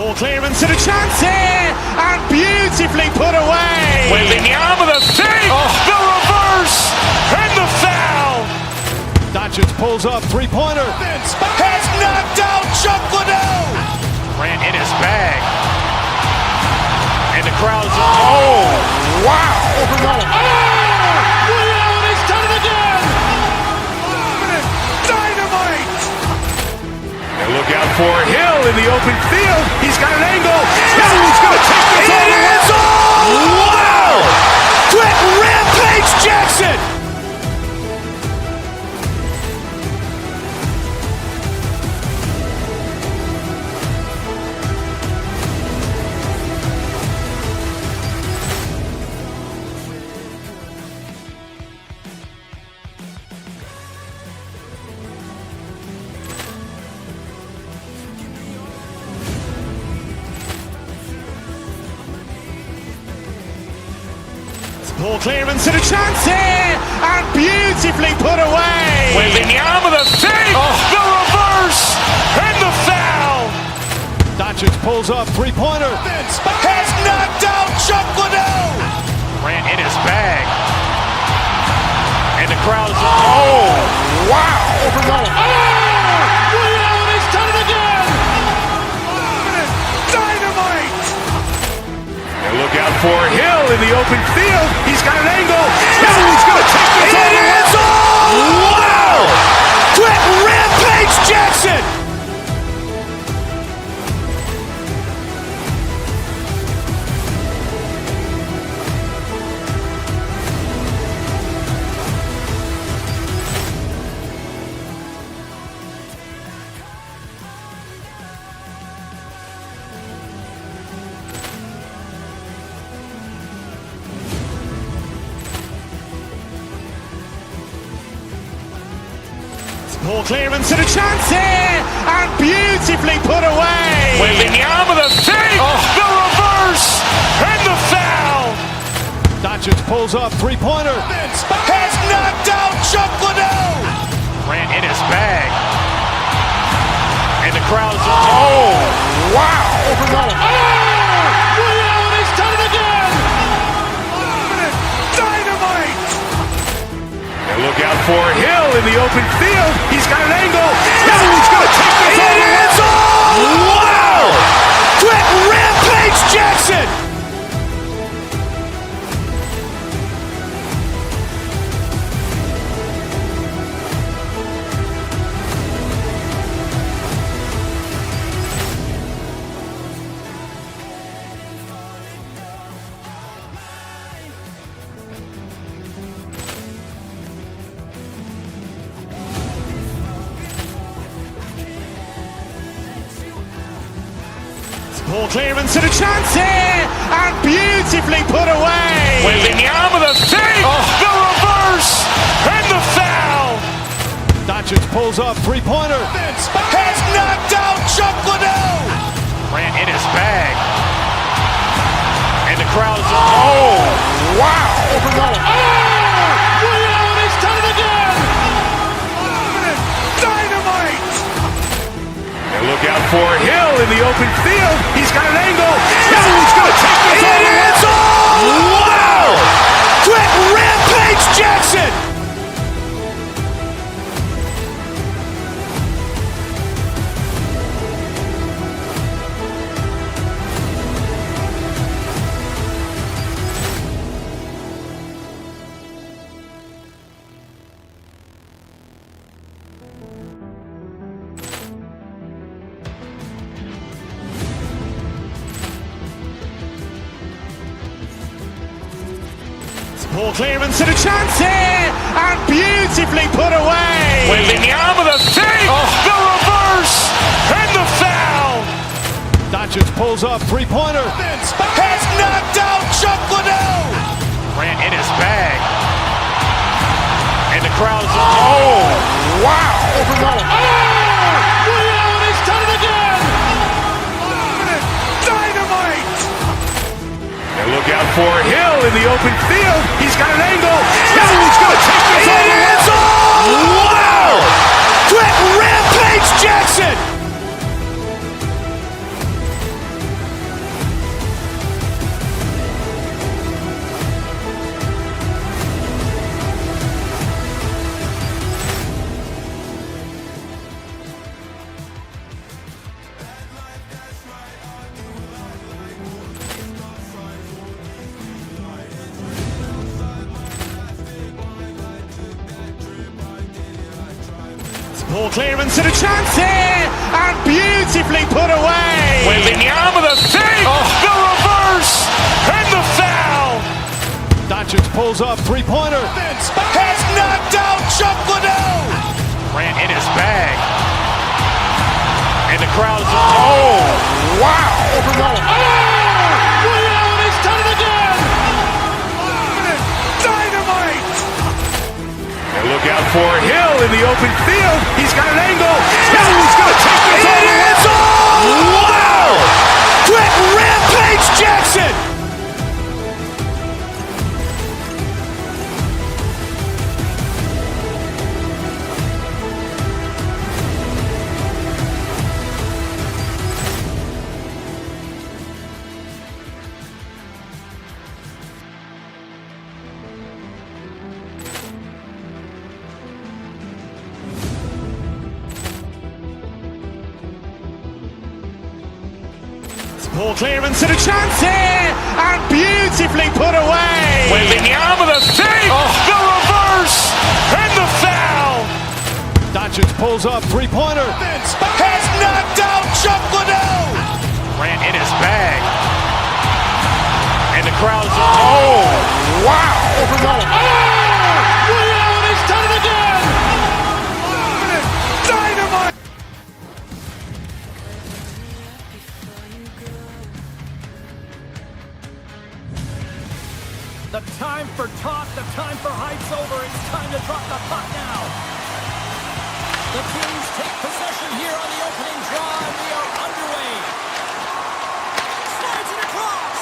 Ball clearance and a chance here, and beautifully put away. Wembanyama with a save, the reverse, and the foul. Doncic pulls up, three-pointer. Has knocked out Chuck Liddell. Grant in his bag. And the crowd is, oh, wow. Allen has done it again. Dynamite. And look out for Hill in the open field. He's got an angle. Hill's going to take this all the way. Wow. Quick Rampage Jackson. Ball clearance and a chance here, and beautifully put away. Wembanyama with a save, the reverse, and the foul. Doncic pulls up, three-pointer. Has knocked out Chuck Liddell. Grant in his bag. And the crowd is, oh, wow. Allen has done it again. Dynamite. And look out for Hill in the open field. He's got an angle. Hill's going to take this all the way. Wow. Quick Rampage Jackson. Ball clearance and a chance here, and beautifully put away. Wembanyama with a save, the reverse, and the foul. Doncic pulls up, three-pointer. Has knocked out Chuck Liddell. Grant in his bag. And the crowd is, oh, wow. Allen has done it again. Dynamite. And look out for Hill in the open field. He's got an angle. Hill's going to take this all the way. Wow. Quick Rampage Jackson. Ball clearance and a chance here, and beautifully put away. Wembanyama with a save, the reverse, and the foul. Doncic pulls up, three-pointer. Has knocked out Chuck Liddell. Grant in his bag. And the crowd is, oh, wow. Allen has done it again. Dynamite. And look out for Hill in the open field. He's got an angle. Hill's going to take this all the way. Wow. Quick Rampage Jackson. Ball clearance and a chance here, and beautifully put away. Wembanyama with a save, the reverse, and the foul. Doncic pulls up, three-pointer. Has knocked out Chuck Liddell. Grant in his bag. And the crowd is, oh, wow. Allen has done it again. Dynamite. And look out for Hill in the open field. He's got an angle. Hill's going to take this all the way. Wow. Quick Rampage Jackson. Ball clearance and a chance here, and beautifully put away. Wembanyama the save, the reverse, and the foul. Doncic pulls up, three-pointer. Vince has knocked out Chuck Liddell. Ran in his bag. And the crowd is, oh, wow. Ray Allen has done it again. Dynamite. And look out for Hill in the open field. He's got an angle. Hill's going to take this all the way. Wow. Quick rampage Jackson. Ball clearance and a chance here, and beautifully put away. Wembanyama the save, the reverse, and the foul. Doncic pulls up, three-pointer. Vince has knocked out Chuck Liddell. Ran in his bag. And the crowd is, oh, wow. Ray Allen has done it again. Dynamite. The time for talk, the time for hype's over. It's time to drop the puck now. The Kings take possession here on the opening draw, and we are underway. Slides it across.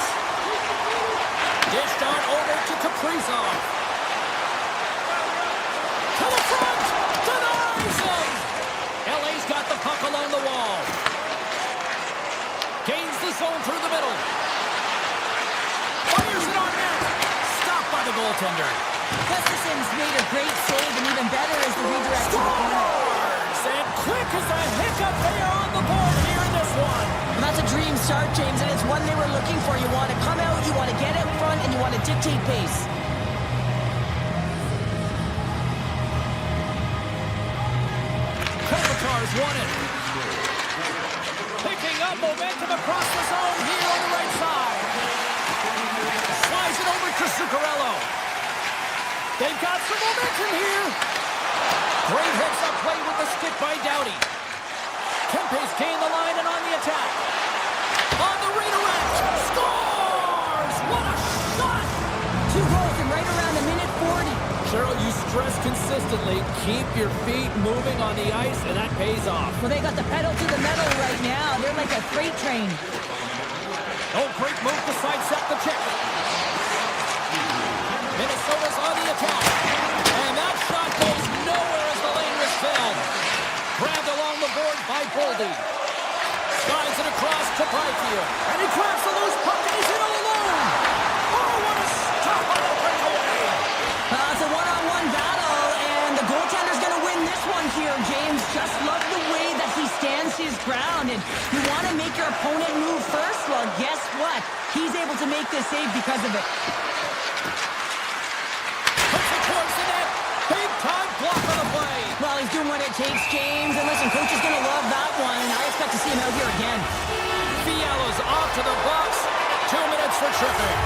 Dished on over to Kaprizov. To the front. Denies him. LA's got the puck along the wall. Gains the zone through the middle. Fires it on net. By the goaltender. Gustafson's made a great save, and even better is the redirect to the corner. And quick as a hiccup, they are on the board here in this one. And that's a dream start, James, and it's one they were looking for. You want to come out, you want to get out front, and you want to dictate pace. Kopitar's won it. Picking up momentum across the zone here on the right side. Slides it over to Zuccarello. They've got some momentum here. Great heads-up play with the stick by Doughty. Kempe's gained the line and on the attack. On the redirect. Scores! What a shot! 2 goals in right around a minute 40. Cheryl, you stress consistently, keep your feet moving on the ice, and that pays off. Well, they got the pedal to the metal right now. They're like a freight train. Oh, great move to sidestep the check. Minnesota's on the attack. And that shot goes nowhere as the lane was filled. Grabbed along the board by Boldy. Slides it across to Byfield. And he grabs the loose puck and he's in all alone. Oh, what a stop on the breakaway. It's a one-on-one battle, and the goaltender's going to win this one here, James. Just love the way that he stands his ground. And you want to make your opponent move first? Well, guess what? He's able to make this save because of it. Puts it towards the net. Big time block on the play. Well, he's doing what it takes, James. And listen, coach is going to love that one. I expect to see him out here again. Fiala's off to the box. 2 minutes for tripping.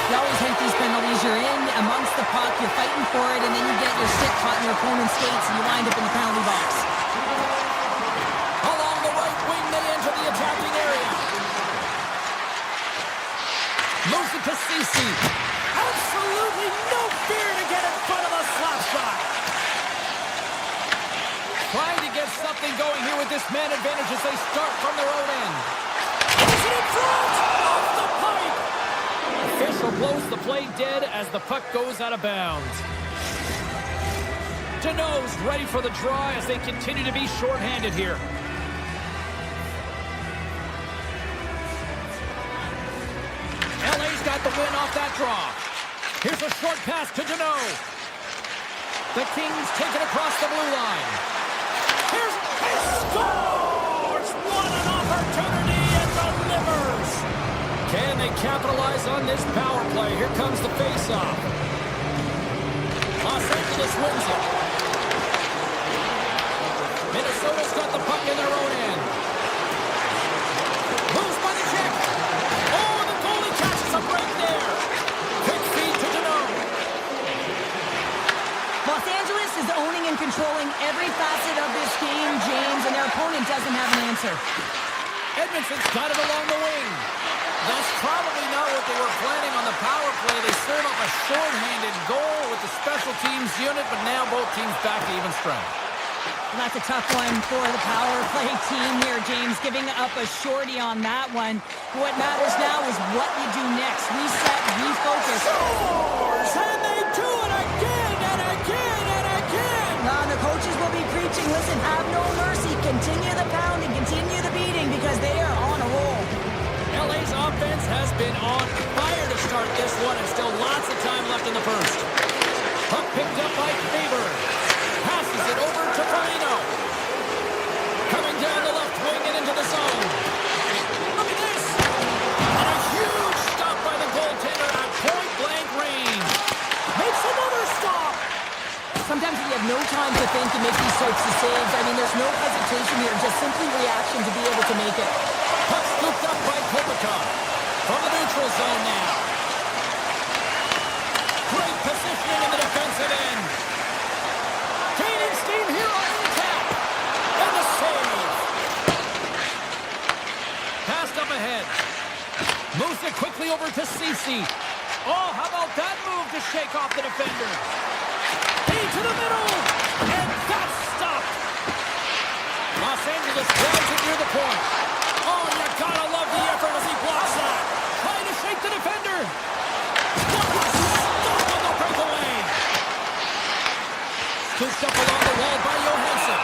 You always hate these penalties. You're in amongst the puck, you're fighting for it, and then you get your stick caught in your opponent's skates, and you wind up in the penalty box. Along the right wing, they enter the attacking area. Moves it to Ceci. Absolutely no fear to get in front of the slap shot. Trying to get something going here with this man advantage as they start from their own end. Is it in front? Off the pipe. Official blows the play dead as the puck goes out of bounds. Deneau's ready for the draw as they continue to be shorthanded here. LA's got the win off that draw. Here's a short pass to Deneau. The Kings take it across the blue line. Here's he scores! What an opportunity and delivers! Can they capitalize on this power play? Here comes the face-off. Los Angeles wins it. Minnesota's got the puck in their own end. Moves by the check. Oh, the goalie catches a break there. Quick feed to Deneau. Los Angeles is owning and controlling every facet of this game, James, and their opponent doesn't have an answer. Edmonton's got it along the wing. That's probably not what they were planning on the power play. They serve up a short-handed goal with the special teams unit, but now both teams back to even strength. Well, that's a tough one for the power play team here, James, giving up a shorty on that one. What matters now is what you do next. Reset, refocus. Scores! And they do it again and again and again! Now the coaches will be preaching, listen, have no mercy. Continue the pounding, continue the beating, because they are on a roll. LA's offense has been on fire to start this one, and still lots of time left in the first. Puck picked up by Faber. Passes it over to Foligno. Coming down the left wing and into the zone. Look at this! And a huge stop by the goaltender at point-blank range. Makes another stop! Sometimes you have no time to think and make these sorts of saves. I mean, there's no hesitation here, just simply reaction to be able to make it. Puck scooped up by Kopitar. From the neutral zone now. Great positioning in the defensive end. Gaining steam here on the attack. And the save. Passed up ahead. Moves it quickly over to Ceci. Oh, how about that move to shake off the defender? To the middle. And that's stopped. Los Angeles grabs it near the point. Oh, you gotta love the effort as he blocks that. Trying to shake the defender. What a stop on the breakaway. Scooped up along the wall by Johansson.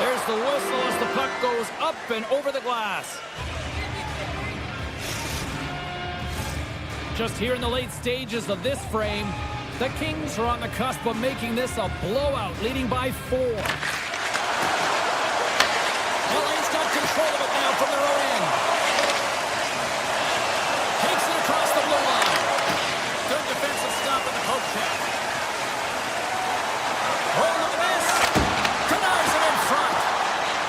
There's the whistle as the puck goes up and over the glass. Just here in the late stages of this frame, the Kings are on the cusp of making this a blowout, leading by 4. LA's got control of it now from their own end. Takes it across the blue line. Good defensive stop with the poke check. Oh, look at this. Denies it in front.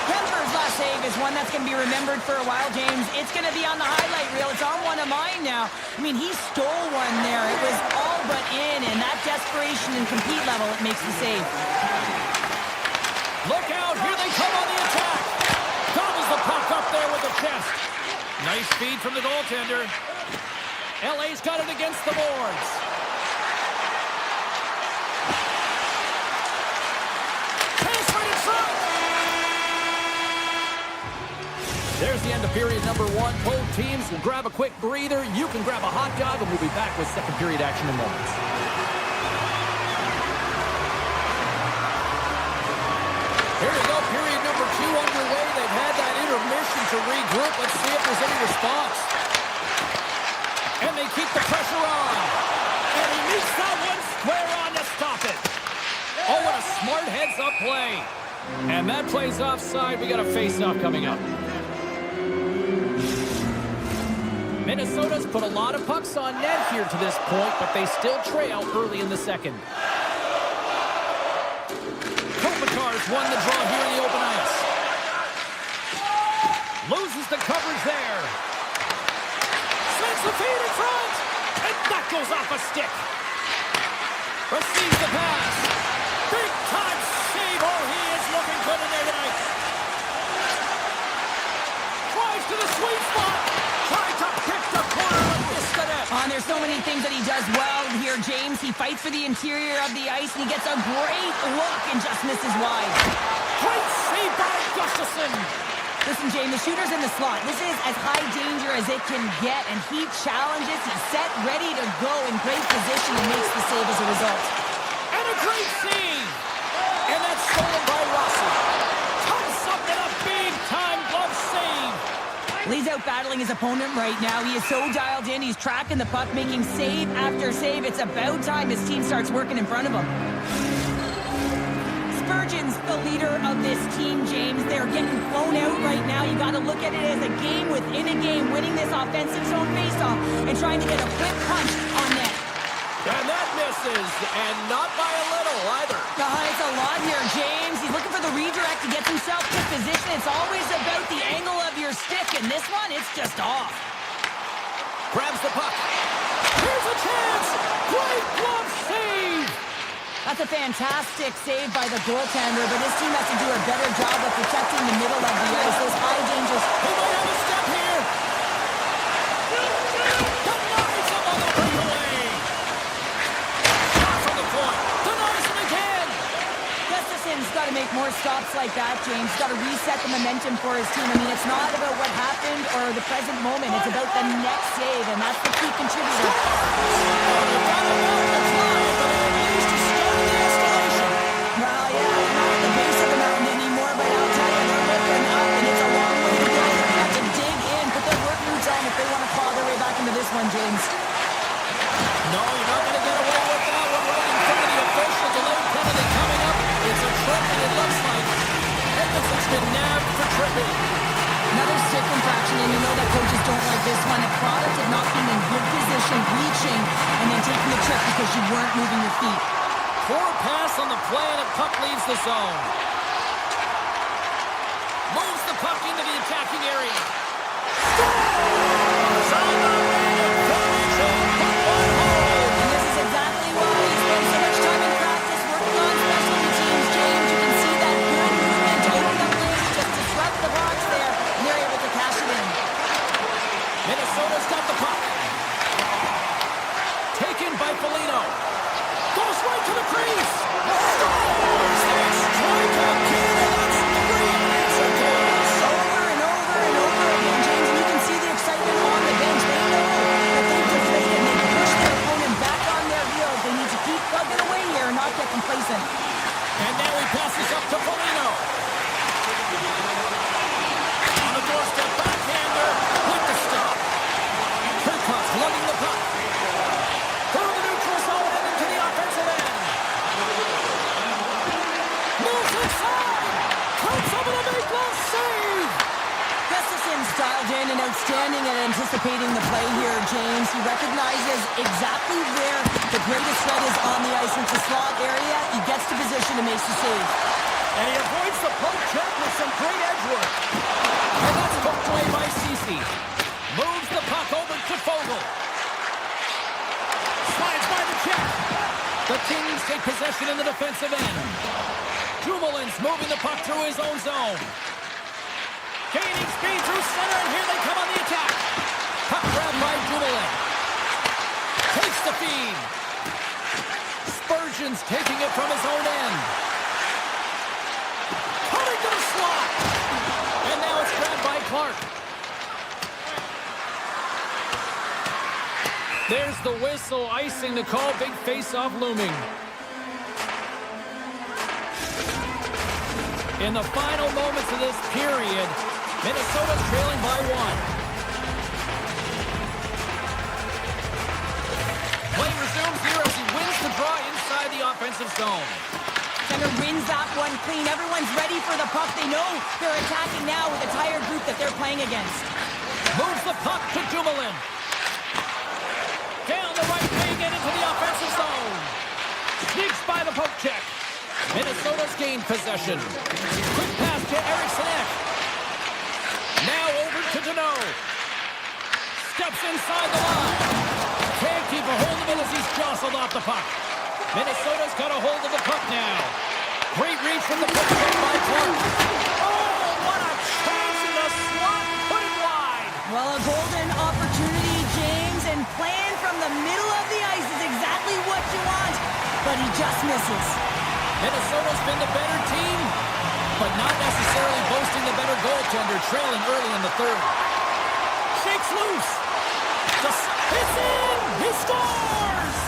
Denver's last save is one that's going to be remembered for a while, James. It's going to be on the highlight reel. It's on one of mine now. I mean, he stole one there. It was all but in, and that desperation and compete level, it makes the save. Look out, here they come on the attack. Gobbles the puck up there with the chest. Nice feed from the goaltender. LA's got it against the boards. Pass right in front. There's the end of period number 1. Both teams will grab a quick breather. You can grab a hot dog, and we'll be back with second period action in moments. Here we go, period number 2 underway. They've had that intermission to regroup. Let's see if there's any response. And they keep the pressure on. And he meets that one square on to stop it. Oh, what a smart heads-up play. And that play's offside. We got a face-off coming up. Minnesota's put a lot of pucks on net here to this point, but they still trail early in the second. Kopitar's won the draw here in the open ice. Loses the coverage there. Sends the feed in front. And that goes off a stick. Receives the pass. Big time save. Oh, he is looking good in there tonight. Drives to the sweet spot. Tries to pick the corner and missed the net. There's so many things that he does well here, James. He fights for the interior of the ice, and he gets a great look and just misses wide. Great save by Gustafsson. Listen, James, the shooter's in the slot. This is as high danger as it can get, and he challenges. He's set, ready to go in great position, and makes the save as a result. And a great save. And that's stolen by Rossi. Comes up in a big-time glove save. He's out battling his opponent right now. He is so dialed in. He's tracking the puck, making save after save. It's about time his team starts working in front of him. Spurgeon's the leader of this team, James. They're getting blown out right now. You got to look at it as a game within a game, winning this offensive zone faceoff and trying to get a quick punch on net. And that misses, and not by a little either. It's a lot here, James. He's looking for the redirect to get himself to position. It's always about the angle of your stick, and this one, it's just off. Grabs the puck. Here's a chance. Great glove save. That's a fantastic save by the goaltender, but his team has to do a better job of protecting the middle of the ice. Those high dangers. He might have a step here. Denies him on the breakaway. Shot from the point. Denies him again. Gustafson's got to make more stops like that, James. Got to reset the momentum for his team. I mean, it's not about what happened or the present moment. It's about the next save, and that's the key contributor. Well, yeah, they're not at the base of the mountain anymore, but I'll tell you, they're lifting up, and it's a long way to go. They have to dig in, put their work boots on if they want to claw their way back into this one, James. No, you're not going to get away with that one right in front of the official. Delayed penalty coming up. It's a tripping, it looks like. Edmondson's been nabbed for tripping. Another stick infraction, and you know that coaches don't like this one. A product of not being in good position, reaching, and then taking the trip because you weren't moving your feet. Poor pass on the play, and a puck leaves the zone. Moves the puck into the attacking area. Scores! On the red, And this is exactly why he spent so much time in practice working on specialty teams, James. You can see that good movement to open up lanes, just disrupt the box there, and they're able to cash it in. Minnesota's got the puck. Taken by Foligno. Goes right to the crease. Scores! They strike out Canada. That's 3 unanswered goals. Over and over and over again, James, and you can see the excitement on the bench. They know that they've deflated. They push their opponent back on their heels. They need to keep plugging away here and not get complacent. And now he passes up to Foligno. On the doorstep, backhander with the stick. Kirkhoff's lugging the puck. Through the neutral zone and into the offensive end. Moves inside. Comes up with a big glove save. Gustafson's dialed in and outstanding at anticipating the play here, James. He recognizes exactly where the greatest threat is on the ice. It's the slot area. He gets to position and makes the save. And he avoids the poke check with some great edge work. And that's poked away by Ceci. Moves the puck over to Fogle. Slides by the check. The Kings take possession in the defensive end. Dumoulin's moving the puck through his own zone. Gaining speed through center, and here they come on the attack. Puck grabbed by Dumoulin. Takes the feed. Spurgeon's taking it from his own end. Coming to the slot. And now it's grabbed by Clark. There's the whistle, icing the call. Big face-off looming. In the final moments of this period, Minnesota's trailing by 1. Play resumes here as he wins the draw inside the offensive zone. Center wins that one clean. Everyone's ready for the puck. They know they're attacking now with a tired group that they're playing against. Moves the puck to Dumoulin. Down the right wing and into the offensive zone. Sneaks by the poke check. Minnesota's gained possession. Quick pass to Eriksson. Now over to Deneau. Steps inside the line. Can't keep a hold of it as he's jostled off the puck. Minnesota's got a hold of the puck now. Great reach from the poke check by Clark. Oh, what a chance in the slot. Put it wide. Well, a golden opportunity, James, and playing from the middle of the ice is exactly what you want, but he just misses. Minnesota's been the better team, but not necessarily boasting the better goaltender, trailing early in the third. Shakes loose. It's in! He scores!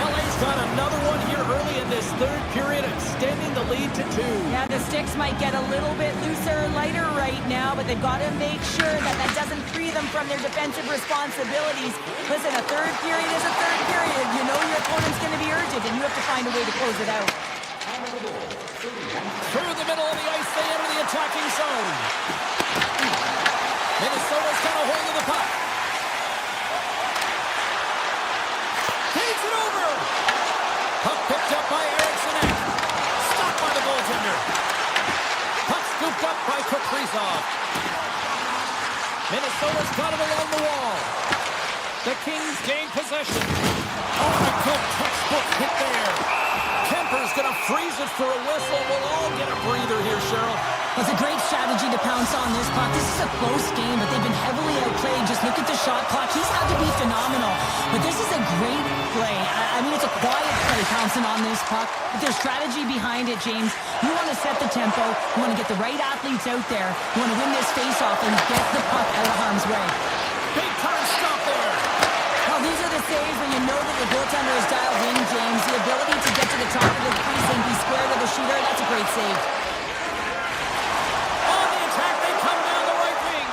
LA's got another one here early in this third period, extending the lead to 2. Yeah, the sticks might get a little bit looser, lighter right now, but they've got to make sure that that doesn't free them from their defensive responsibilities. Listen, a third period is a third period. You know your opponent's going to be urgent, and you have to find a way to close it out. Through the middle of the ice, they enter the attacking zone. Minnesota's got a hold of the puck. Minnesota's got it along the wall. The Kings gain possession. Oh, a good textbook hit there. Kemper's going to freeze it for a whistle. We'll all get a breather here, Cheryl. It's a great strategy to pounce on this puck. This is a close game, but they've been heavily outplayed. Just look at the shot clock. He's had to be phenomenal. But this is a great play. I mean, it's a quiet play pouncing on this puck. But there's strategy behind it, James. You want to set the tempo. You want to get the right athletes out there. You want to win this face-off and get the puck out of harm's way. Big time stop there. Well, these are the saves when you know that your goaltender is dialed in, James. The ability to get to the top of the crease and be square to the shooter, that's a great save. On the attack, they come down the right wing.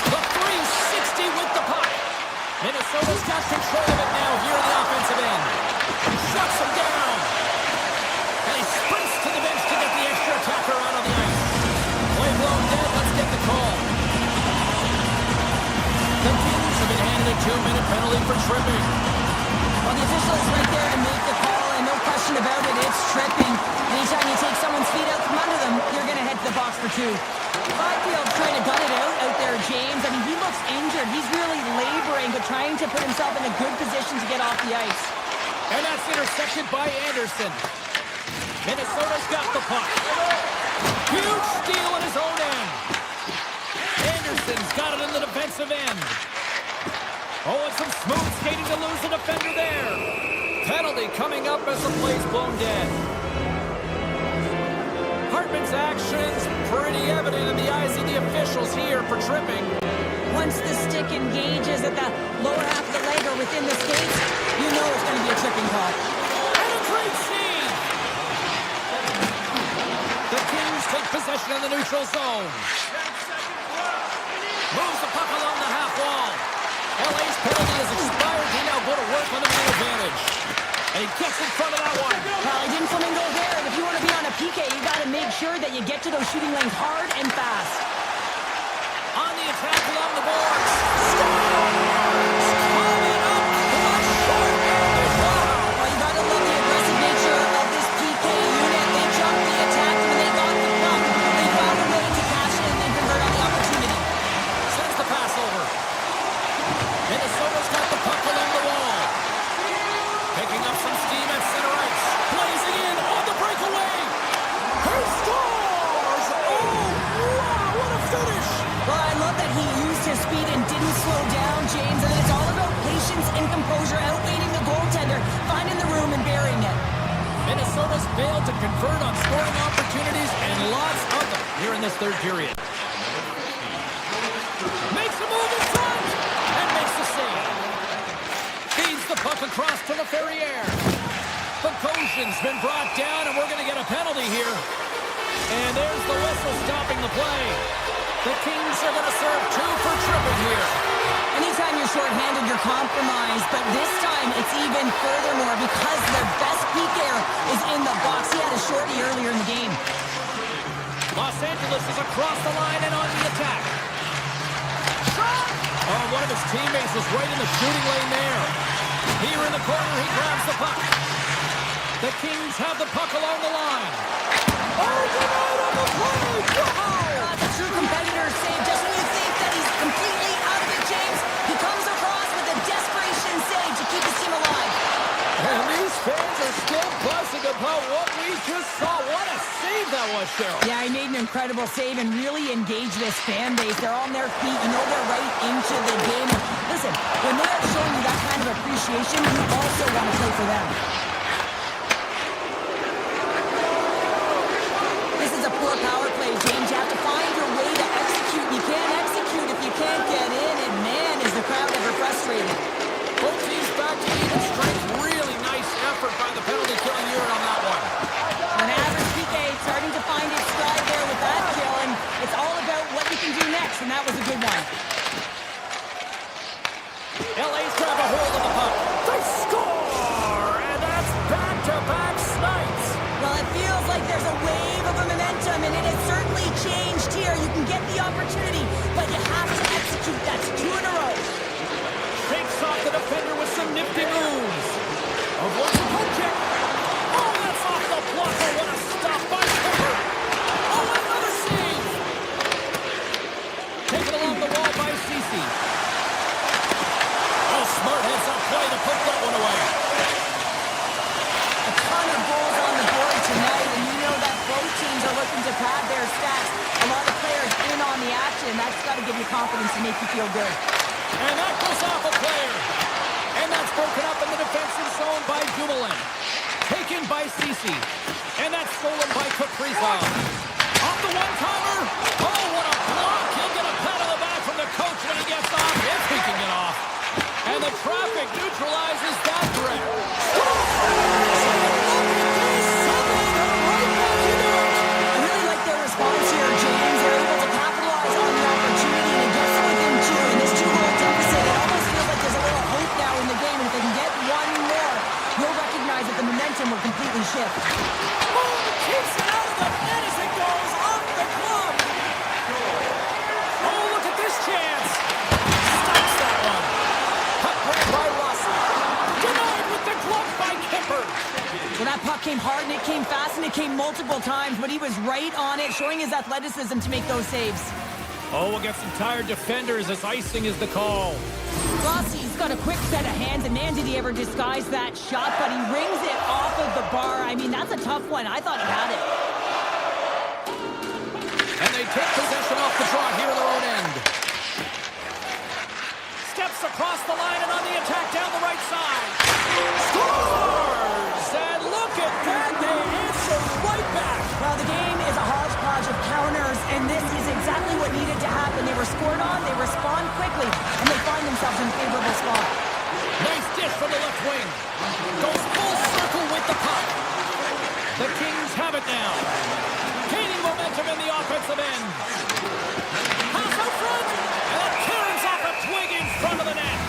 The 360 with the puck. Minnesota's got control of it now here in the offensive end. Shuts him down. And he sprints to the bench to get the extra attacker out of the ice. Play blown dead. Let's get the call. The Kings have been handed a 2-minute penalty for tripping. Well, the official is right there to make the call, and no question about it, it's tripping. Anytime you take someone's feet out from under them, you're going to head to the box for 2. Byfield's trying to gut it out there, James. I mean, he looks injured. He's really laboring, but trying to put himself in a good position to get off the ice. And that's intercepted by Anderson. Minnesota's got the puck. Huge steal at his own end. Anderson's got it in the defensive end. Oh, and some smooth skating to lose the defender there. Penalty coming up as the play's blown dead. Hartman's actions pretty evident in the eyes of the officials here for tripping. Once the stick engages at the lower half of the leg or within the skates, you know it's going to be a tripping call. And a great save! The Kings take possession in the neutral zone. Moves the puck along the half wall. LA's penalty has expired. He now go to work on the man advantage. And he gets in front of that one. Well, he didn't flamingo there, and if you want to be on a PK, you got to make sure that you get to those shooting lanes hard and fast. On the attack along the boards. Scores! Coming up on short-handed. Well, you got to love the aggressive nature of this PK unit. They jumped, they attacked, and they got the puck. They found a way to cash in and convert on the opportunity. Sends the pass over. Minnesota's got the puck along the wall. Picking up some steam at center ice. Blazing in on the breakaway. Who scores? Oh, wow, what a finish. Well, I love that he used his speed and didn't slow down, James. And it's all about patience and composure, outweighing the goaltender, finding the room and burying it. Minnesota's failed to convert on scoring opportunities, and lots of them here in this third period. Makes a move in front, and makes the save. Feeds the puck across to the Ferrier. Bogosian's been brought down, and we're going to get a penalty here. And there's the whistle stopping the play. The Kings are going to serve 2 for tripping here. Anytime you're shorthanded, you're compromised. But this time, it's even furthermore because their best PKer is in the box. He had a shorty earlier in the game. Los Angeles is across the line and on the attack. Shot! Oh, one of his teammates is right in the shooting lane there. Here in the corner, he grabs the puck. The Kings have the puck along the line. Oh, get out of the play! Wow! That's a true competitor save. Just when you think that he's completely out of it, James, he comes across with a desperation save to keep his team alive. And these fans are still buzzing about what we just saw. What a save that was, Cheryl. Yeah, he made an incredible save and really engaged this fan base. They're on their feet. You know they're right into the game. Listen, when they're showing you that kind of appreciation, you also want to play for them. This is a poor power play, James. You have to find your way to execute. You can't execute if you can't get in, and man, is the crowd ever frustrated. Both teams back to even strength. Really nice effort by the penalty-killing unit on that one. An average PK starting to find its stride there with that kill, and it's all about what you can do next, and that was a good one. LA's grab a hold of the puck. They score! And that's back-to-back snipes. Well, it feels like there's a wave of a momentum, and it has certainly changed here. You can get the opportunity, but you have to execute. That's 2 in a row. Shakes off the defender with some nifty moves. Avoids the poke check. Oh, that's off the blocker. What a stop by Kemper. Oh, another save. Taken along the wall by play to put that one away. A ton of goals on the board tonight, and you know that both teams are looking to pad their stats. A lot of players in on the action. That's got to give you confidence and make you feel good. And that goes off a player. And that's broken up in the defensive zone by Dumoulin. Taken by Ceci. And that's stolen by Kaprizov. Off the one-timer. Oh, what a block. He'll get a pat on the back from the coach when he gets off, if he can get off. And the traffic neutralizes that threat. I really like their response here, James. They're able to capitalize on the opportunity and it gets within two. In this two-goal deficit, it almost feels like there's a little hope now in the game. And if they can get one more, you'll recognize that the momentum will completely shift. Boom! Keeps it out of the net as it goes off the glove. Oh, look at this chance. Stops that one. Cut back by Rossi. Denied with the glove by Kipper. Well, that puck came hard and it came fast and it came multiple times, but he was right on it, showing his athleticism to make those saves. Oh, we'll get some tired defenders as icing is the call. Rossi's got a quick set of hands, and man, did he ever disguise that shot, but he rings it off of the bar. I mean, that's a tough one. I thought he had it. And they take possession off the draw here in their own end. Steps across the line and on the attack down the right side. Scores! And look at that, they answer right back. Well, the game is a hodgepodge of counters, and this is exactly what needed to happen. They were scored on, they respond quickly, and they find themselves in a favorable spot. Nice dish from the left wing. Goes full circle with the puck. The Kings have it now. Gaining momentum in the offensive end. Pass out front, and it turns off a twig in front of the net.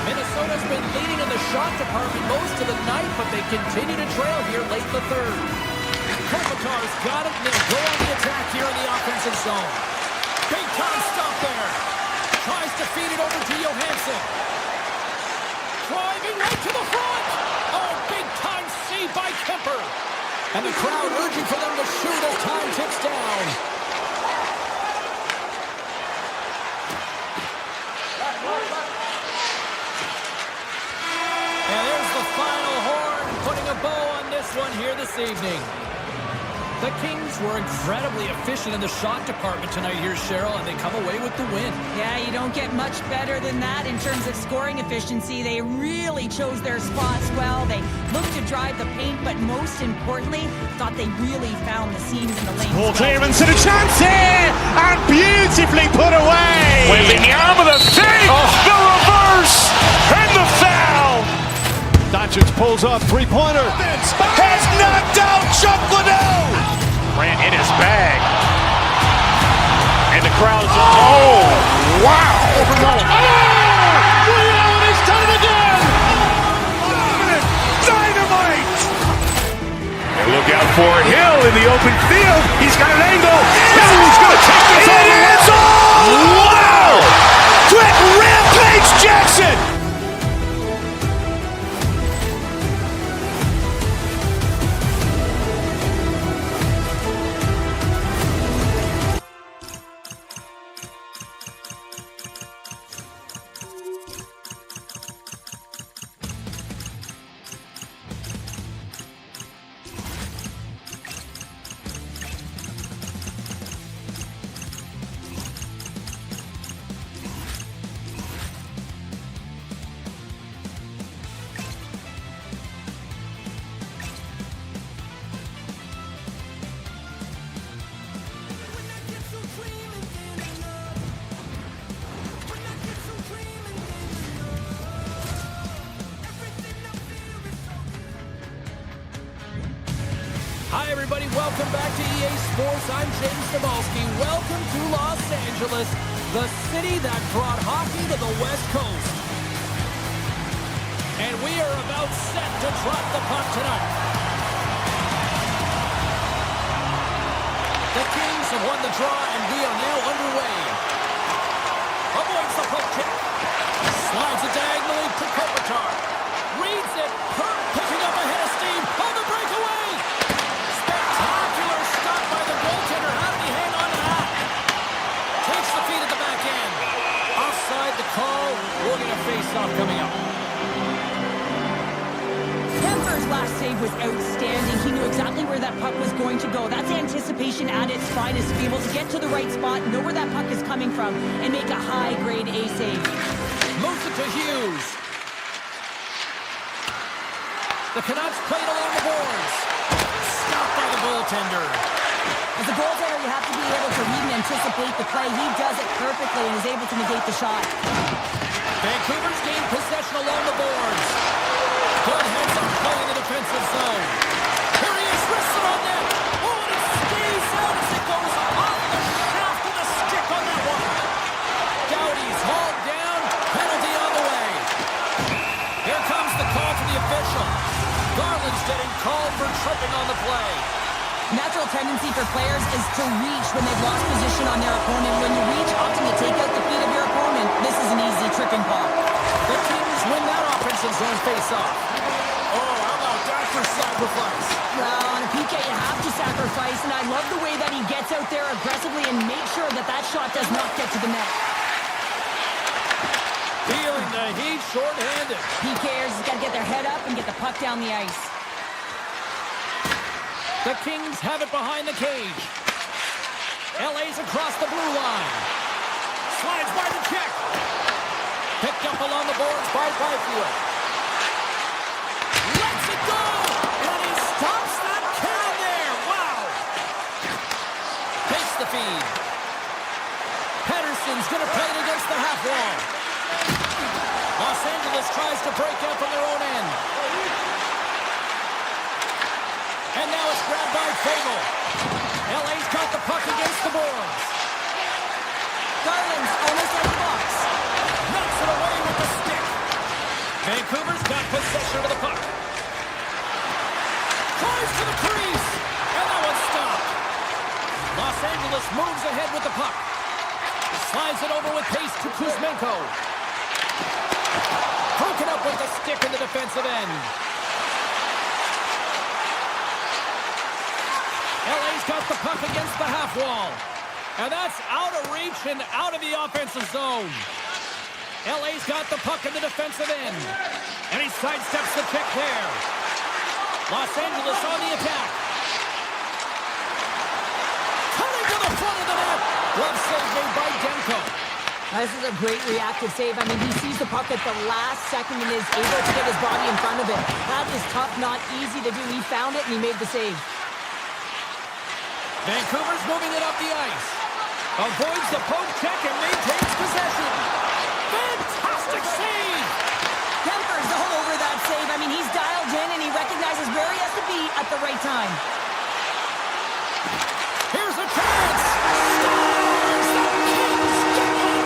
Minnesota's been leading in the shot department most of the night, but they continue to trail here late in the third. Kopitar's got it, and they'll go on the attack here in the offensive zone. Big time stop there. Tries to feed it over to Johansson. Driving right to the front. Oh, big time save by Kemper. And the crowd urging for them to shoot as time ticks down. And there's the final horn, putting a bow on this one here this evening. The Kings were incredibly efficient in the shot department tonight here, Cheryl, and they come away with the win. Yeah, you don't get much better than that in terms of scoring efficiency. They really chose their spots well. They looked to drive the paint, but most importantly, thought they really found the seams in the lanes. Ball clearance and a chance here, and beautifully put away. With the arm of the save, the reverse, and the foul. Doncic pulls up, three-pointer. Has knocked out Chuck Liddell. Ran in his bag. And the crowd is, oh, wow. He's done it again. Dynamite. And look out for Hill in the open field. He's got an angle. Hill's going to take this all the way. Wow. Quick rampage Jackson. Hi, everybody. Welcome back to EA Sports. I'm James Cebulski. Welcome to Los Angeles, the city that brought hockey to the West Coast. And we are about set to drop the puck tonight. The Kings have won the draw, and we are now underway. Avoids the poke check. Slides it diagonally to Kopitar. Reads it. Picking up ahead of steam on the breakaway. Spectacular stop by the goaltender. How did he hang on to that? Takes the feed at the back. face-off coming up. Kemper's last save was outstanding. He knew exactly where that puck was going to go. That's anticipation at its finest. To be able to get to the right spot, know where that puck is coming from, and make a high-grade A save. Moves it to Hughes. The Canucks played along the boards. Stopped by the goaltender. As a goaltender, you have to be able to read and anticipate the play. He does it perfectly and is able to negate the shot. Vancouver's gained possession along the boards. Good heads-up play in the defensive zone. Here he is, wrists it on net. Oh, and it stays out as it goes off the shaft of the stick on that one. Doughty's hauled down. Penalty on the way. Here comes the call to the official. Garland's getting called for tripping on the play. Natural tendency for players is to reach when they've lost position on their opponent. When you reach, often you take out the feet of your opponent. This is an easy tripping call. The Kings win that offensive zone face-off. Oh, how about that for sacrifice? Well, on a PK, you have to sacrifice, and I love the way that he gets out there aggressively and makes sure that that shot does not get to the net. Feeling the heat short-handed. PKers has got to get their head up and get the puck down the ice. The Kings have it behind the cage. LA's across the blue line. Slides by the check. Picked up along the boards by Byfield. Lets it go! And he stops that can there! Wow! Takes the feed. Pettersson's gonna play it against the half wall. Los Angeles tries to break out from their own end. And now it's grabbed by Fagel. LA's got the puck against the boards. Garland's almost out of the box. Knocks it away with the stick. Vancouver's got possession of the puck. Tries to the crease. And that one's stopped. Los Angeles moves ahead with the puck. Slides it over with pace to Kuzmenko. Broken up with the stick in the defensive end. LA's got the puck against the half wall. And that's out of reach and out of the offensive zone. LA's got the puck in the defensive end. And he sidesteps the check there. Los Angeles on the attack. Coming to the front of the net. Glove save made by Demko. This is a great reactive save. I mean, he sees the puck at the last second and is able to get his body in front of it. That is tough, not easy to do. He found it and he made the save. Vancouver's moving it up the ice. Avoids the poke check and maintains possession. Fantastic save! Kemper's all over that save. I mean, he's dialed in and he recognizes where he has to be at the right time. Here's a chance! Scores! The Kings get one!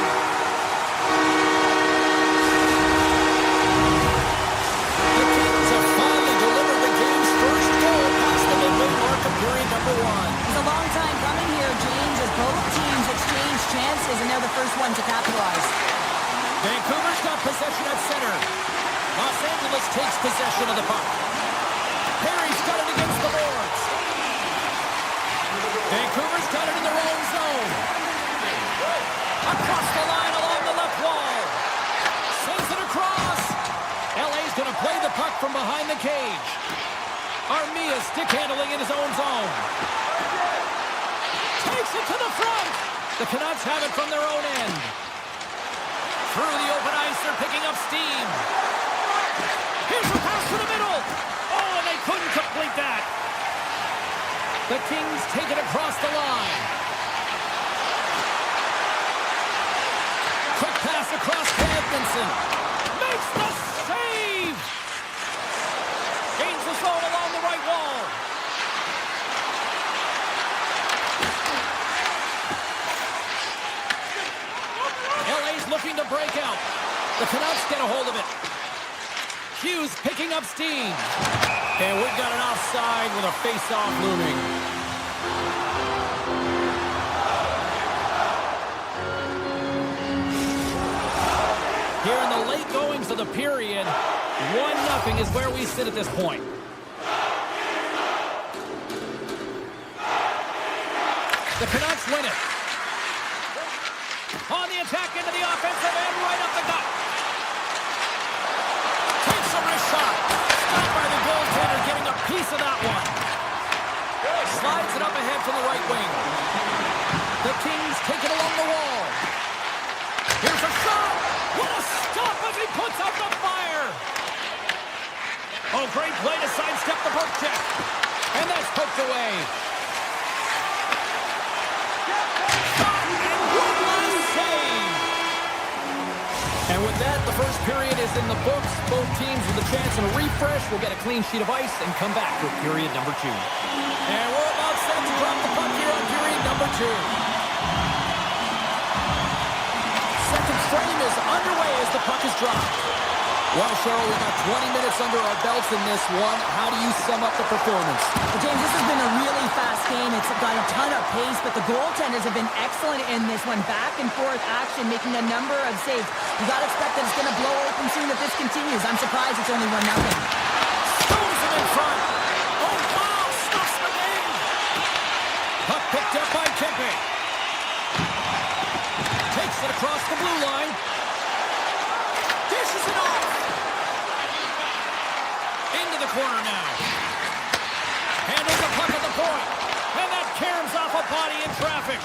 The Kings have finally delivered the game's first goal past the midway mark of period number 1. It's a long time coming here, James, as both teams exchange chances, and they're the first one to capitalize. Vancouver's got possession at center. Los Angeles takes possession of the puck. Perry's got it against the boards. Vancouver's got it in their own zone. Across the line along the left wall. Sends it across. LA's going to play the puck from behind the cage. Armia stick handling in his own zone. Takes it to the front. The Canucks have it from their own end. Through the open ice, they're picking up steam. Here's a pass to the middle. Oh, and they couldn't complete that. The Kings take it across the line. Quick pass across to Edmondson. Makes the save. Gains the zone along the right wall. LA's looking to break out. The Canucks get a hold of it. Hughes picking up steam. And we've got an offside with a face-off looming. Here in the late goings of the period, 1-0 is where we sit at this point. The Canucks win it. On the attack into the offensive end, right up the gut. piece of that one. Slides it up ahead from the right wing. The Kings take it along the wall. Here's a shot. What a stop as he puts up the fire. Oh, great play to sidestep the poke check. And that's poked away. And one last save. And with that, the first period is in the books. Both teams with a chance and a refresh will get a clean sheet of ice and come back with period number 2. And we're about set to drop the puck here on period number 2. Second frame is underway as the puck is dropped. Well, Cheryl, we've got 20 minutes under our belts in this one. How do you sum up the performance? Well, James, this has been a really fast game. It's got a ton of pace, but the goaltenders have been excellent in this one. Back and forth action, making a number of saves. You got to expect that it's going to blow open soon if this continues. I'm surprised it's only 1-0. Stones him in front. Oh, wow, stops the game. Puck picked up by Kempe. Takes it across the blue line. Dishes it off. Into the corner now. Handles the puck at the point. And that caroms off a body in traffic.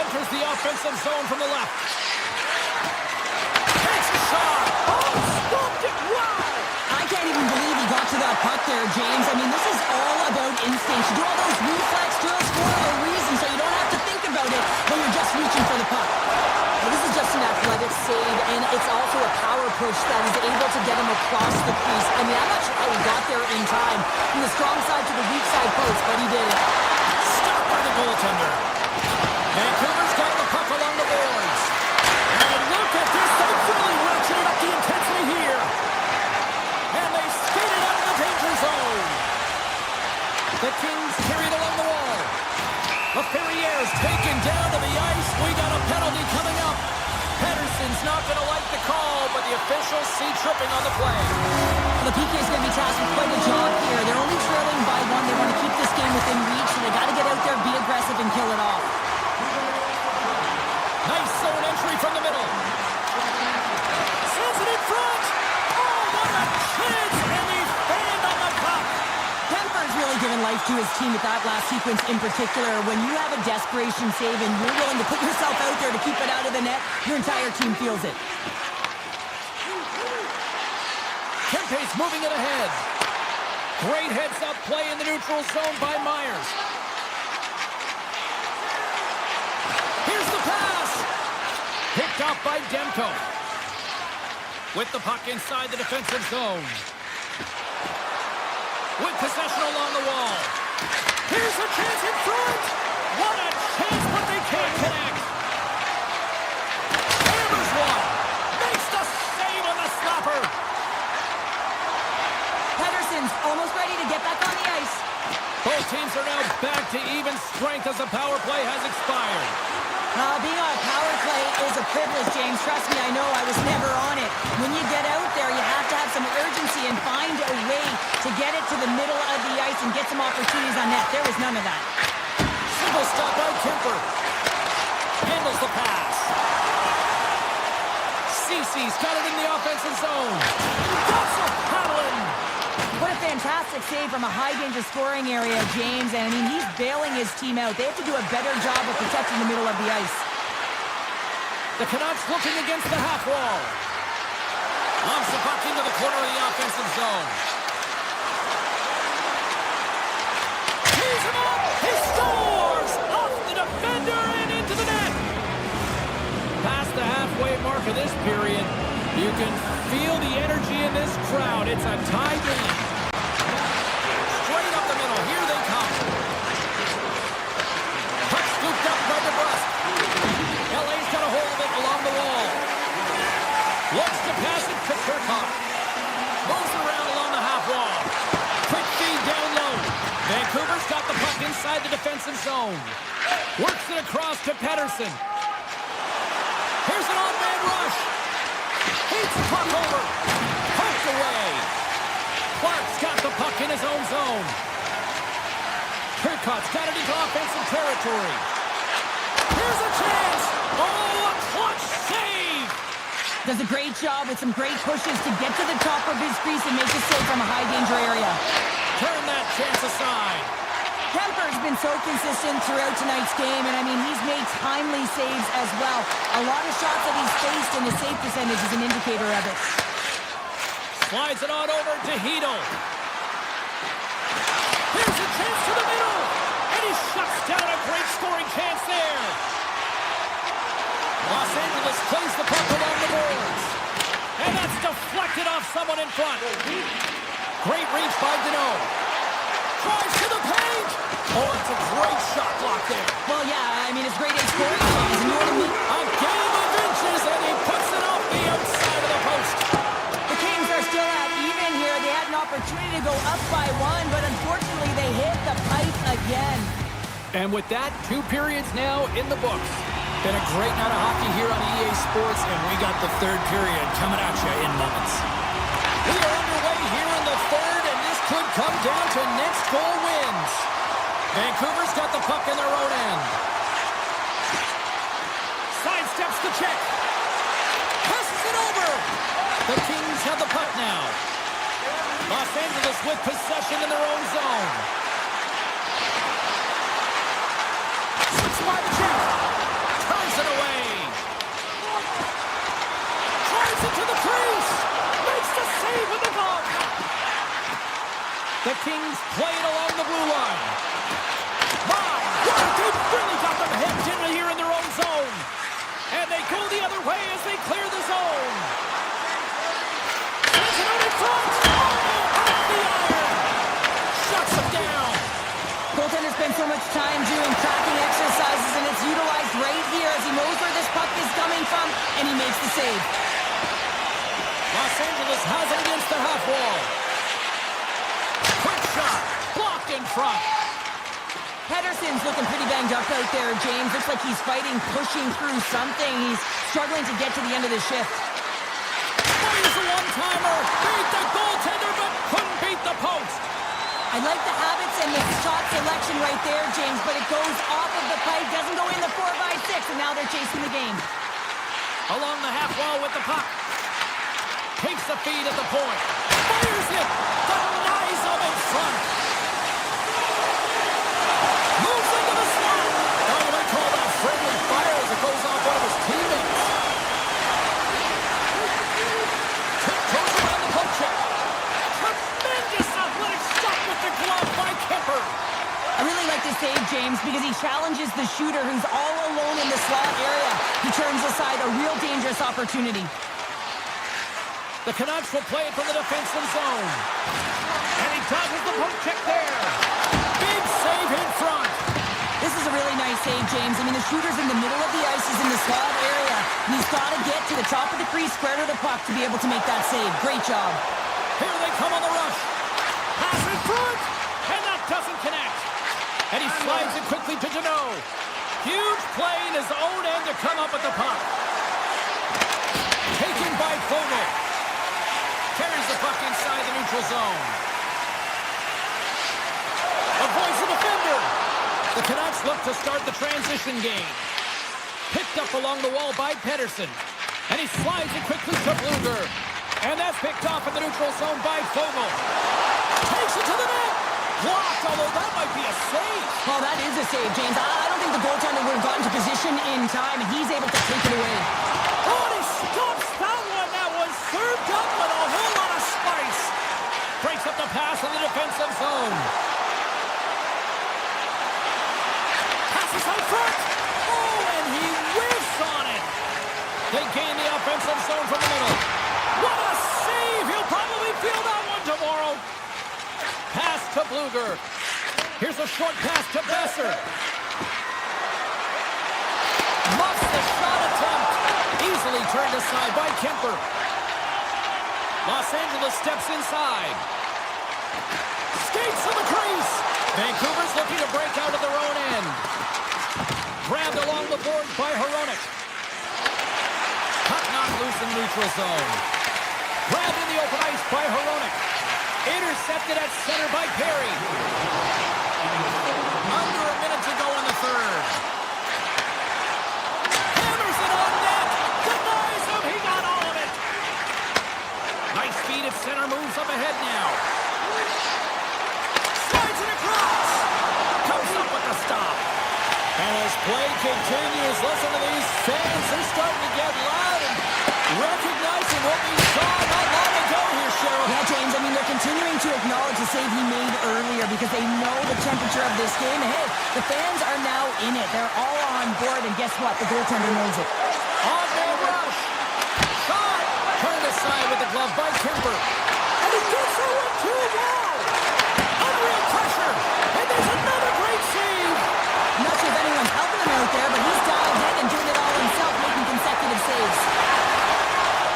Enters the offensive zone from the left. Takes a shot. Oh, scooped it. Wow. I can't even believe he got to that puck there, James. I mean, this is all about instinct. You do all those reflex drills for a reason, so you don't have to think about it when you're just reaching for the puck. Well, this is just an athletic save, and it's also a power push that is able to get him across the crease. I mean, I'm not sure how he got there in time. From the strong side to the weak side post, but he did it. Stopped by the goaltender. Vancouver's got the puck along the boards. And look at this. They really ratcheted up the intensity here. And they skated out of the danger zone. The Kings carried along the wall. Ferrier's taken down to the ice. We got a penalty coming up. Pedersen's not going to like the call, but the officials see tripping on the play. The PK is going to be tasked with quite a job here. They're only trailing by 1. They want to keep this game within reach, so they got to get out there, be aggressive, and kill it off. Nice zone entry from the middle. Sends it in front. Oh, what a chance! And he's banned on the puck. Kemper's really given life to his team with that last sequence in particular. When you have a desperation save and you're willing to put yourself out there to keep it out of the net, your entire team feels it. Kempe's moving it ahead. Great heads-up play in the neutral zone by Myers. Here's the pass. Picked up by Demko. With the puck inside the defensive zone. With possession along the wall. Here's a chance in front. What a chance, but they can't connect. Hammers one. Makes the save on the slapper. Pedersen's almost ready to get back on the ice. Both teams are now back to even strength as the power play has expired. Being on a power play is a privilege, James. Trust me, I know I was never on it. When you get out there, you have to have some urgency and find a way to get it to the middle of the ice and get some opportunities on net. There was none of that. Single stop by Kemper. Handles the pass. Cece's got it in the offensive zone. That's a paddling. What a fantastic save from a high-danger scoring area, James. And, I mean, he's bailing his team out. They have to do a better job of protecting the middle of the ice. The Canucks looking against the half wall. Lobs the puck into the corner of the offensive zone. He's him up! He scores! Off the defender and into the net! Past the halfway mark of this period, you can feel the energy in this crowd. It's a tie game. Straight up the middle. Here they come. Puck scooped up by DeBrusque. LA's got a hold of it along the wall. Looks to pass it to Kirchhoff. Moves around along the half wall. Quick feed down low. Vancouver's got the puck inside the defensive zone. Works it across to Pedersen. Here's an on-man rush. Beats the puck over. Poked away. Clark's got the puck in his own zone. Kirkhoff's got it into offensive territory. Here's a chance. Oh, a clutch save. Does a great job with some great pushes to get to the top of his crease and make a save from a high-danger area. turn that chance aside. Kemper's been so consistent throughout tonight's game, and I mean, he's made timely saves as well. A lot of shots that he's faced, and his save percentage is an indicator of it. Slides it on over to Hedel. Here's a chance to the middle, and he shuts down a great scoring chance there. Los Angeles plays the puck along the boards, and that's deflected off someone in front. Great reach by Deneau. Drives to the paint. Oh, it's a great shot block there. Well, yeah, I mean, it's great at scoring games, you know what I mean? A game of inches, and he puts it off the outside of the post. The Kings are still at even here. They had an opportunity to go up by one, but unfortunately they hit the pipe again. And with that, 2 periods now in the books. Been a great night of hockey here on EA Sports, and we got the 3rd period coming at you in moments. We are underway here in the 3rd, and this could come down to next goal wins. Vancouver's got the puck in their own end. Sidesteps the check. Passes it over. The Kings have the puck now. Los Angeles with possession in their own zone. Switch by the check. Turns it away. Drives it to the crease. Makes the save with the glove. The Kings play it along the blue line. My God, they've really got them hemmed in here in their own zone. And they go the other way as they clear the zone. Sends it out in front. Oh, off the iron. Shuts it down. Goaltender spends so much time doing tracking exercises, and it's utilized right here as he knows where this puck is coming from, and he makes the save. Los Angeles has it against the half wall. Quick shot. Blocked in front. Pedersen's looking pretty banged up out there, James. Looks like he's fighting, pushing through something. He's struggling to get to the end of the shift. Fires a one-timer. Beat the goaltender, but couldn't beat the post. I like the habits and the shot selection right there, James, but it goes off of the pipe, doesn't go in the 4x6, and now they're chasing the game. Along the half wall with the puck. Takes the feed at the point. Fires it. Denies him in front. Moves into the slot. Oh, you might call that friendly fire as it goes off one of his teammates. Tiptoes around the poke check. Tremendous athletic shot with the glove by Kemper. I really like this save, James, because he challenges the shooter who's all alone in the slot area. He turns aside a real dangerous opportunity. The Canucks will play it from the defensive zone. And he dodges the poke check there. Big save in front. This is a really nice save, James. I mean, the shooter's in the middle of the ice. He's in the slot area. And he's got to get to the top of the crease, square to the puck to be able to make that save. Great job. Here they come on the rush. Pass in front. And that doesn't connect. And he slides it quickly to Deneau. Huge play in his own end to come up with the puck. Taken by Vogel. Carries the puck inside the neutral zone. Avoids the defender. The Canucks look to start the transition game. Picked up along the wall by Pedersen. And he slides it quickly to Bluger. And that's picked off in the neutral zone by Vogel. Takes it to the net. Blocked, although that might be a save. Oh, that is a save, James. I don't think the goaltender would have gotten to position in time, and he's able to take it away. Oh, and he stops that one. That was served up with a whole lot of spice. Breaks up the pass in the defensive zone. Passes out front. Oh, and he whiffs on it. They gain the offensive zone from the middle. What a save. He'll probably feel that one tomorrow. Pass to Bluger. Here's a short pass to Besser. Muffs the shot attempt. Easily turned aside by Kemper. Los Angeles steps inside. Skates to the crease. Vancouver's looking to break out of their own end. Grabbed along the board by Hronek. Puck knocked loose in neutral zone. Grabbed in the open ice by Hronek. Intercepted at center by Perry. Under a minute to go in the 3rd. Hammers it on net. Denies him. He got all of it. Nice feed at center. Moves up ahead now. play continues. Listen to these fans. They're starting to get loud and recognizing what we saw not long ago here, Cheryl. Yeah, James, I mean, they're continuing to acknowledge the save he made earlier because they know the temperature of this game. And hey, the fans are now in it. They're all on board, and guess what? The goaltender knows it. On-man rush. Shot. Turned aside with the glove by Kimber. And he gets through it too well. Unreal pressure. And there's another great save. I'm not sure if anyone's helping him out there, but he's dialed in and doing it all himself, making consecutive saves.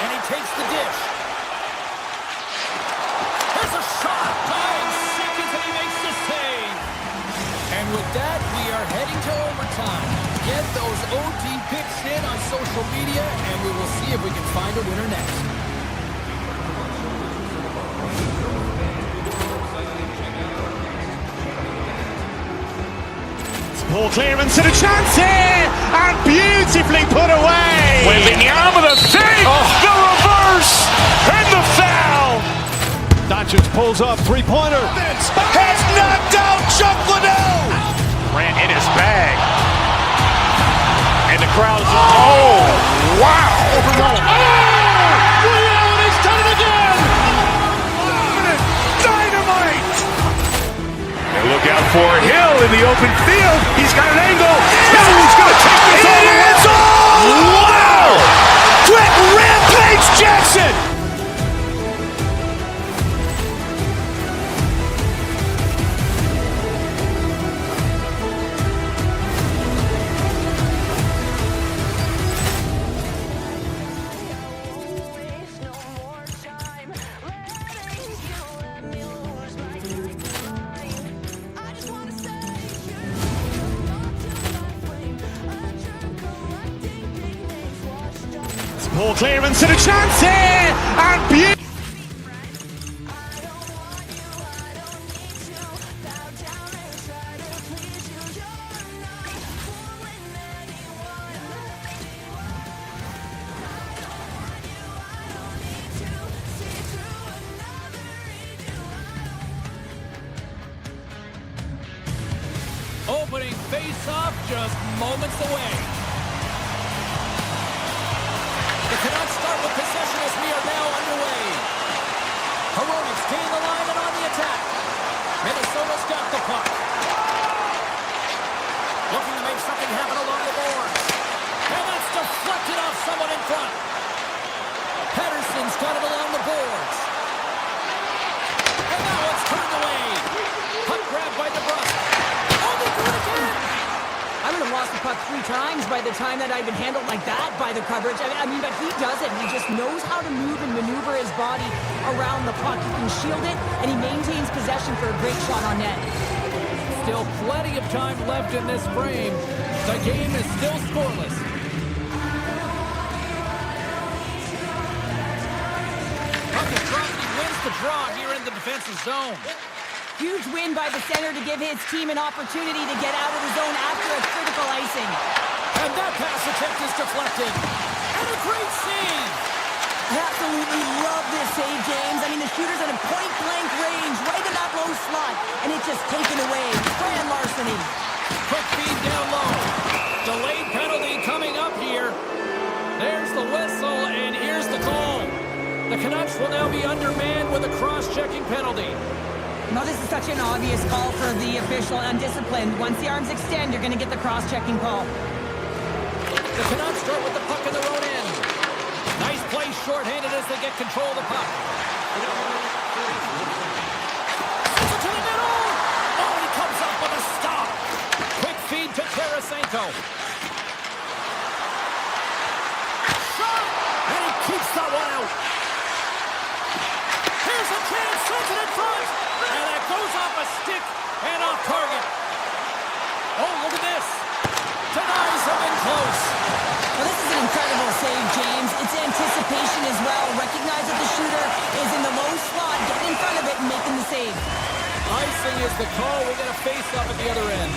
And he takes the dish. There's a shot. 9 seconds and he makes the save. And with that, we are heading to overtime. Get those OT picks in on social media, and we will see if we can find a winner next. Ball clearance and a chance here, and beautifully put away. Wembanyama the save, the reverse, and the foul. Doncic pulls up, three-pointer. Has knocked out Chuck Liddell. Ran in his bag. And the crowd is, oh, wow. He's done it again. Dynamite. And look out for Hill in the open field. He's got an angle. He's going to take this all the way. Wow. Quick rampage Jackson. Ball clearance and a chance here, and beautiful. Opening face-off just moments away. The Canucks start with possession as we are now underway. Hronek's gain the line and on the attack. Minnesota's got the puck. Looking to make something happen along the boards. And that's deflected off someone in front. Pettersson's got it along the boards. And now it's turned away. Puck grabbed by DeBrusque. Oh, they do it again. I would have lost the puck 3 times by the time that I've been handled like that by the coverage. I mean, but he does it. He just knows how to move and maneuver his body around the puck. He can shield it, and he maintains possession for a great shot on net. Still plenty of time left in this frame. The game is still scoreless. Puck is dropped. He wins the draw here in the defensive zone. Huge win by the center to give his team an opportunity to get out of the zone after a critical icing. And that pass attempt is deflected. And a great save. I absolutely love this save, James. I mean, the shooter's at a point-blank range, right in that low slot, and it's just taken away. Grand larceny. Quick feed down low. Delayed penalty coming up here. There's the whistle, and here's the call. The Canucks will now be undermanned with a cross-checking penalty. No, this is such an obvious call for the official, undisciplined. Once the arms extend, you're going to get the cross-checking call. The Canucks start with the puck in their own end. Nice play shorthanded as they get control of the puck. Sends it to the middle. Oh, he comes up with a stop. Quick feed to Tarasenko. Shot! And he keeps that one out. Here's a chance. Sends it in front. And that goes off a stick and off target. Oh, look at this. Denies him in close. Well, this is an incredible save, James. It's anticipation as well. Recognize that the shooter is in the low slot. Get in front of it and making the save. Icing is the call. We're going to face up at the other end.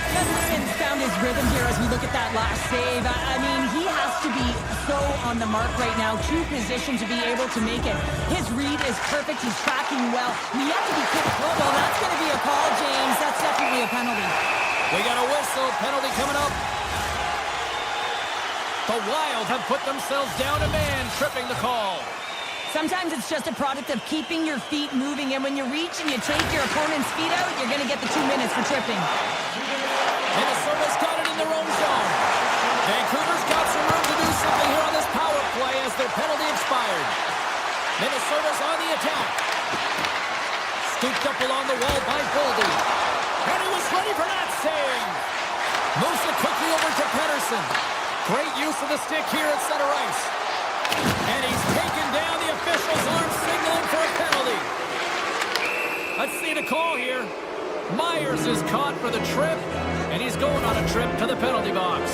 Pettersson's found his rhythm here as we look at that last save. I mean, he has to be so on the mark right now, true position to be able to make it. His read is perfect. He's tracking well. We have to be quick. Well, that's going to be a call, James. That's definitely a penalty. We got a whistle. Penalty coming up. The Wild have put themselves down a man, tripping the call. Sometimes it's just a product of keeping your feet moving, and when you reach and you take your opponent's feet out, you're going to get the 2 minutes for tripping. Minnesota's got it in their own zone. Vancouver's got some room to do something here on this power play as their penalty expired. Minnesota's on the attack. Scooped up along the wall by Goldie. And he was ready for that save. Moves it quickly over to Pettersson. Great use of the stick here at center ice. And he's taken down. The officials aren't signaling for a penalty. Let's see the call here. Myers is caught for the trip, and he's going on a trip to the penalty box.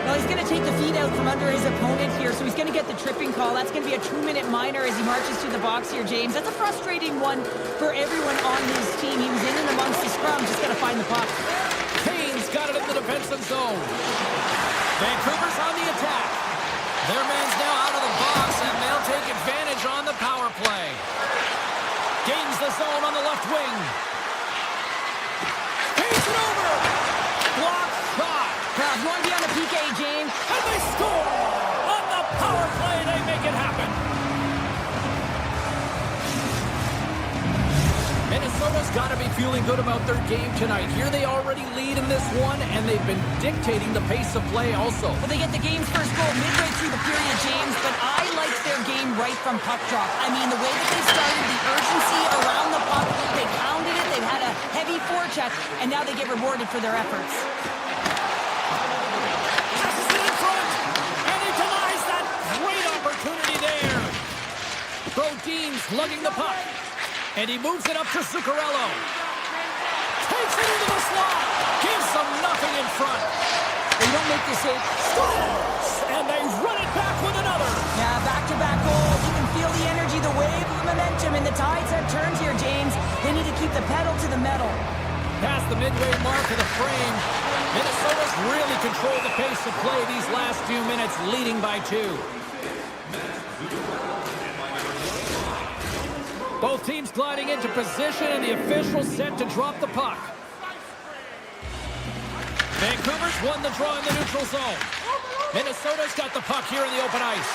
Well, he's going to take the feet out from under his opponent here, so he's going to get the tripping call. That's going to be a 2-minute minor as he marches to the box here, James. That's a frustrating one for everyone on his team. He was in and amongst the scrum, just got to find the puck. Kane's got it in the defensive zone. Vancouver's on the attack. Their man's now out of the box, and they'll take advantage on the power play. Gains the zone on the left wing. Takes it over. Block shot. Now, if you want to be on the PK, James. And they score! On the power play, they make it happen. Minnesota's got to be feeling good about their game tonight. Here they already lead in this one, and they've been dictating the pace of play also. Well, they get the game's first goal midway through the period, James, but I like their game right from puck drop. I mean, the way that they started, the urgency around the puck, they pounded it, they've had a heavy forecheck, and now they get rewarded for their efforts. Passes it in front, and he denies that great opportunity there. Brodin's lugging the puck. And he moves it up to Zuccarello. Takes it into the slot. Gives them nothing in front. They don't make the save. Scores! And they run it back with another. Yeah, back-to-back goals. You can feel the energy, the wave of momentum, and the tides have turned here, James. They need to keep the pedal to the metal. Past the midway mark of the frame, Minnesota's really controlled the pace of play these last few minutes, leading by 2. Both teams gliding into position, and the official set to drop the puck. Vancouver's won the draw in the neutral zone. Minnesota's got the puck here in the open ice.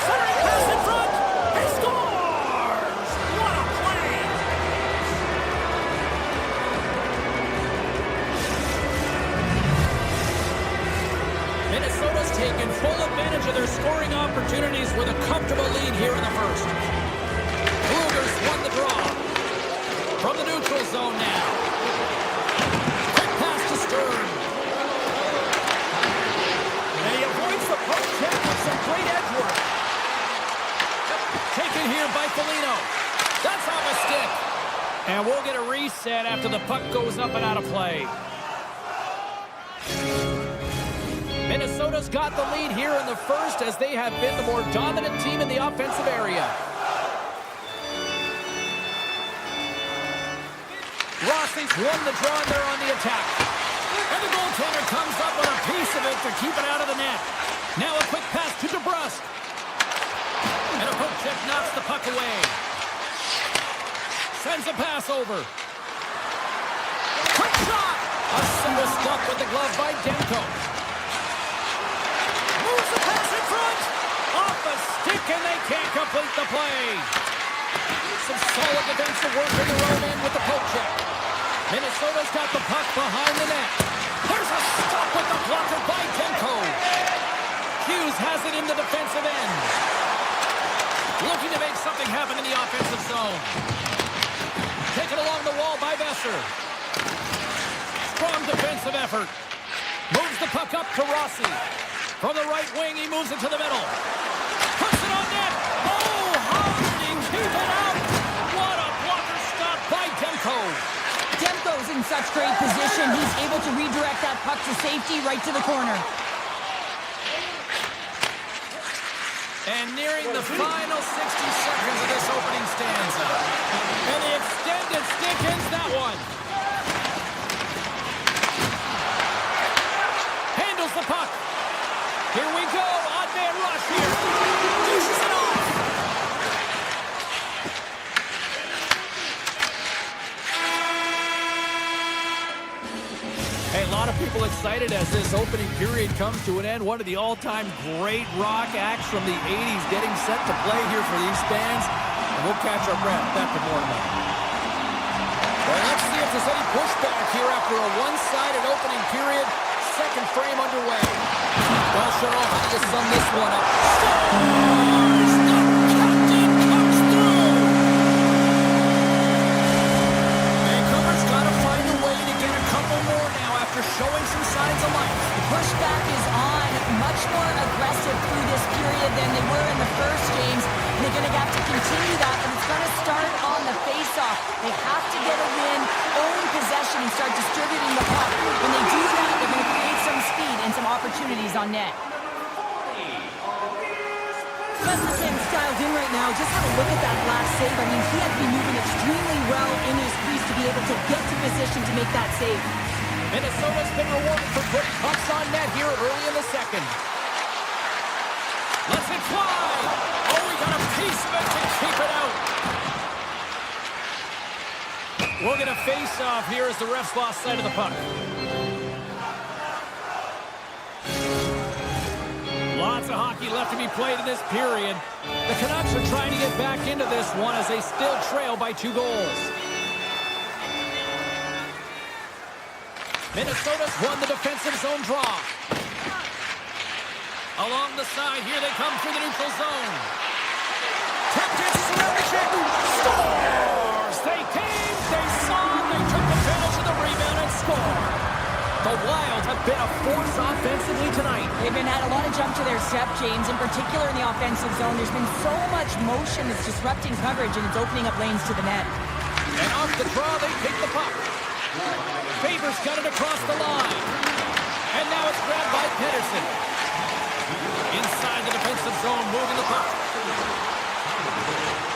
Centering pass in front. He scores! What a play! Minnesota's taken full advantage of their scoring opportunities with a comfortable lead here in the first. Brugger's won the draw. From the neutral zone now. Quick pass to Stern. And he avoids the poke check with some great edge work. Taken here by Foligno. That's off a stick. And we'll get a reset after the puck goes up and out of play. Minnesota's got the lead here in the first as they have been the more dominant team in the offensive area. Rossi's won the draw and they're on the attack. And the goaltender comes up with a piece of it to keep it out of the net. Now a quick pass to DeBrusque. And a poke check knocks the puck away. Sends a pass over. Quick shot! A single stop with the glove by Demko. Moves the pass in front. Off the stick and they can't complete the play. Some solid defensive work in the road end with the poke check. Minnesota's got the puck behind the net. There's a stop with the blocker by Demko. Hughes has it in the defensive end. Looking to make something happen in the offensive zone. Taken along the wall by Besser. Strong defensive effort. Moves the puck up to Rossi. From the right wing, he moves it to the middle. Puts it on net. Oh, how did he keep it out? What a blocker stop by Demko. Demko's in such great position. He's able to redirect that puck to safety right to the corner. And nearing the final 60 seconds of this opening stanza. And the extended stick ends that one. Handles the puck. Here we go. Odd man rush here. Dishes it off. people excited as this opening period comes to an end. One of the all-time great rock acts from the 80s getting set to play here for these fans. And we'll catch our breath. Back to more tonight. Well, let's see if there's any pushback here after a one-sided opening period. Second frame underway. Well, Cheryl, how do you sum this one up? Scores! The captain comes through! Vancouver's got to find a way to get a couple more now after showing some signs of life. The pushback is on, much more aggressive through this period than they were in the first games. And they're going to have to continue that, and it's going to start on the face-off. They have to get a win, own possession, and start distributing the puck. When they do that, they're going to create some speed and some opportunities on net. Gustafson's dialed in right now. Just have a look at that last save. I mean, he had to be moving extremely well in his crease to be able to get to position to make that save. Minnesota's been rewarded for putting pucks on net here early in the second. Let's it fly! Oh, we got a piece of it to keep it out. We're going to face off here as the refs lost sight of the puck. Lots of hockey left to be played in this period. The Canucks are trying to get back into this one as they still trail by 2 goals. Minnesota's won the defensive zone draw. Along the side, here they come through the neutral zone. Tap dances around the check. Scores! They came, they saw, they took advantage of the rebound and scored. The Wild have been a force offensively tonight. They've had a lot of jump to their step, James, in particular in the offensive zone. There's been so much motion that's disrupting coverage, and it's opening up lanes to the net. And off the draw, they take the puck. Favors got it across the line. And now it's grabbed by Pedersen. Inside the defensive zone, moving the puck.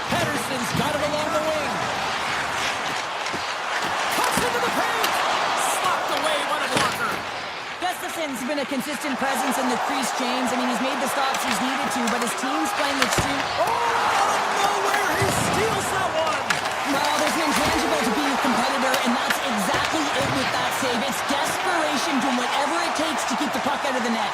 Pedersen's got it along the wing. Cuts into the paint. Slapped away by the blocker. Gustafson's been a consistent presence in the crease, James. I mean, he's made the stops he's needed to, but his team's playing extreme. Oh, out of nowhere, he steals that one. No, there's an intangible to being a competitor, and that's exactly it with that save. It's desperation, doing whatever it takes to keep the puck out of the net.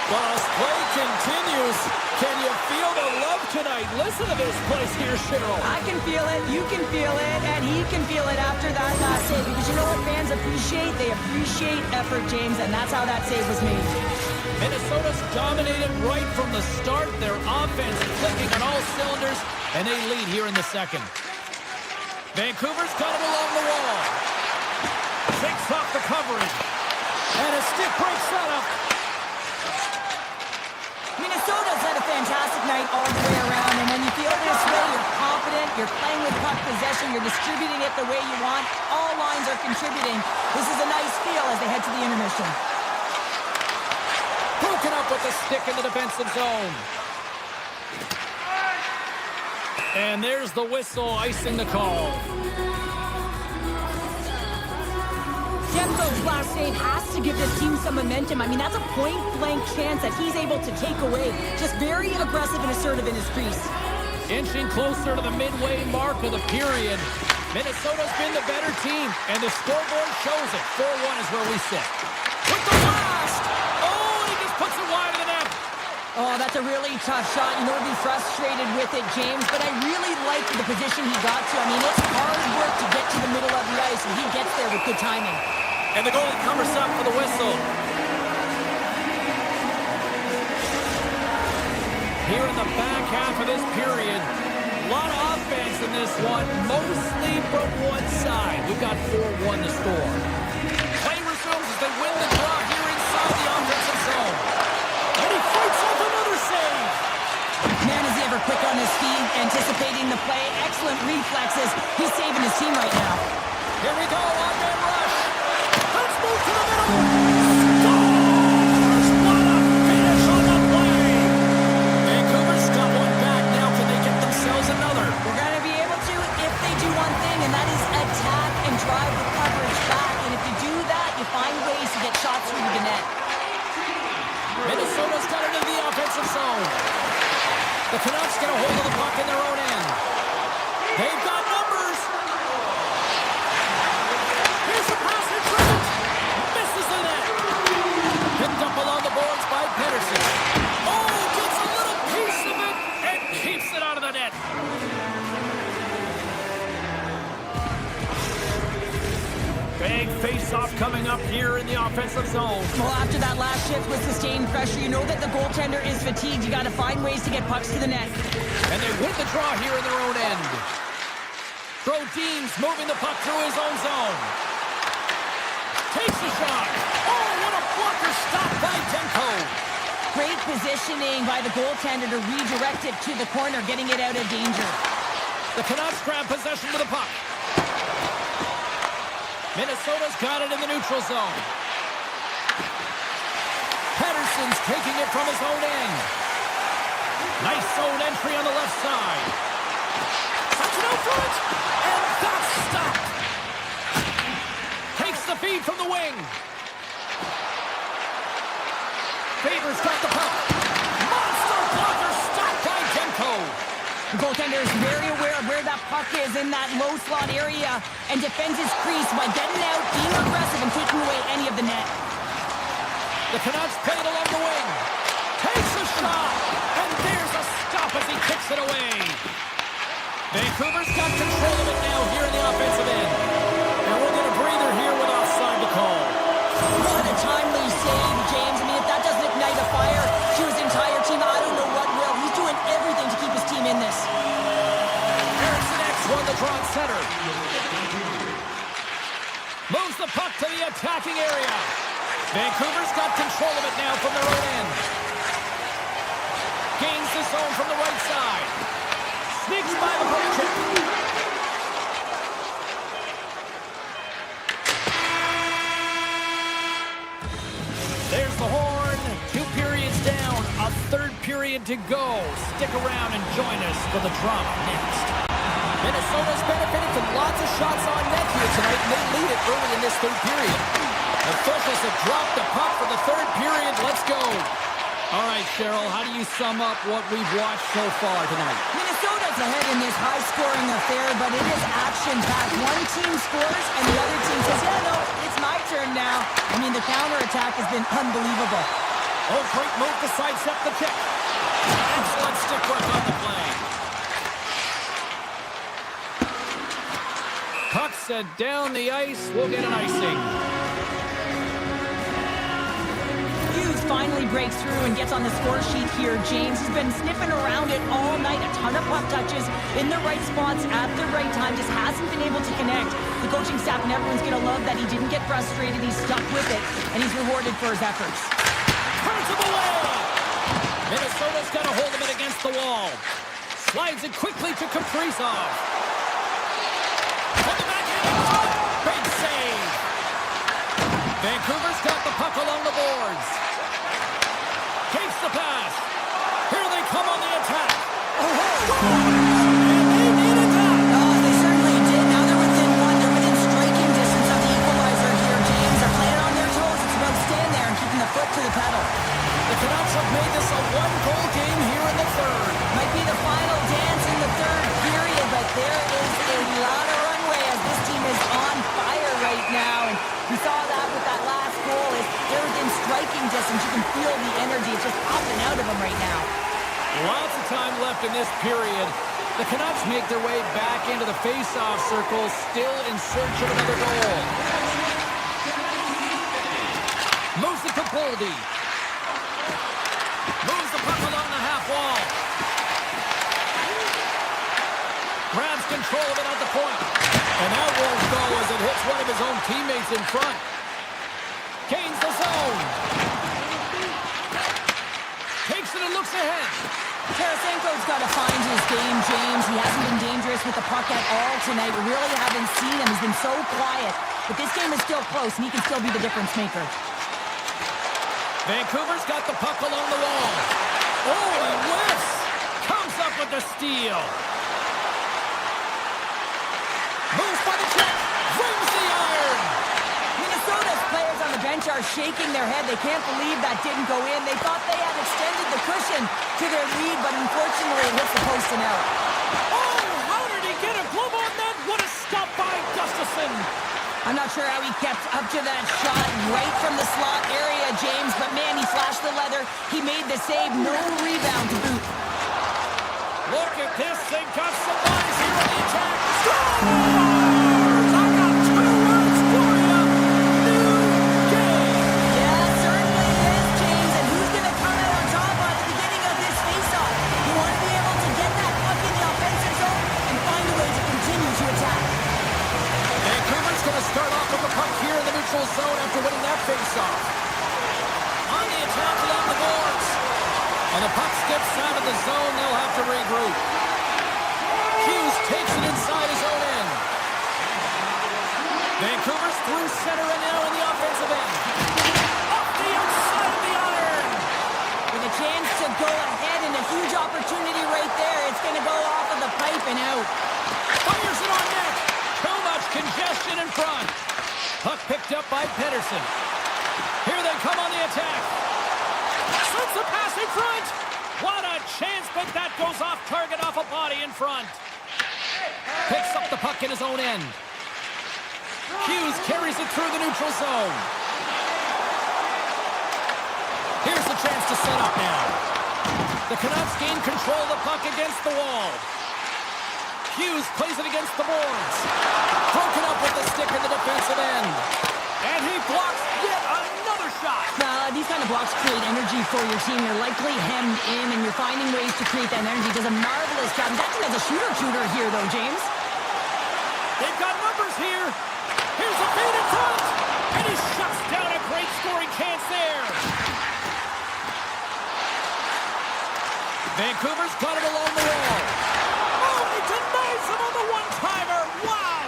Well, as play continues, can you feel the love tonight? Listen to this place here, Cheryl. I can feel it, you can feel it, and he can feel it after that last save. Because you know what fans appreciate? They appreciate effort, James, and that's how that save was made. Minnesota's dominated right from the start. Their offense clicking on all cylinders, and they lead here in the second. Vancouver's got it along the wall. Takes off the coverage. And a stick breaks that up. Minnesota's had a fantastic night all the way around, and when you feel this way, you're confident, you're playing with puck possession, you're distributing it the way you want, all lines are contributing. This is a nice feel as they head to the intermission. Broken up with the stick in the defensive zone. And there's the whistle, icing the call. Demko's last save has to give this team some momentum. I mean, that's a point-blank chance that he's able to take away. Just very aggressive and assertive in his crease. Inching closer to the midway mark of the period. Minnesota's been the better team, and the scoreboard shows it. 4-1 is where we sit. With the blast! Oh, and he just puts it wide of the net. Oh, that's a really tough shot. You know, he'll be frustrated with it, James, but I really like the position he got to. I mean, it's hard work to get to the middle of the ice, and he gets there with good timing. And the goalie covers up for the whistle. Here in the back half of this period, a lot of offense in this one, mostly from one side. We've got 4-1 to score. Play resumes as they win the draw here inside the offensive zone. And he fights off another save. Man, is he ever quick on his feet, anticipating the play. Excellent reflexes. He's saving his team right now. Here we go, one-man rush. Let's move to the middle. Scores! What a finish on the play. Vancouver's got one back now. Can they get themselves another? They're going to be able to if they do one thing, and that is attack and drive the coverage back. And if you do that, you find ways to get shots through to the net. Minnesota's got it in the offensive zone. The Canucks get a hold of the puck in their own end. They've got numbers. Here's the pass in front. Misses the net. Well, after that last shift with sustained pressure, you know that the goaltender is fatigued. You got to find ways to get pucks to the net. And they win the draw here in their own end. Brodin's moving the puck through his own zone. Takes the shot. Oh, what a blocker stop by Demko. Great positioning by the goaltender to redirect it to the corner, getting it out of danger. The Canucks grab possession with the puck. Minnesota's got it in the neutral zone. Pettersson's taking it from his own end. Nice zone entry on the left side. Touch it out front, and that's stopped. Takes the feed from the wing. Faber's got the puck. Monster blocker stopped by Demko. The goaltender is very aware of where that puck is in that low slot area and defends his crease by getting out, being aggressive, and taking away any of the net. The Canucks play it along the wing. Takes a shot, and there's a stop as he kicks it away. Vancouver's got control of it now here in the offensive end. And we'll get a breather here with offside to call. What a timely save, James. I mean, if that doesn't ignite a fire to his entire team, I don't know what will. He's doing everything to keep his team in this. Eriksson X won the draw at center. Moves the puck to the attacking area. Vancouver's got control of it now from their own end. Gains the zone from the right side. Sneaks by the puck check. There's the horn. 2 periods down. A third period to go. Stick around and join us for the drama next. Minnesota's benefited from lots of shots on net here tonight, and they lead it early in this third period. Officials have dropped the puck for the third period. Let's go. All right, Cheryl, how do you sum up what we've watched so far tonight? Minnesota's ahead in this high-scoring affair, but it is action-packed. One team scores, and the other team says, yeah, no, it's my turn now. I mean, the counterattack has been unbelievable. Oh, great move to sidestep the kick. Excellent stick work on the play. Puck set down the ice. We'll get an icing. Finally breaks through and gets on the score sheet here. James has been sniffing around it all night. A ton of puck touches in the right spots at the right time. Just hasn't been able to connect. The coaching staff and everyone's going to love that he didn't get frustrated. He's stuck with it, and he's rewarded for his efforts. Turns him away! Minnesota's got a hold of it against the wall. Slides it quickly to Kaprizov. From the backhand. Big save. Vancouver's got the puck along the boards. Takes the pass. Here they come on the attack. And they needed that. They certainly did. Now they're within one. They're within striking distance of the equalizer here, James. They're playing on their toes. It's about staying there and keeping the foot to the pedal. The Canucks have made this a one-goal game here in the third. Might be the final dance in the third period, but there is a lot of runway as this team is on fire right now. And we saw that with that last goal. They're within striking distance. You can feel the energy. It's just popping out of them right now. Lots of time left in this period. The Canucks make their way back into the face-off circle, still in search of another goal. Moves it to Boldy. Moves the puck along the half wall. Grabs control of it at the point. And that won't go as it hits one of his own teammates in front. Gains the zone. Takes it and looks ahead. Tarasenko's got to find his game, James. He hasn't been dangerous with the puck at all tonight. We really haven't seen him. He's been so quiet. But this game is still close, and he can still be the difference maker. Vancouver's got the puck along the wall. Oh, he whiffs. Comes up with the steal. Moves by the check. Rings the iron. Minnesota's players on the bench are shaking their head. They can't believe that didn't go in. They thought they had extended the cushion to their lead, but unfortunately it hits the post and out. Oh, how did he get a glove on that? What a stop by Gustafsson. I'm not sure how he kept up to that shot right from the slot area, James, but man, he flashed the leather. He made the save. No rebound to boot. Look at this. They've got some guys here on the attack. Scores! I got 2 words for you. New game. Yeah, And the puck skips out of the zone. They'll have to regroup. Hughes takes it inside his own end. Vancouver's through center and now in the offensive end. Off the outside of the iron. With a chance to go ahead and a huge opportunity right there. It's going to go off of the pipe and out. Fires it on net. Too much congestion in front. Puck picked up by Pedersen. Here they come on the attack. Sends the pass in front. What a chance, but that goes off target off a body in front. Picks up the puck in his own end. Hughes carries it through the neutral zone. Here's the chance to set up now. The Canucks gain control of the puck against the wall. Hughes plays it against the boards. Broken up with the stick in the defensive end. And he blocks yet another shot. Now, these kind of blocks create energy for your team. You're likely hemmed in, and you're finding ways to create that energy. Does a marvelous job. That team has a shooter here, though, James. They've got numbers here. Here's a feed in front. And he shuts down a great scoring chance there. Vancouver's got it along the wall. Oh, he denies him on the one-timer. Wow.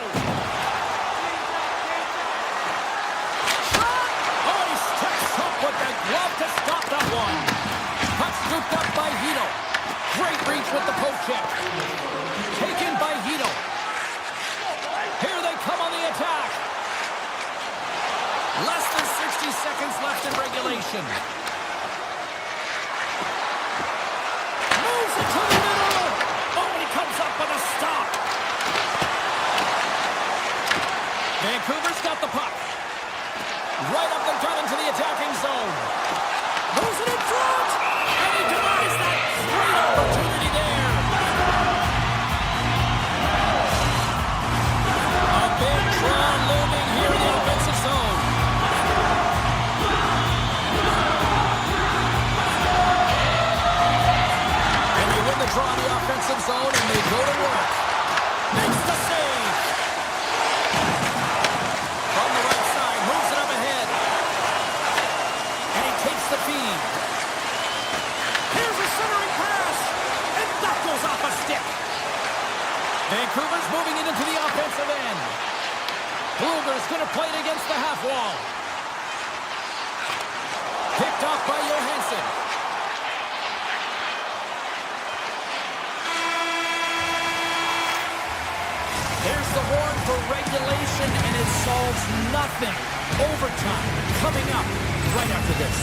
Shot. Oh, he steps up with the glove to stop that one. Puck scooped up by Hito. Great reach with the poke check. Taken by Hito. Here they come on the attack. Less than 60 seconds left in regulation. Moves it to the middle. Oh, and he comes up with a stop. Vancouver's got the puck. Right up the gut into the attacking zone. Moves it in front. And he denies that great opportunity there. A big draw looming here in the offensive zone. And they win the draw in the offensive zone, and they go to work. Makes the save. From the right side, moves it up ahead. And he takes the feed. Here's a centering pass. And that goes off a stick. Vancouver's moving it into the offensive end. Bluger's going to play it against the half wall. Picked off by Johansson. There's the horn for regulation, and it solves nothing. Overtime coming up right after this.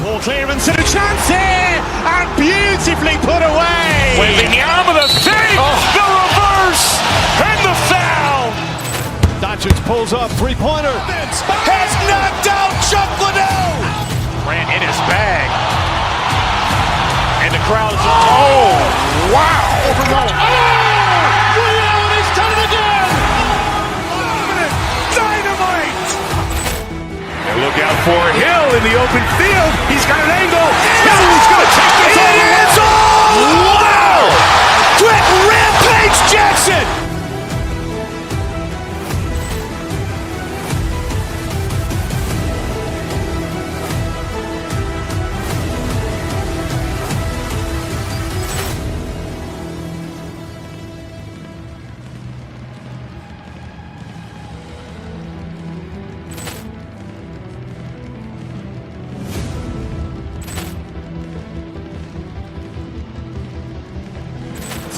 Ball clearance and a chance here, and beautifully put away. Wembanyama with a save, the reverse, and the foul. Doncic pulls up, three-pointer. Has knocked out Chuck Liddell. Ran in his bag. And the crowd is, oh, wow. Reality's done it again. Dynamite. And look out for Hill in the open field. He's got an angle. Hill's going to take this all the way. Wow. Quick rampage Jackson.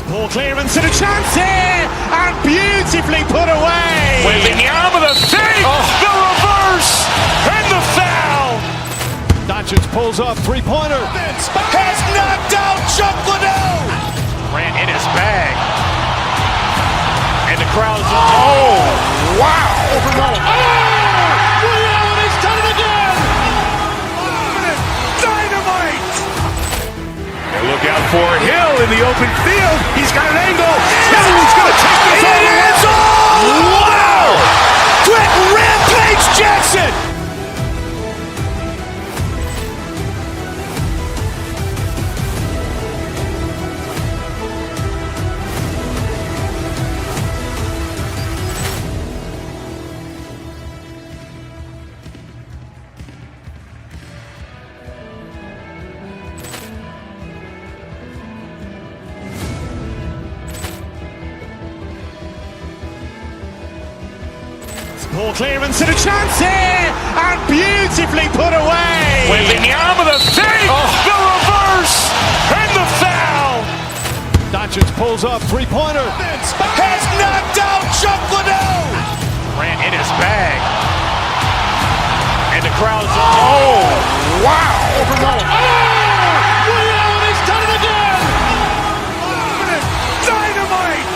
Ball clearance and a chance here, and beautifully put away. Wembanyama with a save, the reverse, and the foul. Doncic pulls up, three-pointer. Has knocked out Chuck Liddell. Ran in his bag. And the crowd is, oh, wow. Reality's done it again. Dynamite. And look out for Hill in the open field. He's got an angle. Hill's going to take this all the way. Wow. Quick rampage Jackson. Ball clearance and a chance here, and beautifully put away. Wembanyama the fake, the reverse, and the foul. Doncic pulls up, three-pointer. Has knocked out Chuck Liddell. Ran in his bag. And the crowd's, oh, wow. He's done it again. Dynamite.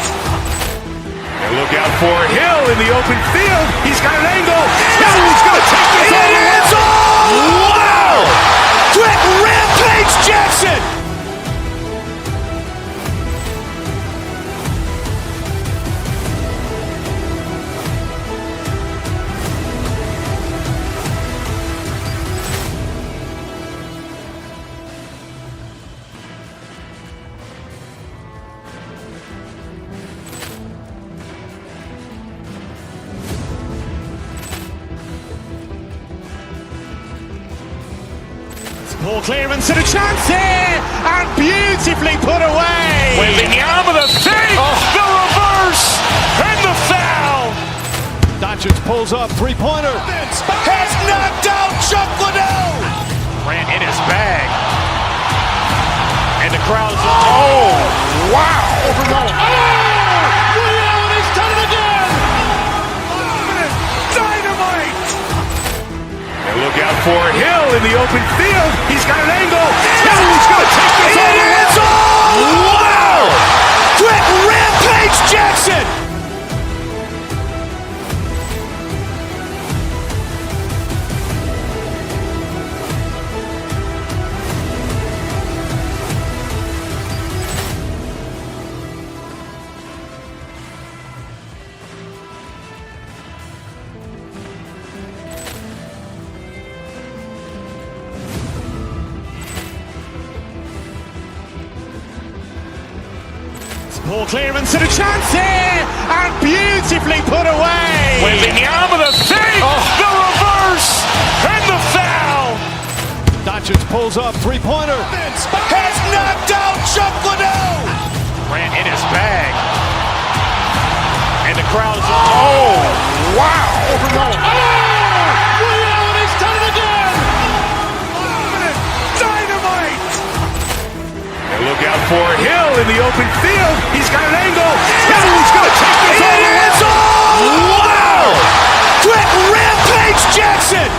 And look out for Hill in the open field. He's got an angle. Hill's going to take this all the way. Wow. Quick rampage Jackson. Ball clearance and a chance here, and beautifully put away. Wembanyama the fake, the reverse, and the foul. Doncic pulls up, three-pointer. Has knocked out Chuck Liddell. Ran in his bag. And the crowd's, oh, wow. He's done it again. Dynamite. And look out for Hill in the open field. He's got an angle. Hill's going to take this all the way. Wow. Quick rampage Jackson. Ball clearance and a chance here, and beautifully put away. Wembanyama the fake, the reverse, and the foul. Doncic pulls up, three-pointer. Has knocked out Chuck Liddell. Ran in his bag. And the crowd's, oh, wow. He's done it again. Dynamite. And look out for Hill in the open field. He's got an angle. Hill's going to take this all the way. Wow. Quick rampage Jackson.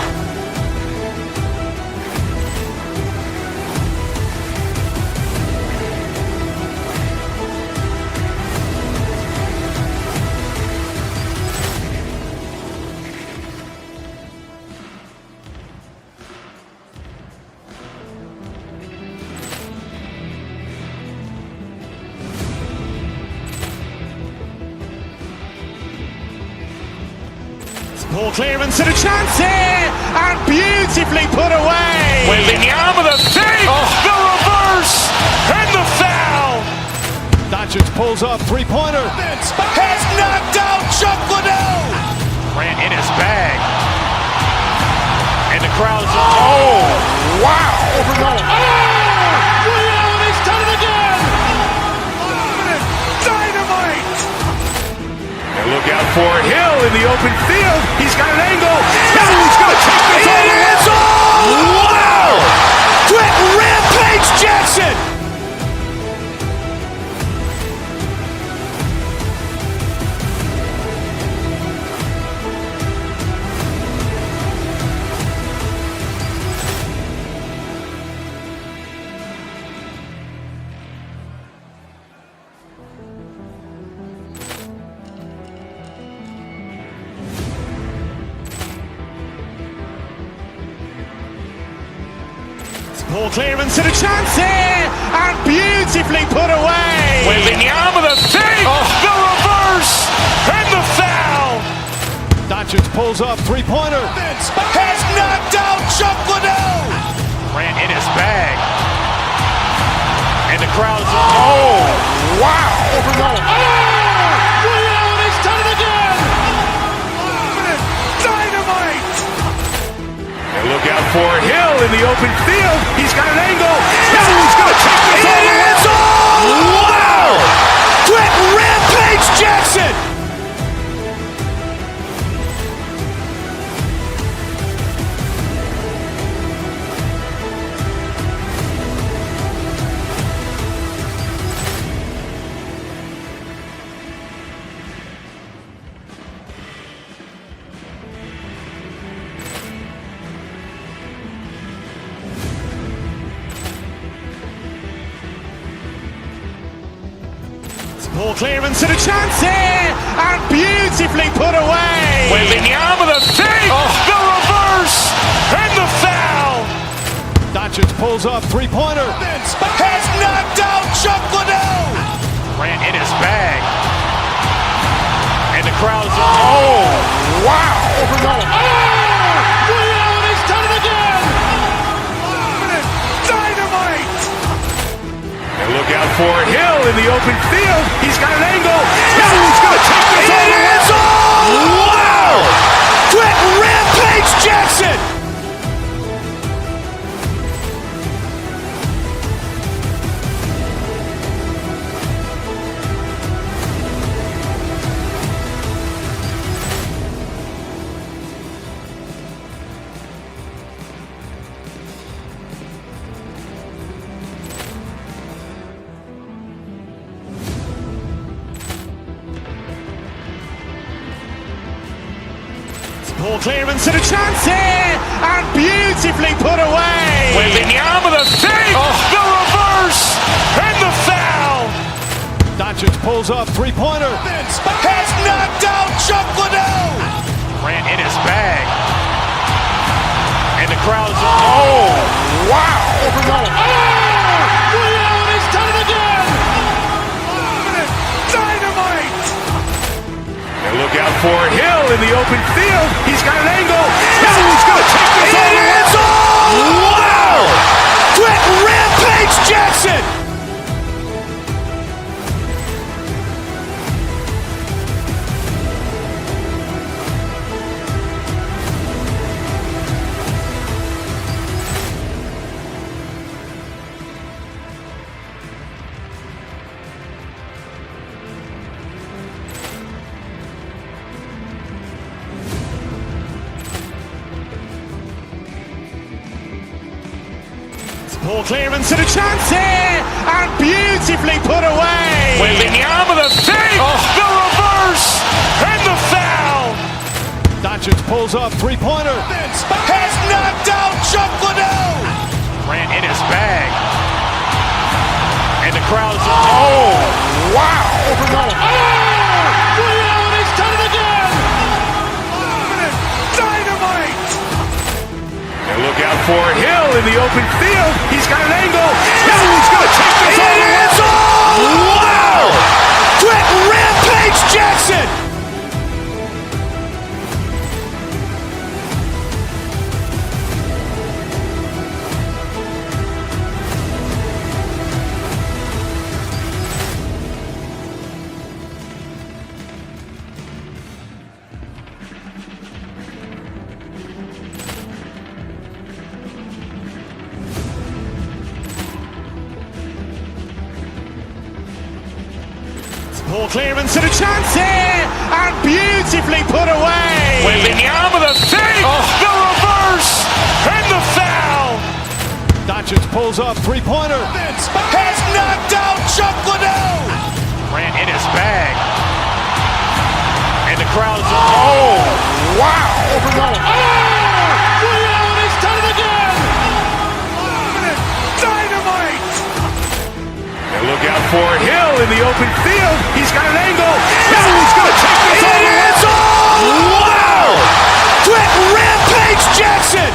Ball clearance and a chance here, and beautifully put away. Wembanyama the fake, the reverse, and the foul. Doncic pulls up, three-pointer. Has knocked out Chuck Liddell. Ran in his bag. And the crowd's, oh, wow. He's done it again. Dynamite. And look out for Hill in the open field. He's got an angle. Hill's going to take this all the way. Wow. Quick rampage Jackson. Ball clearance and a chance here, and beautifully put away. Wembanyama the fake, the reverse, and the foul. Doncic pulls up, three-pointer. Has knocked out Chuck Liddell. Ran in his bag. And the crowd's, oh, wow. He's done it again. Dynamite. And look out for Hill in the open field. He's got an angle. Hill's going to take this all the way. Wow. Quick rampage Jackson. Ball clearance and a chance here, and beautifully put away. Wembanyama with a save, the reverse, and the foul. Doncic pulls up, three-pointer. Has knocked out Chuck Liddell. Grant in his bag. And the crowd's wow. He's done it again. Dynamite. And look out for Hill in the open field. He's got an angle. He's going to take this all the way. Wow. Quick rampage Jackson. Ball clearance and a chance here, and beautifully put away. Wembanyama with a save, the reverse, and the foul. Doncic pulls up, three-pointer. Has knocked out Chuck Liddell. Grant in his bag. And the crowd's wow. He's done it again. Dynamite. And look out for Hill in the open field. He's got an angle. He's going to take this all the way. Wow. Quick rampage Jackson. Ball clearance and a chance here, and beautifully put away. Wembanyama with a save, the reverse, and the foul. Doncic pulls up, three-pointer. Has knocked out Chuck Liddell. Grant in his bag. And the crowd's wow. He's done it again. Dynamite. And look out for Hill in the open field. He's got an angle. He's going to take this all the way. Wow. Quick rampage Jackson. Ball clearance and a chance here, and beautifully put away. Wembanyama with a save, the reverse, and the foul. Doncic pulls up, three-pointer. Has knocked out Chuck Liddell. Grant in his bag. And the crowd's wow. He's done it again. Dynamite. And look out for Hill in the open field. He's got an angle. He's going to take this all the way. Wow. Quick rampage Jackson.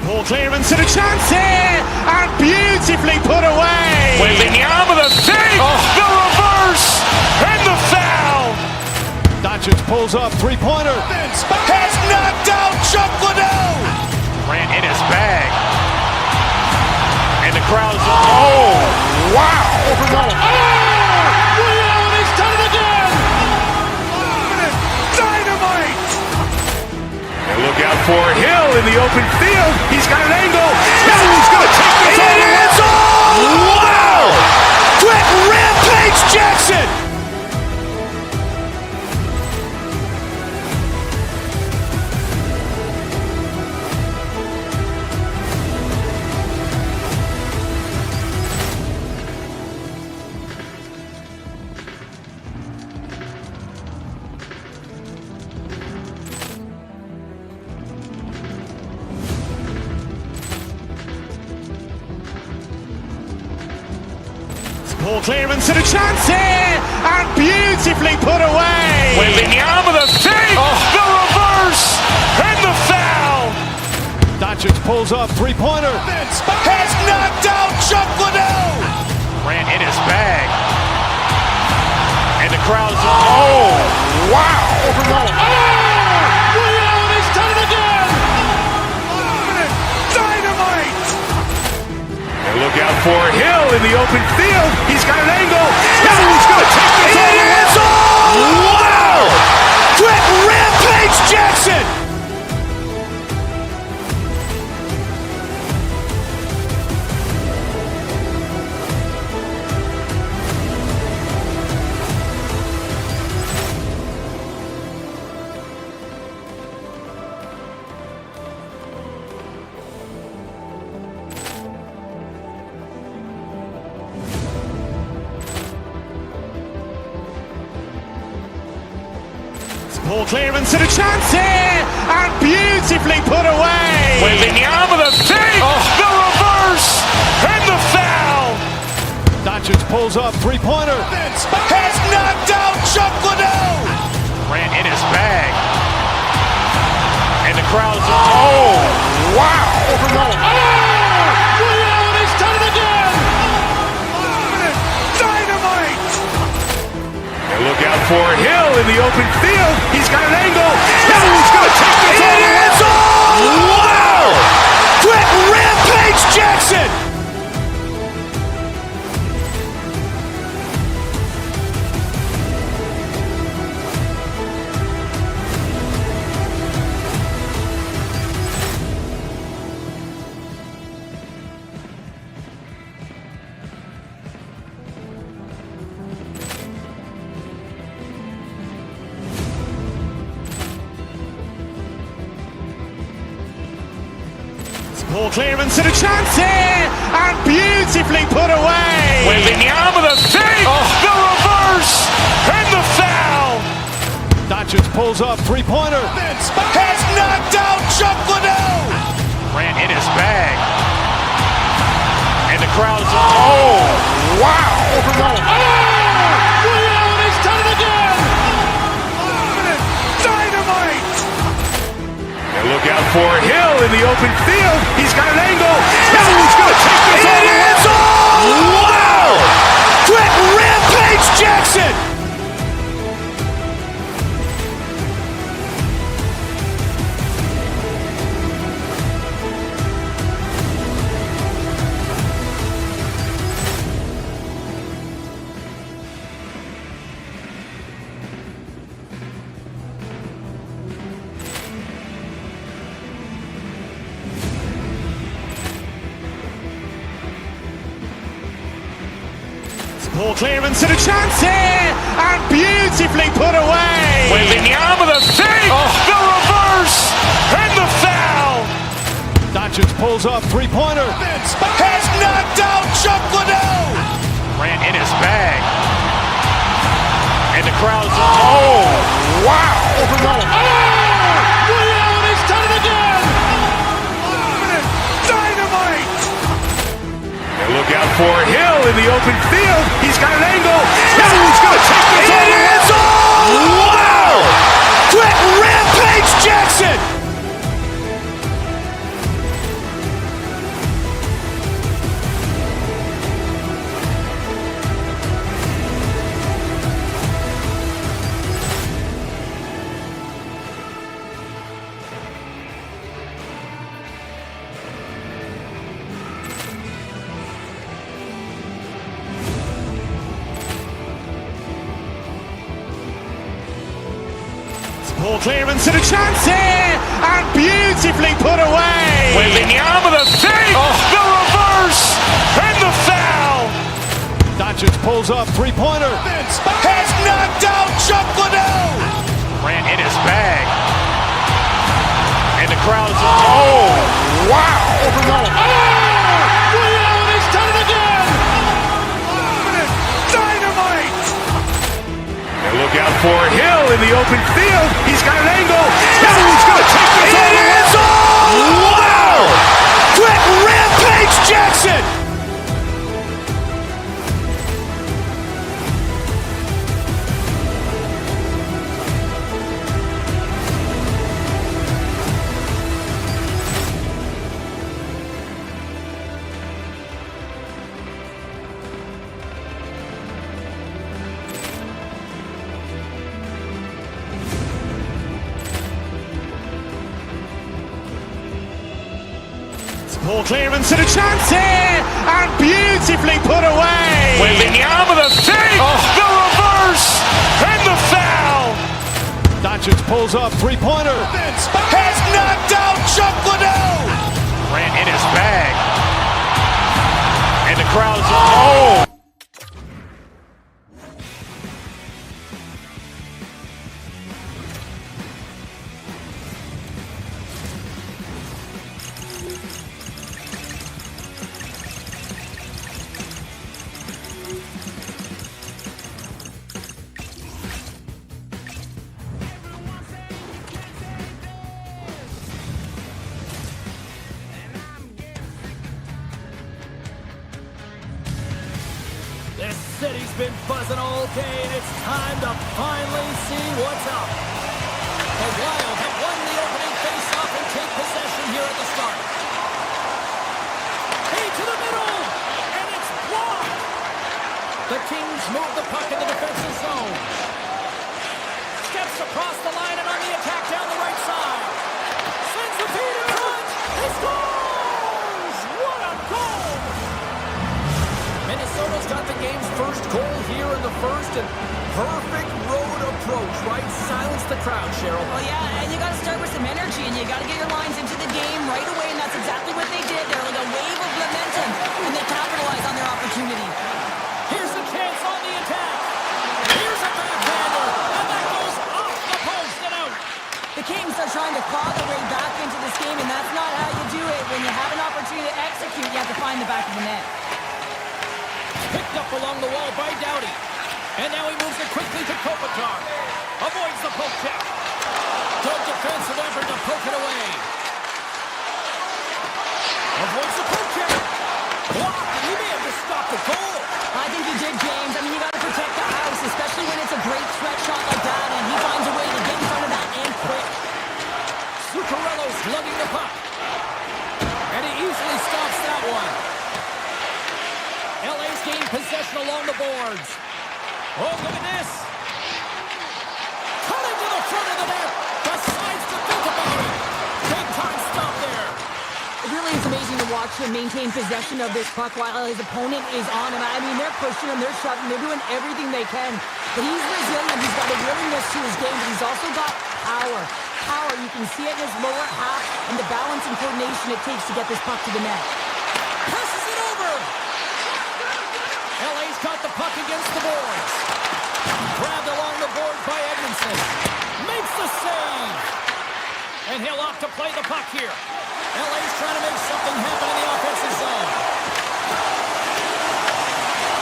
Ball clearance and a chance here, and beautifully put away. Wembanyama with a save, the reverse, and the foul. Doncic pulls up, three-pointer. Has knocked out Chuck Liddell. Grant in his bag. And the crowd's wow. He's done it again. Dynamite. And look out for Hill in the open field. He's got an angle. He's going to take this all the way. Wow. Quick rampage Jackson. Ball clearance and a chance here, and beautifully put away. Wembanyama with a save, the reverse, and the foul. Doncic pulls up, three-pointer. Has knocked out Chuck Liddell. Ran in his bag. And the crowd's, oh, wow. Ray Allen has done it again. Dynamite. And look out for Hill in the open field. He's got an angle. He's going to take this all the way. Wow. Quick Rampage Jackson. Ball clearance and a chance here, and beautifully put away. Wembanyama with a save, the reverse, and the foul. Doncic pulls up, three-pointer. Has knocked out Chuck Liddell. Ran in his bag. And the crowd's, oh, wow. Ray Allen has done it again. Dynamite. And look out for Hill in the open field. He's got an angle. He's going to take this all the way. Wow. Quick Rampage Jackson. Ball clearance and a chance here, and beautifully put away. Wembanyama with a save, the reverse, and the foul. Doncic pulls up, three-pointer. Has knocked out Chuck Liddell. Ran in his bag. And the crowd's, oh, wow. Ray Allen has done it again. Dynamite. And look out for Hill in the open field. He's got an angle. He's going to take this all the way. Wow. Quick Rampage Jackson. Ball clearance and a chance here, and beautifully put away. Wembanyama with a save, the reverse, and the foul. Doncic pulls up, three-pointer. Has knocked out Chuck Liddell. Ran in his bag. And the crowd's, oh, wow. Ray Allen has done it again. Dynamite. And look out for Hill in the open field. He's got an angle. He's going to take this all the way. Wow. Quick Rampage Jackson. Ball clearance and a chance here, and beautifully put away. Wembanyama with a save, the reverse, and the foul. Doncic pulls up, three-pointer. Has knocked out Chuck Liddell. Ran in his bag. And the crowd's, oh, wow. Ray Allen has done it again. Dynamite. And look out for Hill in the open field. He's got an angle. He's going to take this all the way. Wow. Quick Rampage Jackson. Poor clearance and a chance here, and beautifully put away. Wembanyama the fake, the reverse, and the foul. Doncic pulls up, three-pointer. Has knocked out Chuck Liddell. Ran in his bag. And the crowd's oh. This city's been buzzing all day, and it's time to finally see what's up. The Wild have won the opening face-off and take possession here at the start. Hey, to the middle, and it's blocked. The Kings move the puck in the defensive zone. Steps across the line and on the attack down the right side. Sends the feed in front. He scores! What a goal! Minnesota's got the game's first goal here in the first, and perfect road approach, right? Silence the crowd, Cheryl. Oh, yeah, and you got to start with some energy, and you got to get your lines into the game right away, and that's exactly what they did. They're like a wave of momentum, and they capitalize on their opportunity. Here's a chance on the attack. Here's a backhander, and that goes off the post and out. The Kings are trying to claw their way back into this game, and that's not how you do it. When you have an opportunity to execute, you have to find the back of the net. Picked up along the wall by Doughty. And now he moves it quickly to Kopitar. Avoids the poke check. Good defensive effort to poke it away. Avoids the poke check. Blocked, and he may have just stopped the goal. I think you did, James. I mean, you got to protect the house, especially when it's a great stretch shot like that, and he finds a way to get in front of that and quick. Zuccarello's lugging the puck. And he easily stops that one. LA's gained possession along the boards. Oh, look at this. Cutting to the front of the net. Decides to think about it. Big time stop there. It really is amazing to watch him maintain possession of this puck while his opponent is on him. I mean, they're pushing him, they're shoving, they're doing everything they can. But he's resilient. He's got a willingness to his game, but he's also got power. Power, you can see it in his lower half and the balance and coordination it takes to get this puck to the net. Passes it over. LA's got the puck against the boards. Grabbed along the boards by Edmondson. Makes the save. And he'll opt to play the puck here. LA's trying to make something happen in the offensive zone.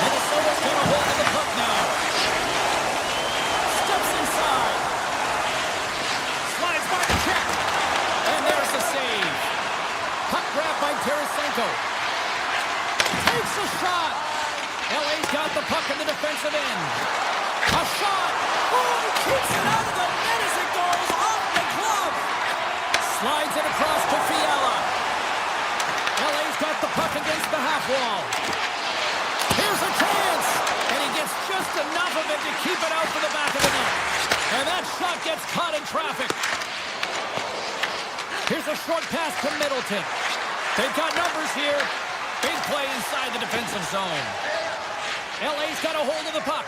Minnesota's got a hold of the puck now. Steps inside. Slides by the check. And there's the save. Puck grabbed by Tarasenko. Takes a shot. LA's got the puck in the defensive end. A shot. Oh, he keeps it out of the net as it goes off the glove. Slides it across to Fiala. LA's got the puck against the half wall. Here's a chance. And he gets just enough of it to keep it out for the back of the net. And that shot gets caught in traffic. Here's a short pass to Middleton. They've got numbers here. Big play inside the defensive zone. LA's got a hold of the puck.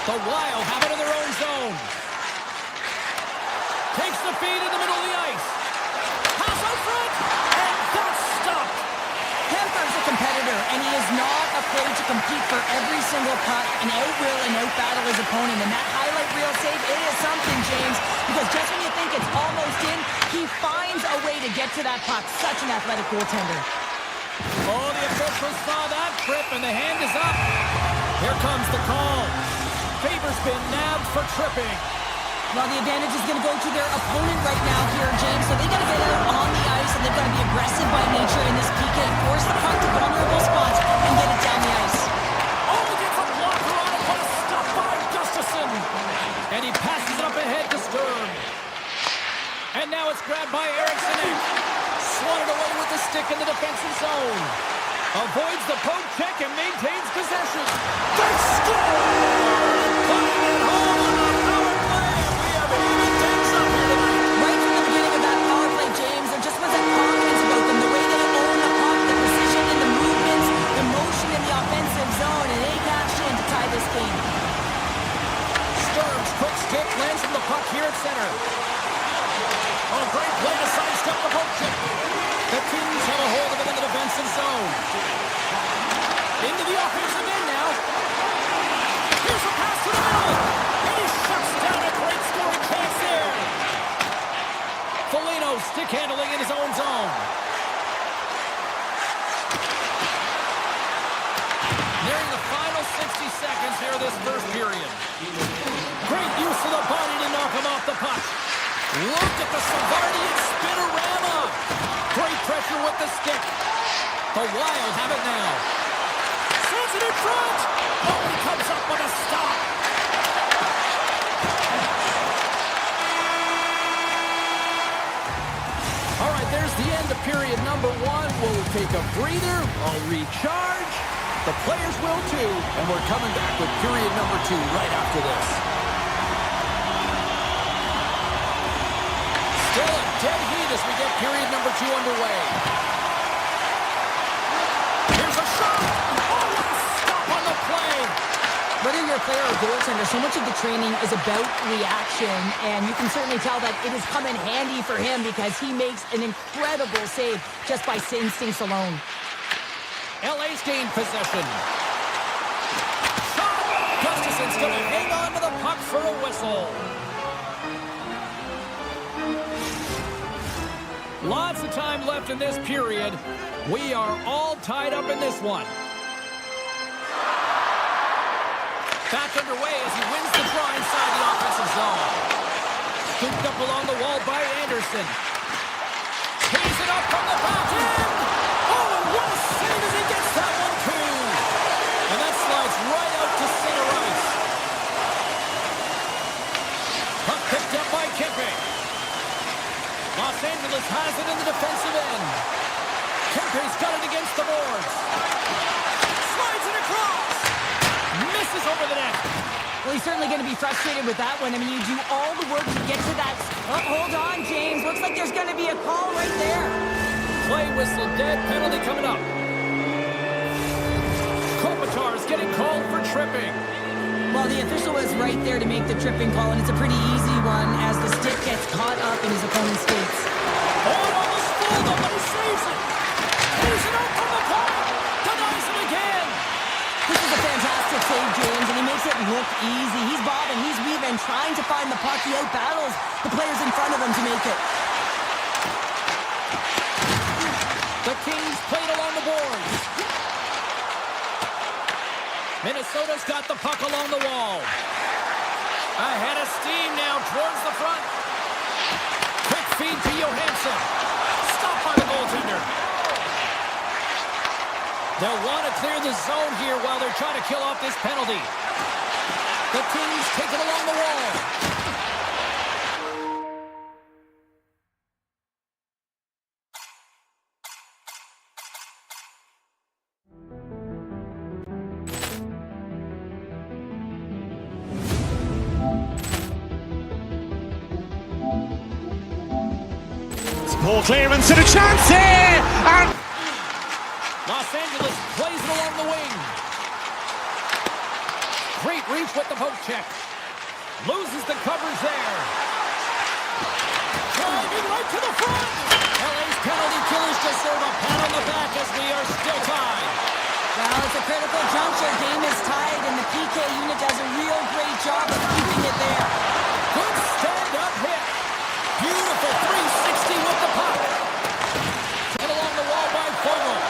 The Wild have it in their own zone. Takes the feed in the middle of the ice. Pass out front. And that's stopped. Hamper's a competitor, and he is not afraid to compete for every single puck and out-will and out-battle his opponent. And that highlight reel save, it is something, James, because just when you think it's almost in, he finds a way to get to that puck. Such an athletic goaltender. Oh, the officials saw that trip, and the hand is up. Here comes the call. Faber's been nabbed for tripping. Well, the advantage is going to go to their opponent right now here, James, so they got to get out on the ice, and they've got to be aggressive by nature in this PK, force the puck to vulnerable spots, and get it down the ice. Oh, he gets a blocker on it, but a stop by Gustafsson. And he passes it up ahead to Sturm. And now it's grabbed by Eriksson. Swatted away with the stick in the defensive zone. Avoids the poke check and maintains possession. They score! Putting it home on the power play. We have even things up here tonight. Right from the beginning of at center. Oh, great play to sidestep the poke check. The Kings have a hold of it in the defensive zone. Into the offensive end now. Here's a pass to the middle. And he shuts down a great scoring chance there. Foligno stick handling in his own zone. Nearing the final 60 seconds here this first period. Great use of the body to knock him off the puck. Look at the Savardian spinorama. Great pressure with the stick. The Wild have it now. Sends it in front. Oh, he comes up with a stop. All right, there's the end of period number one. We'll take a breather. I'll recharge. The players will too. And we're coming back with period number two right after this. Still a dead heat as we get period number two underway. Here's a shot. Oh, what a stop on the play. Whether you're a player or goaltender, so much of the training is about reaction, and you can certainly tell that it has come in handy for him because he makes an incredible save just by instincts alone. LA's gained possession. Shot. Gustafson's going to hang on to the puck for a whistle. Lots of time left in this period. We are all tied up in this one. Back underway as he wins the draw inside the offensive zone. Scooped up along the wall by Anderson. Pays it up from the back end. Oh, and what a save as he gets that one too. And that slides right out to center ice. Puck picked up by Kempe. Los Angeles has it in the defensive end. Kempe's got it against the boards. Slides it across. Misses over the net. Well, he's certainly going to be frustrated with that one. I mean, you do all the work to get to that. Oh, hold on, James. Looks like there's going to be a call right there. Play whistle dead. Penalty coming up. Kopitar's getting called for tripping. Well, the official was right there to make the tripping call, and it's a pretty easy one as the stick gets caught up in his opponent's skates. Oh, almost fooled him, but he saves it. Here's it out from the puck. Denies him again. This is a fantastic save, James, and he makes it look easy. He's bobbing, he's weaving, trying to find the puck. He out-battles the players in front of him to make it. The Kings played along the boards. Minnesota's got the puck along the wall. Ahead of steam now towards the front. Quick feed to Johansson. Stopped by the goaltender. They'll want to clear the zone here while they're trying to kill off this penalty. The Kings take it along the wall. Ball clearance and a chance here! And Los Angeles plays it along the wing. Great reach with the poke check. Loses the coverage there. Driving right to the front. LA's penalty killers just serve a pat on the back as we are still tied. Well, it's a critical juncture. Game is tied, and the PK unit does a real great job of keeping it there. Good stand-up hit. Beautiful 360 with the puck. Taken along the wall by Fogle.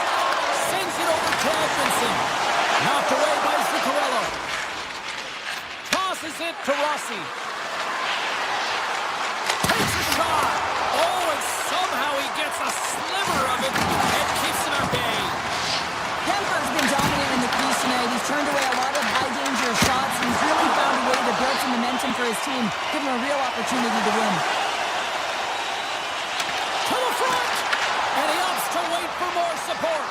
Sends it over to Edmondson. Knocked away by Zuccarello. Tosses it to Rossi. Takes a shot. Oh, and somehow he gets a sliver of it and keeps it at bay. Kemper's been dominant in the crease tonight. He's turned away a lot of high-danger shots, and he's really found a way to build some momentum for his team, give him a real opportunity to win. To the front, and he opts to wait for more support.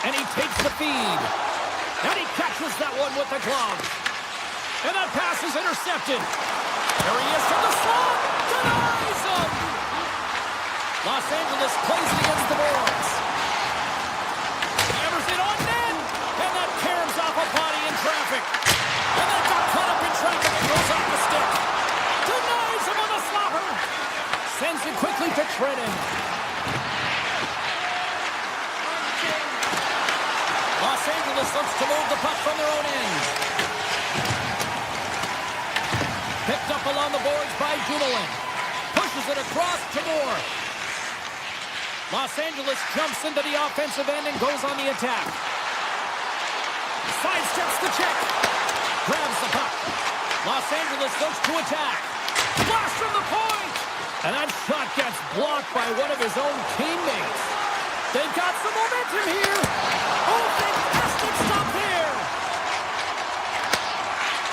And he takes the feed. And he catches that one with the glove. And that pass is intercepted. There he is from the slot. Denies him. Los Angeles plays it against the boards. Hammers it on net. And that caroms off a body in traffic. And that got caught up in traffic and goes off the stick. the boards by Dumoulin. Pushes it across to Moore. Los Angeles jumps into the offensive end and goes on the attack. Sidesteps the check. Grabs the puck. Los Angeles looks to attack. Flash from the point! And that shot gets blocked by one of his own teammates. They've got some momentum here. Oh, fantastic stop there.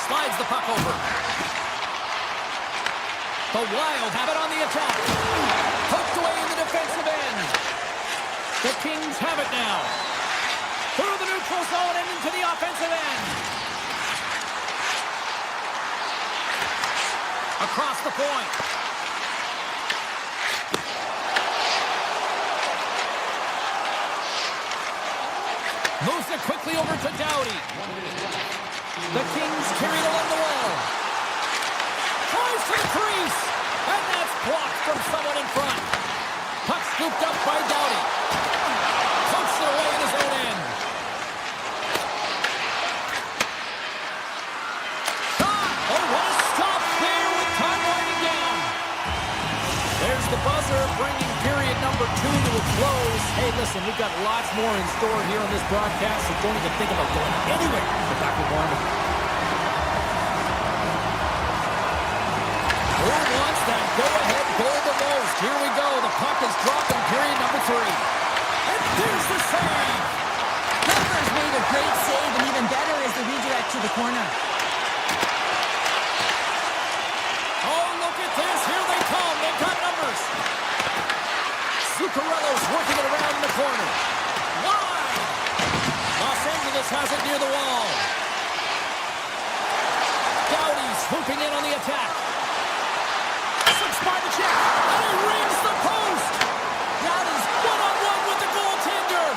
Slides the puck over. The Wild have it on the attack. Poked away in the defensive end. The Kings have it now. Through the neutral zone and into the offensive end. Across the point. Moves it quickly over to Doughty. The Kings carry it along the wall. Tries to the crease. And that's blocked from someone in front. Puck scooped up by Doughty. Pokes it away in his own end. Shot! Oh, what a stop there with time winding down. There's the buzzer bringing period number 2 to a close. Hey, listen, we've got lots more in store here on this broadcast, so don't even think about going anywhere. Get back with more. Who wants that go-ahead goal the most? Here we go. The puck is dropped on period number 3. And there's the save. Numbers made a great save, and even better is the redirect to the corner. Oh, look at this. Here they come. They've got numbers. Zuccarello's working it around in the corner. Wide. Los Angeles has it near the wall. Doughty swooping in on the attack. Slips by the check. And he rings the post. Doughty's one-on-one with the goaltender.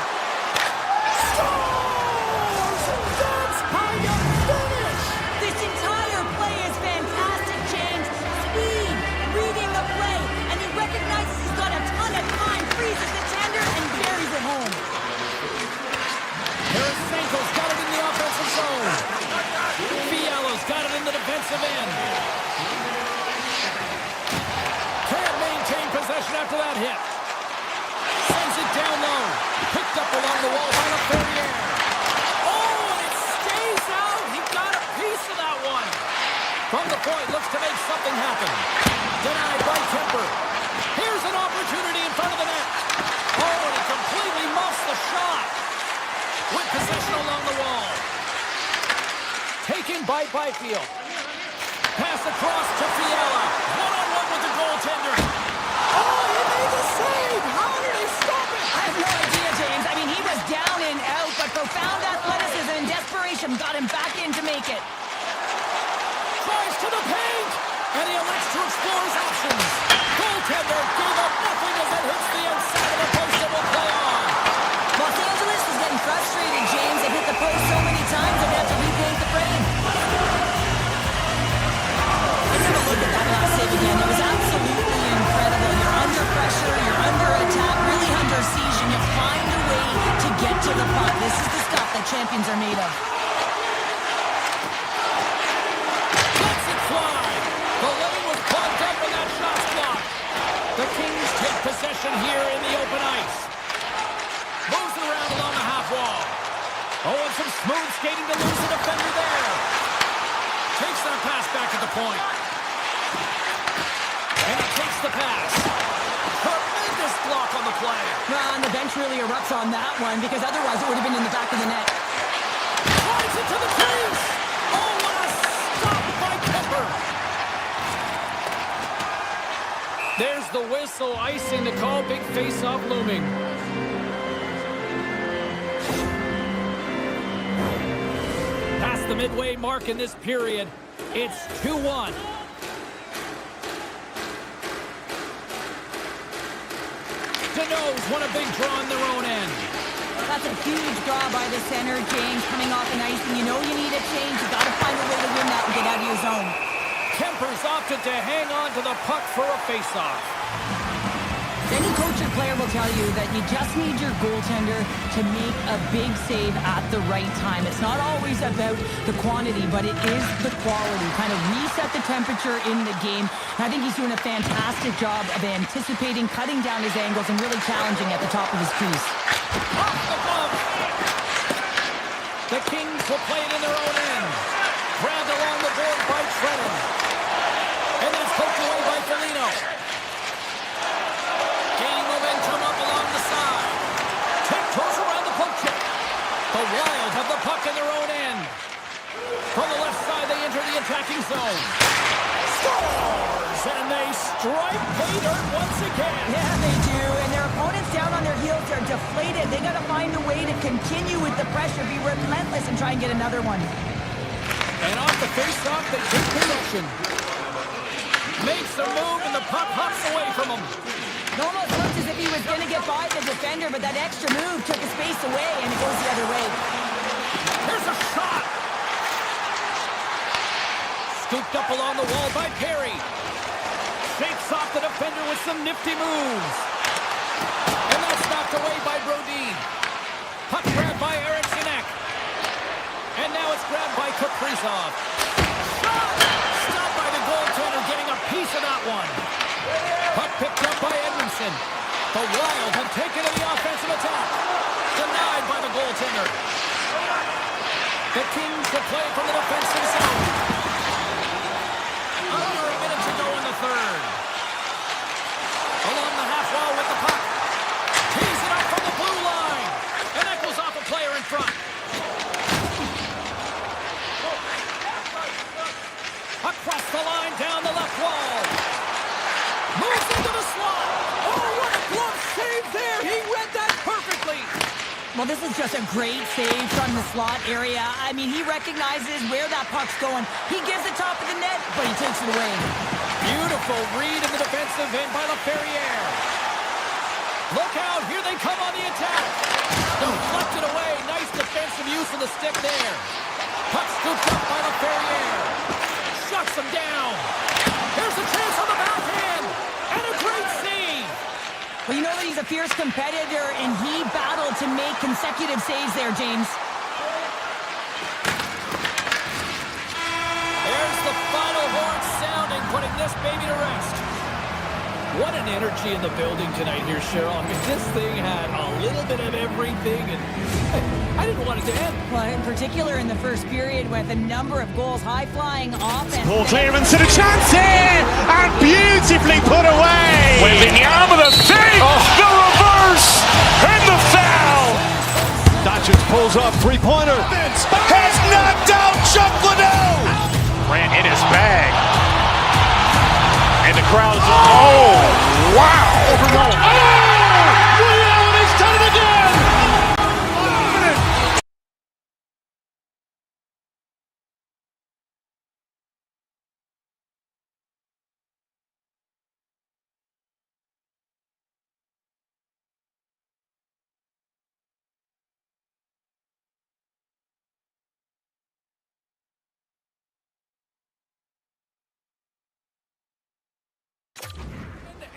Scores! That's how you finish. This entire play is fantastic, James. Speed, reading the play, and he recognizes he's got a ton of time, freezes the tender, and carries it home. Tarasenko's got it in the offensive zone. Fiala's got it in the defensive end. Can't maintain possession after that hit. Sends it down low. Picked up along the wall by LaFerriere. Oh, and it stays out. He got a piece of that one. From the point, looks to make something happen. Denied by Kemper. Here's an opportunity in front of the net. Oh, and he completely muffs the shot. With possession along the wall. Taken by Byfield. Pass across to Fiala. One-on-one with the goaltender. Oh, he made the save. How did he stop it? I have no idea, James. I mean, he was down and out, but profound athleticism and desperation got him back in to make it. Tries to the paint. And he elects to explore his options. Goaltender gave up nothing as it hits the inside of the post and will play on. Los Angeles was getting frustrated, James. They hit the post so many times they had to repaint the frame. I never looked at that last save again. It was absolutely incredible. You're under pressure, you're under attack, really under siege, and you find a way to get to the puck. This is the stuff that champions are made of. Lets it fly. The lane was plugged up and that shot's blocked. The Kings take possession here in the open ice. Moves it around along the half wall. Oh, and some smooth skating to lose the defender there. Takes that pass back at the point. And he takes the pass. Tremendous block on the play. Well, and the bench really erupts on that one because otherwise it would have been in the back of the net. Slides it to the crease. Oh, what a stop by Kemper. There's the whistle, icing the call. Big face-off looming. Past the midway mark in this period, it's 2-1. Deneau's won a big draw on their own end. That's a huge draw by the center, James, coming off an ice, and you know you need a change. You got to find a way to win that and get out of your zone. Kemper's opted to hang on to the puck for a face-off. Any coach or player will tell you that you just need your goaltender to make a big save at the right time. It's not always about the quantity, but it is the quality. Kind of reset the temperature in the game. And I think he's doing a fantastic job of anticipating, cutting down his angles, and really challenging at the top of his crease. Off the glove. The Kings will play it in their own end. Grabbed along the board by Trenton. And that's poked away by Foligno. Gaining momentum up along the side. Tiptoes around the poke check. The Wild have the puck in their own end. From the left side, they enter the attacking zone. Scores! And they strike pay dirt once again. Yeah, they do. And their opponents down on their heels are deflated. They got to find a way to continue with the pressure, be relentless, and try and get another one. And off the face-off, they take possession. Makes a move, and the puck hops away from him. It almost looked as if he was going to get by the defender, but that extra move took his space away, and it goes the other way. Here's a shot. Scooped up along the wall by Perry. Shakes off the defender with some nifty moves. And that's knocked away by Brodin. Puck grabbed by Eriksson Ek. And now it's grabbed by Kaprizov. Shot! Stopped by the goaltender, getting a piece of that one. Puck picked up by Edmondson. The Wild have taken to the offensive attack. Denied by the goaltender. The Kings will play from the defensive zone. Under a minute to go in the third. Along the half wall with the puck. Tees it up from the blue line. And that goes off a player in front. Across the line, down the left wall. Moves into the slot. Oh, what a glove save there. He read that perfectly. Well, this is just a great save from the slot area. I mean, he recognizes where that puck's going. He gives the top of the net, but he takes it away. Beautiful read in the defensive end by LaFerriere. Look out, here they come on the attack. Deflected away, nice defensive use of the stick there. Puck scooped up by LaFerriere. Shuts him down. Here's a chance on the backhand. And a great save. Well, you know that he's a fierce competitor, and he battled to make consecutive saves there, James. There's the final horn sounding, putting this baby to rest. What an energy in the building tonight here, Cheryl. I mean, this thing had a little bit of everything, and I didn't want it to end. Well, in particular in the first period with a number of goals, high-flying offense. Ball clearance and a chance here, and beautifully put away. With the arm of the fake, the reverse, and the foul. Doncic pulls up, three-pointer. Has knocked out Chuck Liddell. Ran in his bag. And the crowd, oh, wow. Oh, Reality's done it again.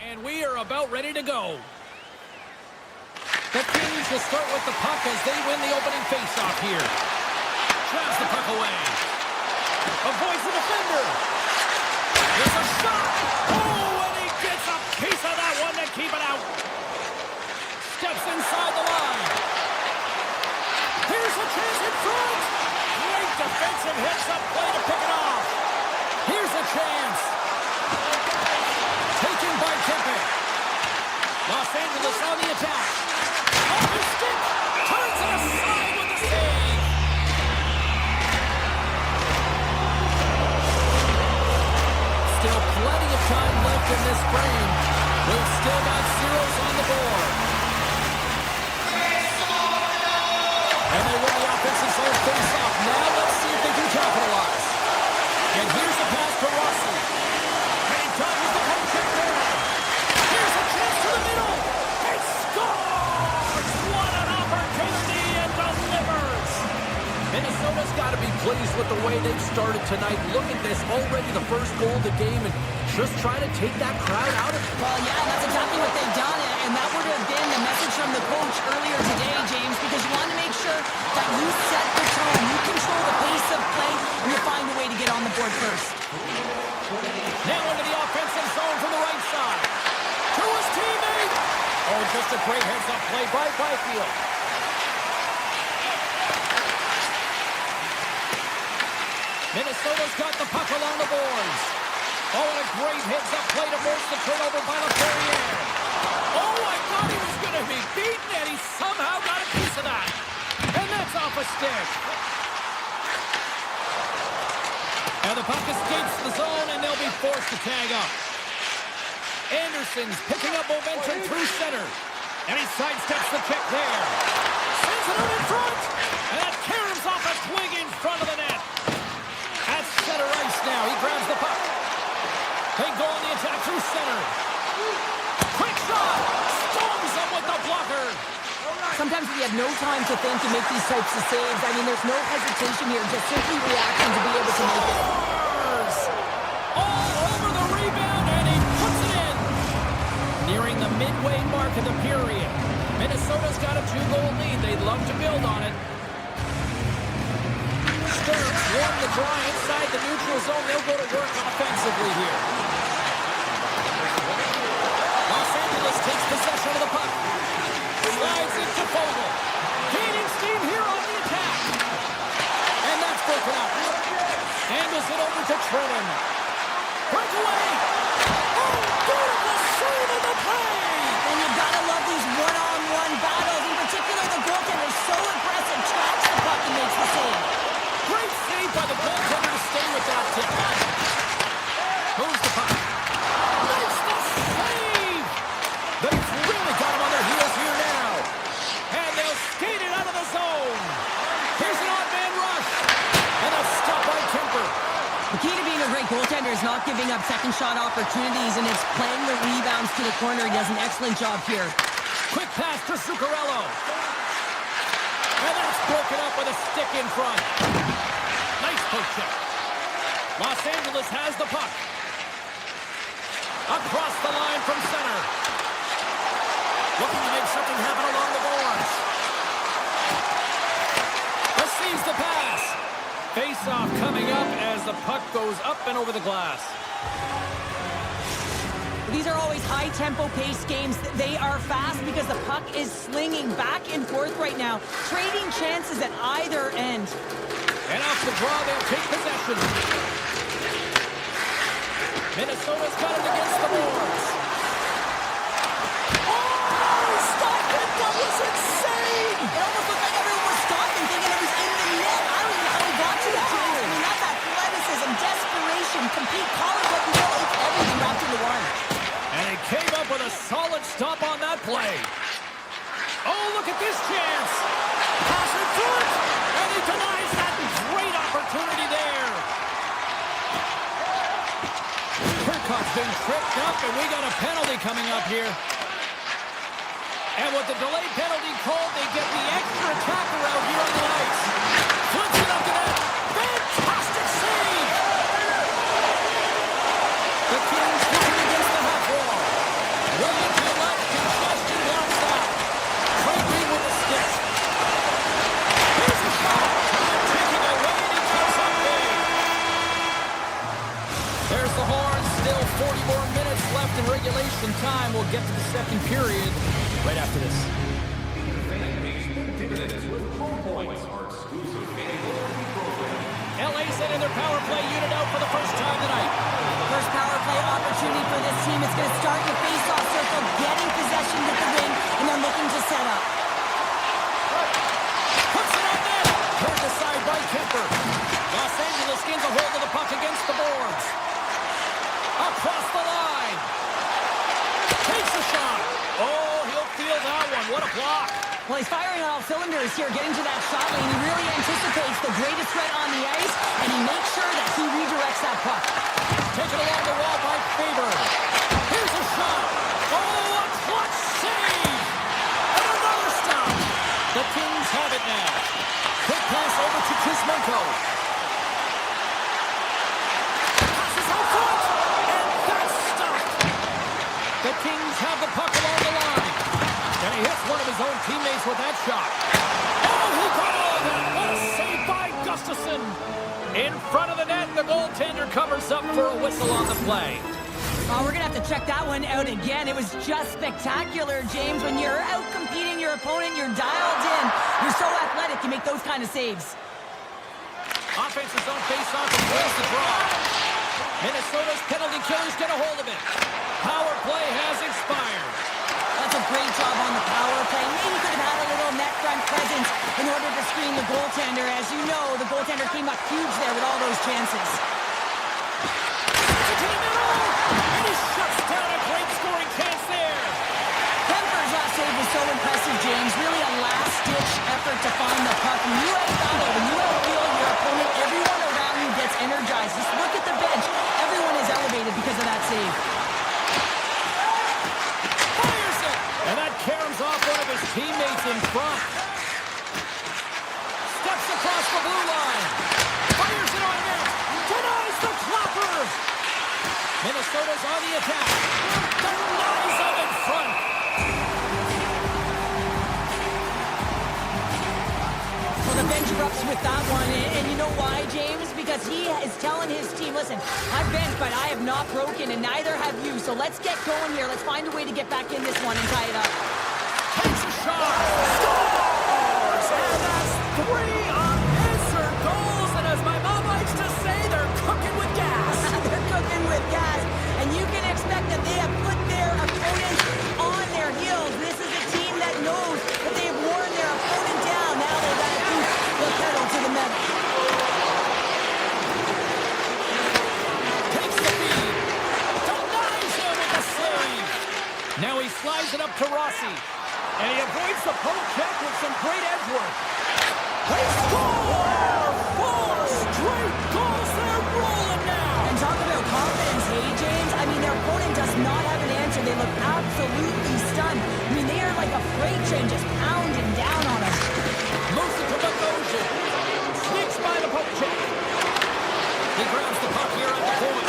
And we are about ready to go. The Kings will start with the puck as they win the opening faceoff here. Drives the puck away. Avoids the defender. There's a shot. Oh, and he gets a piece of that one to keep it out. Steps inside the line. Here's a chance in front. Great defensive hits up play to pick it off. Here's a chance. Taken by Kempe. Los Angeles on the attack. Off the stick. Turns it aside with the save. Still plenty of time left in this frame. We've still got zeros on the board. And they win the offensive zone face-off. Now let's see if they can capitalize. And here's the pass to Rossi. Anytime with the poke check there. Here's a chance to the middle. It scores! What an opportunity, and delivers! Minnesota's got to be pleased with the way they've started tonight. Look at this, already the first goal of the game, and just trying to take that crowd out of it. Well, yeah, that's exactly what they've done, and that would have been the message from the coach earlier today, James, because you want to make sure that you set the tone, you control the pace of play, and you find a way to get on the board first. Now into the offensive zone from the right side. To his teammate. Oh, just a great heads-up play by Byfield. Minnesota's got the puck along the boards. Oh, and a great heads-up play to force the turnover by LaFerriere. Oh, I thought he was going to be beaten, and he somehow got a piece of that. And that's off a stick. And the puck escapes the zone, and they'll be forced to tag up. Anderson's picking up momentum through center. And he sidesteps the check there. Sends it out in front. And that caroms off a swing in front of the net. At center ice now. He grabs the puck. They go on the attack through center. Quick shot. Storms him with the blocker. Sometimes we have no time to think to make these types of saves. I mean, there's no hesitation here. Just simply reaction to be able to make it. All over the rebound, and he puts it in. Nearing the midway mark of the period. Minnesota's got a 2-goal lead. They'd love to build on it. Sturms won the draw inside the neutral zone. They'll go to work offensively here. Los Angeles takes possession of the puck. Slides into Fogle. Gaining steam here on the attack. And that's broken up. Handles it over to Trenton. Breakaway. Oh, beautiful save of the play. And you've got to love these one-on-one battles. In particular, the goaltender is so aggressive, tracks the puck and makes the save. Great save by the goaltender to stay with that tip. Moves the puck. Makes the save. They've really got him on their heels here now. And they'll skate it out of the zone. Here's an odd-man rush. And a stop by Kemper. The key to being a great goaltender is not giving up second shot opportunities, and it's playing the rebounds to the corner. He does an excellent job here. Quick pass to Zuccarello. And that's broken up with a stick in front. Nice poke check. Los Angeles has the puck. Across the line from center. Looking to make something happen along the boards. Receives the pass. Face-off coming up as the puck goes up and over the glass. These are always high-tempo pace games. They are fast because the puck is slinging back and forth right now, trading chances at either end. And off the draw, they'll take possession. Minnesota's got it against the boards. Oh, stop it! That was insane! It almost looked like everyone was stopping, thinking it was in the net. I don't even know how he got to the chance. I mean, that's athleticism, desperation, compete, call it what you will. It's everything wrapped into one. And he came up with a solid stop on that play. Oh, look at this chance. Pass in front. And he denies that great opportunity there. Kirkhoff's been tripped up, and we got a penalty coming up here. And with the delayed penalty called, they get the extra attacker out here on the ice. Flips it up to net. Fantastic save. The Kings pushing against the half wall. William to the left, congestion blocks that. Trey Green with the stick. Here's the shot. Taking away, and he goes up big. There's the horn. Still 40 more minutes left in regulation time. We'll get to the second period right after this. LA sending their power play unit out for the first time tonight. First power play opportunity for this team. It's going to start in the face-off circle, getting possession with the wing, and they're looking to set up. Puts it on net. Turned aside by Kemper. Los Angeles gains a hold of the puck against the boards. Across the line. Takes a shot. Oh, he'll feel that one. What a block. Well, he's firing on all cylinders here, getting to that shot lane. He really anticipates the greatest threat on the ice, and he makes sure that he redirects that puck. Taken along the wall by Faber. Here's a shot. Oh, a clutch save. And another stop. The Kings have it now. Quick pass over to Kuzmenko. with that shot. Oh, he got all of that. What a save by Gustafsson. In front of the net, the goaltender covers up for a whistle on the play. Oh, we're going to have to check that one out again. It was just spectacular, James. When you're out-competing your opponent, you're dialed in. You're so athletic, you make those kind of saves. Offensive zone face-off and wins the draw. Minnesota's penalty killers get a hold of it. Power play has expired. That's a great job on the power play. Maybe could have had a little net front presence in order to screen the goaltender. As you know, the goaltender came up huge there with all those chances. To the middle, and he shuts down a great scoring chance there. Kemper's last save was so impressive, James. Really a last-ditch effort to find the puck. When you out-battle, when you outfield your opponent, everyone around you gets energized. Just look at the bench. Everyone is elevated because of that save. Fires it, and that caroms off one of his teammates in front. Steps across the blue line. Fires it on net. Denies the clapper. Minnesota's on the attack. Denies him in front. Well, the bench erupts with that one, and you know why, James? Because he is telling his team, listen, I've benched, but I have not broken, and neither have you. So let's get going here. Let's find a way to get back in this one and tie it up. Takes a shot. Scores! And that's 3 unanswered goals. And as my mom likes to say, they're cooking with gas. They're cooking with gas, and you can expect that they have put their opponents on their heels. This is a team that knows that they have worn their opponent down. Now they've got to keep the pedal to the metal. Takes the feed. Denies him with the save. Now he slides it up to Rossi. And he avoids the poke check with some great edge work. They score! 4 straight goals. They're rolling now. And talk about confidence, hey, James? I mean, their opponent does not have an answer. They look absolutely stunned. I mean, they are like a freight train just pounding down on us. Moves it to Bogosian. Sneaks by the poke check. He grabs the puck here at the point.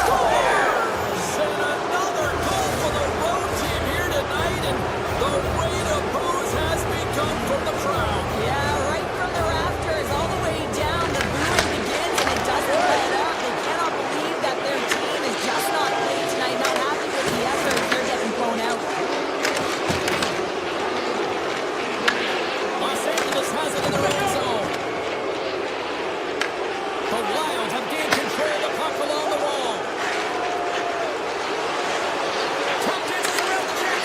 Scores! And another goal for the road team here tonight. And the rain of booze has begun from the crowd. Yeah, right from the rafters all the way down. The booing begins, and it doesn't let up. They cannot believe that their team is just not playing tonight. Not happy with the effort. They're getting blown out. Los Angeles has it in their own zone. The Wild have gained control of the puck along the wall. Top dances around the net.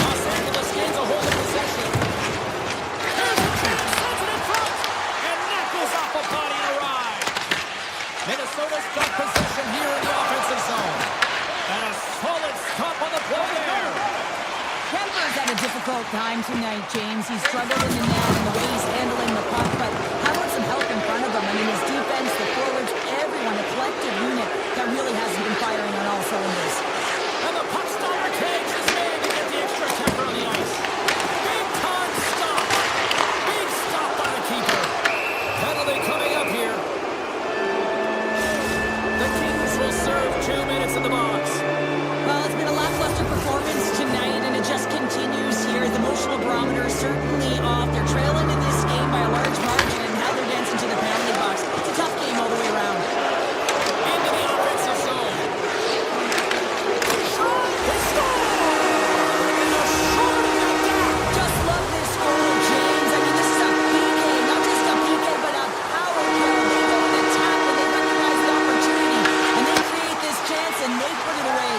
Los Angeles gains a hold of possession. There's a chance, sends it in front, and that goes off a body and a ride. Minnesota's got possession here in the offensive zone. And a solid stop on the play there. Kemper's had a difficult time tonight, James. He's struggled in the net and the way he's handling the puck, but how about some help in front of him? I mean, his defense, the forwards, everyone, a collective unit that really hasn't been firing on all cylinders. And the ePuckStorm cage is made to get the extra temper on the ice. Big time stop. Big stop by the keeper. Penalty coming up here. The Kings will serve 2 minutes in the box. Well, it's been a lackluster performance tonight, and it just continues here. The emotional barometer is certainly off. They're trailing in this game by a large margin, and now they're dancing to the penalty box. It's a tough game all the way around. Into the offensive zone. Shot. They score. And a shot at that. Just love this goal, James. I mean, this is a PK, not just a PK, but a power play. They go and attack when they recognize the opportunity, and they create this chance, and they put it away.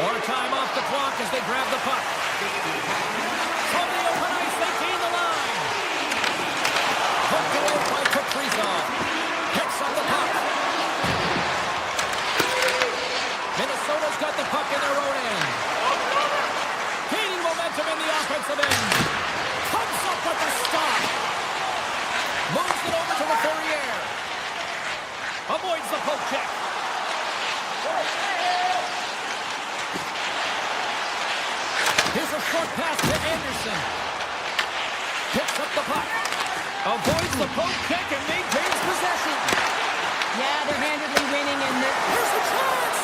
More time off the clock as they grab the puck. From the open ice, they gain the line. Hooked away by Kaprizov. Picks up the puck. Minnesota's got the puck in their own end. Gaining momentum in the offensive end. Comes up with the stop. Moves it over to the Fourier. Avoids the poke check. Here's a short pass to Anderson. Picks up the puck. Avoids the poke check and maintains possession. Yeah, they're handedly winning, and Here's the chance.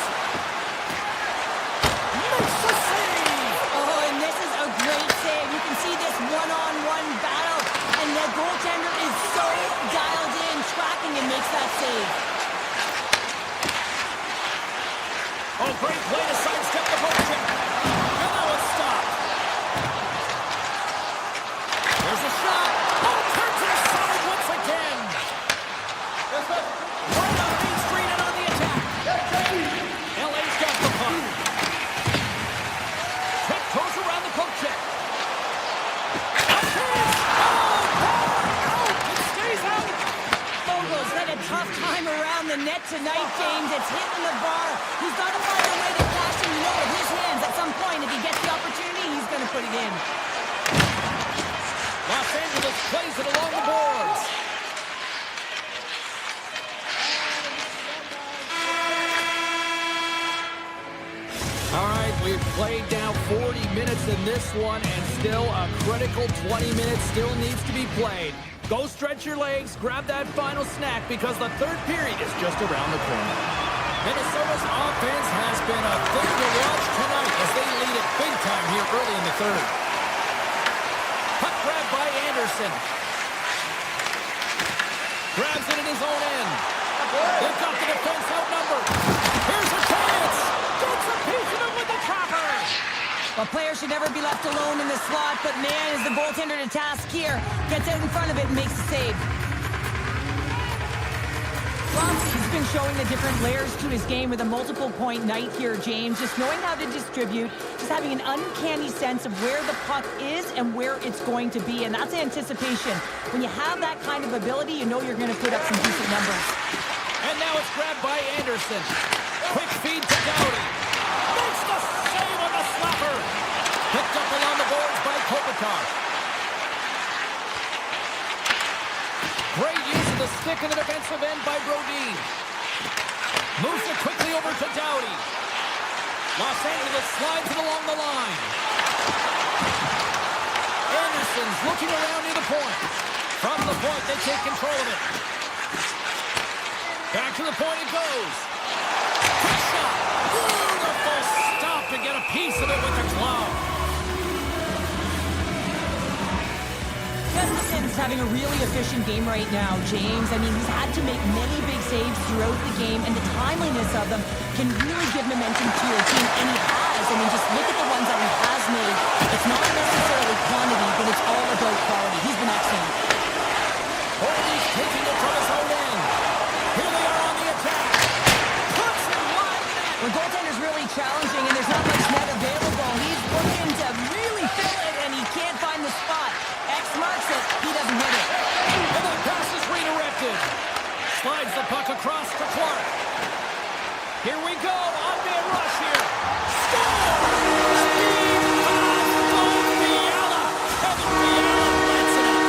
net tonight, James. It's hitting the bar. He's got to find a way to cash in, with his hands at some point. If he gets the opportunity, he's going to put it in. Los Angeles plays it along the boards. All right, we've played now 40 minutes in this one, and still a critical 20 minutes still needs to be played. Go stretch your legs, grab that final snack, because the third period is just around the corner. Minnesota's offense has been a thing to watch tonight as they lead it big time here early in the third. Puck grab by Anderson. Grabs it in his own end. They've got the defense outnumbered. Here's a chance. Gets a piece of it with the trapper. Well, players should never be left alone in the slot, but man, is the goaltender to task here. Gets out in front of it and makes a save. He's been showing the different layers to his game with a multiple-point night here, James. Just knowing how to distribute, just having an uncanny sense of where the puck is and where it's going to be, and that's anticipation. When you have that kind of ability, you know you're going to put up some decent numbers. And now it's grabbed by Anderson. Quick feed to Doughty. Makes the save on the slapper. Picked up along the boards by Kopitar. Great use of the stick in the defensive end by Brodin. Moves it quickly over to Doughty. Los Angeles slides it along the line. Anderson's looking around near the point. From the point, they take control of it. Back to the point it goes. Quick shot. Beautiful stop to get a piece of it with the glove. Gustafson's having a really efficient game right now, James. I mean, he's had to make many big saves throughout the game, and the timeliness of them can really give momentum to your team, and he has. I mean, just look at the ones that he has made. It's not necessarily quantity, but it's all about quality. He's been excellent. Holdey's taking it from his own end. Here they are on the attack. Puts it wide. The goaltender's really challenging, and there's not much net available. He's looking to really fill it, and he can't find the spot. X marks it. He doesn't hit it. And the pass is redirected. Slides the puck across to Clark. Here we go. On-man rush here. Score! Speed pass from Fiala. Kevin Fiala lets it up.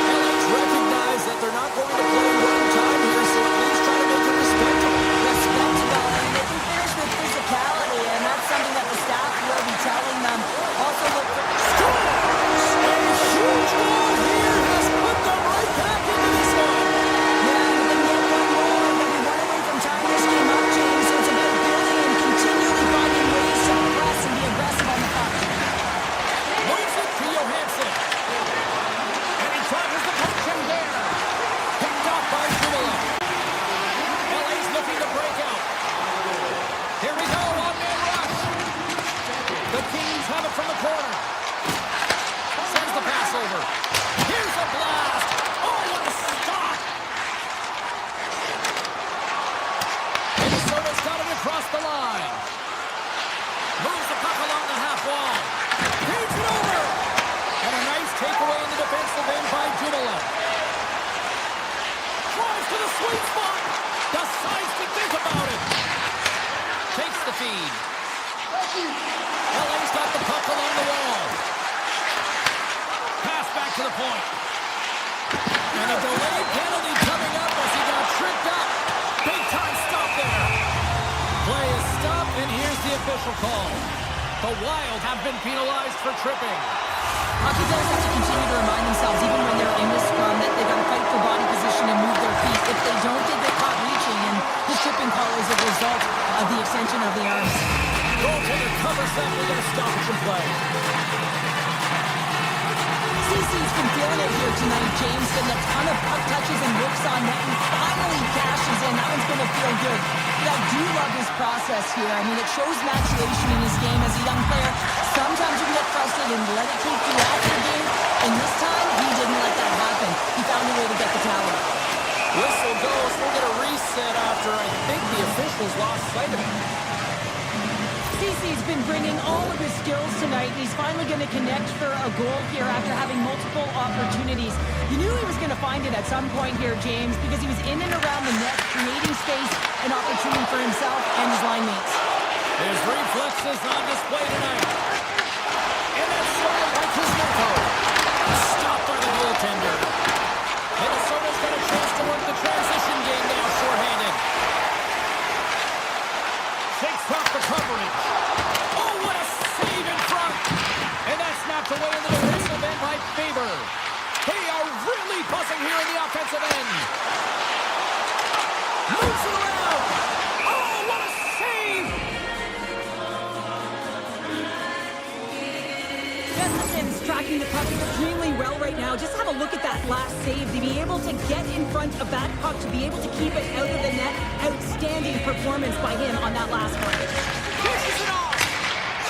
LA's recognize that they're not going to play one time here, so at least try to make it respectable. Respectable, and they can finish with physicality, and that's something that the staff will be telling them. Also look for... Huge goal here has put them right back into this one. Yeah, but then get one more, but we run away from time this game up, James, so it's about building and continually finding ways to press and be aggressive on the puck. Moves it to Johansson. And he tries the punch in there. Picked off by Dumoulin. LA's looking to break out. Here we go, on-man rush. The Kings have it from the corner. Sends the pass over. Here's a blast. Oh, what a stop. Minnesota's got it across the line. Moves the puck along the half wall. Feeds it over. And a nice takeaway in the defensive end by Dumoulin. Drives to the sweet spot. Decides to think about it. Takes the feed. LA's got the puck along the wall. Pass back to the point. And a delayed penalty coming up as he got tripped up. Big time stop there. Play is stopped, and here's the official call. The Wild have been penalized for tripping. Hockey players have to continue to remind themselves, even when they're in the scrum, that they've got to fight for body position and move their feet. If they don't, they get caught reaching, and the tripping call is a result of the extension of the arms. Goaltender covers that with a stoppage in play. CC's been feeling it here tonight, James. Getting a ton of puck touches and looks on net, and finally cashes in. That one's going to feel good. But I do love his process here. I mean, it shows maturation in his game as a young player. Sometimes you can get frustrated and let it take you off the game. And this time, he didn't let that happen. He found a way to get the tally. Whistle goes. We'll get a reset after I think the officials lost sight of it. CC's been bringing all of his skills tonight, and he's finally going to connect for a goal here after having multiple opportunities. You knew he was going to find it at some point here, James, because he was in and around the net, creating space and opportunity for himself and his line mates. His reflexes on display tonight. And that's scored by Kuzmenko. Stopped by the goaltender. Minnesota's got a chance to work the transition game now, shorthanded. Shakes off the coverage. Oh, what a save in front. And that's snapped away in the defensive end by Faber. They are really buzzing here in the offensive end. Moves it around. Oh, what a save. Gustafson's tracking the puck extremely well right now. Just have a look at that last save. To be able to get in front of that puck, to be able to keep it out of the net. Outstanding performance by him on that last one. Pushes it off.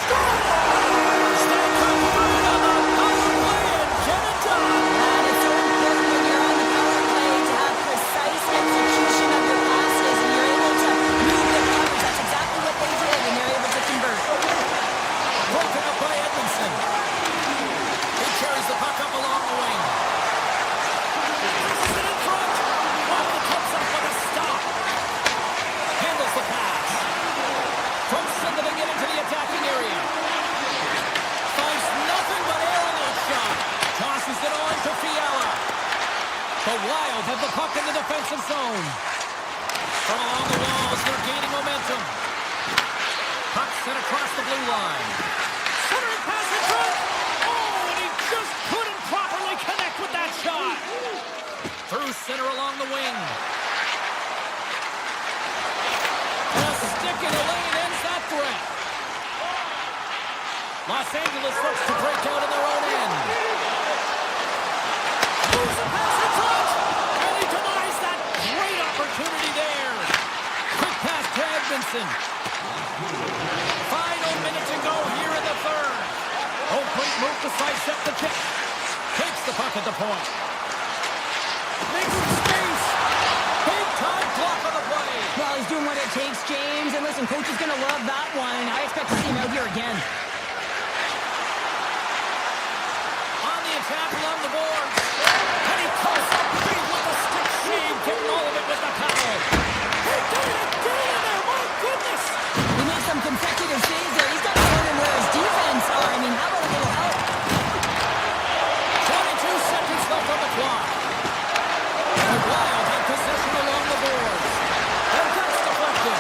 Scores! Stay confident on the power play and get it done. And it's so important when you're on the power play to have precise execution of your passes and you're able to move the coverage. That's exactly what they did, and they're able to convert. Broken up by Edmondson. He carries the puck up along the wing. Passes it in front. Bobby comes up with a stop. Handles the pass. From center they get into the attacking area. Finds nothing but air on that shot. Tosses it on to Fiala. The Wild have the puck in the defensive zone. From along the walls, they're gaining momentum. Puck sent across the blue line. Centering pass in front. Oh, and he just couldn't properly connect with that shot. Through center along the wing. And a stick in the lane ends that threat. Los Angeles looks to break out in their own end. Moves the pass in front. And he denies that great opportunity there. Quick pass to Edmondson. Final minute to go here in the third. Oh, great move to sidestep the kick. Takes the puck at the point. Makes some space. Big time block on the play. Well, he's doing what it takes, James. And listen, coach is going to love that one. I expect to see him out here again. On the attack along the boards. And he comes up big with a stick shave. Getting all of it with the paddle. He did it again in there. My goodness. He makes some consecutive saves there. He's got to learn where his defense are. I mean, how about a little help? 22 seconds left on the clock. The Wild have possession along the boards. And that's deflected.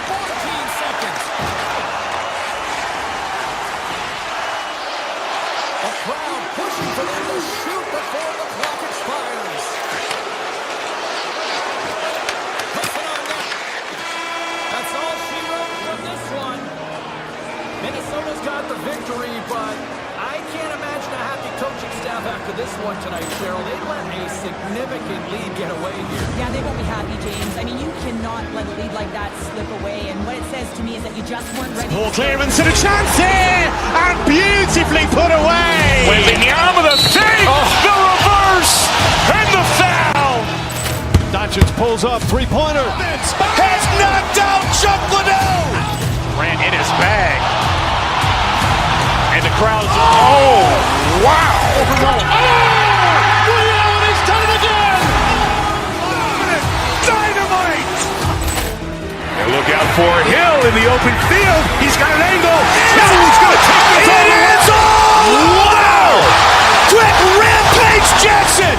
14 seconds. The crowd pushing for them to shoot before the clock expires. Puts it on net. That's all she wrote from this one. Minnesota's got the victory, but I can't imagine a happy coaching staff after this one tonight, Cheryl. They let a significant lead get away here. Yeah, they won't be happy, James. I mean, you cannot let a lead like that slip away. And what it says to me is that you just weren't ready. Ball clearance and a chance here, and beautifully put away. Waving the arm of the save. The reverse and the foul. Doncic pulls up, three-pointer. Has knocked out Chuck Liddell. Ran in his bag. And the crowd, oh, wow. He's done it again. Dynamite. And look out for Hill in the open field. He's got an angle. He's going to take this all the way. Wow. Quick rampage Jackson.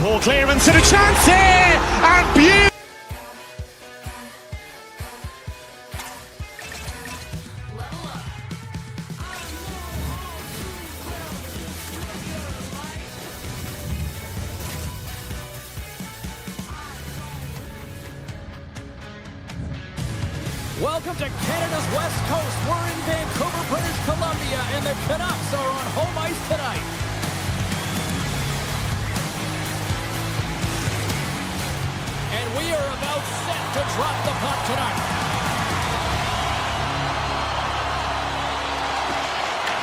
Ball clearance and a chance here, and beautiful. Welcome to Canada's West Coast. We're in Vancouver, British Columbia, and the Canucks are on home ice tonight. we are about set to drop the puck tonight.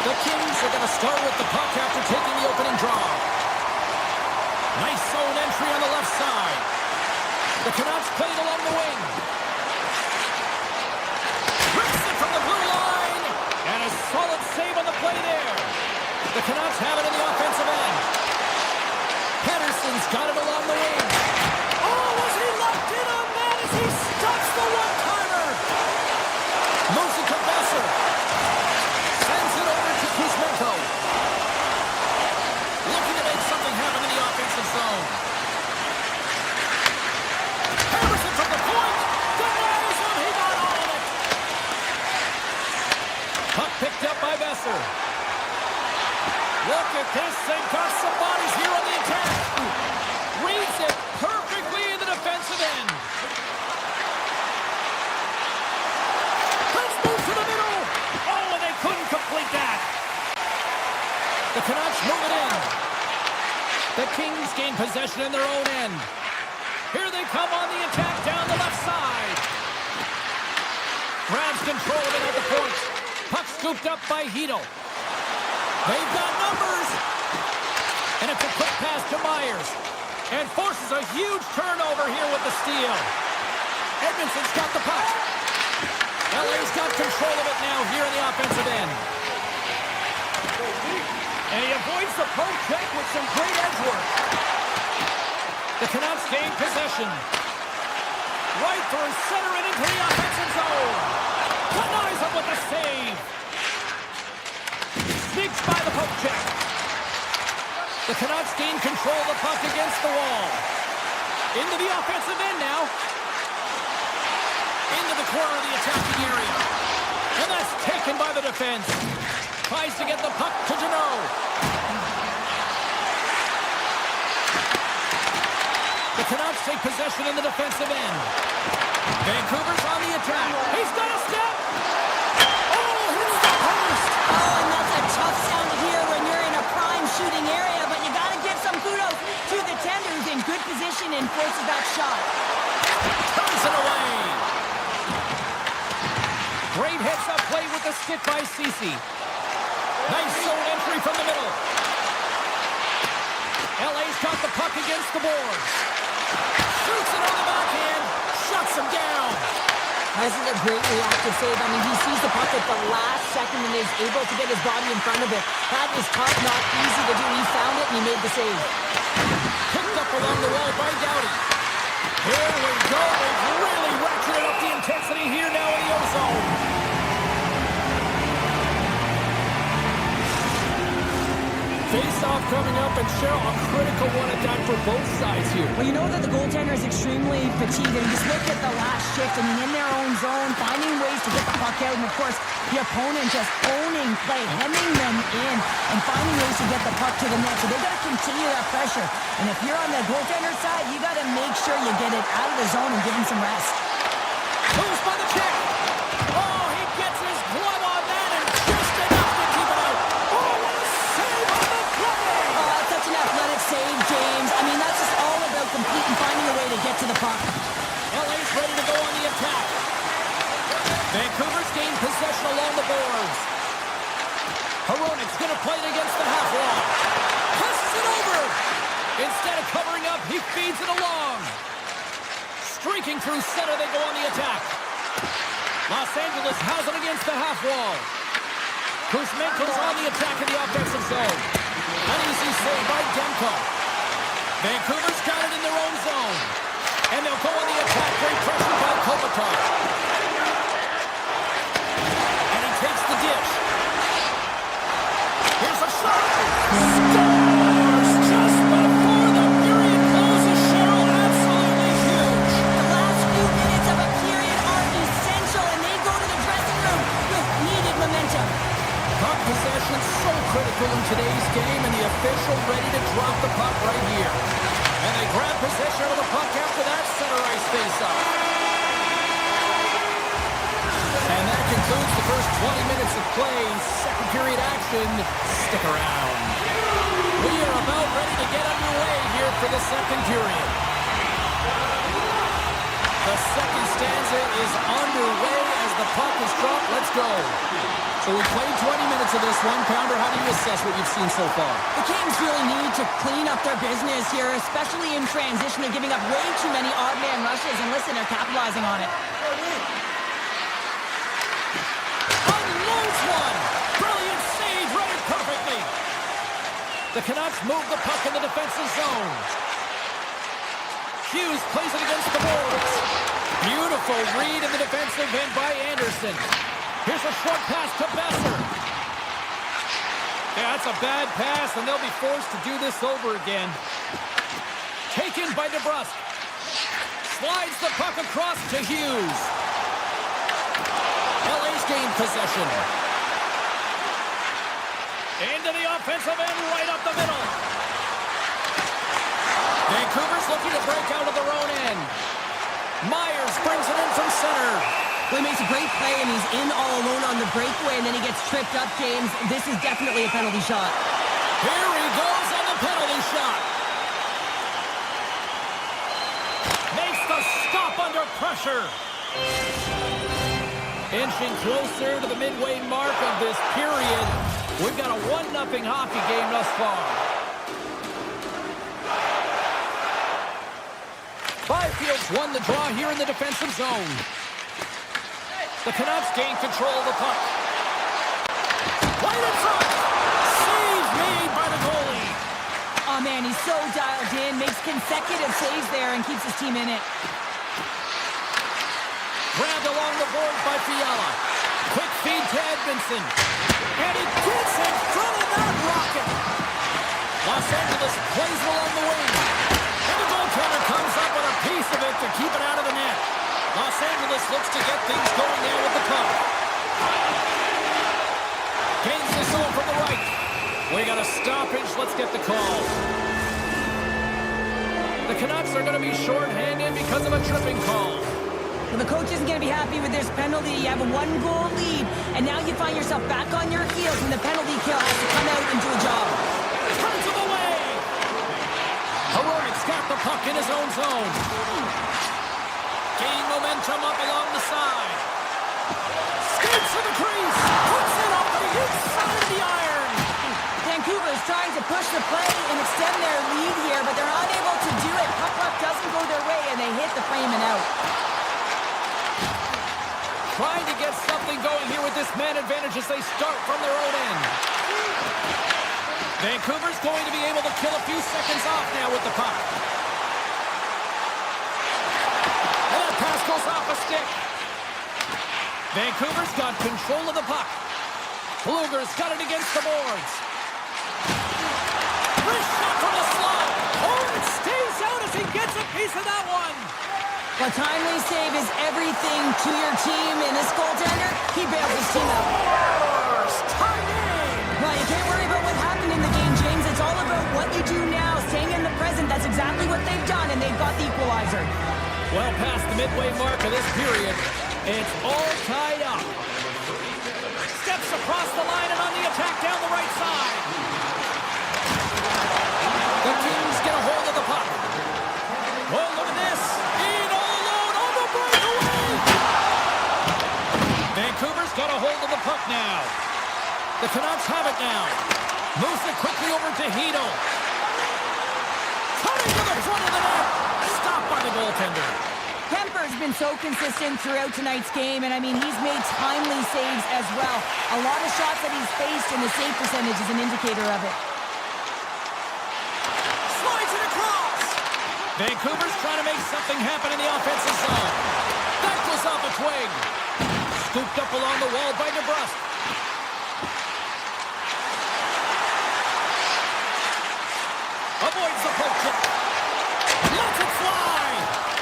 The Kings are going to start with the puck after taking the opening draw. Nice zone entry on the left side. The Canucks play it along the wing. Rips it from the blue line. And a solid save on the play there. The Canucks have it in the offensive end. Henderson's got it along the wing. Oh, was he locked in on that as he stops the one-timer? Moves it to Besser. Sends it over to Kuzmenko. Looking to make something happen in the offensive zone. Hammers it from the point. Denies him. He got all of it. Puck picked up by Besser. Look at this. They've got some bodies here on the attack. Reads it perfectly in the defensive end. Let's move to the middle. Oh, and they couldn't complete that. The Canucks move it in. The Kings gain possession in their own end. Here they come on the attack down the left side. Grabs control of it at the point. Puck scooped up by Hito. They've got numbers. And it's a quick pass to Myers. And forces a huge turnover here with the steal. Edmondson's got the puck. LA's got control of it now here in the offensive end. And he avoids the poke check with some great edge work. The Canucks gain possession. Right through center and into the offensive zone. Denies him with the save. Sneaks by the poke check. The Canucks gain control of the puck against the wall. Into the offensive end now. Into the corner of the attacking area. And that's taken by the defense. Tries to get the puck to Jeannot. The Canucks take possession in the defensive end. Vancouver's on the attack. He's got a step. Oh, hits the post. Oh, and that's a tough sound to hear when you're in a prime shooting area, but you got to give some kudos to the tender who's in good position and forces that shot. Turns it away. Great heads-up play with the stick by Ceci. Nice zone entry from the middle. LA's got the puck against the boards. Shoots it on the backhand. Shuts him down. This is a great reactive save. I mean, he sees the puck at the last second and is able to get his body in front of it. That is tough, not easy to do. He found it and he made the save. Picked up along the wall by Doughty. Here we go. They've really ratcheted up the intensity here now in the O-zone. Face-off coming up, and Cheryl, a critical one at that for both sides here. Well, you know that the goaltender is extremely fatigued, and just look at the last shift. I mean, in their own zone, finding ways to get the puck out, and of course, the opponent just owning play, hemming them in, and finding ways to get the puck to the net. So they've got to continue that pressure. And if you're on the goaltender side, you got to make sure you get it out of the zone and give him some rest. Moves by the check. Oh, he gets his glove on that, and just enough to keep it out. Oh, what a save on the play! Oh, such an athletic save, James. I mean, that's just all about completing, finding a way to get to the puck. LA's ready to go on the attack. Vancouver's gained possession along the boards. Hronik's going to play it against the half wall. Passes it over. Instead of covering up, he feeds it along. Streaking through center, they go on the attack. Los Angeles has it against the half wall. Kuzmenko's on the attack in the offensive zone. An easy save by Demko. Vancouver's got it in their own zone. And they'll go on the attack. Great pressure by Kopitar. And he takes the dish. Here's a shot. Scores just before the period closes. Cheryl, absolutely huge. The last few minutes of a period are essential, and they go to the dressing room with needed momentum. Puck possession so critical in today's game, and the official ready to drop the puck right here. And they grab possession of the puck after that center ice face-off. And that concludes the first 20 minutes of play. Second period action. Stick around. We are about ready to get underway here for the second period. drop. Let's go. So we played 20 minutes of this one. Pounder, how do you assess what you've seen so far? The Kings really need to clean up their business here, especially in transition. They're giving up way too many odd man rushes, and listen, they're capitalizing on it. Unloads one. Brilliant save, read it perfectly. The Canucks move the puck in the defensive zone. Hughes plays it against the boards. Beautiful read in the defensive end by Anderson. Here's a short pass to Besser. Yeah, that's a bad pass, and they'll be forced to do this over again. Taken by DeBrusque. Slides the puck across to Hughes. LA's gained possession. Into the offensive end, right up the middle. Vancouver's looking to break out of their own end. Myers brings it in from center. Well, he makes a great play, and he's in all alone on the breakaway, and then he gets tripped up, James. This is definitely a penalty shot. Here he goes on the penalty shot. Makes the stop under pressure. Inching closer to the midway mark of this period. We've got a 1-0 hockey game thus far. Byfield's won the draw here in the defensive zone. The Canucks gain control of the puck. Right in front. Save made by the goalie. Oh, man, he's so dialed in, makes consecutive saves there, and keeps his team in it. Grabbed along the boards by Fiala. Quick feed to Edmondson. And he gets in front of that rocket. Los Angeles plays it along the wing. And the goaltender comes up with a piece of it to keep it out of the net. Los Angeles looks to get things going now with the puck. Gains the zone from the right. We got a stoppage. Let's get the call. The Canucks are going to be shorthanded because of a tripping call. Well, the coach isn't going to be happy with this penalty. You have a 1-goal lead, and now you find yourself back on your heels, and the penalty kill has to come out and do a job. Turns him away. Hronik's got the puck in his own zone. Gain momentum up along the side. Skates to the crease. Puts it up the inside of the iron. Vancouver is trying to push the play and extend their lead here, but they're unable to do it. Puck doesn't go their way, and they hit the frame and out. Trying to get something going here with this man advantage as they start from their own end. Vancouver's going to be able to kill a few seconds off now with the puck. And that pass goes off a stick. Vancouver's got control of the puck. Blueger's got it against the boards. Wrist shot from the slot. Oh, it stays out as he gets a piece of that one. A timely save is everything to your team, and this goaltender, he bails his team out. Well, you can't worry about what happened in the game, James. It's all about what you do now, staying in the present. That's exactly what they've done, and they've got the equalizer. Well past the midway mark of this period, it's all tied up. Steps across the line and on the attack down the right side. The Kings get a hold of the puck. Oh, look at this. In all alone on the breakaway. Vancouver's got a hold of the puck now. The Canucks have it now. Moves it quickly over to Hito. Cutting to the front of the net. Stopped by the goaltender. Kemper's been so consistent throughout tonight's game, and I mean, he's made timely saves as well. A lot of shots that he's faced, and the save percentage is an indicator of it. Slides it across. Vancouver's trying to make something happen in the offensive zone. That goes off a twig. Scooped up along the wall by DeBrusque. Avoids the poke check. Lets it fly.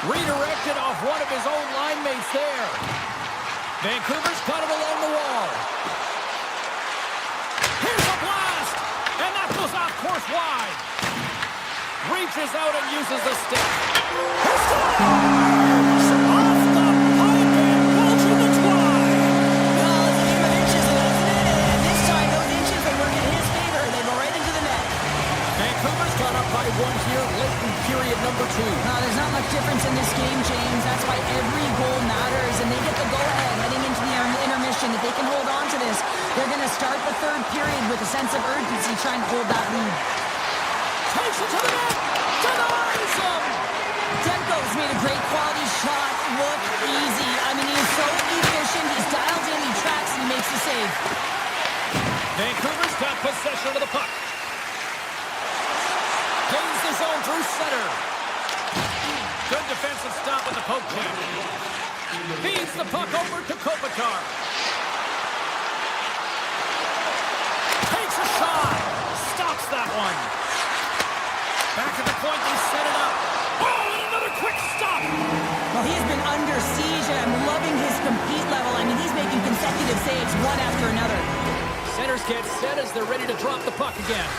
Redirected off one of his own line mates there. Vancouver's got it along the wall. Here's a blast. And that goes off course wide. Reaches out and uses the stick. He scores! Off the pipe and Bolton the twine. Well, it's a game of inches, isn't it? And this time, those inches, they work in his favor. They go right into the net. Vancouver's got up by one here late in period number 2. There's not much difference in this game, James. That's why every goal matters, and they get the go-ahead heading into the intermission. they can hold on to this, they're going to start the third period with a sense of urgency trying to hold that lead. Takes it to the net. Denies him. Demko's made a great quality shot look easy. I mean, he's so efficient. He's dialed in, he tracks, and he makes the save. Vancouver's got possession of the puck. Gains the zone through center. Good defensive stop with the poke check. Feeds the puck over to Kopitar. Takes a shot. Stops that one. Back at the point, they set it up. Oh, and another quick stop. Well, he has been under siege, and I'm loving his compete level. I mean, he's making consecutive saves one after another. Centers get set as they're ready to drop the puck again.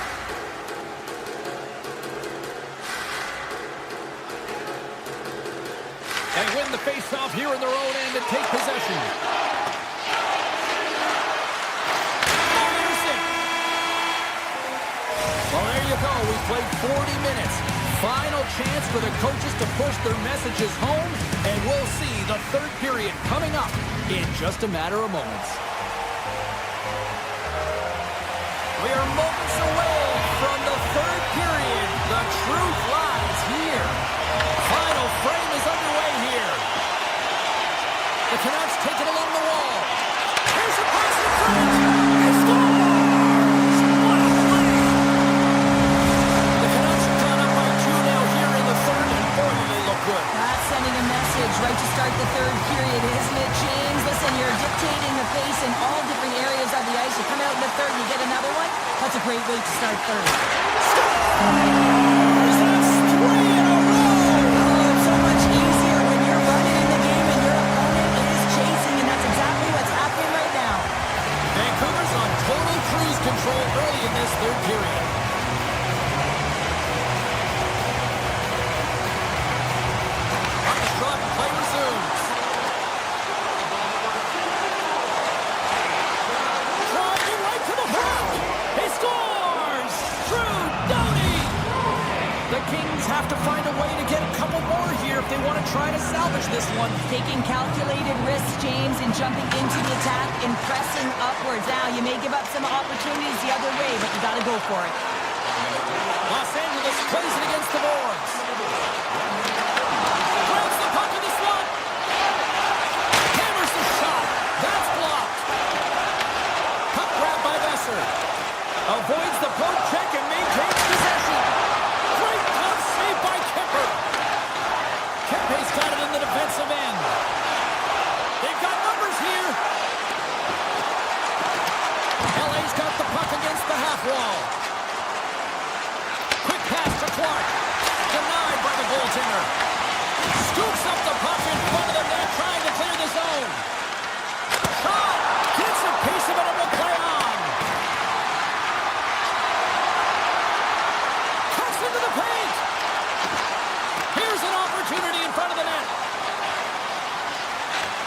They win the face-off here in their own end and take possession. Oh, there's it. Well, there you go. We played 40 minutes. Final chance for the coaches to push their messages home, and we'll see the third period coming up in just a matter of moments. We are moments away from the third period. The truth lies here. Final frame is underway here. The Canucks take it along the wall. Here's a pass in front. He scores! What a play! The Canucks have gone up by 2 now here in the third, and boy, do they look good. That's sending a message right to start the third period, isn't it, James? Listen, you're dictating the pace in all different areas of the ice. You come out in the third and you get another one. That's a great way to start third. That's 3 in a row! Oh, it's so much easier when you're running in the game and your opponent is chasing, and that's exactly what's happening right now. Vancouver's on total cruise control early in this third period. Puck is dropped and play resumes. Driving right to the puck. He scores! Drew Doughty! The Kings have to find a way to get a couple more here if they want to try to salvage this one. Taking calculated risks, James, and jumping into the attack and pressing upwards. Now, you may give up some opportunities the other way, but you got to go for it. Los Angeles plays it against the boards. Grabs the puck in the slot. Hammers the shot. That's blocked. Puck grab by Besser. Avoids the poke check and maintains possession. Great glove save by Kemper. Kempe's got it in the defensive end. They've got numbers here. LA's got the puck against the half wall. Quick pass to Clark. Denied by the goaltender. Scoops up the puck in front of the net, trying to clear the zone. Shot. Gets a piece of it and will play on. Cuts into the paint. Here's an opportunity in front of the net.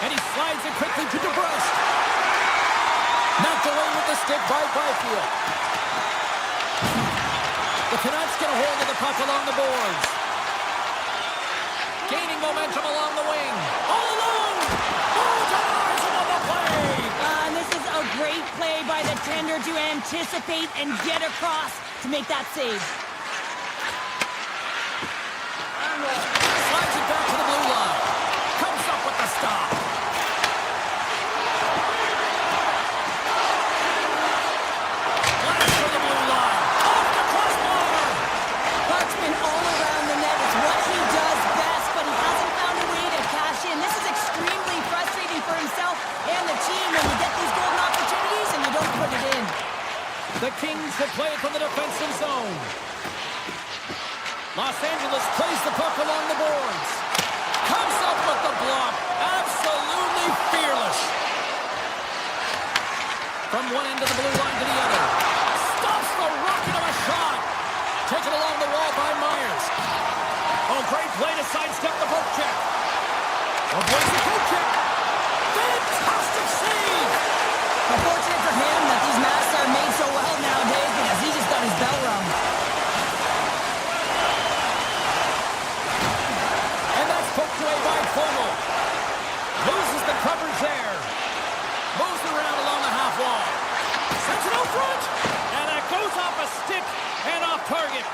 And he slides it quickly to DeBrusque. Knocked away with the stick by Byfield. The Canucks get a hold of the puck along the boards. Gaining momentum along the wing. All alone! Oh, denies him on the play! And this is a great play by the tender to anticipate and get across to make that save. Slides it back to the blue line. Comes up with the stop. Blast for the blue line. Off the crossbar! Puck's been all around the net. It's what he does best, but he hasn't found a way to cash in. This is extremely frustrating for himself and the team when you get these golden opportunities and you don't put it in. The Kings will play it from the defensive zone. Los Angeles plays the puck along the boards. Comes up with the block. Absolutely fearless. From one end of the blue line to the other. Stops the rocket of a shot. Taken along the wall by Myers. Oh, great play to sidestep the poke check. Avoids the poke check. Fantastic save. Unfortunate for him that these masks are made so well nowadays because he just got his bell rung. And And off target.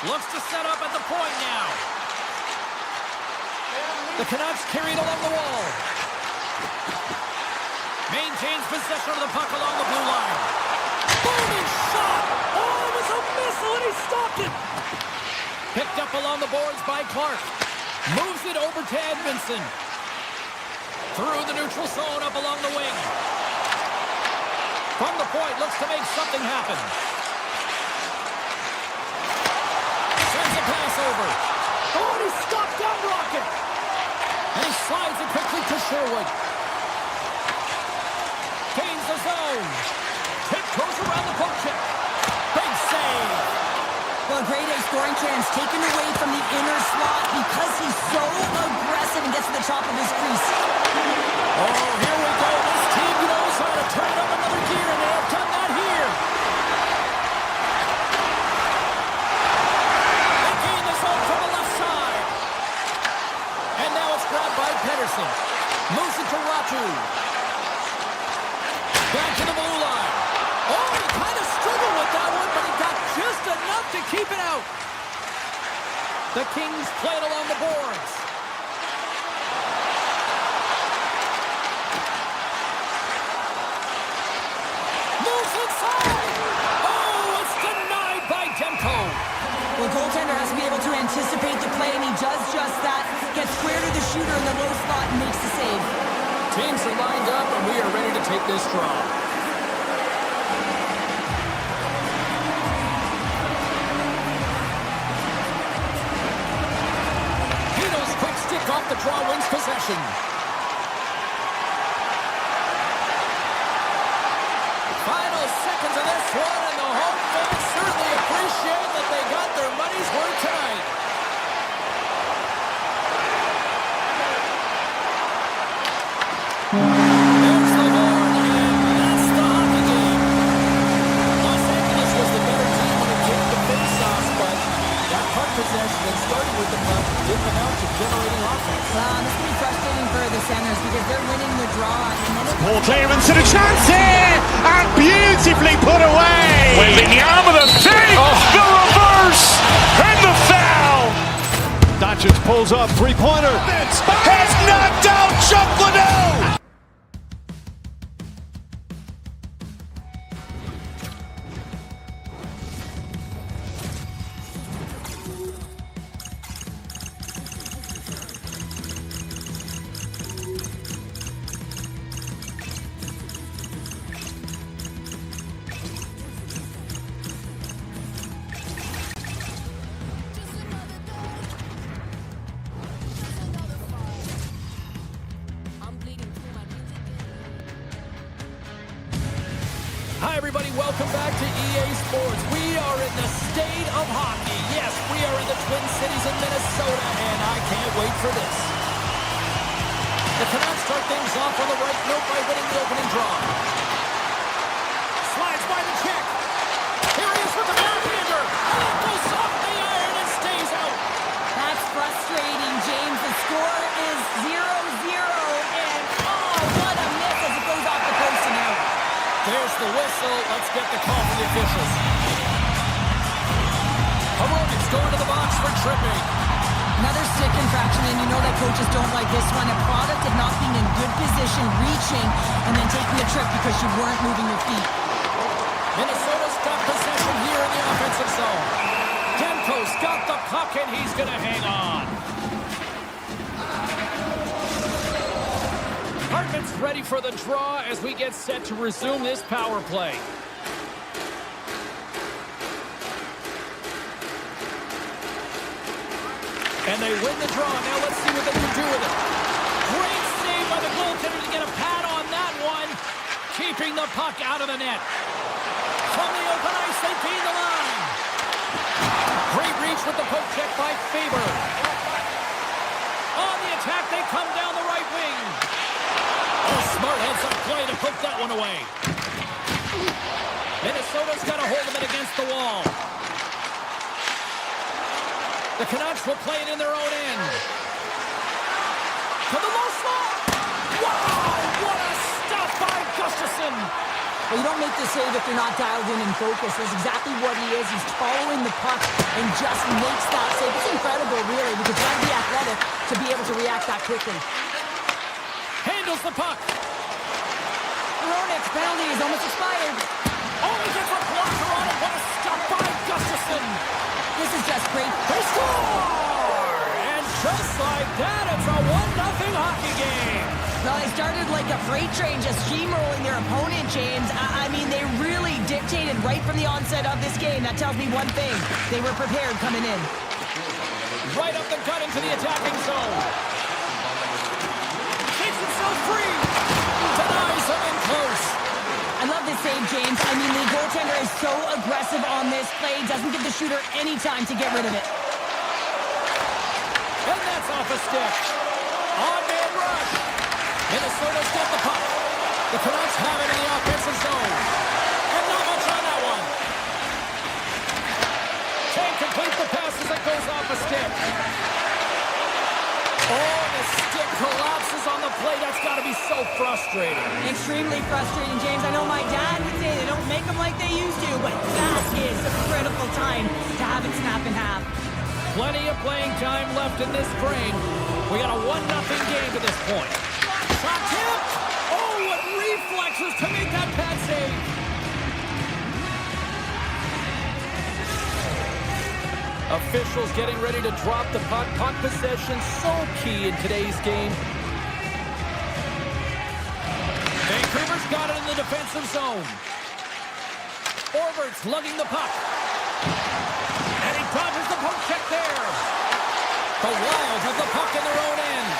Looks to set up at the point now. The Canucks carry it along the wall. Maintains possession of the puck along the blue line. Booming shot! Oh, it was a missile and he stopped it! Picked up along the boards by Clark. Moves it over to Edmondson. Through the neutral zone up along the wing. From the point, looks to make something happen. Sends a pass over. Oh, and he stopped that rocket! And he slides it quickly to Sherwood. Gains the zone. Tip goes around the poke check. Big save. Well, grade A scoring chance taken away from the inner slot because he's so aggressive and gets to the top of his crease. Oh, here we go. This team knows how to turn up another gear, and they have done that here. They gain the zone from the left side. And now it's grabbed by Pedersen. Moves it to Ratu. Back to the blue line. Oh, he kind of struggled with that one, but he got just enough to keep it out. The Kings play it along the boards. Moves inside. Oh, it's denied by Demko. Well, goaltender has to be able to anticipate the play, and he does just that. Gets square to the shooter in the low slot and makes the save. Teams are lined up, and we are ready to take this draw. Hito's quick stick off the draw wins possession. Final seconds of this one, and the home fans certainly appreciate that they got their money's worth tonight. There's the horn, and that's the hockey game. Los Angeles was the better team when it came to face-offs, but that puck possession and starting with the puck didn't amount to generating offense. Well, this can be frustrating for the Senators because they're winning the draw. And then Ball clearance and a chance here, and beautifully put away. Wembanyama the fake, the reverse, and the foul. Doncic pulls up, three-pointer. Has knocked out Chuck Liddell. Hi, everybody. Welcome back to EA Sports. We are in the state of hockey. Yes, we are in the Twin Cities in Minnesota, and I can't wait for this. The Canucks start things off on the right note by winning the opening draw. Slides by the check. Here he is with the backhander. And it goes off the iron and stays out. that's frustrating, James. The score is 0-0, and oh, what a miss as it goes off the post and out. There's the whistle. Let's get the call from the officials. Heroic's going to the box for tripping. Another stick infraction, and you know that coaches don't like this one. A product of not being in good position, reaching, and then taking a trip because you weren't moving your feet. Minnesota's got possession here in the offensive zone. Demko's got the puck, and he's going to hang on. Hartman's ready for the draw as we get set to resume this power play. And they win the draw. Now let's see what they can do with it. Great save by the goaltender to get a pad on that one. Keeping the puck out of the net. From the open ice, they gain the line. Great reach with the poke check by Faber. On the attack, they come down the right wing. Oh, smart heads-up play to put that one away. Minnesota's got a hold of it against the wall. The Canucks will play it in their own end. To the low slot. Wow, what a stuff by Gustafsson. Well, you don't make the save if you're not dialed in and focused. That's exactly what he is. He's following the puck and just makes that save. It's incredible, really, because you have to be athletic to be able to react that quickly. Handles the puck. Ronik's penalty is almost expired. Oh, he gets a blocker on it. What a stop by Gustafsson. This is just great. They score! And just like that, it's a 1-0 hockey game. Well, they started like a freight train, just steamrolling their opponent, James. I mean, they really dictated right from the onset of this game. That tells me one thing. They were prepared coming in. Right up the gut into the attacking zone. Takes himself free. Denies him in close. I love this save, James. I mean, the goaltender is so aggressive on this play. Doesn't give the shooter any time to get rid of it. And that's off a stick. On-man rush. Minnesota's got the puck. The Canucks have it in the offensive zone. And not much on that one. Can't complete the pass as it goes off a stick. Oh, the stick collapses on the play. That's got to be so frustrating. Extremely frustrating, James. I know my dad would say they don't make them like they used to, but that is a critical time to have it snap in half. Plenty of playing time left in this frame. We got a 1-0 game to this point. Shot tip! Oh, what reflexes to make that pad save! Officials getting ready to drop the puck. Puck possession so key in today's game. Vancouver's got it in the defensive zone. Orbert's lugging the puck. And he dodges the poke check there. The Wild have the puck in their own end.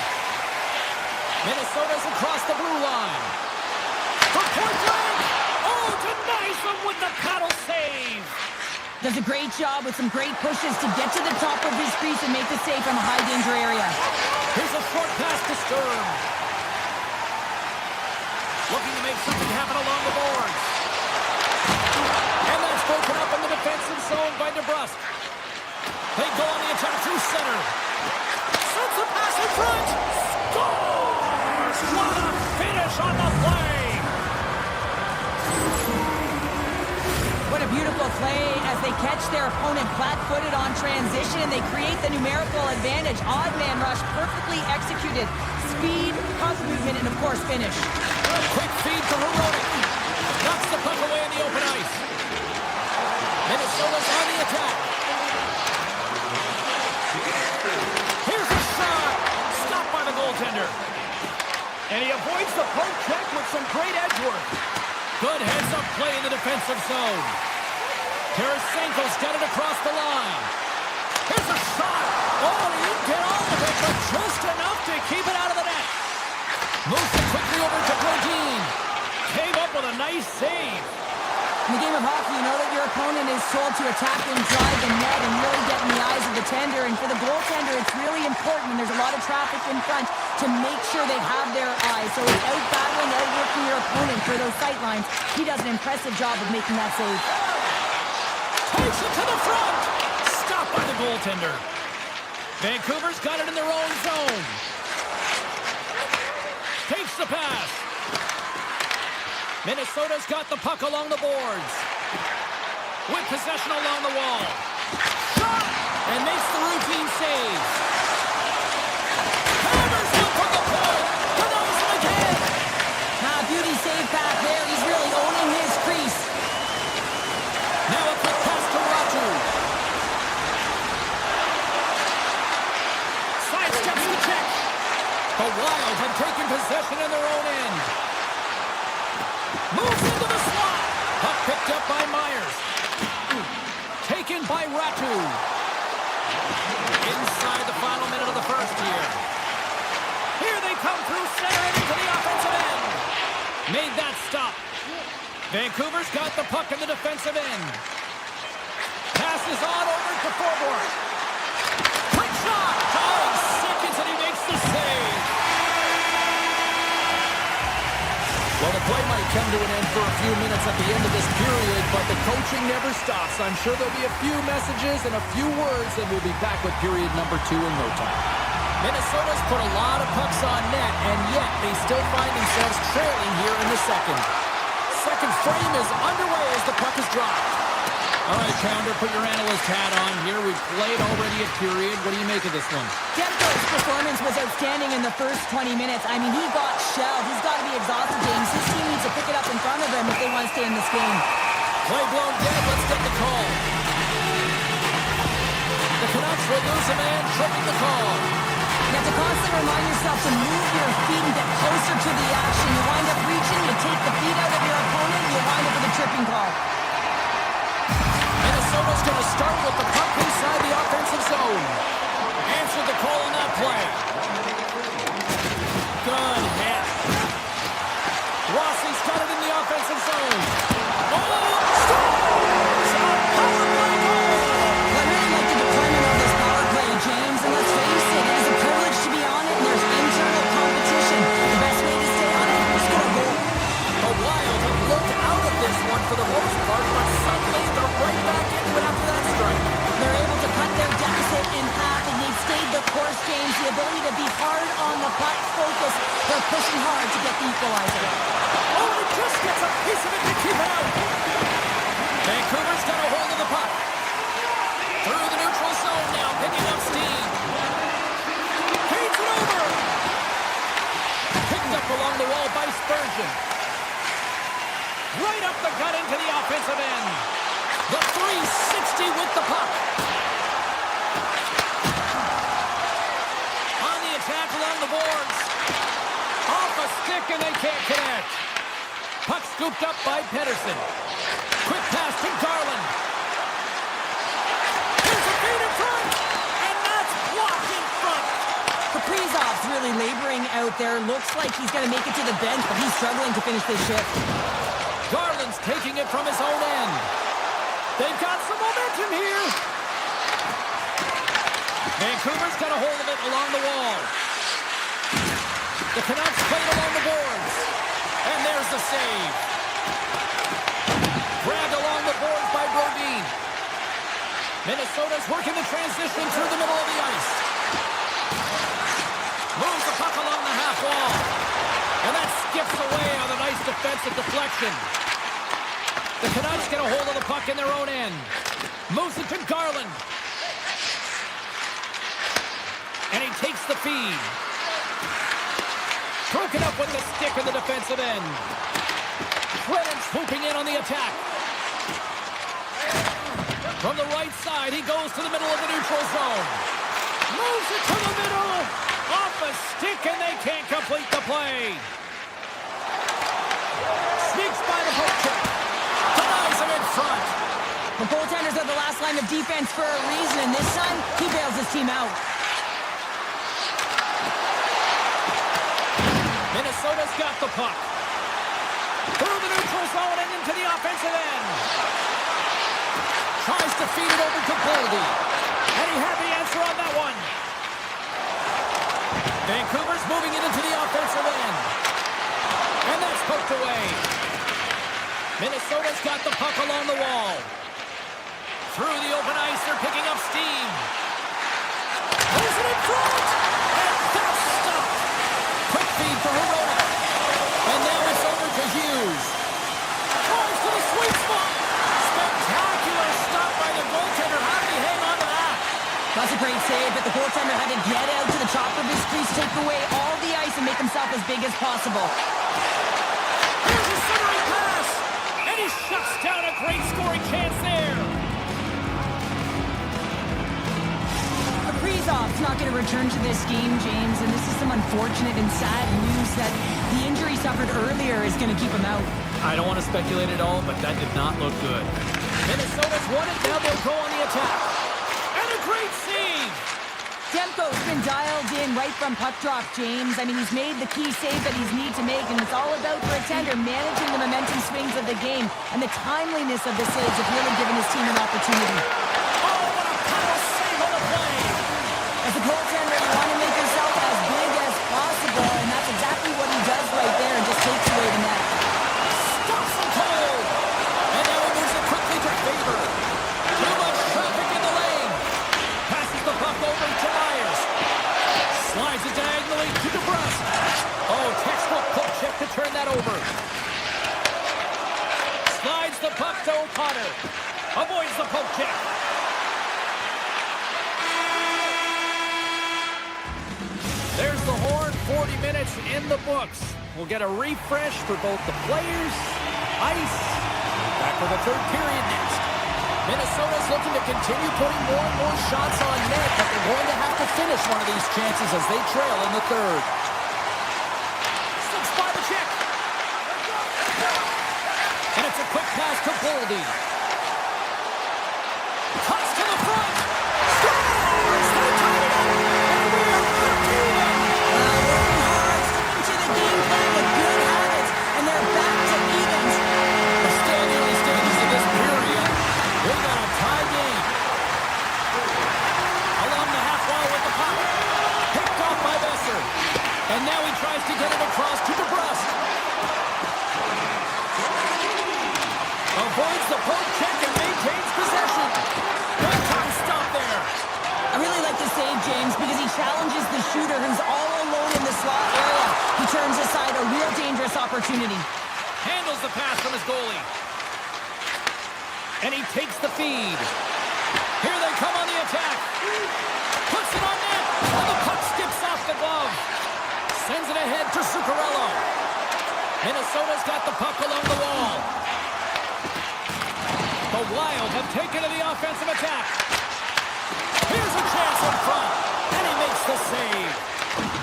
Minnesota's across the blue line. For point blank! Oh, denies them with the paddle save. Does a great job with some great pushes to get to the top of his crease and make the save from a high danger area. Here's a short pass to Sturm. Looking to make something happen along the boards. And that's broken up in the defensive zone by DeBrusque. They go on the attack through center. Sends a pass in front. Scores! What a finish on the play! What a beautiful play as they catch their opponent flat-footed on transition and they create the numerical advantage. Odd man rush, perfectly executed. Speed, puck movement, and of course finish. Quick feed to Hronek. Knocks the puck away in the open ice. Minnesota's on the attack. Here's a shot. Stopped by the goaltender. And he avoids the poke check with some great edge work. Good heads-up play in the defensive zone. Tarasenko's got it across the line. Here's a shot. Oh, he didn't get all of it, but just enough to keep it out of the net. Moves it quickly over to Brodin. Came up with a nice save. In the game of hockey, you know that your opponent is told to attack and drive the net and really get in the eyes of the tender. And for the goaltender, it's really important when there's a lot of traffic in front to make sure they have their eyes. So it's out-battling, outworking your opponent for those sight lines. He does an impressive job of making that save. Takes it to the front. Stopped by the goaltender. Vancouver's got it in their own zone. Takes the pass. Minnesota's got the puck along the boards. With possession along the wall. Shot! And makes the routine save. Hammers one from the point. Denies him again. Beauty save back there. He's really owning his crease. Now a quick pass to Ratu. Sidesteps the check. The Wild have taken possession in their own end. Moves into the slot. Puck picked up by Myers. Taken by Ratu. Inside the final minute of the first here. Here they come through center and into the offensive end. Made that stop. Vancouver's got the puck in the defensive end. Passes on over to forward. Quick shot. Oh, seconds and he makes the save. Well, the play might come to an end for a few minutes at the end of this period, but the coaching never stops. I'm sure there'll be a few messages and a few words, and we'll be back with period number 2 in no time. Minnesota's put a lot of pucks on net, and yet they still find themselves trailing here in the second. Second frame is underway as the puck is dropped. All right, Pounder, put your analyst hat on here. We've played already a period. What do you make of this one? Demko's performance was outstanding in the first 20 minutes. I mean, he got shelled. He's got to be exhausted, James. His team needs to pick it up in front of him if they want to stay in this game. Play blown dead. Let's get the call. The Canucks will lose a man, tripping the call. You have to constantly remind yourself to move your feet and get closer to the action. You wind up reaching, you take the feet out of your opponent, you wind up with a tripping call. Minnesota's going to start with the puck inside the offensive zone. Answered the call on that play. Good hit. Rossi's got it in the offensive zone. Oh, scores! A power play goal! I really like the deployment of this power play, James, and let's face it, it is a privilege to be on it, and there's internal competition. The best way to stay on it is score a goal. The Wild have looked out of this one for the most part, but suddenly they're right back into it after that strike. They're able to cut their deficit in half, and they've stayed the course, James. The ability to be hard on the puck, focus. They're pushing hard to get the equalizer. Oh, it just gets a piece of it to keep it out. Vancouver's got a hold of the puck. Through the neutral zone now, picking up steam. Feeds it over. Picked up along the wall by Spurgeon. Right up the gut into the offensive end. The 360 with the puck. On the attack along the boards. Off a stick and they can't connect. Puck scooped up by Pettersson. Quick pass to Garland. Here's a feed in front. And that's blocked in front. Kaprizov's really laboring out there. Looks like he's going to make it to the bench, but he's struggling to finish this shift. Garland's taking it from his own end. They've got some momentum here. Vancouver's got a hold of it along the wall. The Canucks played along the boards. And there's the save. Grabbed along the boards by Brodin. Minnesota's working the transition through the middle of the ice. Moves the puck along the half wall. And that skips away on a nice defensive deflection. The Canucks get a hold of the puck in their own end. Moves it to Garland. And he takes the feed. Broken up with the stick in the defensive end. Brennan swooping in on the attack. From the right side, he goes to the middle of the neutral zone. Moves it to the middle. Off a stick, and they can't complete the play. Sneaks by the poke check. Denies him in front. The goaltenders are the last line of defense for a reason, and this time, he bails his team out. Minnesota's got the puck. Through the neutral zone and into the offensive end. Tries to feed it over to Boldy. And he had the answer on that one. Vancouver's moving it into the offensive end. And that's poked away. Minnesota's got the puck along the wall. Through the open ice, they're picking up steam. Moves it in front. And that's stopped. Quick feed for Hirona. And now it's over to Hughes. Tries to the sweet spot. Spectacular stop by the goaltender. How did he hang on to that? That's a great save, but the goaltender had to get out to the top of his crease, take away all the ice, and make himself as big as possible. Here's a centering pass. And he shuts down a great scoring chance there. Kaprizov's not going to return to this game, James, and this is some unfortunate and sad news that the injury suffered earlier is going to keep him out. I don't want to speculate at all, but that did not look good. Minnesota's won it. Now they'll go on the attack. And a great save. Demko's been dialed in right from puck drop, James. I mean, he's made the key save that he's need to make, and it's all about for a tender managing the momentum swings of the game, and the timeliness of the saves have really given his team an opportunity. Oh, what a power save on the play. As a goaltender, you want to make yourself as big as possible, and that's exactly what he does right there, and just takes away the net. Stops him cold. And now he moves it quickly to Faber. Too much traffic in the lane. Passes the puck over to Myers. Slides it diagonally to DeBrusque. Oh, textbook poke check to turn that over. the poke check. There's the horn. 40 minutes in the books. We'll get a refresh for both the players, ice. Back for the third period next. Minnesota's looking to continue putting more and more shots on net, but they're going to have to finish one of these chances as they trail in the third. Slips by the check. And it's a quick pass to Boldy. Toss to the front. Scores! They tie it up. And we're back even. Working hard, sticking to the game plan with good habits, and they're back to evens. We're still in the early stages of this period. We've got a tie game. Along the half wall with the puck. Picked off by Besser. And now he tries to get it across to DeBrusque. Avoids the poke check and maintains possession. Good time stop there. I really like the save, James, because he challenges the shooter who's all alone in the slot area. He turns aside a real dangerous opportunity. Handles the pass from his goalie. And he takes the feed. Here they come on the attack. Puts it on net. And the puck skips off the glove. Sends it ahead to Zuccarello. Minnesota's got the puck along the wall. The Wild have taken to the offensive attack. Here's a chance in front. And he makes the save.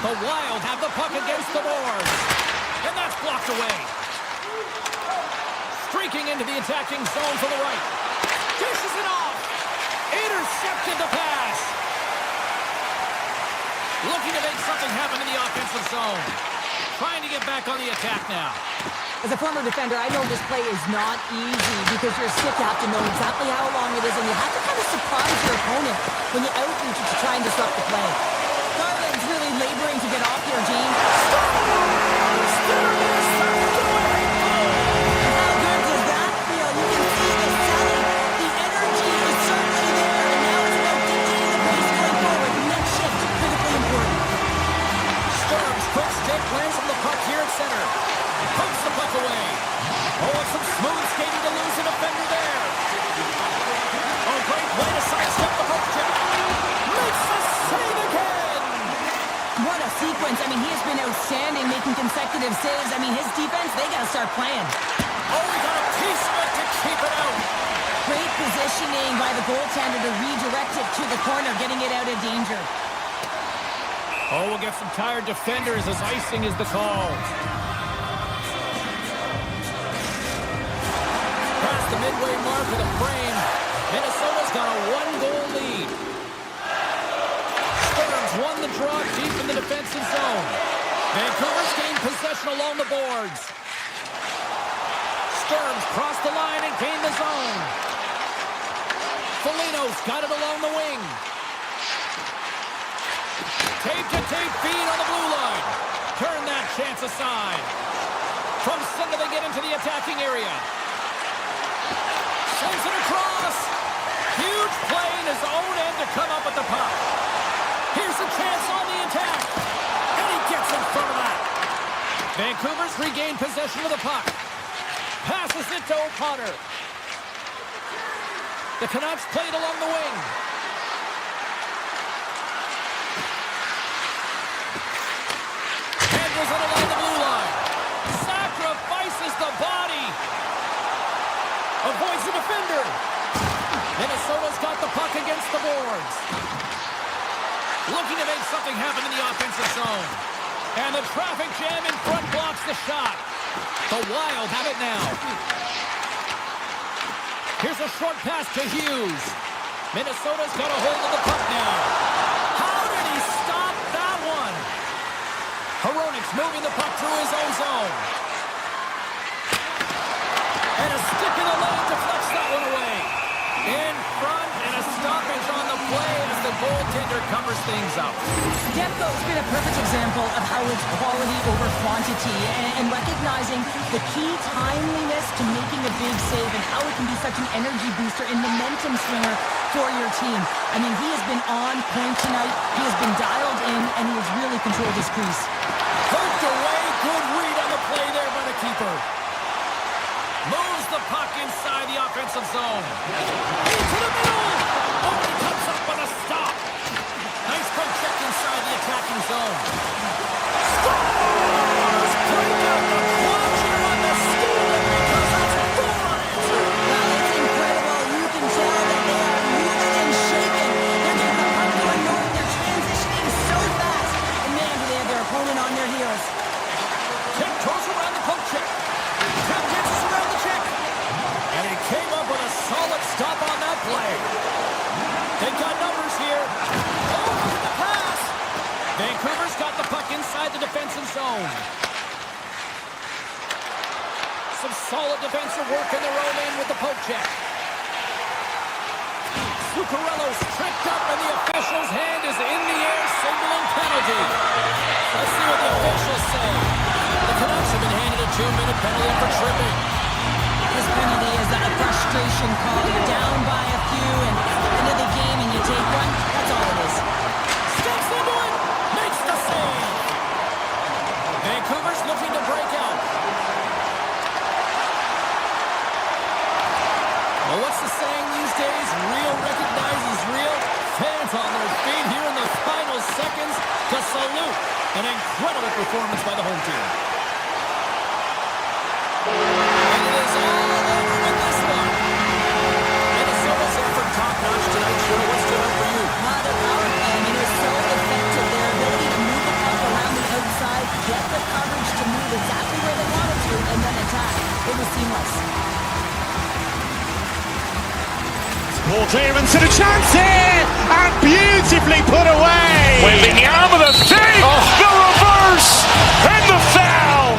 The Wild have the puck against the boards. And that's blocked away. Streaking into the attacking zone to the right. Dishes it off. Intercepted the pass. Looking to make something happen in the offensive zone. Trying to get back on the attack now. As a former defender, I know this play is not easy because you're stick. You have to know exactly how long it is, and you have to kind of surprise your opponent when you outreach to try and disrupt the play. Garland's really laboring to get off here, James. How good does that feel? You can see the selling. The energy is certainly there, and now it's about dictating the pace going forward. Next shift, critically important. Sturm's quick stick lands on the puck here at center. Pokes the puck away. Oh, and some smooth skating to lose a defender there. Oh, great way to sidestep the poke check. Makes the save again. What a sequence. I mean, he has been outstanding making consecutive saves. I mean, his defense, they got to start playing. Oh, he got a piece of it to keep it out. Great positioning by the goaltender to redirect it to the corner, getting it out of danger. Oh, we'll get some tired defenders as icing is the call. Past the midway mark of the frame, Minnesota's got a one-goal lead. Sturm's won the draw deep in the defensive zone. Vancouver's gained possession along the boards. Sturm's crossed the line and gained the zone. Foligno's got it along the wing. Tape-to-tape feed on the blue line. Turn that chance aside. From center they get into the attacking area. Sends it across. Huge play in his own end to come up with the puck. Here's a chance on the attack. And he gets in front of that. Vancouver's regained possession of the puck. Passes it to O'Connor. The Canucks played along the wing. Handles it along the blue line. Sacrifices the body. Avoids the defender. Minnesota's got the puck against the boards. Looking to make something happen in the offensive zone. And the traffic jam in front blocks the shot. The Wild have it now. Here's a short pass to Hughes. Minnesota's got a hold of the puck now. How did he stop that one? Hronik's moving the puck through his own zone. And a stick in the lane deflects that one away. In front, and a stoppage on the play as the goaltender covers things up. Demko's been a perfect example of how it's quality over quantity and recognizing the key timeliness to making a big save and how it can be such an energy booster and momentum swinger for your team. I mean, he has been on point tonight. He has been dialed in, and he has really controlled his crease. Poked away. Good read on the play there by the keeper. Moves the puck inside the offensive zone. Into the middle. Oh, he comes up with a stop. Nice poke check inside the attacking zone. Scores! Break out the clutch here on the steal because that's goal unanswered. Well, it's incredible. You can tell that they are moving and shaking. They're getting the puck going north. They're transitioning so fast. And man, do they have their opponent on their heels. Tiptoes around the poke check. Tap dances around the check. And he came up with a solid stop on that play. They got numbers here. Oh, the pass. Vancouver's got the puck inside the defensive zone. Some solid defensive work in their own end with the poke check. Zuccarello's tripped up and the official's hand is in the air signaling penalty. Let's see what the officials say. The Canucks have been handed a 2-minute penalty for tripping. This penalty is a frustration call. You're down by a few and into the game and you take one. That's all it is. Steps into it. Makes the save. Vancouver's looking to break out. Well, what's the saying these days? Real recognizes real. Fans on their feet here in the final seconds to salute an incredible performance by the home team. And it is all over with this one. Minnesota's effort top-notch tonight. Sure, what stood out for you? Their power play, I mean, it was so effective. Their ability to move the puck around the outside, get the coverage to move exactly where they wanted to, and then attack. It was seamless. Ball clearance and a chance here, and beautifully put away. Waving the arm of the save, the reverse, and the foul.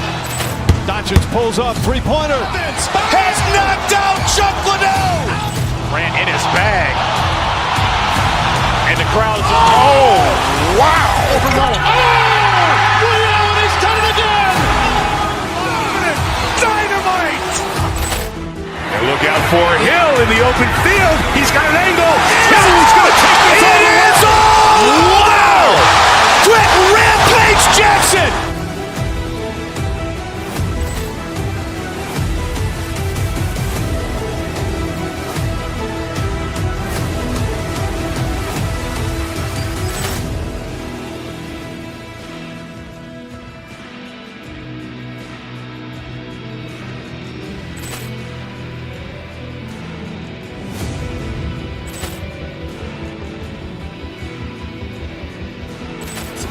Doncic pulls up, three-pointer. Has knocked out Chuck Liddell. Ran in his bag. And the crowd's, oh, wow. He's done it again. Dynamite. And look out for Hill in the open field. He's got an angle. Hill's going to take this all the way. Wow! Quick Rampage Jackson.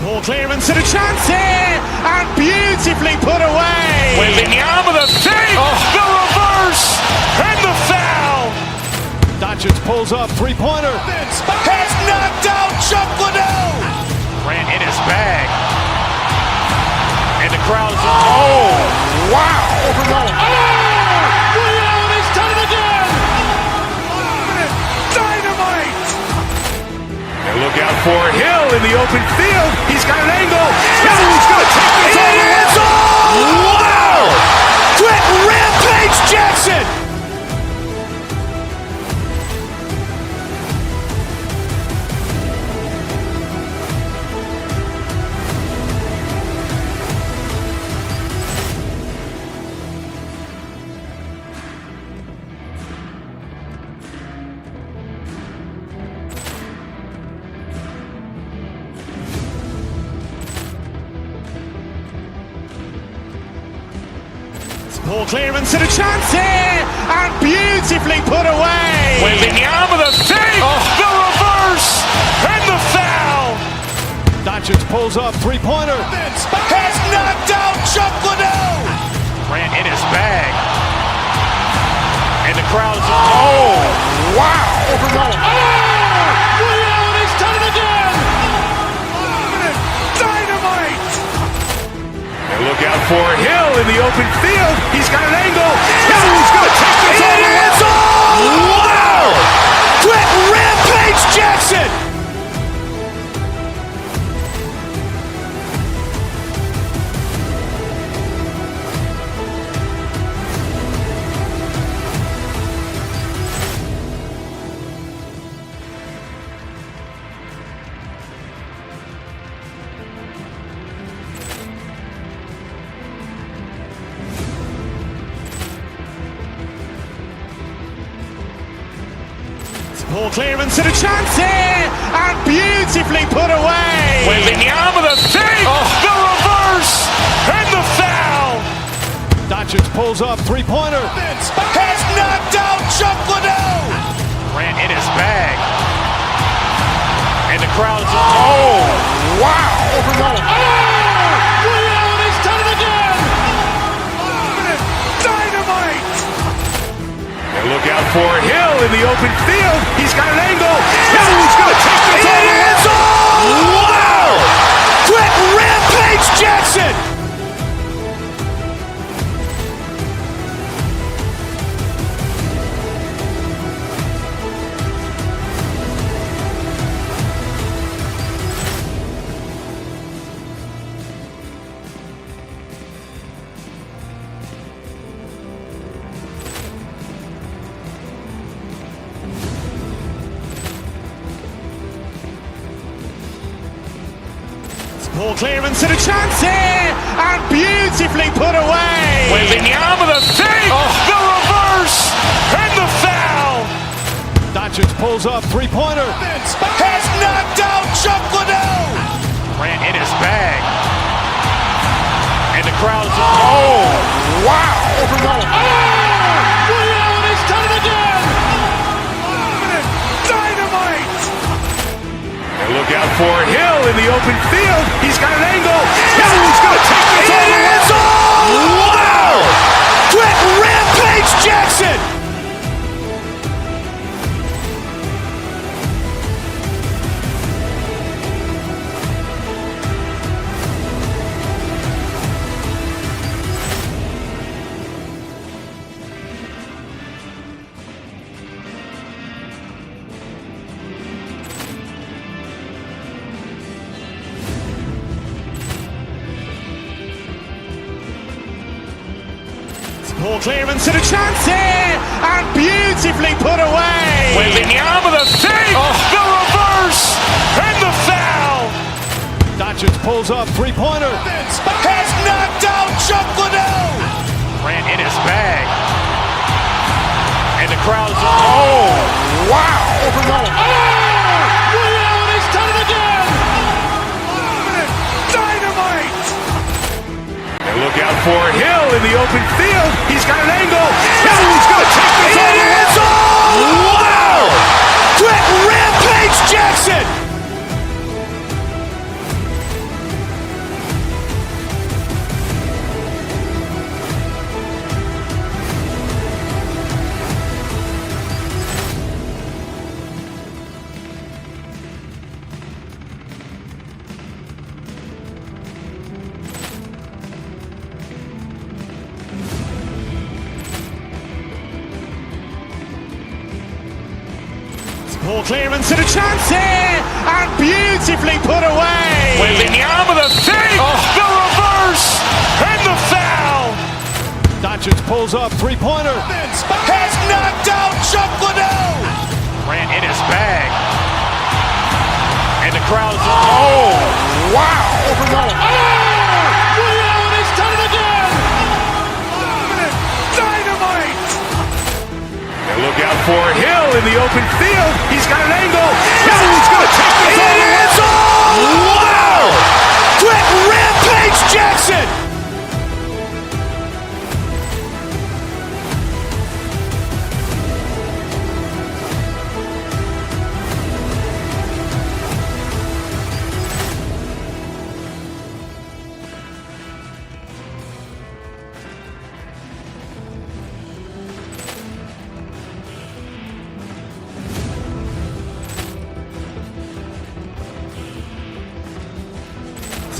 Ball clearance and a chance here, and beautifully put away. Waving the arm of the save, the reverse, and the foul. Doncic pulls up, three-pointer. Has knocked out Chuck Liddell. Ran in his bag. And the crowd's, oh, wow. He's done it again. Dynamite. And look out for Hill in the open field. He's got an angle. Hill's going to take this all the way. Wow! Quick Rampage Jackson. Ball clearance and a chance here, and beautifully put away. Waving the arm of the save, the reverse, and the foul. Doncic pulls up, three-pointer. Has knocked out Chuck Liddell. Ran in his bag. And the crowd's, oh, wow. He's done it again. Dynamite. And look out for Hill in the open field. He's got an angle. Hill's going to take this all the way. Wow! Quick Rampage Jackson. Ball clearance and a chance here, and beautifully put away. Wembanyama the save, the reverse, and the foul. Doncic pulls up, three-pointer. Has knocked out Chuck Liddell. Grant in his bag. And the crowd is, oh, wow. He's done it again. Dynamite. And look out for Hill in the open field. He's got an angle. He's going to take this all the way. Wow. Quick Rampage Jackson. Ball clearance and a chance here, and beautifully put away. Wembanyama the save, the reverse, and the foul. Doncic pulls up, three-pointer. Has knocked out Chuck Liddell. Grant in his bag. And the crowd is, oh, wow. He's done it again. Dynamite. And look out for Hill in the open field. He's got an angle. He's going to take this all the way. Wow. Quick Rampage Jackson. Ball clearance and a chance here, and beautifully put away. Wembanyama the save, the reverse, and the foul. Doncic pulls up, three-pointer. Has knocked out Chuck Liddell. Grant in his bag. And the crowd is, oh, wow. He's done it again. Dynamite. And look out for Hill in the open field. He's got an angle. He's going to take this all the way. Wow. Quick Rampage Jackson. Ball clearance and a chance here, and beautifully put away. Wembanyama the save, the reverse, and the foul. Doncic pulls up, three-pointer. Has knocked out Chuck Liddell. Grant in his bag. And the crowd is, oh, wow. He's done it again. Dynamite. And look out for Hill in the open field. He's got an angle. He's going to take this all the way. Wow. Quick Rampage Jackson.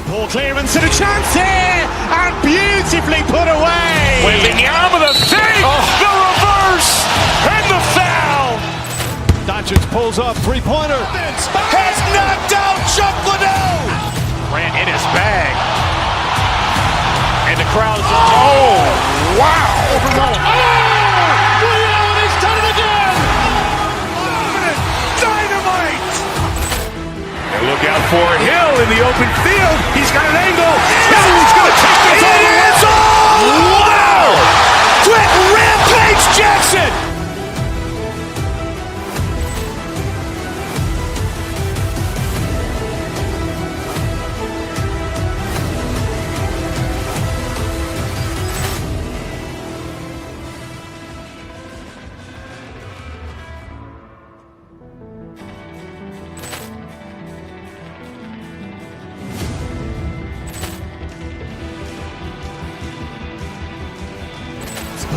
Ball clearance and a chance here, and beautifully put away. Wembanyama the save, the reverse, and the foul. Doncic pulls up, three-pointer. Has knocked out Chuck Liddell. Grant in his bag. And the crowd is, oh, wow. He's done it again. Dynamite. And look out for Hill in the open field. He's got an angle. He's going to take this all the way. Wow. Quick Rampage Jackson.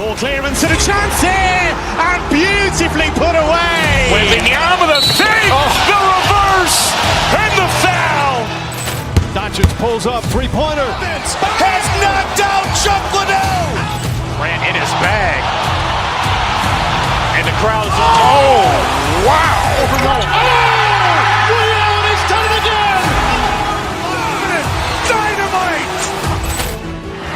Ball clearance and a chance here, and beautifully put away. Wembanyama the save, the reverse, and the foul. Doncic pulls up, three-pointer. Has knocked out Chuck Liddell. Grant in his bag. And the crowd is, oh, wow. He's done it again. Dynamite.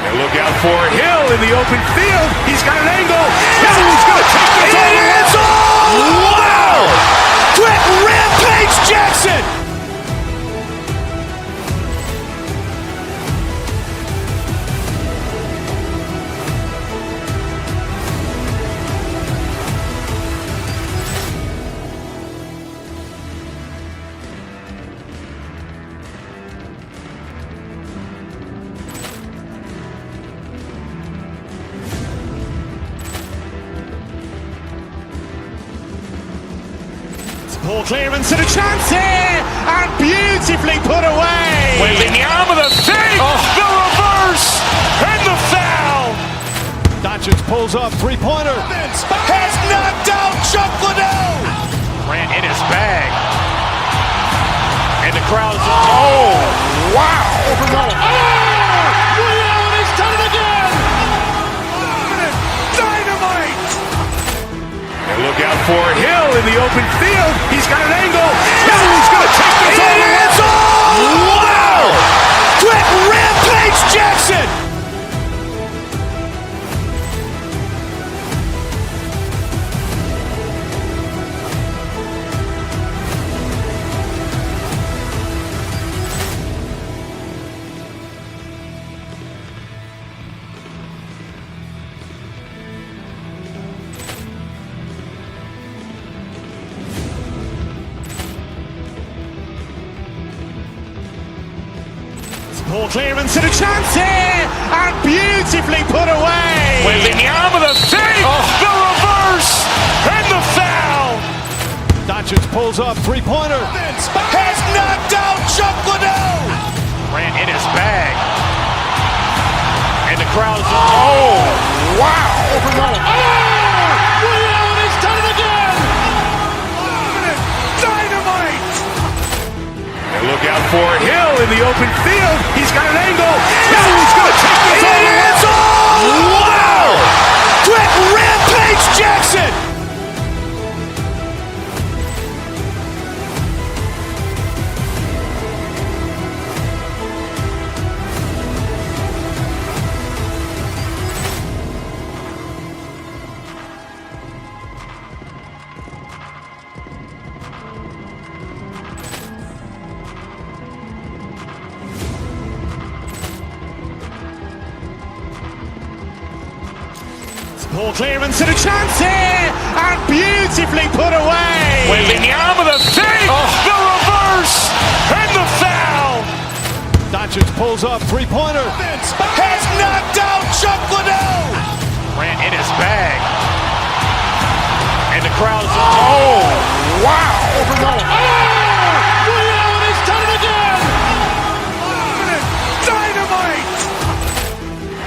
And look out for Hill in the open field. He's got an angle. He's going to take this all the way. Wow. Quick Rampage Jackson. Ball clearance and a chance here, and beautifully put away. Wembanyama the save, the reverse, and the foul. Doncic pulls up, three-pointer. Has knocked out Chuck Liddell. Grant in his bag. And the crowd is, oh, wow. He's done it again. Dynamite. And look out for Hill in the open field. He's got an angle. He's going to take this all the way. Wow. Quick Rampage Jackson. Ball clearance and a chance here, and beautifully put away. Wembanyama the save, the reverse, and the foul. Doncic pulls up, three-pointer. Has knocked out Chuck Liddell. Grant in his bag. And the crowd is, oh, wow. He's done it again. Dynamite. And look out for Hill in the open field. He's got an angle. He's going to take this all the way. Wow. Quick Rampage Jackson. Ball clearance and a chance here, and beautifully put away. Wembanyama the save, the reverse, and the foul. Doncic pulls up, three-pointer. Has knocked out Chuck Liddell. Grant in his bag. And the crowd is, oh, wow. He's done it again. Dynamite.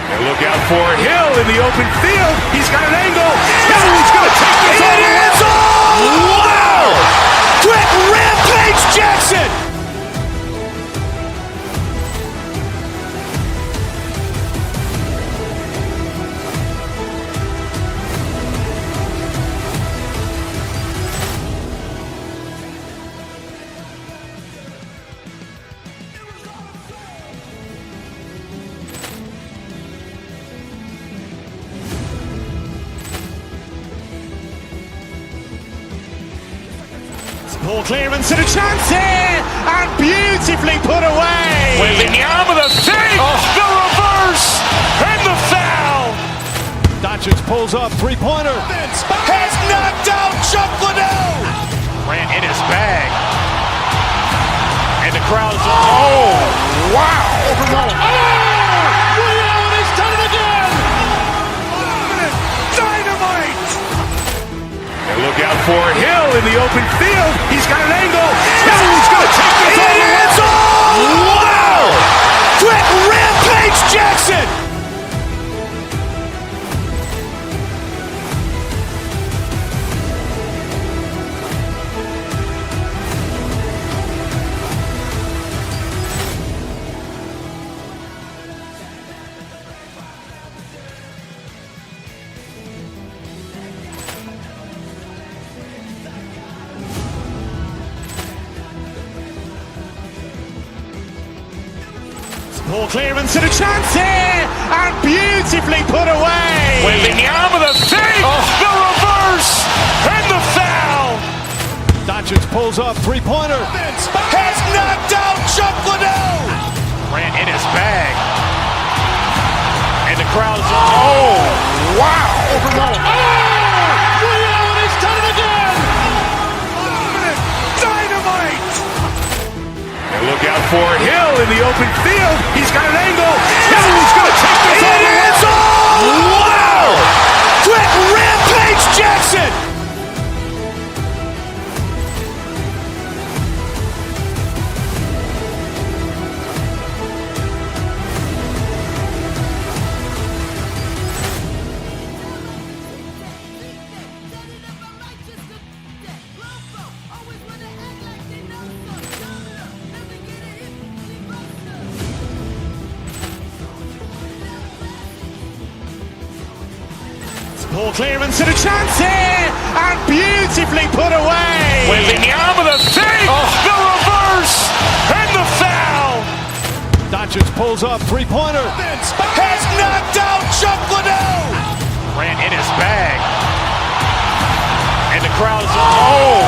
And look out for Hill in the open field. He's got an angle. He's going to take this all the way. Wow. Quick Rampage Jackson. Ball clearance and a chance here, and beautifully put away. Wembanyama the save, the reverse, and the foul. Doncic pulls up, three-pointer. Has knocked out Chuck Liddell. Grant in his bag. And the crowd is, oh, wow. He's done it again. Dynamite. And look out for Hill in the open field. He's got an angle. He's going to take this all the way. Wow. Quick Rampage Jackson. Ball clearance and a chance here, and beautifully put away. Wembanyama with a fake, the reverse, and the foul. Doncic pulls up, three-pointer. Has knocked out Chuck Liddell. Ran in his bag. And the crowd's, oh, wow. Ray Allen has done it again. Dynamite. And look out for Hill in the open field. He's got an angle. Hill's going to take this all the way. Wow. Quick Rampage Jackson. Ball clearance and a chance here, and beautifully put away. Wembanyama with a fake, the reverse, and the foul. Doncic pulls up, three-pointer. Has knocked out Chuck Liddell. Ran in his bag. And the crowd's, oh,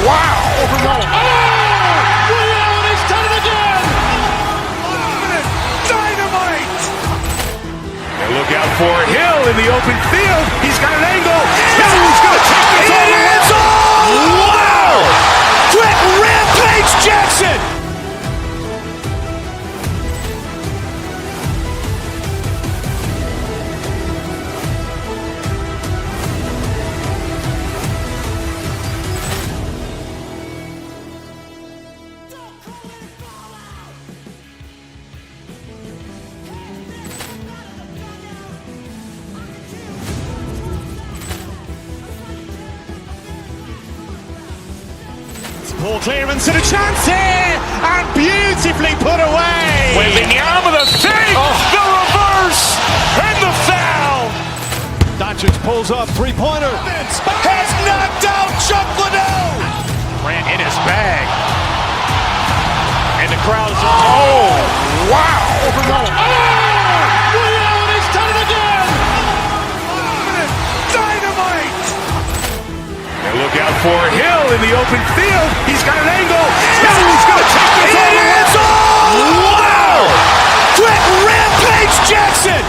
wow. Ray Allen has done it again. Dynamite. And look out for Hill in the open field. He's got an angle. Hill's going to take this all the way. Wow. Quick Rampage Jackson. Ball clearance and a chance here, and beautifully put away. Wembanyama with a fake, the reverse, and the foul. Doncic pulls up, three-pointer. Has knocked out Chuck Liddell. Ran in his bag. And the crowd's, oh, wow. Ray Allen has done it again. Dynamite. And look out for Hill in the open field. He's got an angle. Hill's going to take this all the way. Wow. Quick Rampage Jackson.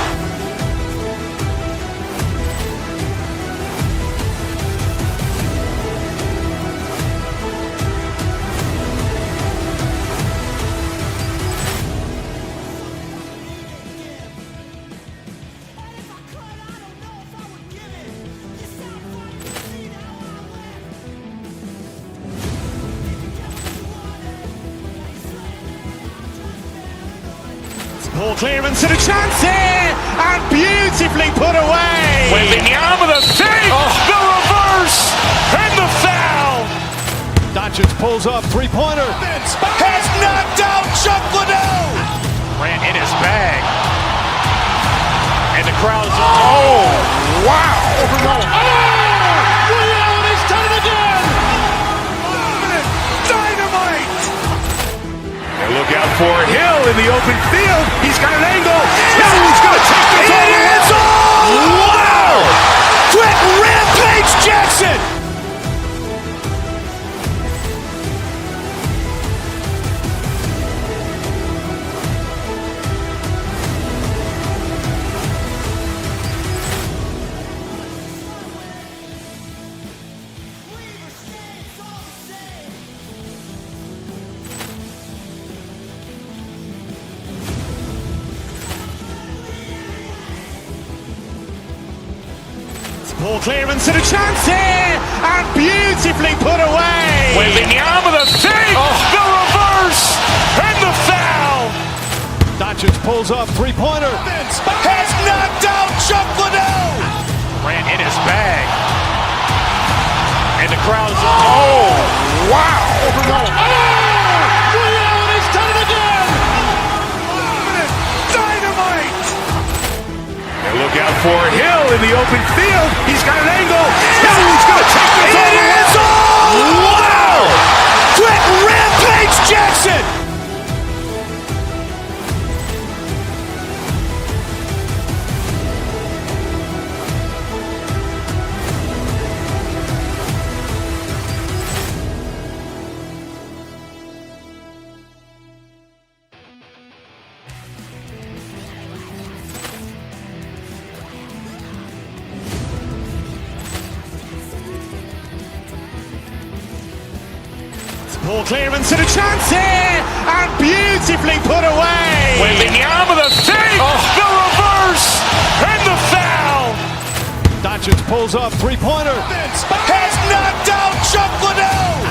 Ball clearance and a chance here, and beautifully put away. Wembanyama with a fake, the reverse, and the foul. Doncic pulls up, three-pointer. Has knocked out Chuck Liddell. Ran in his bag. And the crowd's, oh, wow. Ray Allen has done it again. Dynamite. And look out for Hill in the open field. He's got an angle. Hill's going to take this all the way. Wow. Quick Rampage Jackson. Ball clearance and a chance here, and beautifully put away. Wembanyama with a fake, the reverse, and the foul. Doncic pulls up, three-pointer. Has knocked out Chuck Liddell. Ran in his bag. And the crowd's, oh, wow. Ray Allen has done it again. Dynamite. And look out for Hill in the open field. He's got an angle. Hill's going to take this all the way. Wow. Quick Rampage Jackson. Ball clearance and a chance here, and beautifully put away. Wembanyama the save, the reverse, and the foul. Doncic pulls up, three-pointer. Has knocked out Chuck Liddell.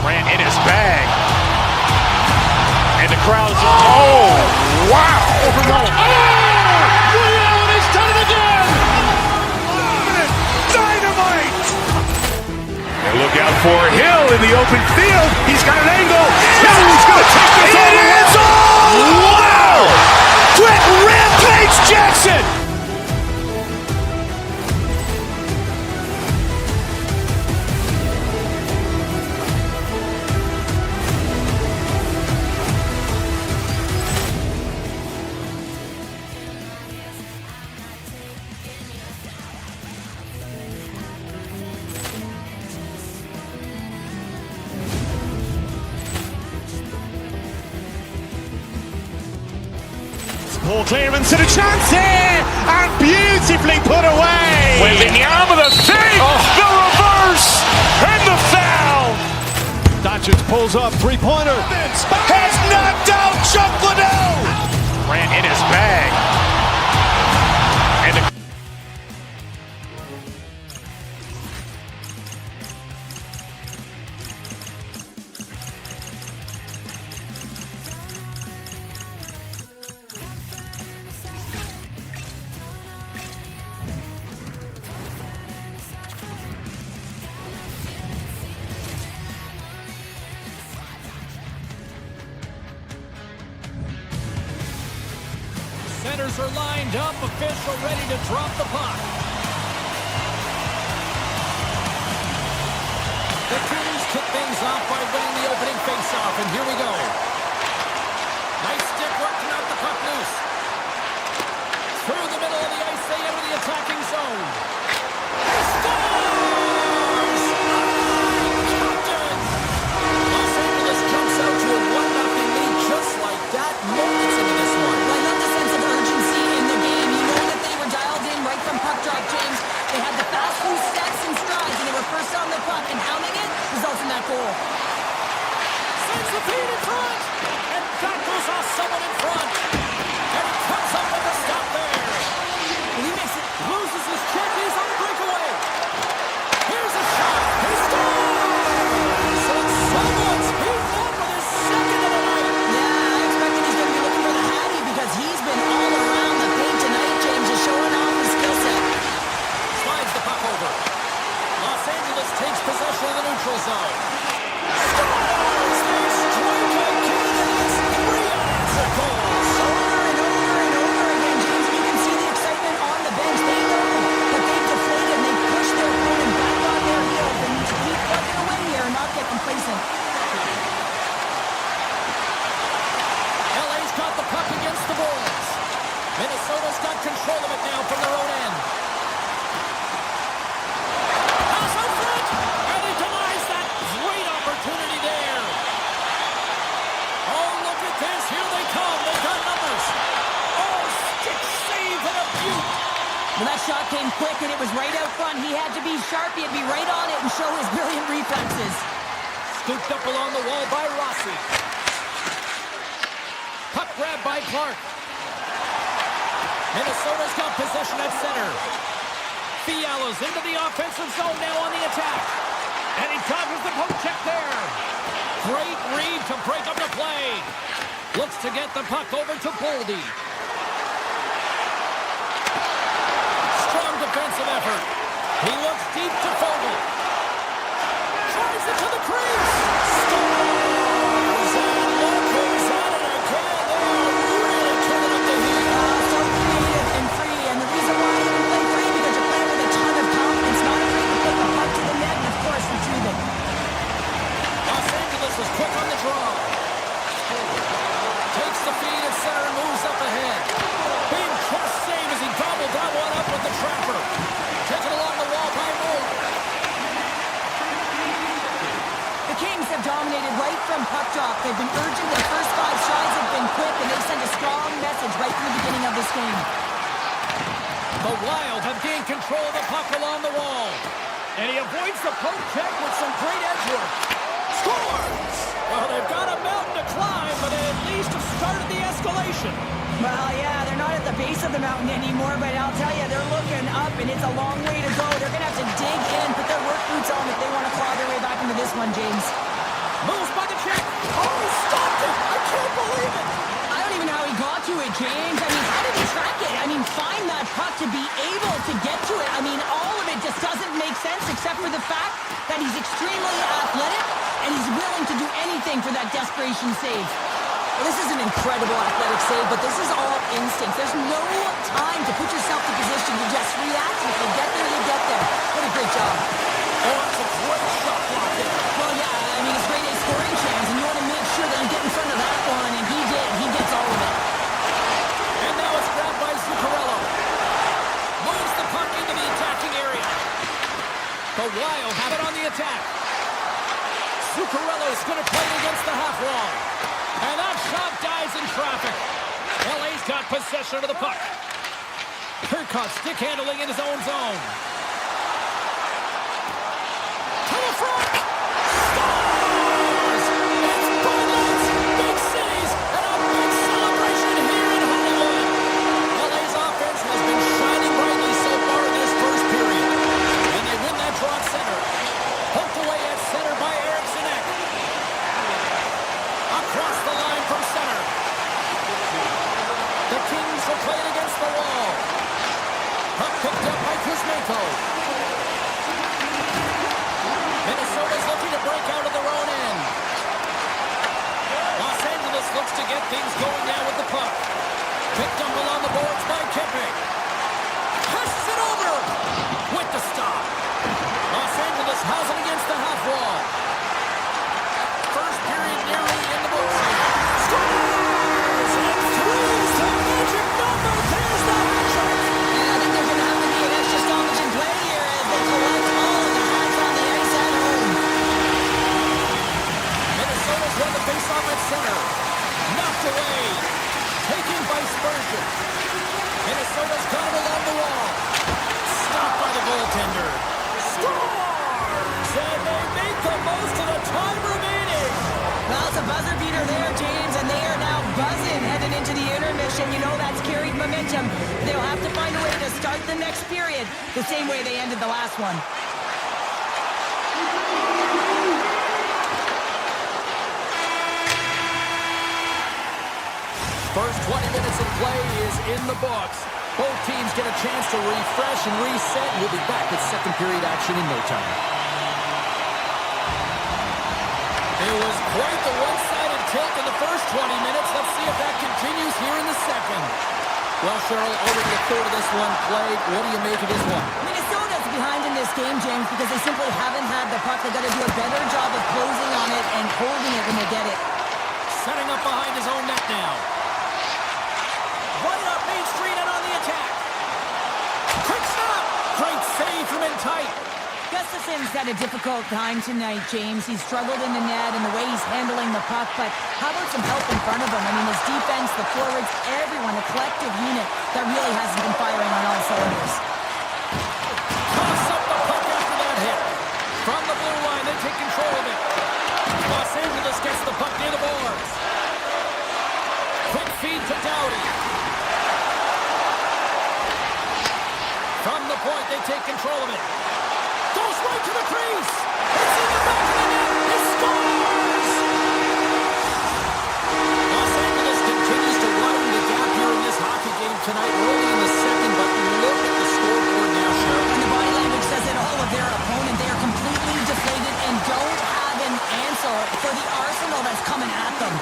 Ran in his bag. And the crowd's wow. Ray Allen has done it again. Dynamite. And look out for Hill in the open field. He's got an angle. Hill's going to take this all the way. Wow. Quick Rampage Jackson. Ball clearance and a chance here, and beautifully put away. Wembanyama the save, the reverse, and the foul. Doncic pulls up, three-pointer. Has knocked out Chuck Liddell. Ran in his bag. And the Centers are lined up, official ready to drop the puck. The Cougars kick things off by winning the opening faceoff, and here we go. Nice stick work to knock the puck loose. Through the middle of the ice, they enter the attacking zone. He scores! Captain! Los Angeles jumps out to a 1-0 lead just like that, moments into this one. I love the sense of urgency in the game. You know that they were dialed in right from puck drop, James. They had the fast loose steps and strides, and they were first on the puck, and hounding it results in that goal. Sends the feed in front, and that goes off someone in front. And he comes up with a stop there. And he makes it. Loses his check, he's on the breakaway. Here's a shot, he scores! And someone's beaten up with his second of the night. Yeah, I expected he's going to be looking for the Hattie because he's been all around the paint tonight, James, just showing off his skill set. Slides the puck over. Los Angeles takes possession of the neutral zone. Scores! They strike again, and it's 3 unanswered goals. Over and over and over again, James, and you can see the excitement on the bench. They know that they've deflated and they've pushed their opponent back on their heels. They need to keep plugging away here and not get complacent. LA's got the puck against the boards. Minnesota's got control of it now from their own end. Pass out front, and he denies that great opportunity there. Oh, look at this. Here they come. They got numbers. Oh, stick save and a beaut. Well, that shot came quick and it was right out front. He had to be sharp. He had to be right on it and show his brilliant reflexes. Scooped up along the wall by Rossi. Puck grab by Clark. Minnesota's got possession at center. Fiala's into the offensive zone now on the attack. And he covers the poke check there. Great read to break up the play. Looks to get the puck over to Boldy. Strong defensive effort. He looks deep to Fogle. Tries it to the crease. Scores! And look who's at it again. They are really turning up the heat. So creative and free. And the reason why you can play free because you're playing with a ton of confidence. Not afraid to put the puck to the net and, of course, retrieve it. Los Angeles is quick on the draw. Takes the feed at center and moves up ahead. Big chest save as he gobbled that one up with the trapper. Taken along the wall by Moore. The Kings have dominated right from puck drop. They've been urgent. Their first 5 strides have been quick, and they've sent a strong message right from the beginning of this game. The Wild have gained control of the puck along the wall. And he avoids the poke check with some great edge work. Scores! Well, they've got a mountain to climb, but they at least have started the escalation. Well, yeah, they're not at the base of the mountain anymore, but I'll tell you, they're looking up, and it's a long way to go. They're going to have to dig in, put their work boots on if they want to claw their way back into this one, James. Moves by the check. Oh, he stopped it. I can't believe it. I don't even know how he got to it, James. I mean, how did he track it? I mean, find that puck to be able to get to it. I mean, all of it just doesn't make sense except for the fact that he's extremely athletic and he's willing to do anything for that desperation save. Well, this is an incredible athletic save, but this is all instinct. There's no time to put yourself in position to just react. If you get there, you get there. What a great job. Oh, it's a great shot block there. Well, yeah, I mean, it's grade A scoring chance, and you want to make sure that you get in front of that one, and he did. He gets all of it. And now it's grabbed by Zuccarello. Moves the puck into the attacking area. The Wild have it on the attack. Zuccarello's going to play it against the half wall. And that shot dies in traffic. LA's got possession of the puck. Turcotte stick handling in his own zone. To the front. Scores! It's Bowman's big cities and a big celebration here in Hollywood. LA's offense has been shining brightly so far in this first period. And they win that draw at center. Poked away at center by Eriksson. Across the line from center. The Kings are playing against the wall. Puck picked up by Kuzmenko. Minnesota's looking to break out of their own end. Los Angeles looks to get things going now with the puck. Picked up along the boards by Kippick. Passes it over with the stop. Los Angeles has it against the half wall. First period nearly in the books. Scores! And throws the magic number. There's the hat trick. And I think there's going to have to be an extra stoppage in play here as they collect all of the points on the ice at home. Minnesota's won the faceoff at center. Knocked away. Taken by Spurgeon. Minnesota's got it along the wall. Stopped by the goaltender. Scores! And they make the most of the time remaining. Well, it's a buzzer beater there, James, and they are now buzzing heading into the intermission. You know that's carried momentum. They'll have to find a way to start the next period the same way they ended the last one. First 20 minutes of play is in the books. Both teams get a chance to refresh and reset. We'll be back with second period action in no time. It was quite the one-sided tilt in the first 20 minutes. Let's see if that continues here in the second. Well, Cheryl, already a third of this one played. What do you make of this one? Minnesota's behind in this game, James, because they simply haven't had the puck. They've got to do a better job of closing on it and holding it when they get it. Setting up behind his own net now. Right up Main Street and on the attack. Quick stop. Great save from in tight. Gustafson's had a difficult time tonight, James. He's struggled in the net and the way he's handling the puck, but how about some help in front of him? I mean, his defense, the forwards, everyone, a collective unit that really hasn't been firing on all cylinders. Toss up the puck after that hit. From the blue line, they take control of it. Los Angeles gets the puck near the boards. Quick feed to Doughty. From the point, they take control of it. Goes right to the crease. It's in the back of the net. He scores! Los Angeles continues to widen the gap here in this hockey game tonight. Early in the second, but look at the scoreboard now, Cheryl. And the body language says it all of their opponent. They are completely deflated and don't have an answer for the arsenal that's coming at them.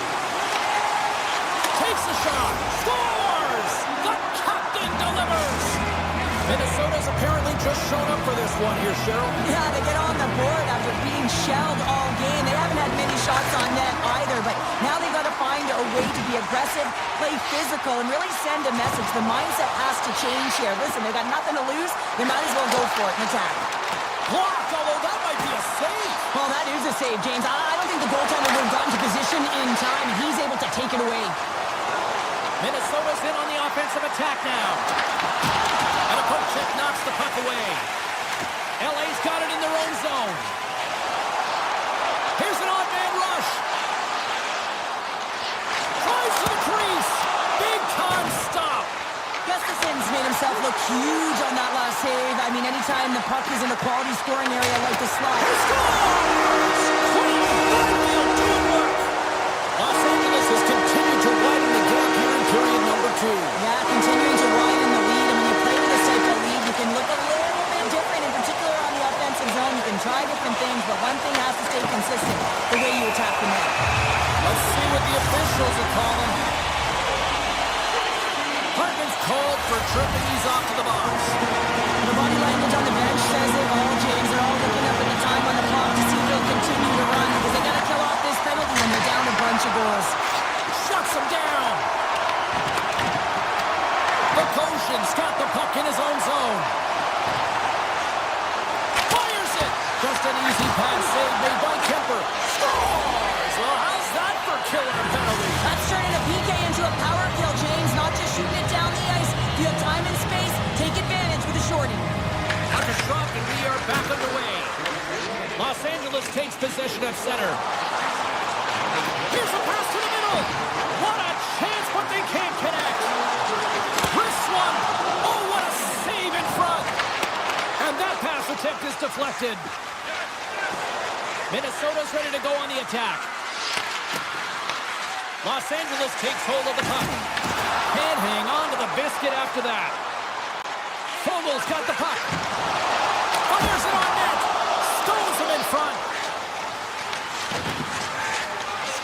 Takes the shot. Scores! The captain delivers! Minnesota's apparently just shown up for this one here, Cheryl. Yeah, they get on the board after being shelled all game. They haven't had many shots on net either, but now they've got to find a way to be aggressive, play physical, and really send a message. The mindset has to change here. Listen, they've got nothing to lose. They might as well go for it and attack. Blocked, although that might be a save. Well, that is a save, James. I don't think the goaltender would have gotten to position in time. He's able to take it away. Minnesota's in on the offensive attack now. And a poke check knocks the puck away. LA's got it in their own zone. Here's an odd man rush. huge on that last save. I mean, anytime the puck is in a quality scoring area like the slot. He scores! Battlefield doing work. Los Angeles has continued to widen the gap here in period number 2. Yeah, continuing to widen the lead. And when you play with this type of lead, you can look a little bit different, in particular on the offensive zone. You can try different things, but one thing has to stay consistent, the way you attack the net. Let's see what the officials are calling. Hartman's called for tripping. He's off to the box. The body language on the bench says it all, James. They're all looking up at the time on the clock to see if they'll continue to run, because they got to kill off this penalty when they're down a bunch of goals. Shuts him down. Bogosian's got the puck in his own zone. Fires it. Just an easy pass save made by Kemper. Scores! Well, how's that for killing a penalty? That's turning a PK into a power kill, James. Not just shooting it down the ice. If you have time and space, take advantage with a shorty. Puck is dropped and we are back underway. Los Angeles takes possession at center. Here's a pass to the middle. What a chance, but they can't connect. This one. Oh, what a save in front. And that pass attempt is deflected. Minnesota's ready to go on the attack. Los Angeles takes hold of the puck. Can't hang on to the biscuit after that. Fogel's got the puck. Fires it on net. Stones him in front.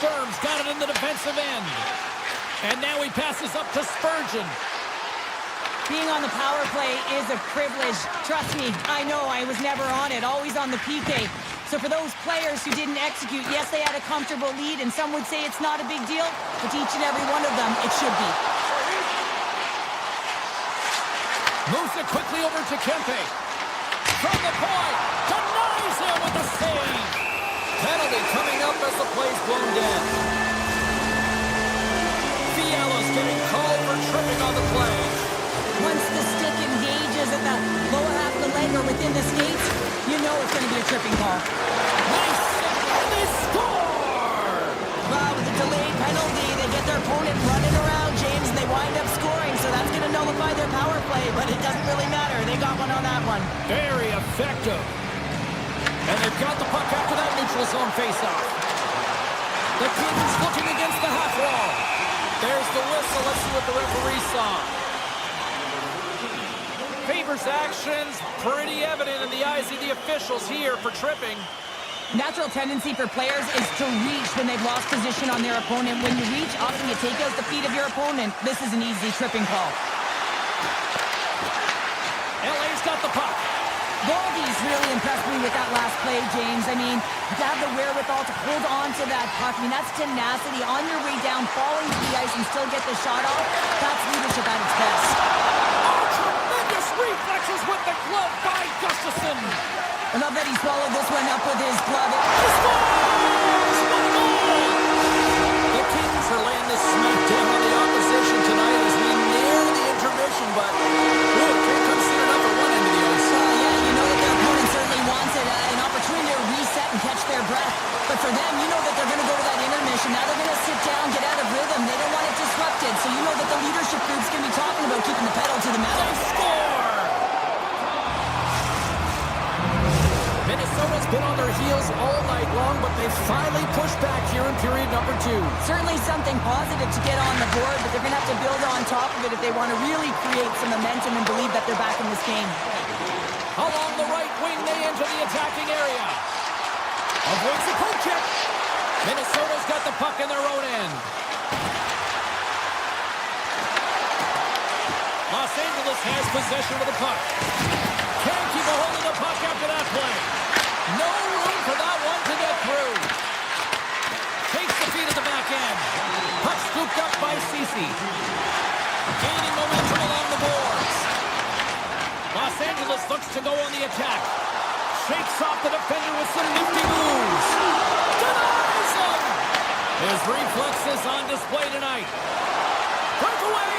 Sturm's got it in the defensive end. And now he passes up to Spurgeon. Being on the power play is a privilege. Trust me, I know I was never on it, always on the PK. So for those players who didn't execute, yes, they had a comfortable lead, and some would say it's not a big deal, but to each and every one of them, it should be. Moves it quickly over to Kempe. From the point, denies him with the save. Penalty coming up as the play's blown dead. Fiala's getting called for tripping on the play. Once the stick engages at the lower half of the leg or within the skates, you know it's going to be a tripping call. Nice, and they score! Wow, with the delayed penalty, they get their opponent running around, James, and they wind up scoring, so that's going to nullify their power play, but it doesn't really matter. They got one on that one. Very effective. And they've got the puck after that neutral zone faceoff. The Kings looking against the half wall. There's the whistle. Let's see what the referee saw. Favors actions pretty evident in the eyes of the officials here for tripping. Natural tendency for players is to reach when they've lost position on their opponent. When you reach, often you take out the feet of your opponent. This is an easy tripping call. LA's got the puck. Goldie's really impressed me with that last play, James. I mean, to have the wherewithal to hold on to that puck, I mean, that's tenacity on your way down, falling to the ice and still get the shot off. That's leadership at its best. Tremendous reflexes with the glove by Gustafsson. I love that he swallowed this one up with his glove. He scores! What a goal! The Kings are laying the smack down on the opposition tonight as we near the intermission, but can't consider enough at one end of the ice. Yeah, you know that their opponent certainly wants it, an opportunity to reset and catch their breath. But for them, you know that they're going to go to that intermission. Now they're going to sit down, get out of rhythm. They don't want it disrupted. So you know that the leadership group's going to be talking about keeping the pedal to the metal. They score! Minnesota's been on their heels all night long, but they finally pushed back here in period number 2. Certainly something positive to get on the board, but they're going to have to build on top of it if they want to really create some momentum and believe that they're back in this game. Along the right wing, they enter the attacking area. Avoids the poke check. Minnesota's got the puck in their own end. Los Angeles has possession of the puck. Can't keep a hold of the puck after that play. No room for that one to get through. Takes the feed at the back end. Puck scooped up by Ceci. Gaining momentum along the boards. Los Angeles looks to go on the attack. Shakes off the defender with some nifty moves. Denies him! His reflexes on display tonight. Breakaway!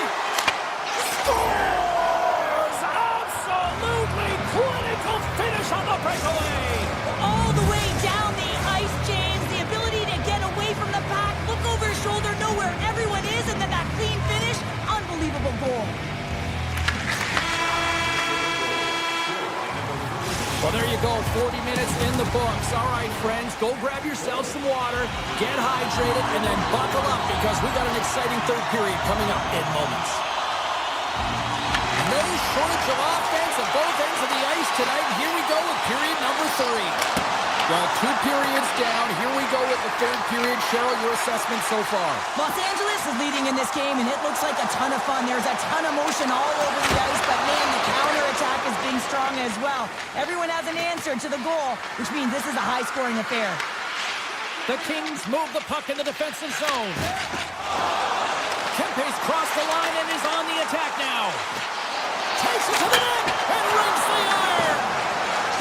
Scores! Absolutely critical finish on the breakaway! All the way down the ice, James. The ability to get away from the pack, look over his shoulder, know where everyone is, and then that clean finish. Unbelievable goal. there you go, 40 minutes in the books. All right, friends, go grab yourselves some water, get hydrated, and then buckle up because we got an exciting third period coming up in moments. No shortage of offense at both ends of the ice tonight. Here we go with period number 3. Well, 2 periods down. Here we go with the third period. Cheryl, your assessment so far? Los Angeles is leading in this game, and it looks like a ton of fun. There's a ton of motion all over the ice, but man, the counterattack is being strong as well. Everyone has an answer to the goal, which means this is a high-scoring affair. The Kings move the puck in the defensive zone. Kempe's crossed the line and is on the attack now. Takes it to the net and rings the iron.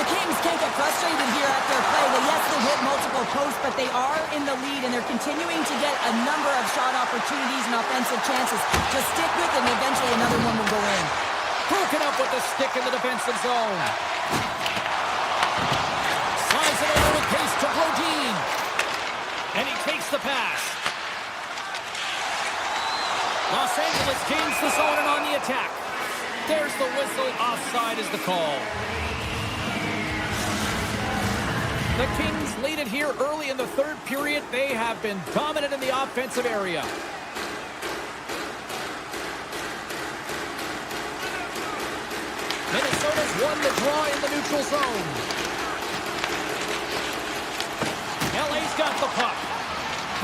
The Kings can't get frustrated here after a play. Yes, they've hit multiple posts, but they are in the lead, and they're continuing to get a number of shot opportunities and offensive chances. Just stick with it, and eventually another one will go in. Broken up with the stick in the defensive zone. Slides it over with pace to Brodin. And he takes the pass. Los Angeles gains the zone and on the attack. There's the whistle. Offside is the call. The Kings lead it here early in the third period. They have been dominant in the offensive area. Minnesota's won the draw in the neutral zone. LA's got the puck.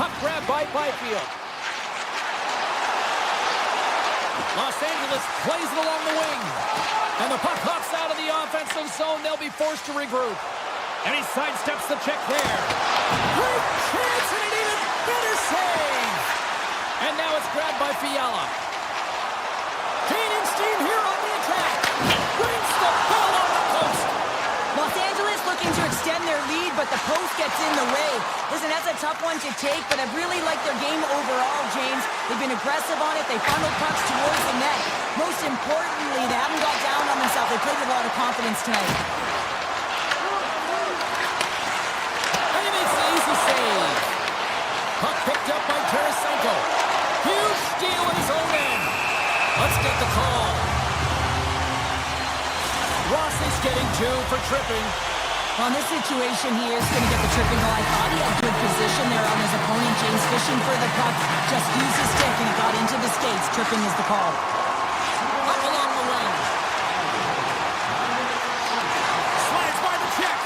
Puck grab by Byfield. Los Angeles plays it along the wing. And the puck hops out of the offensive zone. They'll be forced to regroup. And he sidesteps the check there. Great chance and an even better save. And now it's grabbed by Fiala. Gaining steam here on the attack. Brings the ball on the post. Los Angeles looking to extend their lead, but the post gets in the way. Listen, that's a tough one to take, but I really like their game overall, James. They've been aggressive on it. They funneled pucks towards the net. Most importantly, they haven't got down on themselves. They played with a lot of confidence tonight. Save. Puck picked up by Tarasenko. Huge steal in his own end. Let's get the call. Rossi's getting 2 for tripping. On this situation, he is going to get the tripping goal. I thought he had good position there on his opponent. James fishing for the puck. Just used his stick and it got into the skates. Tripping is the call. Up along the wing. Slides by the check.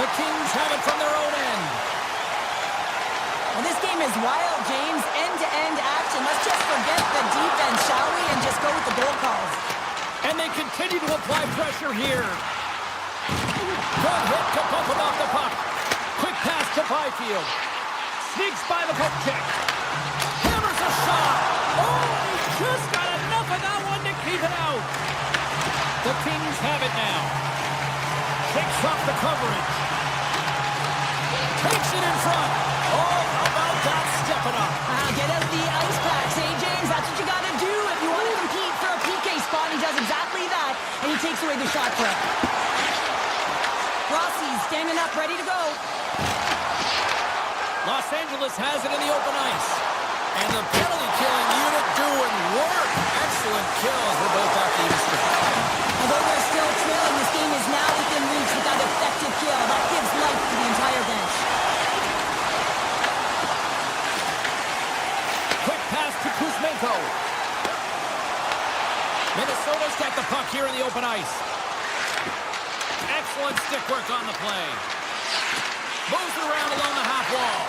The Kings have it from their own end. Well, this game is wild, James. End-to-end action. Let's just forget the defense, shall we, and just go with the goal calls. And they continue to apply pressure here. Good hit to bump him off the puck. Quick pass to Byfield. Sneaks by the poke check. Hammers a shot. Oh, he just got enough of that one to keep it out. The Kings have it now. Shakes off the coverage. Takes it in front. Oh, how about that stepping up? Get out the ice packs, hey, James? That's what you got to do if you want to compete for a PK spot. He does exactly that, and he takes away the shot for it. Rossi's standing up, ready to go. Los Angeles has it in the open ice. And the penalty-killing unit doing work. Excellent kills. We're both back to even strength. Although they're still trailing, this game is now within reach with that effective kill. That gives life to the entire bench. Quick pass to Kuzmenko. Minnesota's got the puck here in the open ice. Excellent stick work on the play. Moves it around along the half wall.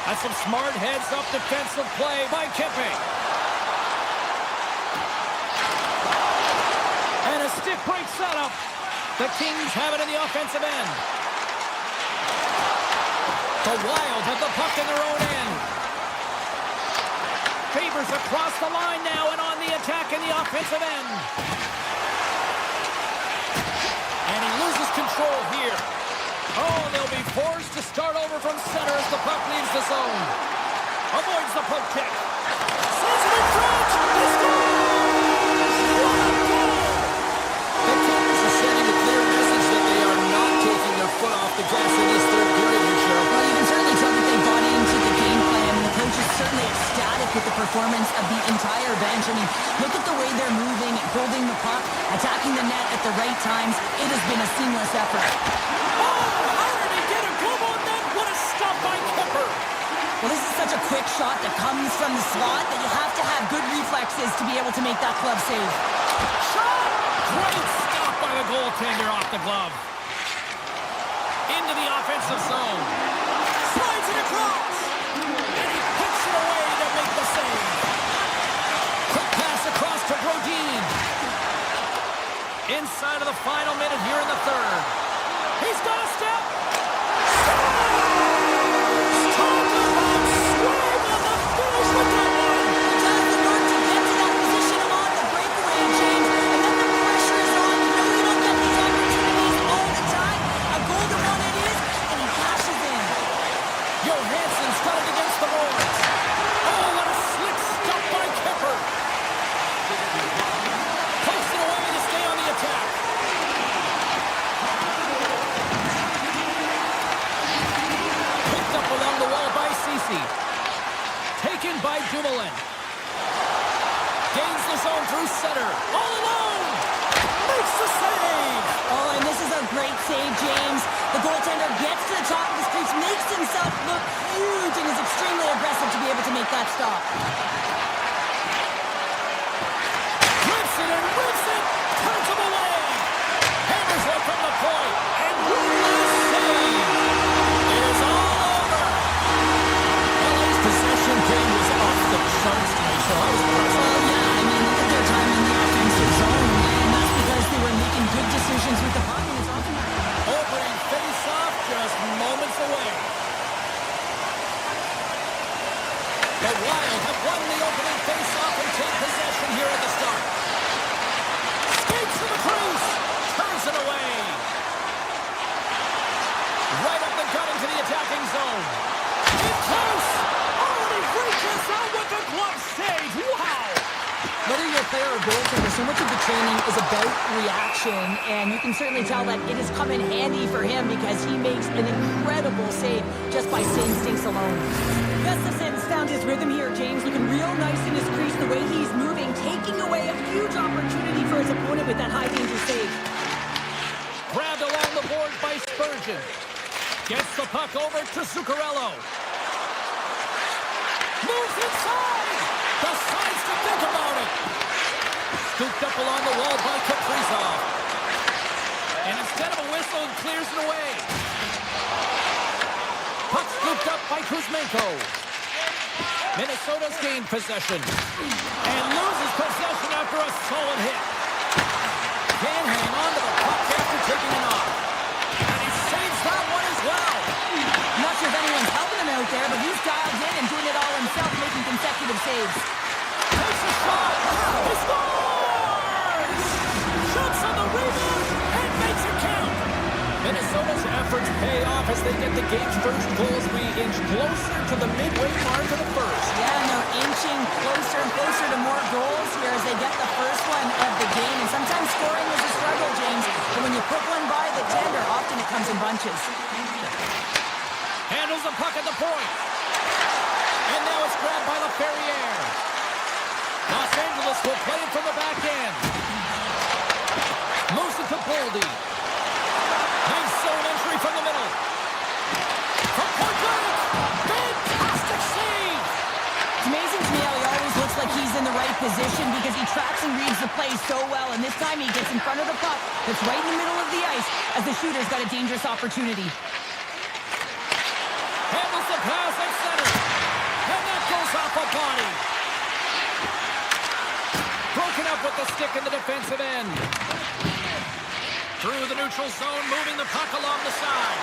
That's some smart heads-up defensive play by Kempe. And a stick break setup. The Kings have it in the offensive end. The Wild have the puck in their own end. Favors across the line now and on the attack in the offensive end. And he loses control here. Oh, they'll be forced to start over from center as the puck leaves the zone. Avoids the poke check. Sends it in front. He scores! What a goal! The Kings are sending a clear message that they are not taking their foot off the gas in this third period, Cheryl. Well, you can certainly tell that they bought into the game plan. The coach is certainly ecstatic with the performance of the entire bench. I mean, look at the way they're moving, holding the puck, attacking the net at the right times. It has been a seamless effort. Oh, how did he get a glove on that? What a stop by Kemper. Well, this is such a quick shot that comes from the slot that you have to have good reflexes to be able to make that glove save. Shot! Great stop by the goaltender off the glove. Into the offensive zone. Slides it across. And he puts it away to make the save. Quick pass across to Brodin. Inside of the final minute here in the third. He's got a step. Talk about swag on the finish with that one. He does the work to get to that position on the breakaway, James, and then the pressure is on. You know you don't get these opportunities all the time. A golden one it is, and he cashes in. Johansson's got it against the boards. Oh, what a slick stop by Kemper. Posts it away to stay on the attack. Picked up along the wall by Ceci. Taken by Dumoulin. Gains the zone through center. All alone. Makes the save. Oh, and this is a great save, James. The goaltender gets to the top of his crease, makes himself look huge, and is extremely aggressive to be able to make that stop. Rips it and rips it. Turns him away. Hammers it from the point. And last save. It is all over. LA's possession game was off the charts tonight, so I was impressed. Well, yeah, I mean, look at their time in the offensive zone, and that's because they were making good decisions with the puck, and it's often that. Opening face-off just moments away. The Wild have won the opening face-off and take possession here at the start. Skates to the crease. Turns it away. Right up the gut into the attacking zone. In close. Already reaches out with the glove save. Wow. Whether you're a player or goaltender, so much of the training is about reaction, and you can certainly tell that it has come in handy for him because he makes an incredible save just by instincts alone. Gustafson's found his rhythm here, James, looking real nice in his crease, the way he's moving, taking away a huge opportunity for his opponent with that high-danger save. Grabbed along the boards by Spurgeon. Gets the puck over to Zuccarello. Moves inside. Decides to think about it. Scooped up along the wall by Kaprizov. And instead of a whistle, it clears it away. Puck scooped up by Kuzmenko. Minnesota's gained possession. And loses possession after a solid hit. Can't hang on to the puck after taking it off. And he saves that one as well. I'm not sure if anyone's helping him out there, but he's dialed in and doing it all himself, making consecutive saves. Takes a shot. He scores! Shoots on the rebound and makes it count. Minnesota's efforts pay off as they get the game's first goal as we inch closer to the midway mark of the first. Yeah, and they're inching closer and closer to more goals here as they get the first one of the game. And sometimes scoring is a struggle, James. But when you put one by the tender, often it comes in bunches. Handles the puck at the point. And now it's grabbed by LaFerriere. Los Angeles will play it from the back end. Moves it to Boldy. Nice zone entry from the middle. From point blank. Fantastic save. It's amazing to me how he always looks like he's in the right position because he tracks and reads the play so well. And this time he gets in front of the puck that's right in the middle of the ice as the shooter's got a dangerous opportunity. Handles the pass at center. And that goes off a body. Broken up with the stick in the defensive end. Through the neutral zone, moving the puck along the side.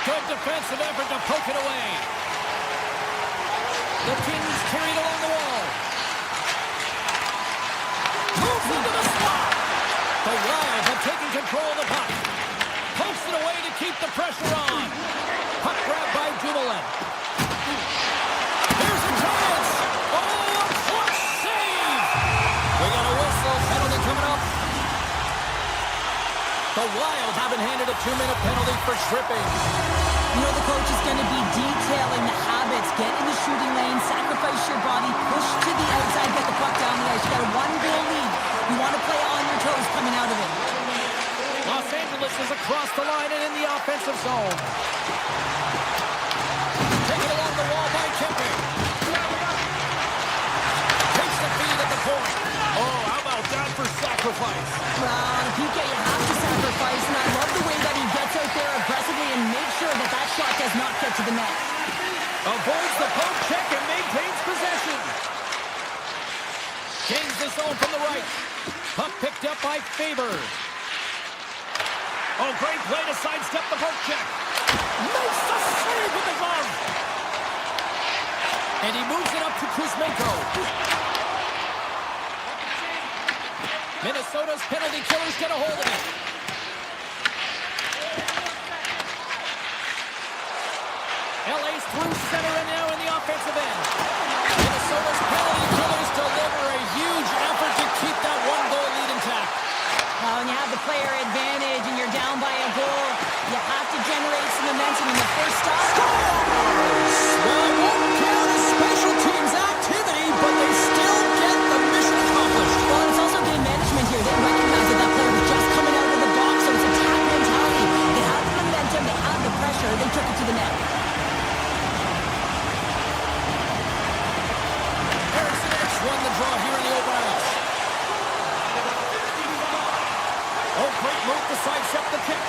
Good defensive effort to poke it away. The Kings carried along the wall. Moves into the slot. The Wild have taken control of the puck. Pokes it away to keep the pressure on. Puck grab by Dumoulin. Here's a chance. Oh, a clutch save. We got a whistle. Penalty coming up. The Wild have been handed a 2-minute penalty for tripping. You know the coach is going to be detailing the habits. Get in the shooting lane, sacrifice your body, push to the outside, get the puck to offensive zone. Taken along the wall by Kempe. Takes the feed at the point. Oh, how about that for sacrifice? Well, PK, you have to sacrifice, and I love the way that he gets out there aggressively and makes sure that that shot does not get to the net. Avoids the poke check and maintains possession. Gains the zone from the right. Puck picked up by Faber. Oh, great play to sidestep the poke check. Makes the save with the glove. And he moves it up to Kuzmenko. Minnesota's penalty killers get a hold of it. LA's through center and now in the offensive end. Minnesota's penalty killers deliver a huge effort to keep that one-goal lead intact. When you have the player advantage and you're down by a goal, you have to generate some momentum in the first stop. Well, it won't count as special teams activity, but they still get the mission accomplished. Well, it's also game management here. They recognize that that player was just coming out of the box, so it's attack mentality. They have the momentum, they have the pressure, they took it to the net. Won the draw here in the open ice. Oh, great move to sidestep the kick.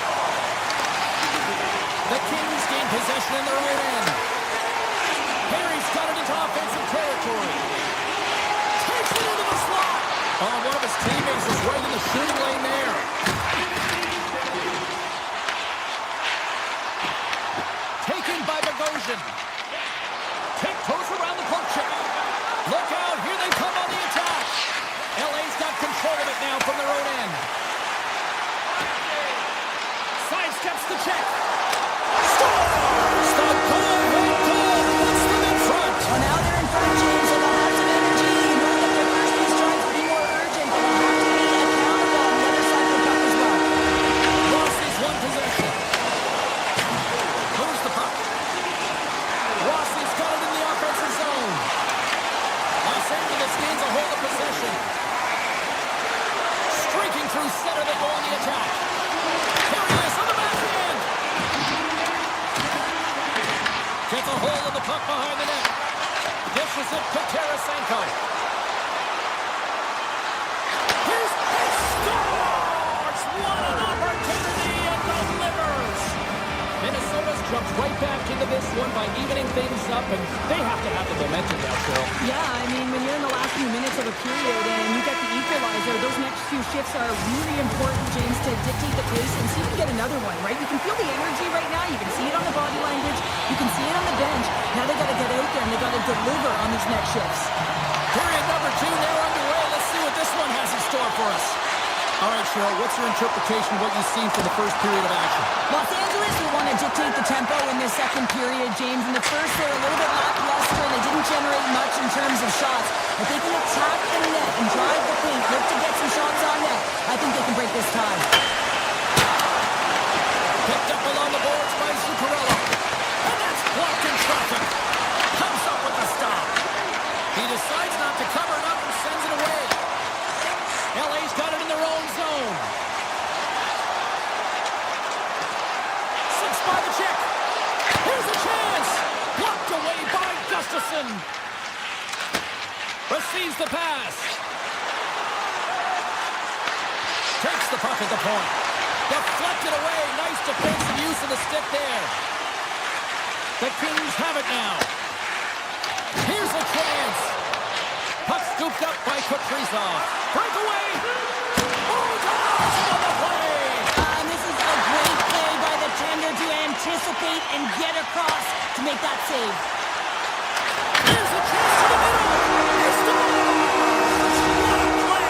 The Kings gain possession in their own end. Perry's got it into offensive territory. Takes it into the slot. Oh, one of his teammates is right in the shooting lane there. Taken by Bogosian. Tiptoes around the poke check. Look out, here they come on the attack. LA's got control of it now from their own end. Sidesteps the check. Scores! The goal puts them in front. Well, now they're in front, James, so they'll have some energy. You know that their first few strikes will be more urgent, but they'll have to be accountable on the other side of the puck as well. Rossi's won possession. Moves the puck. Rossi's got it in the offensive zone. Los Angeles gains a hold of possession. Streaking through center, they go on the attack. Here he is on the backhand. Gets a hold of the puck behind the net. Dishes it to Tarasenko. Here's a scores! What an opportunity and delivers! Minnesota's jumped right back into this one by evening things up, and they have to have the momentum now, Cheryl. Yeah, I mean, when you're in the last few minutes of a period and you get the equalizer, those next few shifts are really important, James, to dictate the pace and see if you can get another one, right? You can feel the energy right now. You can see it on the body language. You can see it on the bench. Now they got to get out there and they got to deliver on these next shifts. Period number 2 now underway. Let's see what this one has in store for us. All right, Cheryl, what's your interpretation of what you've seen from the first period of action? Los Angeles will want to dictate the tempo in this second period, James. In the first, they're a little bit lackluster. They didn't generate much in terms of shots. If they can attack the net and drive the paint, look to get some shots on net, I think they can break this tie. Picked up along the boards by Zuccarello. And that's blocked in traffic. Comes up with the stop. He decides not to cover it up and sends it away. LA's got it in their own zone. 6 by the check. Here's a chance. Blocked away by Gustafsson. Receives the pass. Takes the puck at the point. Deflected away. Nice defensive use of the stick there. The Kings have it now. Here's a chance. Puck scooped up by Kaprizov. Breakaway. Oh, dodge on the play. And this is a great play by the tender to anticipate and get across to make that save. Here's a chance to the middle. He scores! What a play!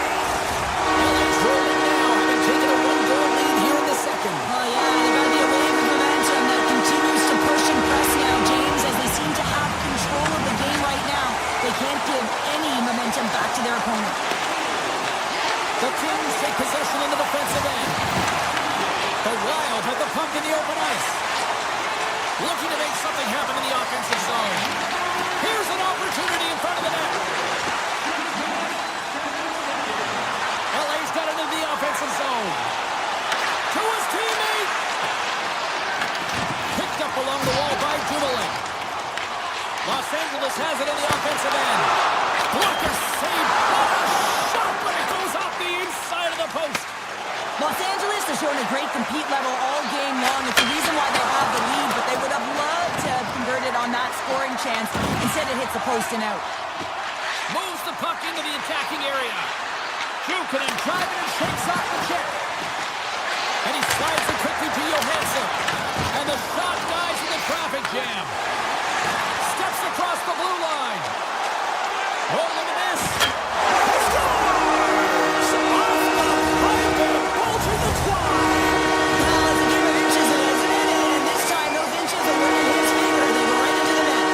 LA's rolling now, having taken a 1-goal lead here in the second. Oh, yeah, there got to be a wave of momentum that continues to push and press now, James, as they seem to have control of the game right now. They can't give any momentum back to their opponent. The Kings take possession in the defensive end. The Wild have the puck in the open ice. Looking to make something happen in the offensive zone. Here's an opportunity in front of the net. LA's got it in the offensive zone. To his teammate. it in the offensive end. Blocker save. What a shot, but it goes off the inside of the post. Los Angeles has shown a great compete level all game long. It's the reason why they have the lead, but they would have loved to have converted on that scoring chance. Instead, it hits the post and out. Moves the puck into the attacking area. Jukinen driving and shakes off the check. And he slides it quickly to Johansson. And the shot dies in the traffic jam. Steps across the blue line. Oh, look at this. Scores! Off the pipe and bulging the twine. Well, it's a game of inches, isn't it? And this time, those inches are working in his favor. They go right into the net.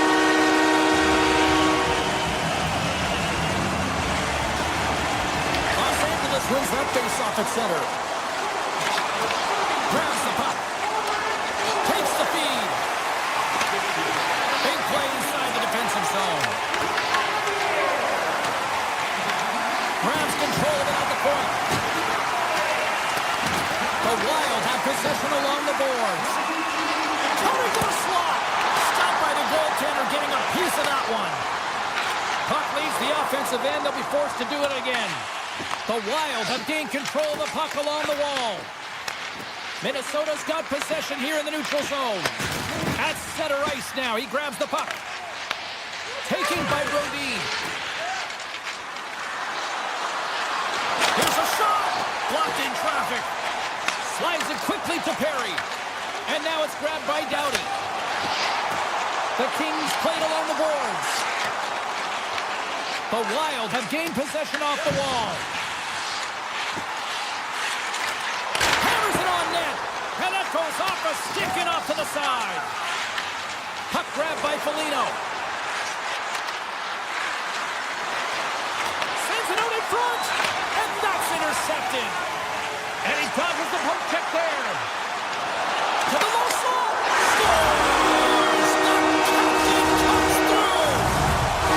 Los Angeles wins that face-off at center. Grabs the puck. Takes the feed. Big play inside the defensive zone. Grabs control of it at the point. The Wild have possession along the boards. Coming to the slot. Stopped by the goaltender, getting a piece of that one. Puck leaves the offensive end. They'll be forced to do it again. The Wild have gained control of the puck along the wall. Minnesota's got possession here in the neutral zone. At center ice now. He grabs the puck. Taken by Brodin. Here's a shot. Blocked in traffic. Slides it quickly to Perry. And now it's grabbed by Doughty. The Kings played along the boards. The Wild have gained possession off the wall. Hammers it on net. And that goes off a stick and off to the side. Puck grabbed by Foligno. Sends it out in front. And that's intercepted. And he dodges the poke check there. To the low slot. Scores! The captain comes through.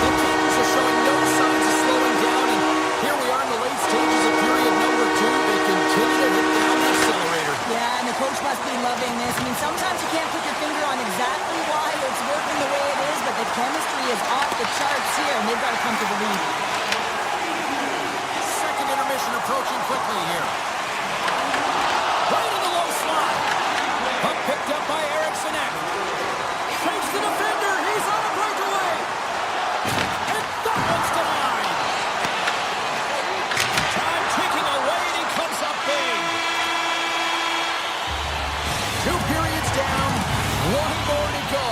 The Kings are showing no signs of slowing down. And here we are in the late stages of period number 2. They continue to hit down the accelerator. Yeah, and the coach must be loving this. I mean, sometimes you can't put your finger on exactly why it's working the way it is, but the chemistry is off the charts here, and they've got to come to the lead. Second intermission approaching quickly here. Right in the low slot. Puck picked up by Eriksson. Shakes the defender. He's on a breakaway. And that one's denied. Time ticking away, and he comes up big. 2 periods down. 1 more to go.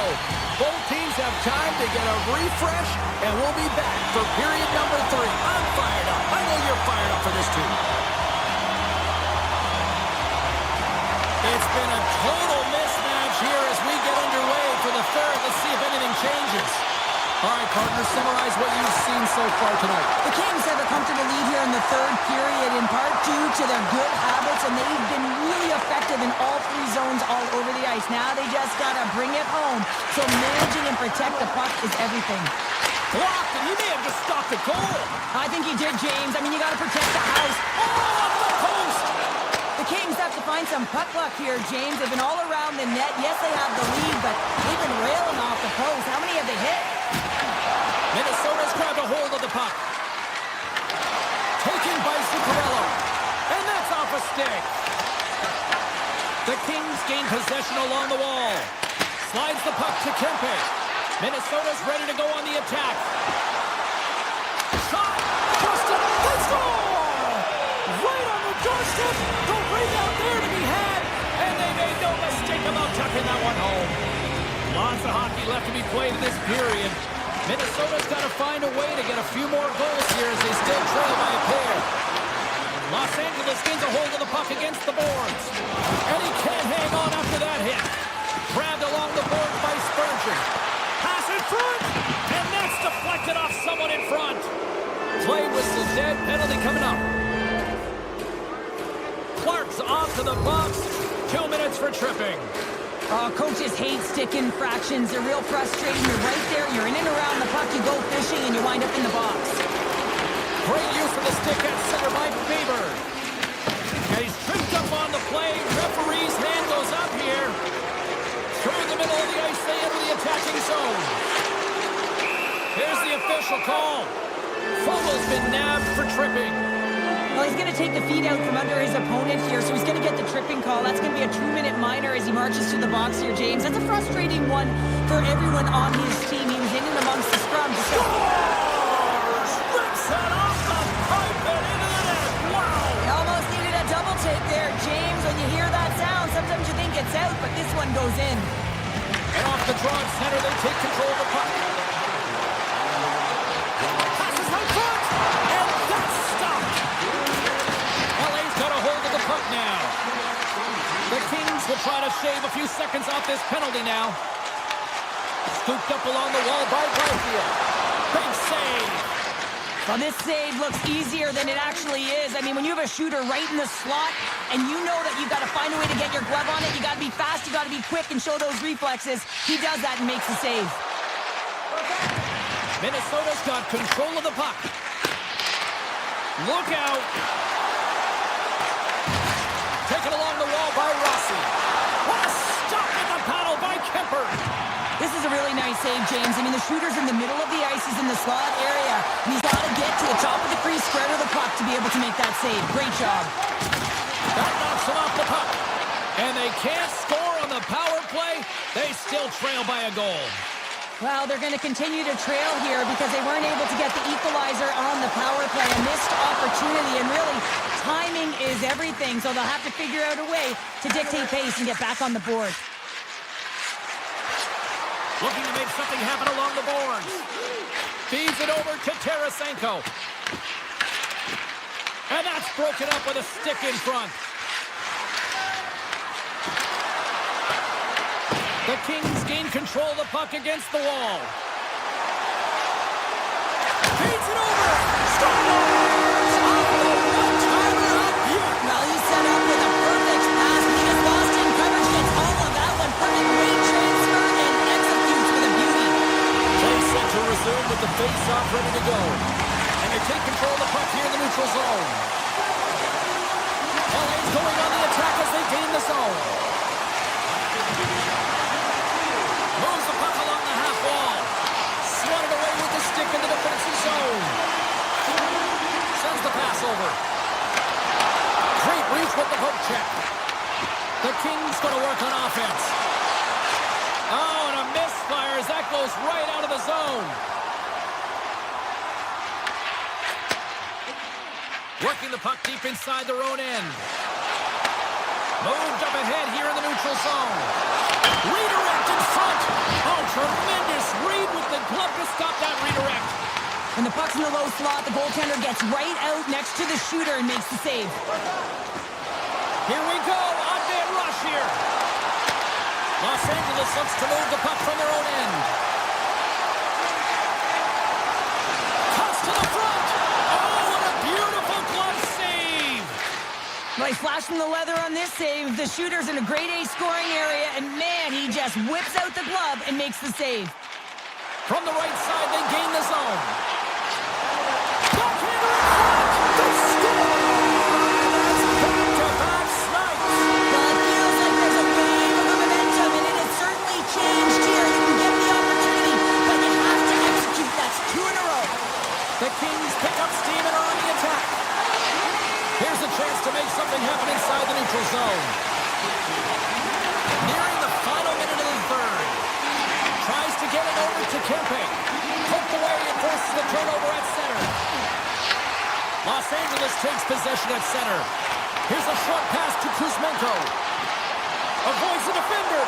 Both teams have time to get a refresh, and we'll be back for period number 3. I'm fired up. I know you're fired up for this too. It's been a total mismatch here as we get underway for the third. Let's see if anything changes. All right, partner, summarize what you've seen so far tonight. The Kings have a comfortable lead here in the third period, in part due to their good habits, and they've been really effective in all 3 zones all over the ice. Now they just got to bring it home. So managing and protect the puck is everything. Blocked, and he may have just stopped the goal. I think he did, James. I mean, you got to protect the house. Oh, off the post. The Kings have to find some puck luck here, James. They've been all around the net. Yes, they have the lead, but they've been railing off the post. How many have they hit? Minnesota's grabbed a hold of the puck. Taken by Zuccarello. And that's off a stick. The Kings gain possession along the wall. Slides the puck to Kempe. Minnesota's ready to go on the attack. Shot! Busted! They score! Right on the doorstep. The rebound there to be had. And they made no mistake about tucking that one home. Lots of hockey left to be played in this period. Minnesota's got to find a way to get a few more goals here as they still trail by a pair. Los Angeles gains a hold of the puck against the boards. And he can't hang on after that hit. Grabbed along the boards by Spurgeon. Pass in front. And that's deflected off someone in front. Play whistle dead. Penalty coming up. Clark's off to the box. 2 minutes for tripping. Coaches hate stick infractions. They're real frustrating. You're right there. You're in and around the puck. You go fishing, and you wind up in the box. Great use of the stick at center by Faber. And he's tripped up on the play. Referee's hand goes up here. Through the middle of the ice, they enter the attacking zone. Here's the official call. Fogel's been nabbed for tripping. Well, he's going to take the feet out from under his opponent here, so he's going to get the tripping call. That's going to be a 2-minute minor as he marches to the box here, James. That's a frustrating one for everyone on his team. He was in and amongst the scrum. Scores! Rips it off the pipe and into the net. Wow! He almost needed a double take there, James. When you hear that sound, sometimes you think it's out, but this one goes in. And off the draw center, they take control of the puck. Passes right front, and that's stopped. LA's got a hold of the puck now. The Kings will try to shave a few seconds off this penalty now. Scooped up along the wall by Garfield. Big save. Well, this save looks easier than it actually is. I mean, when you have a shooter right in the slot and you know that you've got to find a way to get your glove on it, you got to be fast, you got to be quick and show those reflexes. He does that and makes the save. Minnesota's got control of the puck. Look out. Taken along the wall by Rossi. What a stop at the paddle by Kemper. This is a really nice save, James. I mean, the shooter's in the middle of the ice. He's in the slot area. And he's got to get to the top of the crease, spread of the puck to be able to make that save. Great job. That knocks him off the puck. And they can't score on the power play. They still trail by a goal. Well, they're going to continue to trail here because they weren't able to get the equalizer on the power play. A missed opportunity, and really, timing is everything. So they'll have to figure out a way to dictate pace and get back on the board. Looking to make something happen along the boards. Feeds it over to Tarasenko. And that's broken up with a stick in front. The Kings gain control of the puck against the wall. Feeds it over. Scores! Off the one-timer up here. Well, he's set up with a perfect pass. He just lost in coverage. Gets home on that one. Perfect weight transfer and executes with a beauty. Play set to resume with the face-off ready to go. And they take control of the puck here in the neutral zone. LA's going on the attack as they gain the zone. Moves the puck along the half wall. Swatted away with the stick in the defensive zone. Sends the pass over. Great reach with the poke check. The Kings going to work on offense. Oh, and a misfire as that goes right out of the zone. Working the puck deep inside their own end. Moved up ahead here in the neutral zone. Redirect in front. Oh, tremendous read with the glove to stop that redirect. When the puck's in the low slot, the goaltender gets right out next to the shooter and makes the save. Here we go. On-man rush here. Los Angeles looks to move the puck from their own end. Cuts to the front. Oh, what a beautiful glove save. Well, he's flashing the leather on this save. The shooter's in a grade A scoring area, and man, he just whips out the glove and makes the save. From the right side, they gain the zone. Backhander in front. The score. That's back-to-back snipes. Well, it feels like there's a wave of momentum, and it has certainly changed here. You can get the opportunity, but you have to execute. That's 2 in a row. The Kings pick up steam and are on the attack. Here's a chance to make something happen inside the neutral zone. Nearing the final minute of the third. Tries to get it over to Kempe. Poked away and forces the turnover at center. Los Angeles takes possession at center. Here's a short pass to Kuzmenko. Avoids the defender.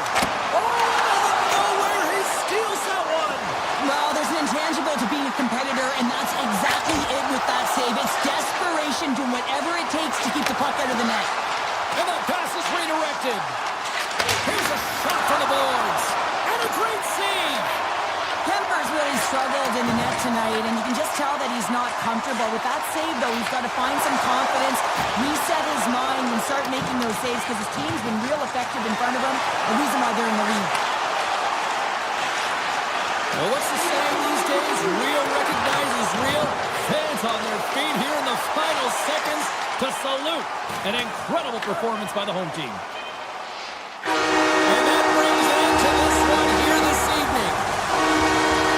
Oh, out of nowhere, he steals that one. Well, there's an intangible to being a competitor, and that's exactly it with that save. It's desperation, doing whatever it takes to keep the puck out of the net. And the pass is redirected. Here's a shot from the boards. And a great save. Kemper's really struggled in the net tonight, and you can just tell that he's not comfortable. With that save, though, he's got to find some confidence, reset his mind, and start making those saves because his team's been real effective in front of him, the reason why they're in the lead. Well, what's the saying these days? Real recognizes real. Fans on their feet here in the final seconds to salute an incredible performance by the home team. And that brings an end to this one here this evening.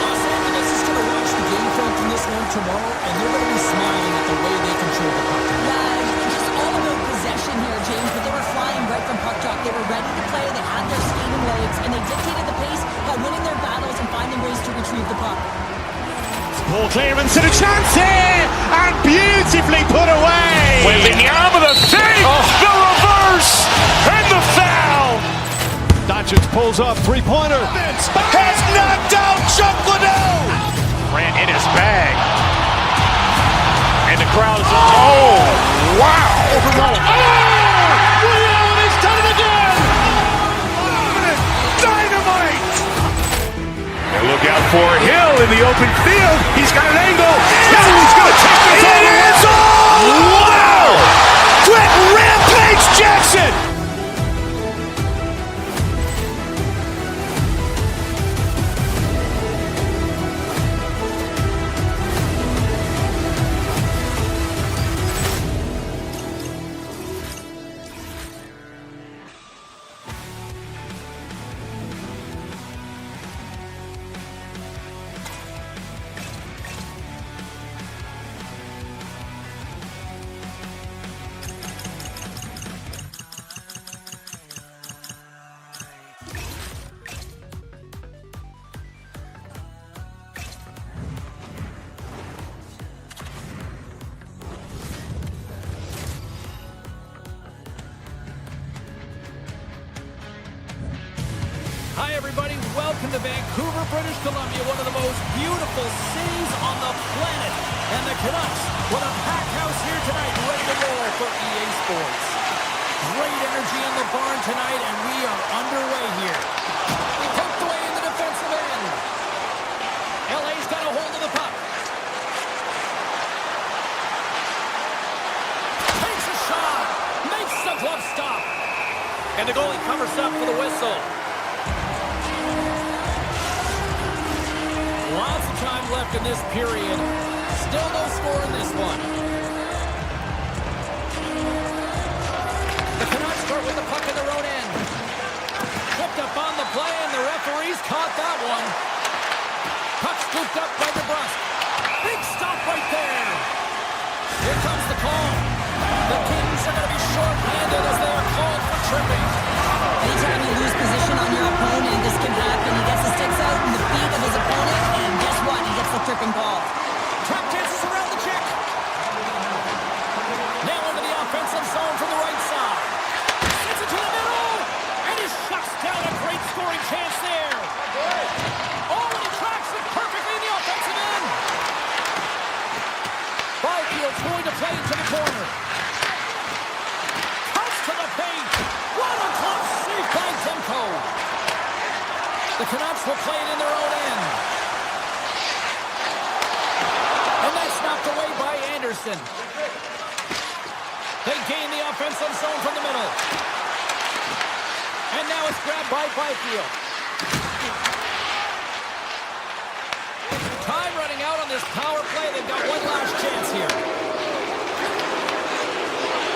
Los Angeles is going to watch tomorrow, and they're going to be smiling at the way they control the puck. Yeah, it's just all about possession here, James, but they were flying right from puck drop. They were ready to play, they had their skating legs, and they dictated the pace by winning their battles and finding ways to retrieve the puck. Ball clearance and a chance here, and beautifully put away. Wembanyama the save, the reverse, and the foul. Doncic pulls up, three-pointer. Has knocked out Chuck Liddell. Ran in his bag. And the crowd is, oh, wow. He's done it again! Dynamite. And look out for Hill in the open field. He's got an angle. He's going to take this all the way. Wow. Quick Rampage Jackson. Hi, everybody. Welcome to Vancouver, British Columbia, one of the most beautiful cities on the planet. And the Canucks with a packed house here tonight, ready to roll for EA Sports. Great energy in the barn tonight, and we are underway here. He poked away in the defensive end. LA's got a hold of the puck. Takes a shot. Makes the glove stop. And the goalie covers up for the whistle. Lots of time left in this period. Still no score in this one. The Canucks start with the puck in their own end. Tripped up on the play, and the referees caught that one. Puck scooped up by DeBrusque. Big stop right there. Here comes the call. The Kings are going to be short-handed as they are called for tripping. Anytime you lose position on your opponent, this can happen. He gets the sticks out in the feet of his opponent, and guess what? He gets the tripping call. Trap chances around the check. Now into the offensive zone from the right side. Sends it to the middle, and he shuts down a great scoring chance there. Oh, and he tracks it perfectly in the offensive end. Byfield's going to play into the corner. Cuts to the paint. What a close save by Demko. The Canucks will play it in their own end. And that's knocked away by Anderson. They gain the offensive zone from the middle. And now it's grabbed by Byfield. Time running out on this power play. They've got one last chance here.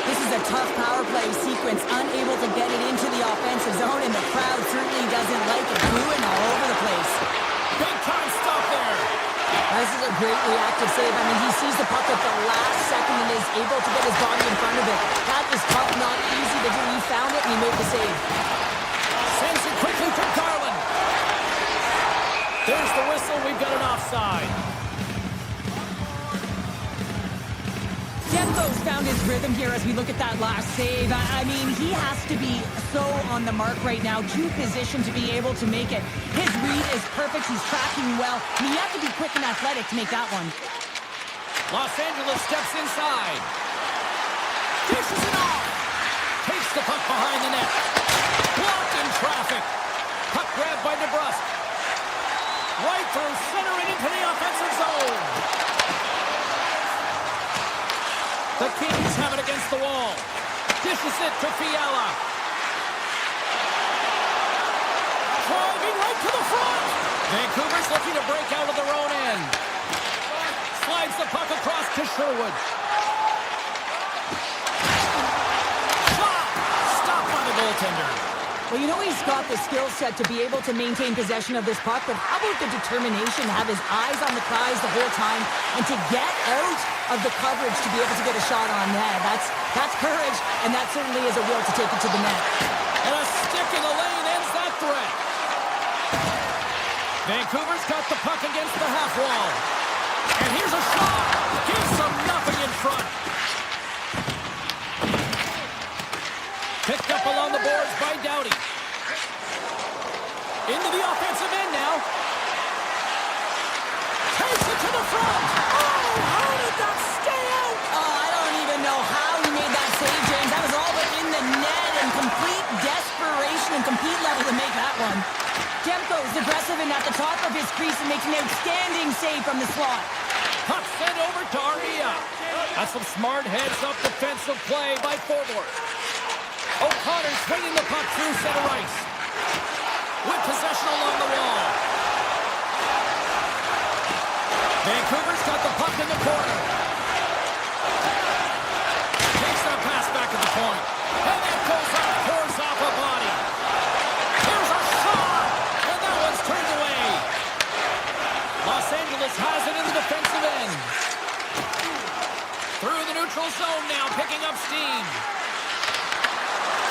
This is a tough power play sequence, unable to get it into the offensive zone, and the crowd certainly doesn't like it, booing all over the place. Big time stop there. This is a great reactive save. I mean, he sees the puck at the last second and is able to get his body in front of it. That is tough, not easy to do. He found it and he made the save. Sends it quickly from Garland. There's the whistle. We've got an offside. Demko's found his rhythm here as we look at that last save. I mean, he has to be so on the mark right now, too positioned to be able to make it. His read is perfect. He's tracking well. I mean, you have to be quick and athletic to make that one. Los Angeles steps inside. Dishes it off. Takes the puck behind the net. Blocked in traffic. Puck grabbed by DeBrusque. Right through center and into the offensive zone. The Kings have it against the wall. Dishes it to Fiala. Driving right to the front. Vancouver's looking to break out of their own end. Slides the puck across to Sherwood. Shot! Stopped by the goaltender. Well, you know he's got the skill set to be able to maintain possession of this puck, but how about the determination to have his eyes on the prize the whole time and to get out of the coverage to be able to get a shot on net? That's courage, and that certainly is a will to take it to the net. And a stick in the lane ends that threat. Vancouver's got the puck against the half wall. And here's a shot. Gives them nothing in front. Picked up along the boards by Doughty. Into the offensive end now. Takes it to the front. Oh, how did that stay out? Oh, I don't even know how he made that save, James. That was all but in the net and complete desperation and complete level to make that one. Demko's aggressive and at the top of his crease and makes an outstanding save from the slot. Puck sent over to Aria. That's some smart heads-up defensive play by Thorborg. O'Connor swinging the puck through center ice. With possession along the wall. Vancouver's got the puck in the corner. Takes that pass back at the point. And that goes off, pours off a body. Here's a shot! And that one's turned away. Los Angeles has it in the defensive end. Through the neutral zone now, picking up steam.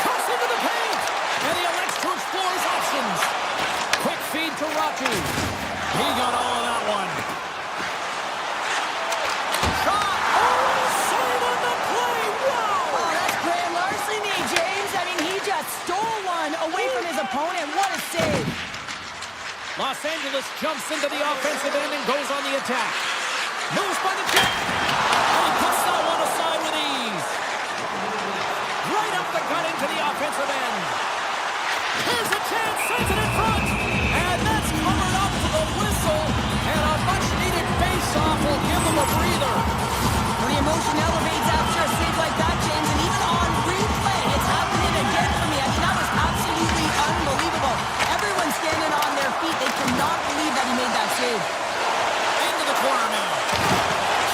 Cuts into the paint! And he elects to explore his options. Quick feed to Ratu. He got all of that one. Shot! Oh, save on the play! Wow! Oh, that's grand larceny, James. I mean, he just stole one away from his opponent. What a save. Los Angeles jumps into the offensive end and goes on the attack. Moves by the kick. And he puts that one aside with ease. Right up the gut into the offensive end. Here's a chance, sends it in front. And that's covered up for the whistle. And a much-needed face-off will give them a breather. When the emotion elevates after a save like that, James, and even on replay, it's happening again for me. I mean, that was absolutely unbelievable. Everyone's standing on their feet. They cannot believe that he made that save. Into the corner now.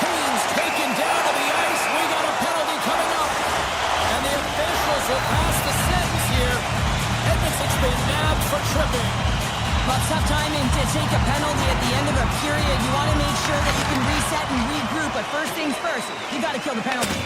Kane's taken down to the ice. We got a penalty coming up. And the officials will pass the sentence here. Edmonton's been nabbed for tripping. Well, it's tough timing to take a penalty at the end of a period. You want to make sure that you can reset and regroup, but first things first, you got to kill the penalty.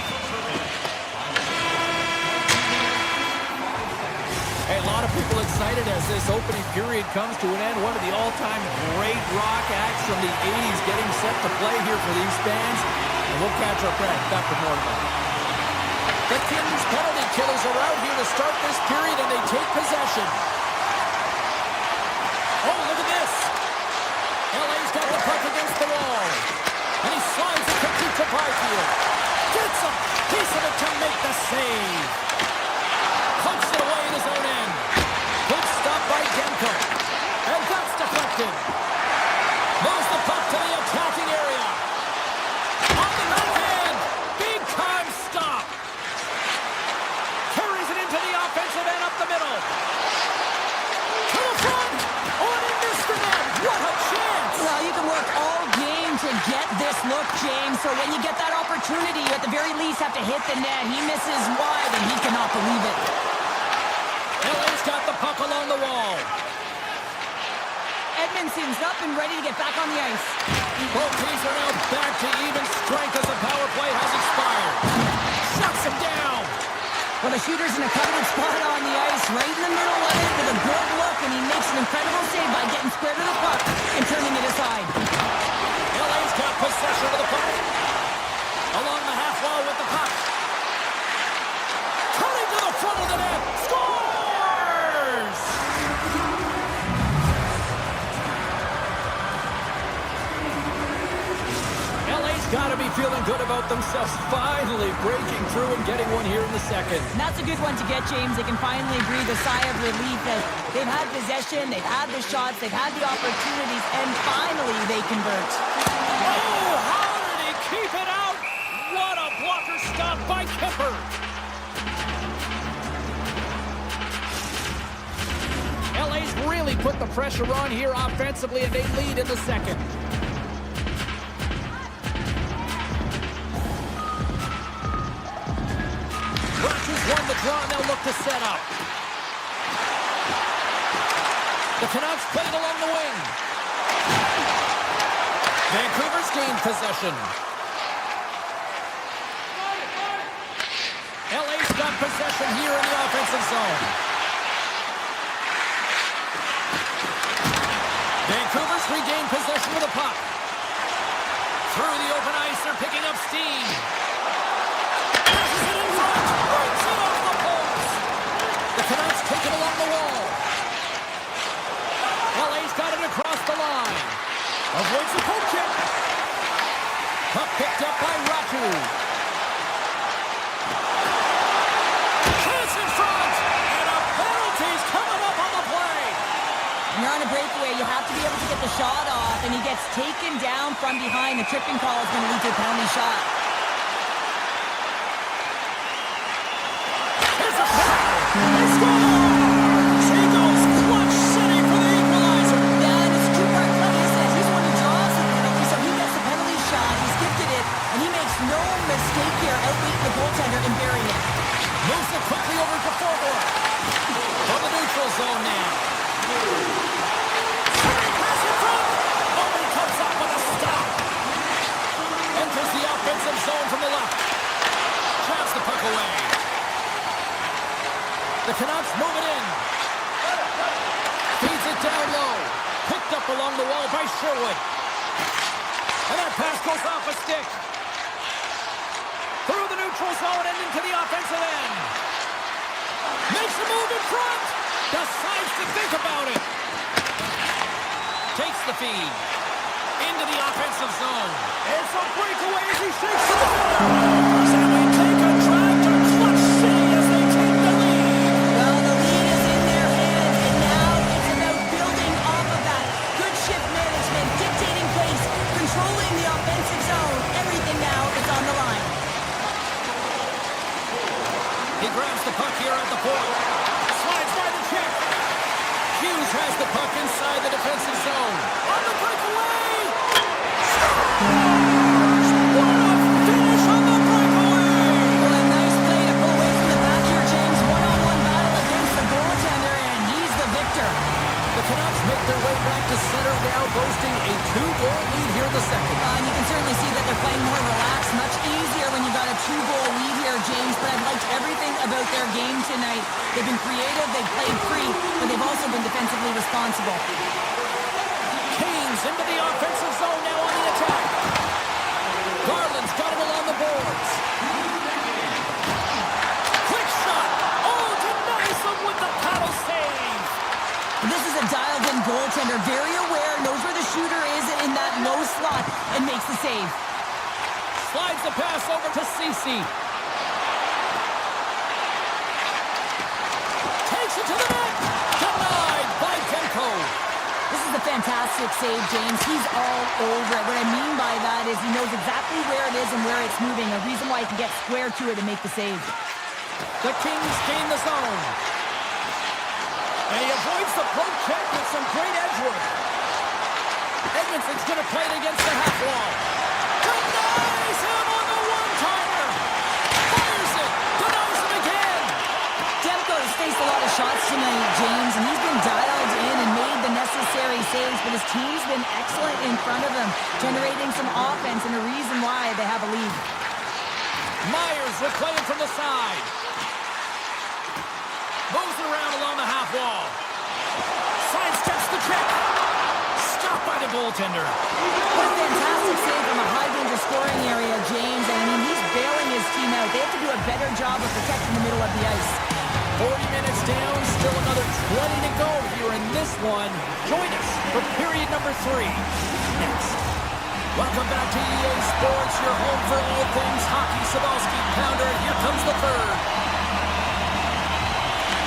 Hey, a lot of people excited as this opening period comes to an end. One of the all-time great rock acts from the 80s getting set to play here for these fans. And we'll catch our breath back with more of that. The Kings penalty killers are out here to start this period, and they take possession. Oh, look at this. LA's got the puck against the wall. And he slides it quickly to Byfield. Gets a piece of it to make the save. Pumps it away in his own end. Good stop by Demko. And that's deflected. Moves the puck to the attacking area. On the backhand. Big time stop. Carries it into the offensive end up the middle. To the front. On and missed the net. What a chance. Well, you can work all game to get this look, James. So when you get that opportunity, you at the very least have to hit the net. He misses wide, and he cannot believe it. LA's got the puck along the wall. Edmonton's up and ready to get back on the ice. Both teams are now back to even strength as the power play has expired. Shuts him down. Well, the shooter's in a coveted spot on the ice, right in the middle of it with a good look, and he makes an incredible save by getting square to the puck and turning it aside. LA's got possession of the puck. Along the half wall with the puck. Turning to the front of the net. Scores! LA's got to be feeling good about themselves, finally breaking through and getting one here in the second. And that's a good one to get, James. They can finally breathe a sigh of relief as they've had possession, they've had the shots, they've had the opportunities, and finally they convert. Oh, how did he keep it out? What a blocker stop by Kemper. LA's really put the pressure on here offensively, and they lead in the second. Rutgers won the draw, and they'll look to set up. The Canucks play it along the wing. Vancouver's gained possession. LA's got possession here in the offensive zone. Vancouver's regained possession with the puck. Through the open ice, they're picking up steam. Passes it in front. Breaks it off the post. The Canucks take it along the wall. LA's got it across the line. Avoids the poke check. Puck picked up by Raku. Chance in front. And a penalty's coming up on the play. When you're on a breakaway, you have to be able to get the shot off, and he gets taken down from behind. The tripping call is going to lead to a penalty shot. Here's a pass. They score! Seagulls clutch city for the equalizer. Yeah, and it's a two-part play, isn't it? He's the one who draws the penalty, so he gets the penalty shot. He's gifted it, and he makes no mistake here, outweighing the goaltender and burying it. Moves it quickly over to forward. From the neutral zone now. Pass in front. Oh, he comes up with a stop. Enters the offensive zone from the left. Traps the puck away. The Canucks move it in. Feeds it down low. Picked up along the wall by Sherwood. And that pass goes off a stick. Through the neutral zone and into the offensive end. Makes a move in front. Decides to think about it. Takes the feed. Into the offensive zone. It's a breakaway as he shakes the defenders. And we take a drive to Clutch City as they take the lead. Well, the lead is in their hands, and now it's about building off of that. Good shift management, dictating pace, controlling the offensive zone. Everything now is on the line. He grabs the puck here at the point. Slides by the check. Hughes has the puck inside the defensive zone. On the breakaway. Scores! What a finish on the breakaway! Well, a nice play to pull away from the back here, James. One-on-one battle against the goaltender, and he's the victor. The Canucks make their way back to center now, boasting a 2-goal lead here in the second. And you can certainly see that they're playing more relaxed, much easier when you got a 2-goal lead here, James. But I've liked everything about their game tonight. They've been creative, they've played free, but they've also been defensively responsible. Canes into the offensive zone now on the attack. Garland's got it along the boards. Quick shot. Oh, denies him with the paddle save. This is a dialed-in goaltender, very aware, knows where the shooter is in that low slot, and makes the save. Slides the pass over to Ceci. Takes it to the net. Denied by Demko. This is a fantastic save, James. He's all over it. What I mean by that is he knows exactly where it is and where it's moving, a reason why he can get square to it and make the save. The Kings gain the zone. And he avoids the poke check with some great edge work. Edmondson's going to play it against the half wall. Denies him on the one-timer. Fires it. Denies him again. Demko has faced a lot of shots tonight, James, and he's been dialed in and made the necessary saves, but his team's been excellent in front of him, generating some offense and a reason why they have a lead. Myers with playing from the side. Moves it around along the half wall. Sidesteps the check. Stopped by the goaltender. What a fantastic save from a high-danger scoring area, James. I mean, he's bailing his team out. They have to do a better job of protecting the middle of the ice. 40 minutes down, still another 20 to go here in this one. Join us for period number 3. Next. Welcome back to EA Sports, your home for all things hockey. Sabalski Pounder, here comes the third.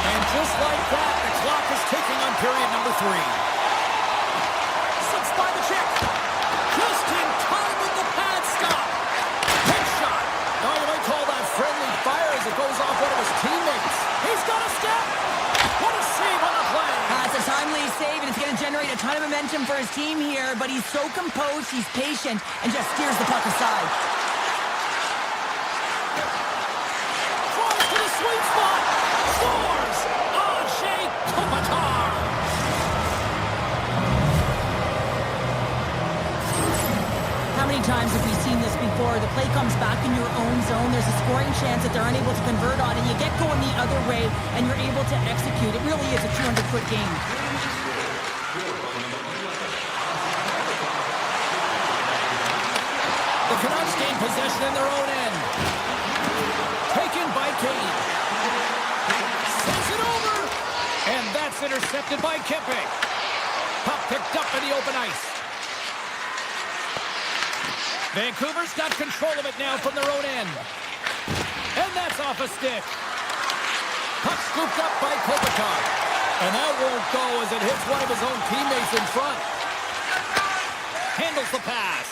And just like that, the clock is ticking on period number 3. Sits by the check. Just in time with the pad stop. Hit shot. Now you might call that friendly fire as it goes off one of his teammates. He's got a step. What a save on the play. It's a timely save, and it's going to generate a ton of momentum for his team here, but he's so composed, he's patient, and just steers the puck aside. Throws to the sweet spot. Scores! Ajay Kopitar. many times have we seen this before? The play comes back in your own zone. There's a scoring chance that they're unable to convert on, and you get going the other way, and you're able to execute. It really is a 200-foot game. The Canucks gain possession in their own end. Taken by Kane. Sends it over. And that's intercepted by Kempe. Puck picked up in the open ice. Vancouver's got control of it now from their own end. And that's off a stick. Puck scooped up by Kopitar. And that won't go as it hits one of his own teammates in front. Handles the pass.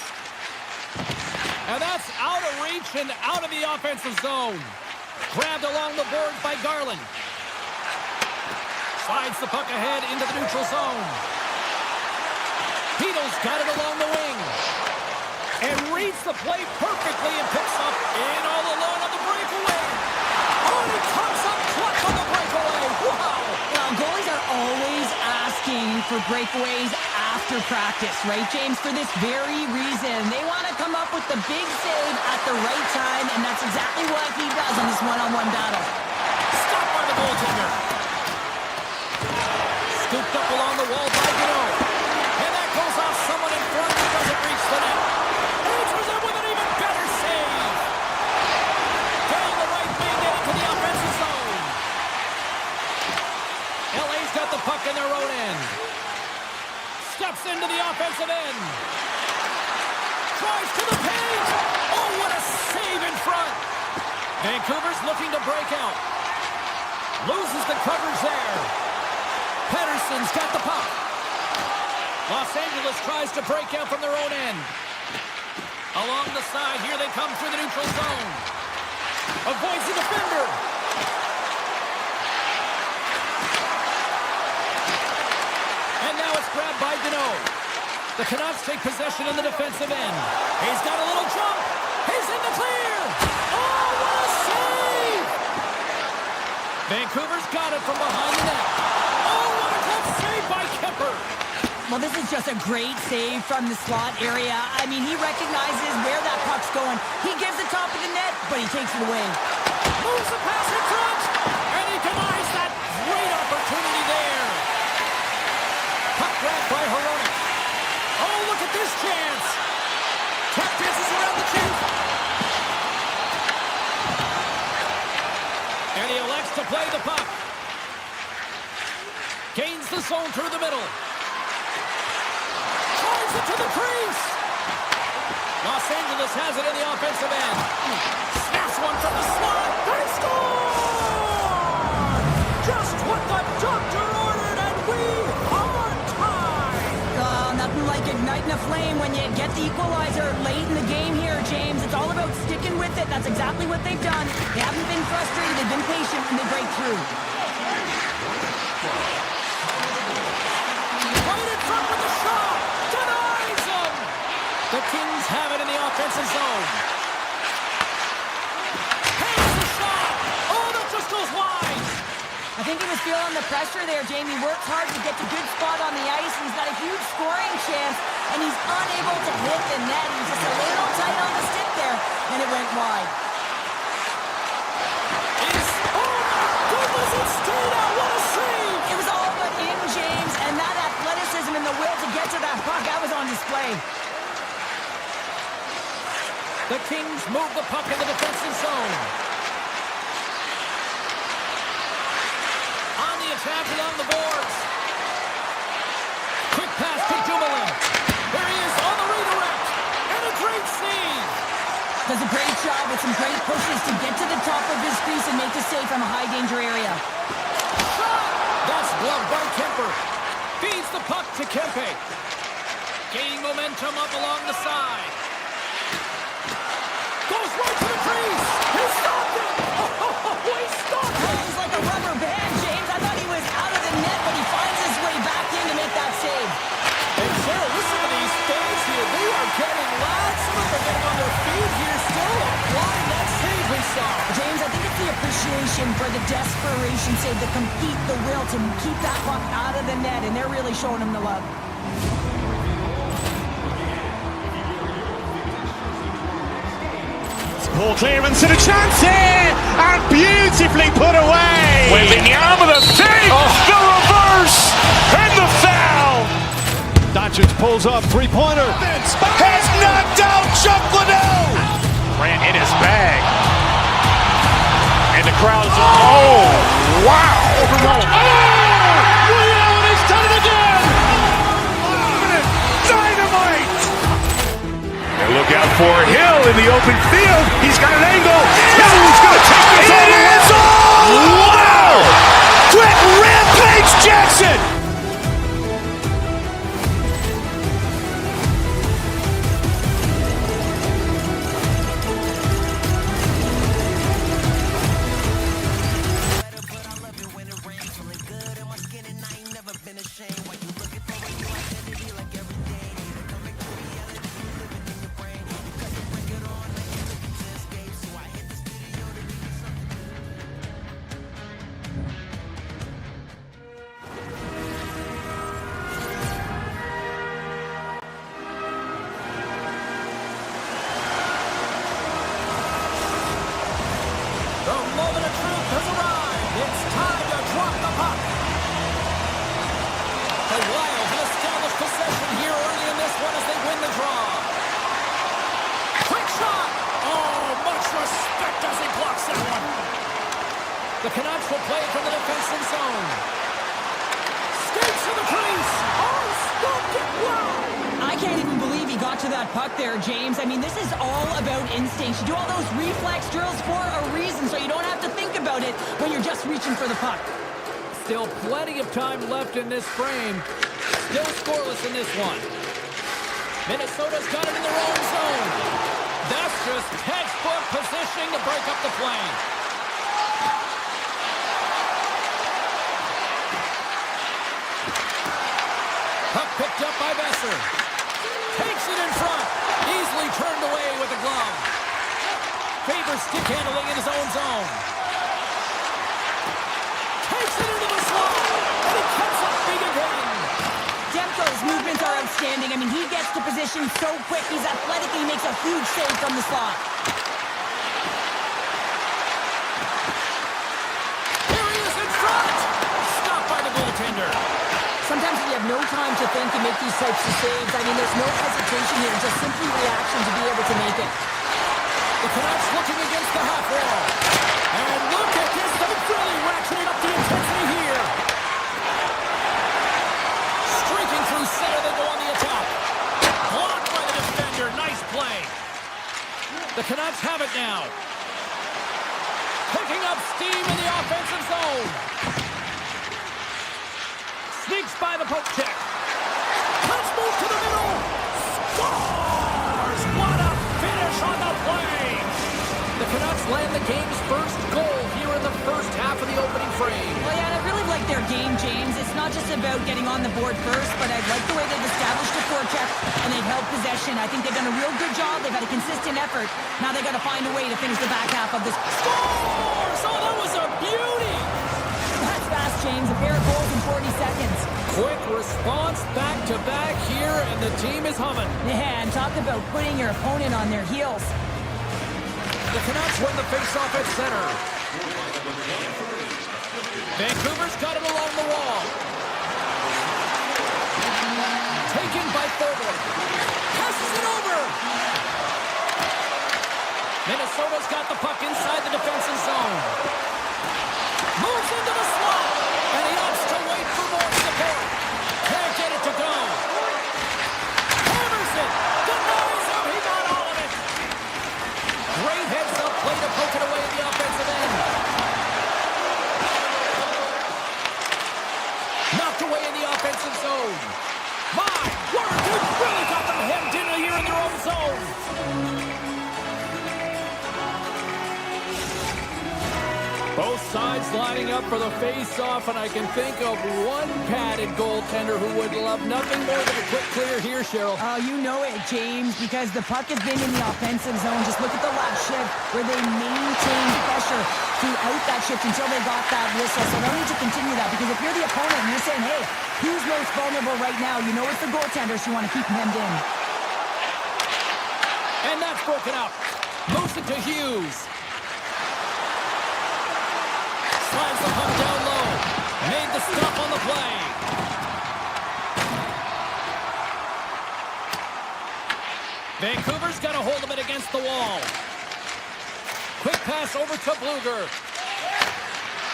And that's out of reach and out of the offensive zone. Grabbed along the boards by Garland. Slides the puck ahead into the neutral zone. Hedo's got it along the wing. And reads the play perfectly and picks up in all alone on the breakaway. Oh, he comes up clutch on the breakaway. Wow. Well, goalies are always asking for breakaways after practice, right, James? For this very reason. They want to come up with the big save at the right time, and that's exactly what he does in this one-on-one battle. Stopped by the goaltender. Scooped up along the wall by Gino. And that goes off someone in front that doesn't reach the net. Answers it with an even better save. Down the right wing, getting to the offensive zone. LA's got the puck in their own end. Steps into the offensive end. Tries to the paint. Oh, what a save in front. Vancouver's looking to break out. Loses the coverage there. Pettersson's got the puck. Los Angeles tries to break out from their own end. Along the side, here they come through the neutral zone. Avoids the defender. And now it's grabbed by Deneau. The Canucks take possession in the defensive end. He's got a little jump. He's in the clear. Oh, what a save! Vancouver's got it from behind the net. Oh, what a good save by Kemper. Well, this is just a great save from the slot area. I mean, he recognizes where that puck's going. He gives the top of the net, but he takes it away. Moves the pass in front, and he denies that great opportunity there. Puck grabbed by Hronek. Oh, look at this chance. Tap dances around the chief. And he elects to play the puck. Gains the zone through the middle. Drives it to the crease. Los Angeles has it in the offensive end. Snaps one from the slot. They score! Just what the doctor ordered, and we are tied. Nothing like igniting a flame when you get the equalizer late in the game here, James. It's all about sticking with it. That's exactly what they've done. They haven't been frustrated. They've been patient, and they break through. Right in front with the shot. Denies him. The Kings have it in the offensive zone. Hands the shot. Oh, that just goes wide. I think he was feeling the pressure there, Jamie. Worked hard to get to good spot on the ice, and he's got a huge scoring chance, and he's unable to hit the net. He was just a little tight on the stick there, and it went wide. Goodness, it stayed out. What a save. It was all but in, James, and that athleticism and the will to get to that puck, that was on display. The Kings move the puck in the defensive zone. On the attack along the boards. Quick pass to Dumoulin. There he is on the redirect. And a great save. Does a great job with some great pushes to get to the top of his crease and make the save from a high-danger area. Shot! That's gloved by Kemper. Feeds the puck to Kempe. Gaining momentum up along the side. Goes right to the crease. He stopped it. Oh, he stopped it. He's like a rubber band, James. I thought he was out of the net, but he finds his way back in to make that save. And Sarah, listen to these fans here. They are getting loud. Some of them are getting on their feet here still. Applying that save we saw. James, I think it's the appreciation for the desperation save, the compete, the will to keep that puck out of the net, and they're really showing him the love. Ball clearance and a chance here, and beautifully put away. Wembanyama the fake, the reverse, and the foul. Doncic pulls up, three-pointer. Has knocked out Chuck Liddell. Ran in his bag. And the crowd is, oh, wow. Ray Allen has done it again. Dynamite. And look out for Hill in the open field. He's got an angle. Hill's going to take this all the way. Wow. Quick rampage Jackson. The moment of truth has arrived. It's time to drop the puck. The Wild have established possession here early in this one as they win the draw. Quick shot. Oh, much respect as he blocks that one. The Canucks will play from the defensive zone. Skates to the crease. Oh, stopped it well. I can't even believe he got to that puck there, James. I mean, this is all about instinct. You do all those reflex drills for a reason, so you don't have to think about it when you're just reaching for the puck. Still plenty of time left in this frame. Still scoreless in this one. Minnesota's got it in their own zone. That's just textbook positioning to break up the play. Puck picked up by Besser. Takes it in front. Easily turned away with the glove. Favors stick handling in his own zone. Takes it into the slot. And he cuts up big again. Demko's movements are outstanding. I mean, he gets to position so quick. He's athletic and he makes a huge save from the slot. Here he is in front. Stopped by the goaltender. Sometimes you have no time to think and make these types of saves. I mean, there's no hesitation here, just simply reaction to be able to make it. The Canucks looking against the half wall. And look at this. They're really ratcheting up the intensity here. Streaking through center, they go on the attack. Blocked by the defender. Nice play. The Canucks have it now. Picking up steam in the offensive zone. Sneaks by the poke check. Let's move to the middle. Scores! What a finish on the play! The Canucks land the game's first goal here in the first half of the opening frame. Well, yeah, and I really like their game, James. It's not just about getting on the board first, but I like the way they've established a forecheck and they've held possession. I think they've done a real good job. They've had a consistent effort. Now they've got to find a way to finish the back half of this. Scores! Oh, that was a beauty! That's fast, James. A pair of goals in 40 seconds. Quick response back-to-back here, and the team is humming. Yeah, and talk about putting your opponent on their heels. The Canucks win the faceoff at center. Vancouver's got it along the wall. Taken by Thornton. Passes it over. Minnesota's got the puck inside the defensive zone. Moves into the slot. And he opts to wait for more support. Can't get it to go. Hammers it. Denies him. He got all of it. Great heads-up play to poke it away at the offensive end. Knocked away in the offensive zone. My word, they've really got them hemmed in here in their own zone. Both sides lining up for the face-off, and I can think of one padded goaltender who would love nothing more than a quick clear here, Cheryl. Oh, you know it, James, because the puck has been in the offensive zone. Just look at the last shift where they maintained pressure throughout that shift until they got that whistle. So they'll need to continue that, because if you're the opponent and you're saying, hey, who's most vulnerable right now? You know it's the goaltenders. You want to keep them hemmed in. And that's broken up. Moves it to Hughes. Slides the puck down low. Made the stop on the play. Vancouver's got a hold of it against the wall. Quick pass over to Bluger.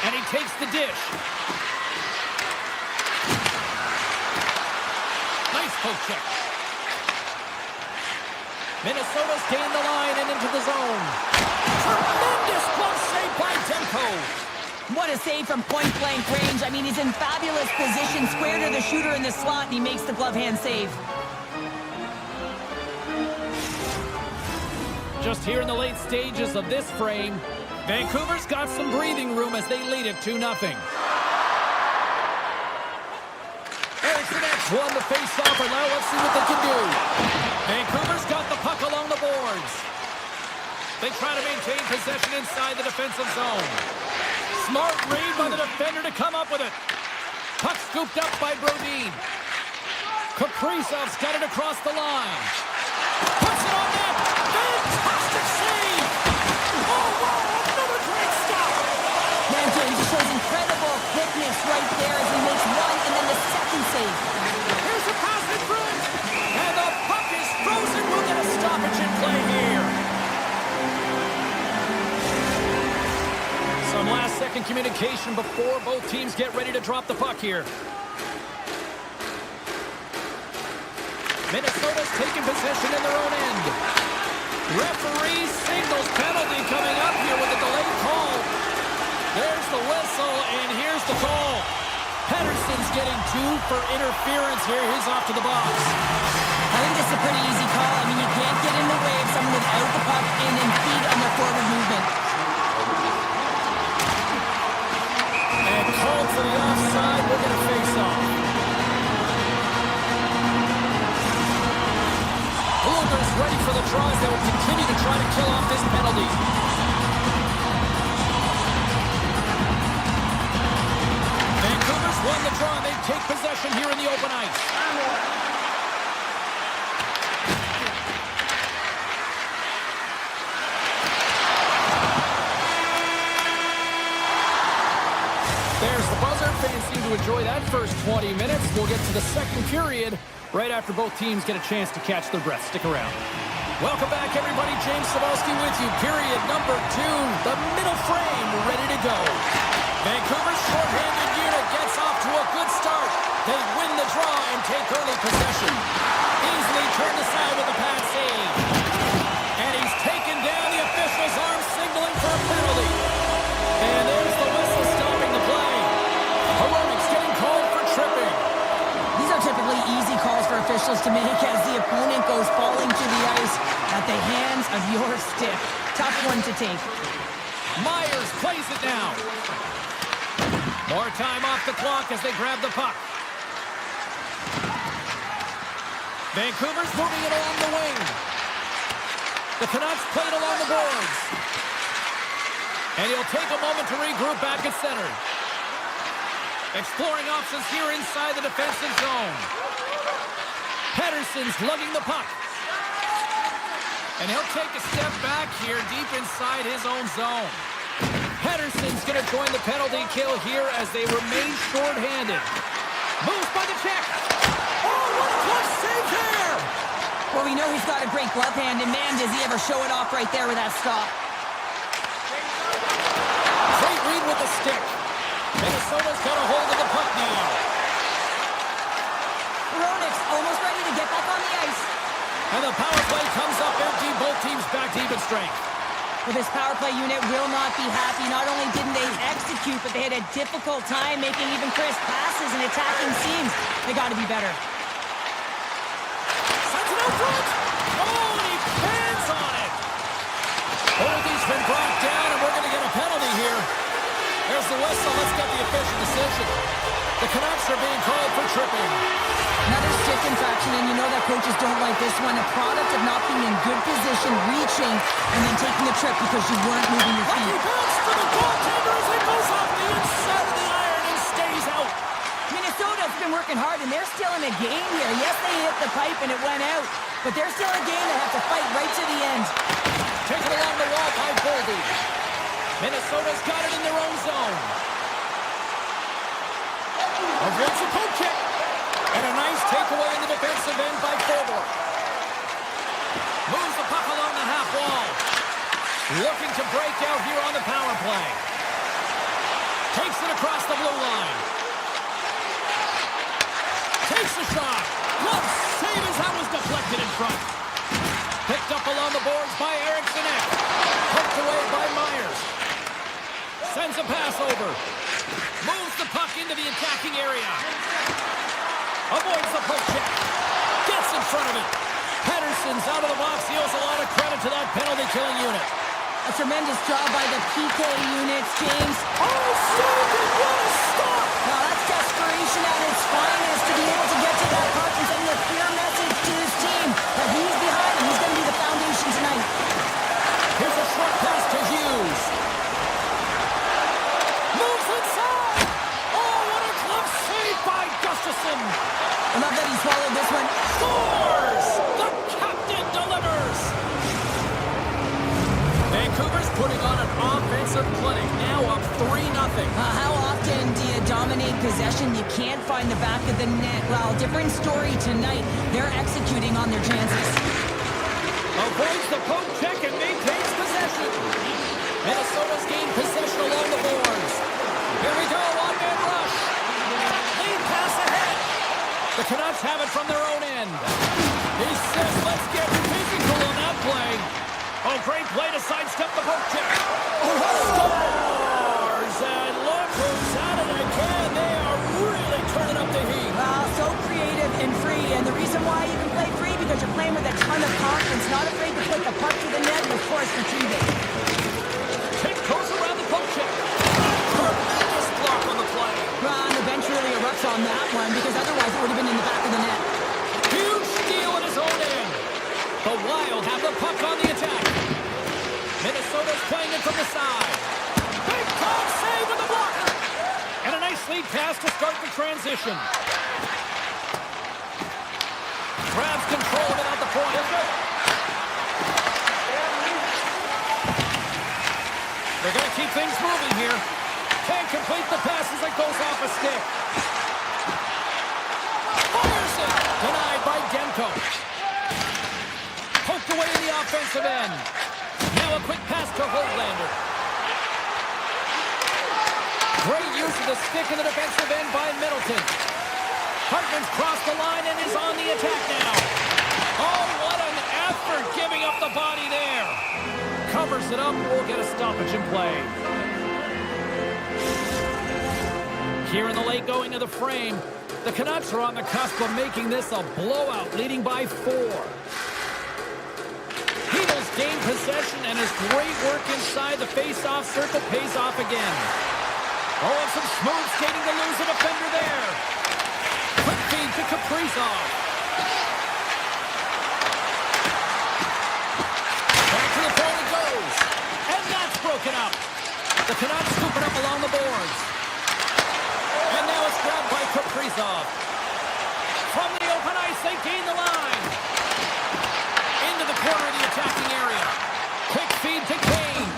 And he takes the dish. Nice poke check. Minnesota's gained the line and into the zone. Tremendous glove save by Demko. What a save from point-blank range. I mean, he's in fabulous position, square to the shooter in the slot, and he makes the glove hand save. Just here in the late stages of this frame, Vancouver's got some breathing room as they lead it 2-0. Erickson X won the face-off, and now let's see what they can do. Vancouver's got the puck along the boards. They try to maintain possession inside the defensive zone. Smart read by the defender to come up with it. Puck scooped up by Brodin. Kaprizov's got it across the line. Puts it on net. Fantastic save! Oh, wow, another great stop! Man, James shows incredible quickness right there as he makes one and then the second save. Here's the pass in front! And the puck is frozen. We'll get a stoppage in play here. Some last-second communication before both teams get ready to drop the puck here. Minnesota's taking possession in their own end. Referee signals penalty coming up here with a delayed call. There's the whistle, and here's the call. Pettersson's getting 2 for interference here. He's off to the box. I think this is a pretty easy call. I mean, you can't get in the way of someone without the puck and impede on their forward movement. And called for the offside. We're going to face off. Bluger's ready for the draws. They will continue to try to kill off this penalty. Vancouver's won the draw. They take possession here in the open ice. There's the buzzer. Fans seem to enjoy that first 20 minutes. We'll get to the second period right after both teams get a chance to catch their breath. Stick around. Welcome back, everybody. James Cybulski with you. Period number 2. The middle frame ready to go. Vancouver's shorthanded unit gets off to a good start. They win the draw and take early possession. Easily turned aside with a pad save. And he's taken down. The official's arm signaling for a penalty. And there's the whistle stopping the play. Heroic's getting called for tripping. These are typically easy calls for officials to make as the opponent goes falling to the ice at the hands of your stick. Tough one to take. Myers plays it now. More time off the clock as they grab the puck. Vancouver's moving it along the wing. The Canucks play it along the boards. And he'll take a moment to regroup back at center. Exploring options here inside the defensive zone. Pettersson's lugging the puck. And he'll take a step back here deep inside his own zone. Pettersson's going to join the penalty kill here as they remain short-handed. Moves by the check. Oh, what a clutch save there! Well, we know he's got a great glove hand, and man, does he ever show it off right there with that stop. Great read with the stick. Minnesota's got a hold of the puck now. Hronic's almost ready to get back on the ice. And the power play comes up empty. Both teams back to even strength. Well, this power play unit will not be happy. Not only didn't they execute, but they had a difficult time making even crisp passes and attacking seams. They got to be better. Sends it out front. Oh, and he pans on it. Oldie's been brought down, and we're going to get a penalty here. There's the whistle. Let's get the official decision. The Canucks are being called for tripping. Another stick infraction, and you know that coaches don't like this one. A product of not being in good position, reaching, and then taking the trip because you weren't moving your feet. Lucky bounce for the goaltender as it goes off the inside of the iron and stays out. Minnesota's been working hard, and they're still in a game here. Yes, they hit the pipe and it went out, but they're still in a game. They have to fight right to the end. Taken along the wall by Boldy. Minnesota's got it in their own zone. Avoids a poke check. And a nice takeaway in the defensive end by Forward. Moves the puck along the half wall. Looking to break out here on the power play. Takes it across the blue line. Takes the shot. Glove save as that was deflected in front. Picked up along the boards by Eriksson. Poked away by Myers. Sends a pass over. Moves the puck into the attacking area. Avoids the poke check. Gets in front of it. Pettersson's out of the box. He owes a lot of credit to that penalty-killing unit. A tremendous job by the PK units, James. Oh, Sullivan, what a stop! Now that's desperation at its finest to be able to get to that puck and send a clear message to his team that he's behind and he's going to be the foundation tonight. Here's a short pass to Hughes. Moves inside! Oh, what a glove save by Gustafsson! I love that he swallowed this one. Scores! The captain delivers! Vancouver's putting on an offensive clinic, now up 3-0. How often do you dominate possession? You can't find the back of the net. Well, different story tonight. They're executing on their chances. Avoids the poke check and maintains possession. Minnesota's gained possession along the boards. Here we go, one-man rush. Lead pass ahead. The Canucks have it from their own end. He says, let's get physical on that play. Oh, great play to sidestep the poke check. Scores! And look who's at it again. They are really turning up the heat. So creative and free. And the reason why you can play free because you're playing with a ton of confidence, not afraid to put the puck to the net and, of course, retrieve it. Tick goes around the poke check. Tremendous block on the play. And the bench really erupts on that one because otherwise it would have been in the back of the net. Huge steal at his own end. The Wild have the puck on the attack. Minnesota's playing it from the side. Big time save with the blocker. And a nice lead pass to start the transition. Grabs control without the point. They're going to keep things moving here. Can't complete the pass as it goes off a stick. Fires it. Denied by Demko. Poked away in the offensive end. Now a quick pass to Holtlander. Great use of the stick in the defensive end by Middleton. Hartman's crossed the line and is on the attack now. Oh, what an effort giving up the body there. Covers it up. We'll get a stoppage in play. Here in the late going of the frame, the Canucks are on the cusp of making this a blowout, leading by 4. Heedle's gained possession, and his great work inside the face-off circle pays off again. Oh, and some smooth skating to lose a defender there. Quick feed to Kaprizov. Back to the point it goes. And that's broken up. The Canucks scoop it up along the boards. And now it's grabbed by Kaprizov. From the open ice, they gain the line. Into the corner of the attacking area. Quick feed to Kane.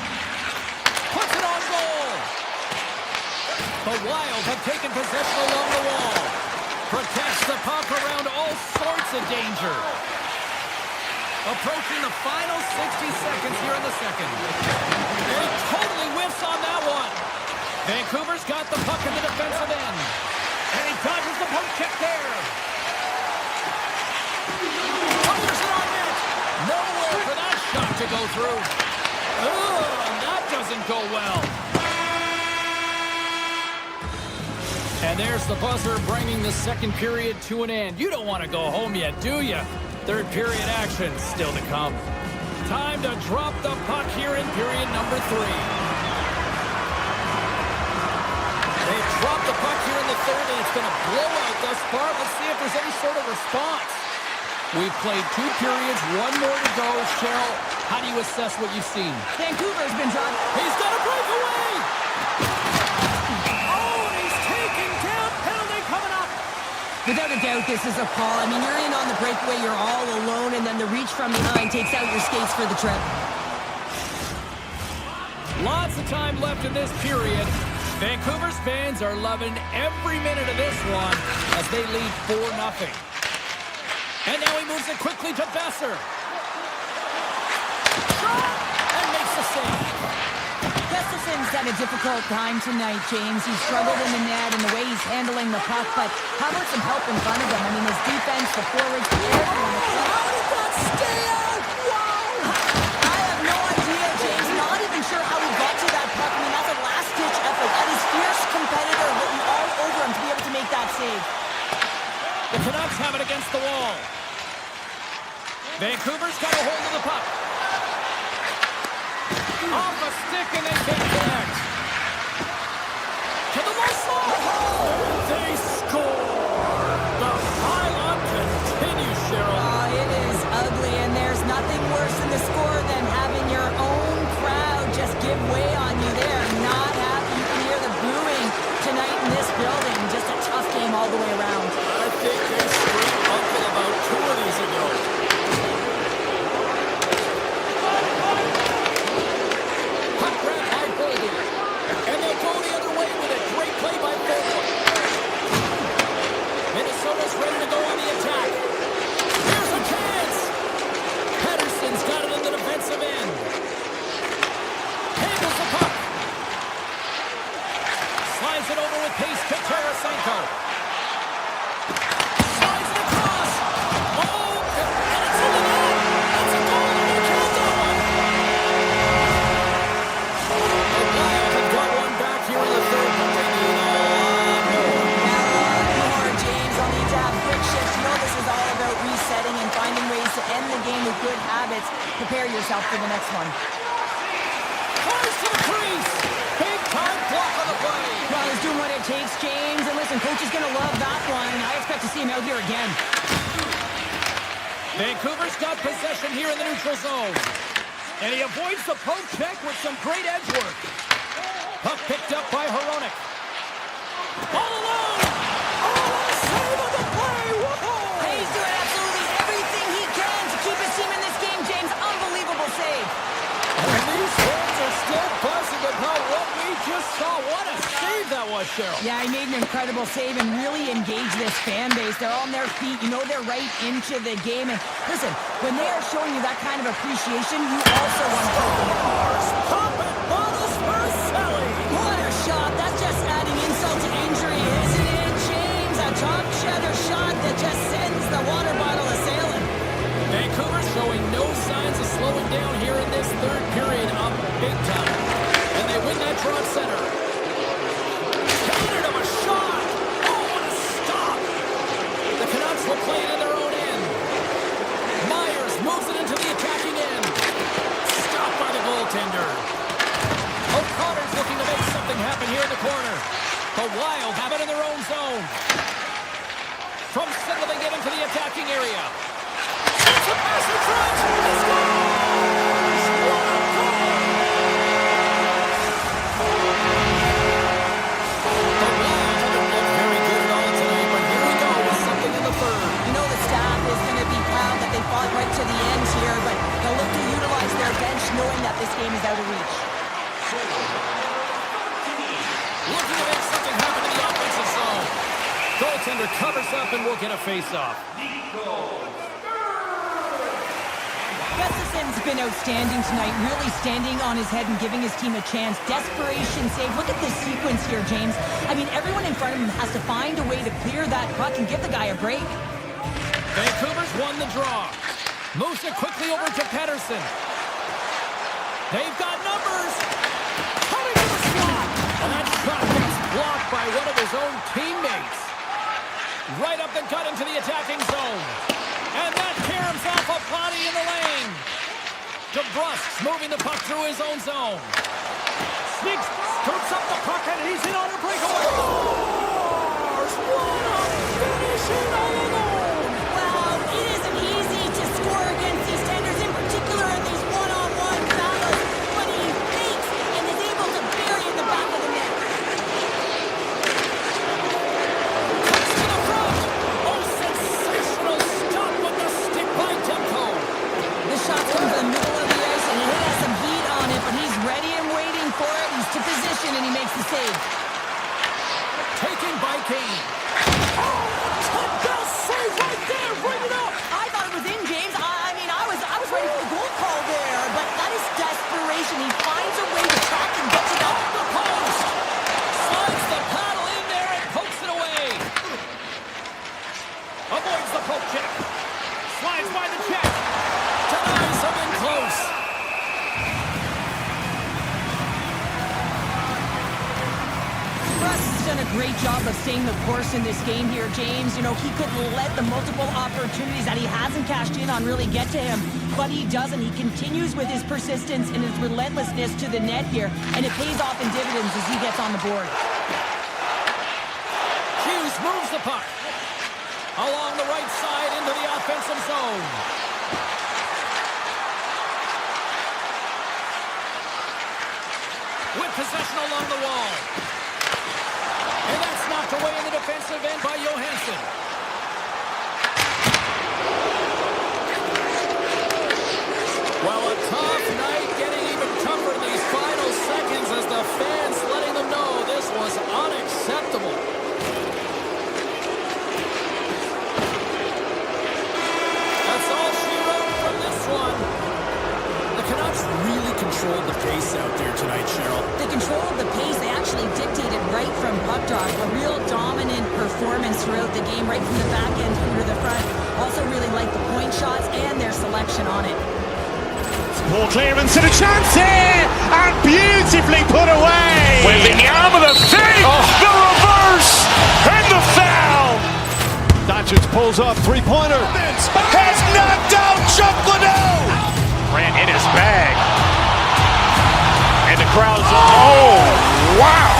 Puts it on goal. The Wild have taken possession along the wall. Protects the puck around all sorts of danger. Approaching the final 60 seconds here in the second. And he totally whiffs on that one. Vancouver's got the puck in the defensive end. And he dodges the poke check there. Fires it on net. Nowhere for that shot to go through. And that doesn't go well. And there's the buzzer bringing the second period to an end. You don't want to go home yet, do you? Third period action still to come. Time to drop the puck here in period number 3. They've dropped the puck here in the third, and it's been a blowout thus far. Let's see if there's any sort of response. We've played 2 periods, 1 more to go. Cheryl, how do you assess what you've seen? Vancouver's been dropped. He's got a breakaway! Oh, and he's taken down. Penalty coming up. Without a doubt, this is a call. I mean, you're in on the breakaway, you're all alone, and then the reach from behind takes out your skates for the trip. Lots of time left in this period. Vancouver's fans are loving every minute of this one as they lead 4-0. And now he moves it quickly to Besser. And makes the save. Gustafson's had a difficult time tonight, James. He's struggled in the net and the way he's handling the puck, but how about some help in front of him? I mean, his defense, the forwards, the everyone. How did that stay out? Wow! I have no idea, James. Not even sure how he got to that puck. I mean, that's a last-ditch effort. That is fierce competitor written all over him to be able to make that save. The Canucks have it against the wall. Vancouver's got a hold of the puck. Off a stick and they can't connect. To the left side. They score. The pylon continues, Cheryl. It is ugly, and there's nothing worse in the score than having your own crowd just give way on you. They are not happy. You can hear the booing tonight in this building. Just a tough game all the way around. I think they scraped uncle about 2 of these ago. Prepare yourself for the next one. Close to the crease. Big time block on the play. Well, he's doing what it takes, James. And listen, coach is going to love that one. I expect to see him out here again. Vancouver's got possession here in the neutral zone. And he avoids the poke check with some great edge work. Puck picked up by Hronek. All alone. Oh, save of the play. Whoa. Hey, he's doing absolutely everything he can to keep his team in this game, James. Unbelievable save. And these fans are still buzzing about what we just saw. What a save that was, Cheryl. Yeah, he made an incredible save and really engaged this fan base. They're on their feet. You know they're right into the game. And listen, when they are showing you that kind of appreciation, you also want to help them. Pop it, bottles for Sally. What a shot. That's just adding insult to injury, isn't it, James? A top cheddar shot that just sends the water bottle a-sailing. Vancouver showing no signs of slowing down here in this third period up big time. And they win that draw center. Cannon of a shot! Oh, what a stop! The Canucks will play it in their own end. Myers moves it into the attacking end. Stopped by the goaltender. O'Connor's looking to make something happen here in the corner. The Wild have it in their own zone. From center they get into the attacking area. It's a massive front! He scores! What a goal! The Wild haven't looked very good at all tonight, but here we go with something in the third. You know the staff is going to be proud that they fought right to the end here, but they'll look to utilize their bench knowing that this game is out of reach. Looking to make something happen in the offensive zone. Goaltender covers up and will get a face-off. Gustafson's been outstanding tonight, really standing on his head and giving his team a chance. Desperation save. Look at this sequence here, James. I mean, everyone in front of him has to find a way to clear that puck and give the guy a break. Vancouver's won the draw. Moves it quickly over to Pettersson. They've got numbers. Coming to the slot. And that shot gets blocked by one of his own teammates. Right up the gut into the attacking zone. And that caroms off a body in the lane. DeBrusk's moving the puck through his own zone. Sneaks, scoops up the puck, and he's in on a breakaway. Scores! What a finishing all alone! Wow, it isn't easy to score against these tenders, in particular in these one-on-one battles, but he fakes and is able to bury in the back of the net. Cuts to the front. Oh, sensational stop with the stick by Demko. The shot comes in the middle of the ice, and he has some heat on it, but he's ready and waiting deflection, and he makes the save. Taken by Kane. Oh, touchdown save right there. Bring it up. I thought it was in, James. I mean, I was ready for the goal call there, but that is desperation. He finds a way to track and gets it up. The post. Slides the paddle in there and pokes it away. Avoids the poke check. Slides by the check. Denies something close. Russ has done a great job of staying the course in this game here, James. You know, he could let the multiple opportunities that he hasn't cashed in on really get to him, but he doesn't. He continues with his persistence and his relentlessness to the net here, and it pays off in dividends as he gets on the board. Hughes moves the puck along the right side into the offensive zone. With possession along the wall. And that's knocked away in the defensive end by Johansson. Well, a tough night, getting even tougher in these final seconds as the fans letting them know this was unacceptable. That's all she wrote from this one. The Canucks really controlled the pace out there tonight, Cheryl. They controlled the pace. They actually dictated right from puck drop. A real dominant performance throughout the game, right from the back end through to the front. Also really liked the point shots and their selection on it. Ball clearance and a chance here, and beautifully put away. With the arm of the feet, the reverse, and the foul. Doncic pulls up, three-pointer. Has knocked out Chuck Liddell. Ran in his bag. And the crowd's, oh, wow.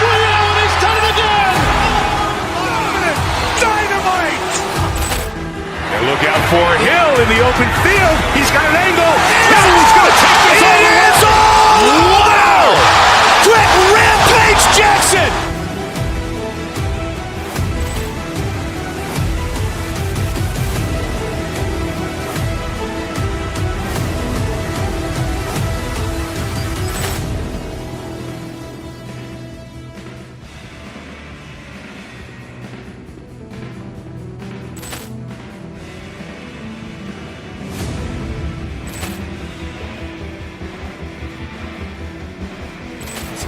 Willie Allen, he's done it again. Dynamite. And look out for Hill in the open field. He's got an angle. He's going to take this all the way. Wow. Quick rampage Jackson.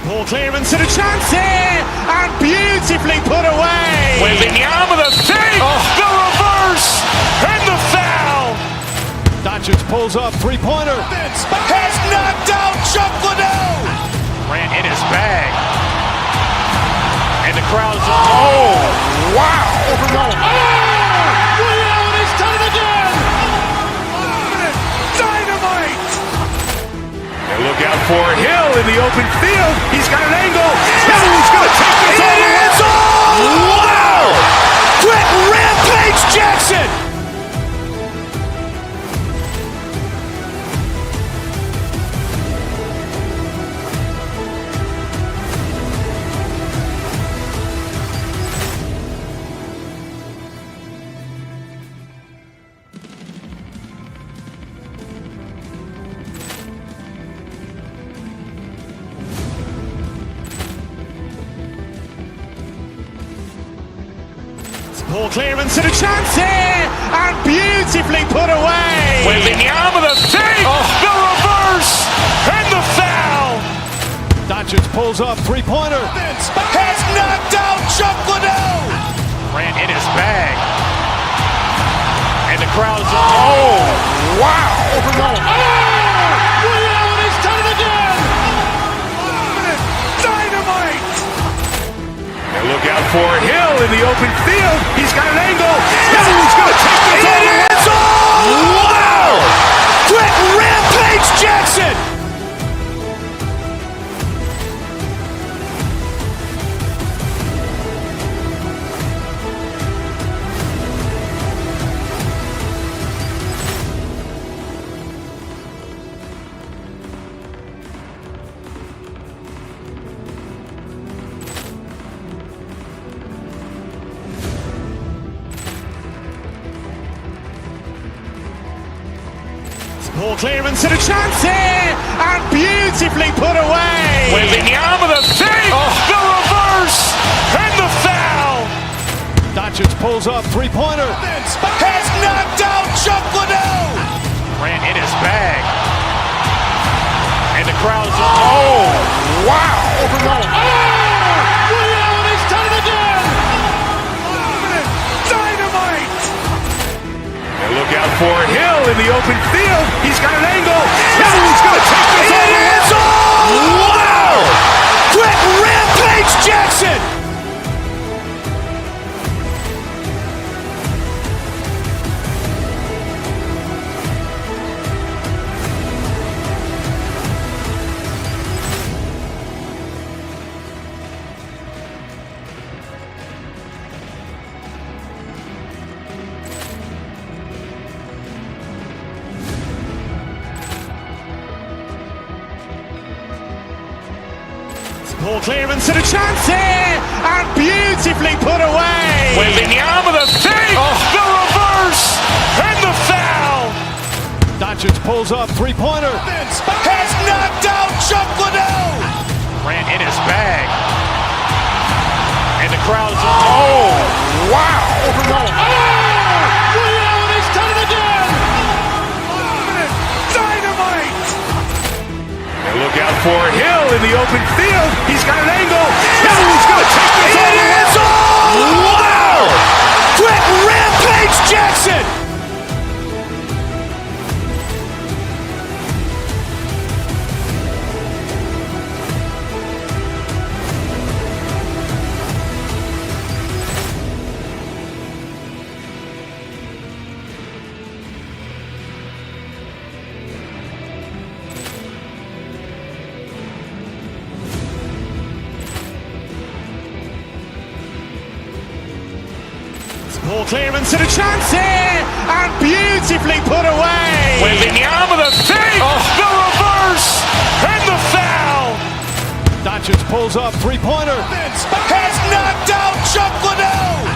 Ball clearance and a chance here, and beautifully put away. With the arm of the feet, the reverse, and the foul. Doncic pulls up, three-pointer. Has knocked out Chuck Liddell. Ran in his bag. And the crowd's, oh, wow. Willie Allen, he's done it again. Dynamite. And look out for Hill in the open field. He's got an angle. He's going to take this all the way. Wow. Quick rampage Jackson. Ball clearance and a chance here, and beautifully put away. With the arm of the feet, the reverse, and the foul. Doncic pulls up, three-pointer. Has knocked out Chuck Liddell. Ran in his bag. And the crowd's, oh, wow. Willie Allen, he's done it again. Dynamite. And look out for Hill in the open field. He's got an angle. He's going to take this all the way. Wow. Quick rampage Jackson. Ball clearance and a chance here, and beautifully beautifully put away. Wembanyama the save, the reverse, and the foul. Doncic pulls up, three-pointer. Has knocked out Chuck Liddell. Grant in his bag. And the crowd's, wow. Ray Allen has done it again. Dynamite. And look out for Hill in the open field. He's got an angle. He's going to take this all the way. Wow. Quick rampage Jackson. Ball clearance and a chance here, and beautifully put away. Wembanyama the save, the reverse, and the foul. Doncic pulls up, three-pointer. Has knocked out Chuck Liddell. Grant in his bag. And the crowd's, wow. Ray Allen has done it again. Dynamite. And look out for Hill in the open field. He's got an angle. He's going to take this all the way. Wow. Quick rampage Jackson. Ball clearance and a chance here, and beautifully put away. Wembanyama the save, the reverse, and the foul. Doncic pulls up, three-pointer. Has knocked out Chuck Liddell.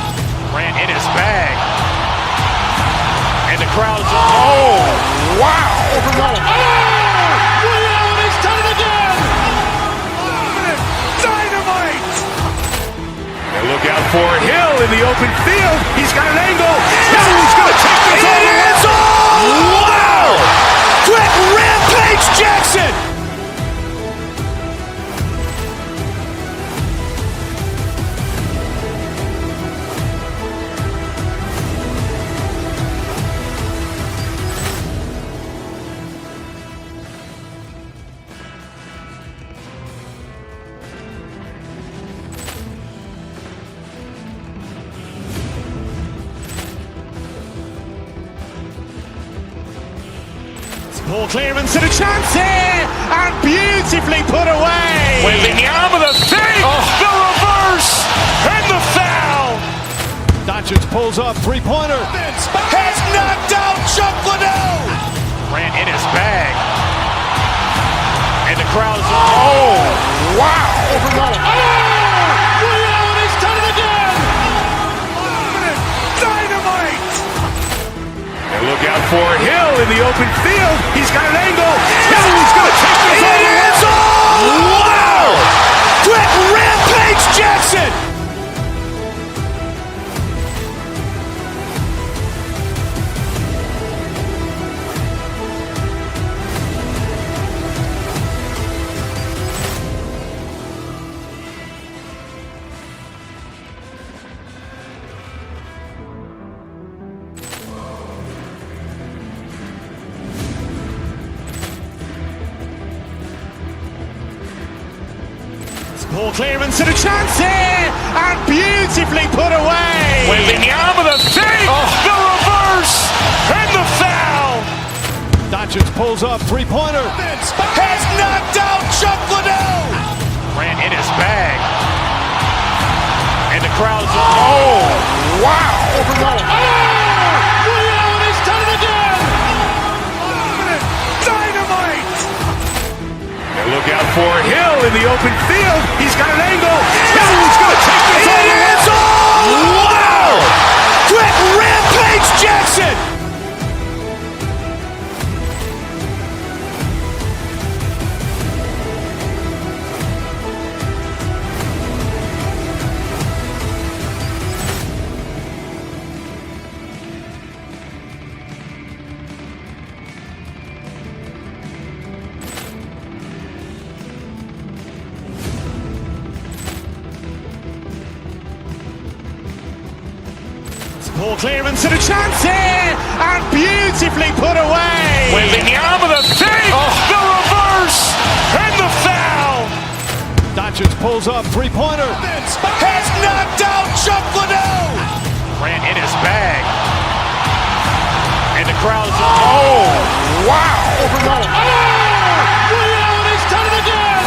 Grant in his bag. And the crowd's, wow. Ray Allen has done it again. Dynamite. And look out for Hill in the open field. He's got an angle. He's going to take this all the way. Wow. Quick rampage Jackson. Ball clearance and a chance here, and beautifully put away. Wembanyama the save, the reverse, and the foul. Doncic pulls up, three-pointer. Has knocked out Chuck Liddell. Grant in his bag. And the crowd's, wow. Ray Allen has done it again. Dynamite. And look out for Hill in the open field. He's got an angle. He's going to take this all the way. Wow. Quick rampage Jackson. Ball clearance and a chance here, and beautifully put away. Wembanyama the save, the reverse, and the foul. Doncic pulls up, three-pointer. Has knocked out Chuck Liddell. Grant in his bag. And the crowd's, wow. Ray Allen has done it again. Dynamite. And look out for Hill in the open field. He's got an angle. He's going to take this all the way. Wow. Quick rampage Jackson. Ball clearance and a chance here, and beautifully put away. Wembanyama the fake, the reverse, and the foul. Doncic pulls up, three-pointer. Has knocked out Chuck Liddell. Grant in his bag. And the crowd's wow. Ray Allen has done it again.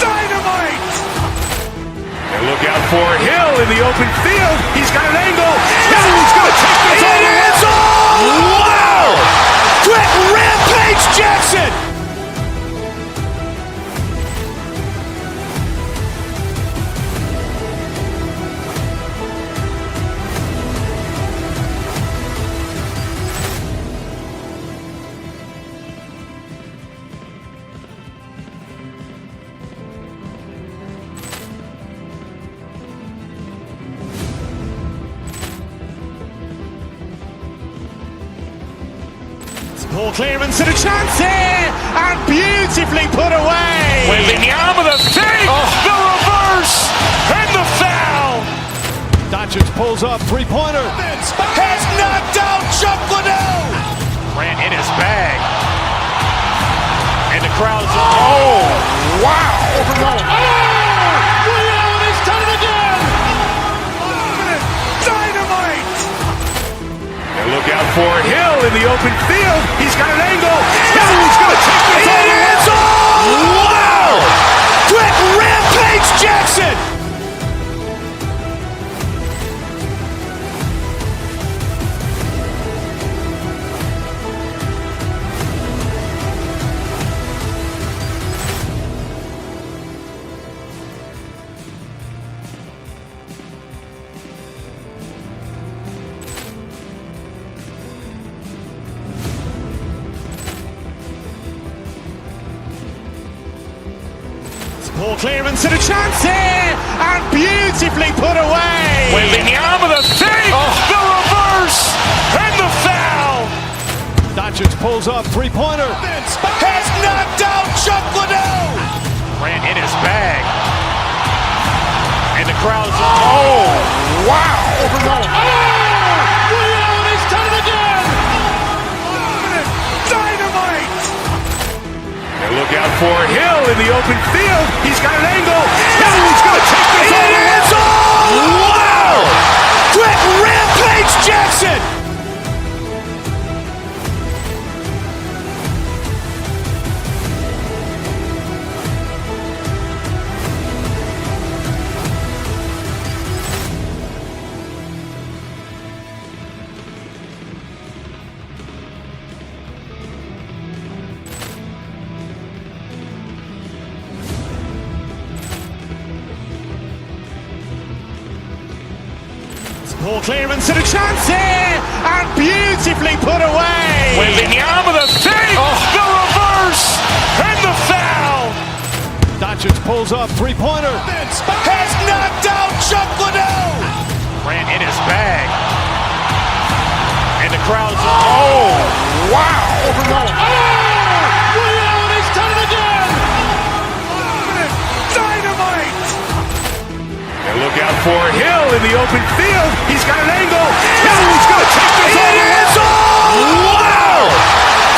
Dynamite. And look out for Hill in the open field. He's got an angle. He's going to take this all the way. Wow. Quick Rampage Jackson. Ball clearance and a chance here, and beautifully put away. Wembanyama the fake, the reverse, and the foul. Doncic pulls up, three-pointer. Has knocked out Chuck Liddell. Grant in his bag. And the crowd's wow. Ray Allen has done it again. Dynamite. And look out for Hill in the open field. He's got an angle. He's going to take this all the way. Wow. Quick Rampage Jackson. Ball clearance and a chance here, and beautifully put away. Wembanyama the fake, the reverse, and the foul. Doncic pulls up, three-pointer. Has knocked out Chuck Liddell. Grant in his bag. And the crowd's wow. Ray Allen has done it again. Dynamite. And look out for Hill in the open field. He's got an angle. He's going to take this all the way. Wow. Quick Rampage Jackson. Ball clearance and a chance here, and beautifully put away. Wembanyama the fake, the reverse, and the foul. Doncic pulls up, three-pointer. Has knocked out Chuck Liddell. Grant in his bag. And the crowd's wow. Ray Allen has done it again. Dynamite. And look out for Hill in the open field. He's got an angle. He's going to take this all the way. Wow.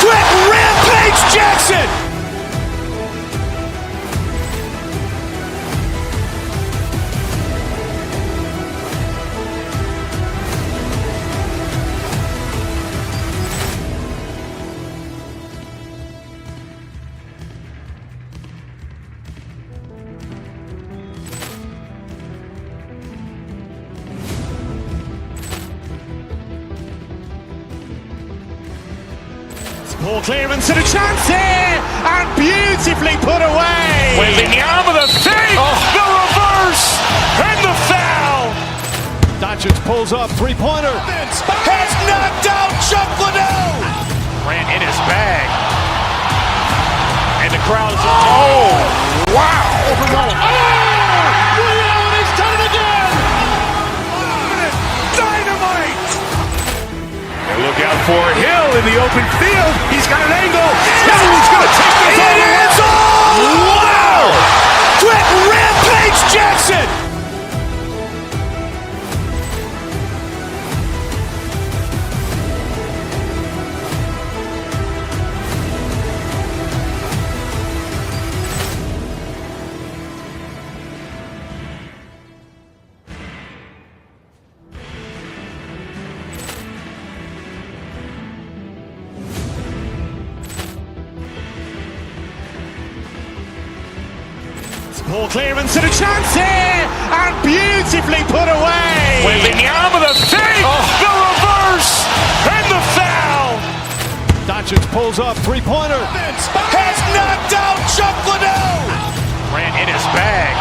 Quick Rampage Jackson. Ball clearance and a chance here, and beautifully put away. Wembanyama the fake, the reverse, and the foul. Doncic pulls up, three-pointer. Has knocked out Chuck Liddell. Grant in his bag. And the crowd's wow. Ray Allen has done it again. Dynamite. And look out for Hill in the open field. He's got an angle. He's going to take this all the way. Wow. Quick Rampage Jackson. Ball clearance and a chance here, and beautifully put away. Wembanyama the fake, the reverse, and the foul. Doncic pulls up, three-pointer. Has knocked out Chuck Liddell. Ran in his bag.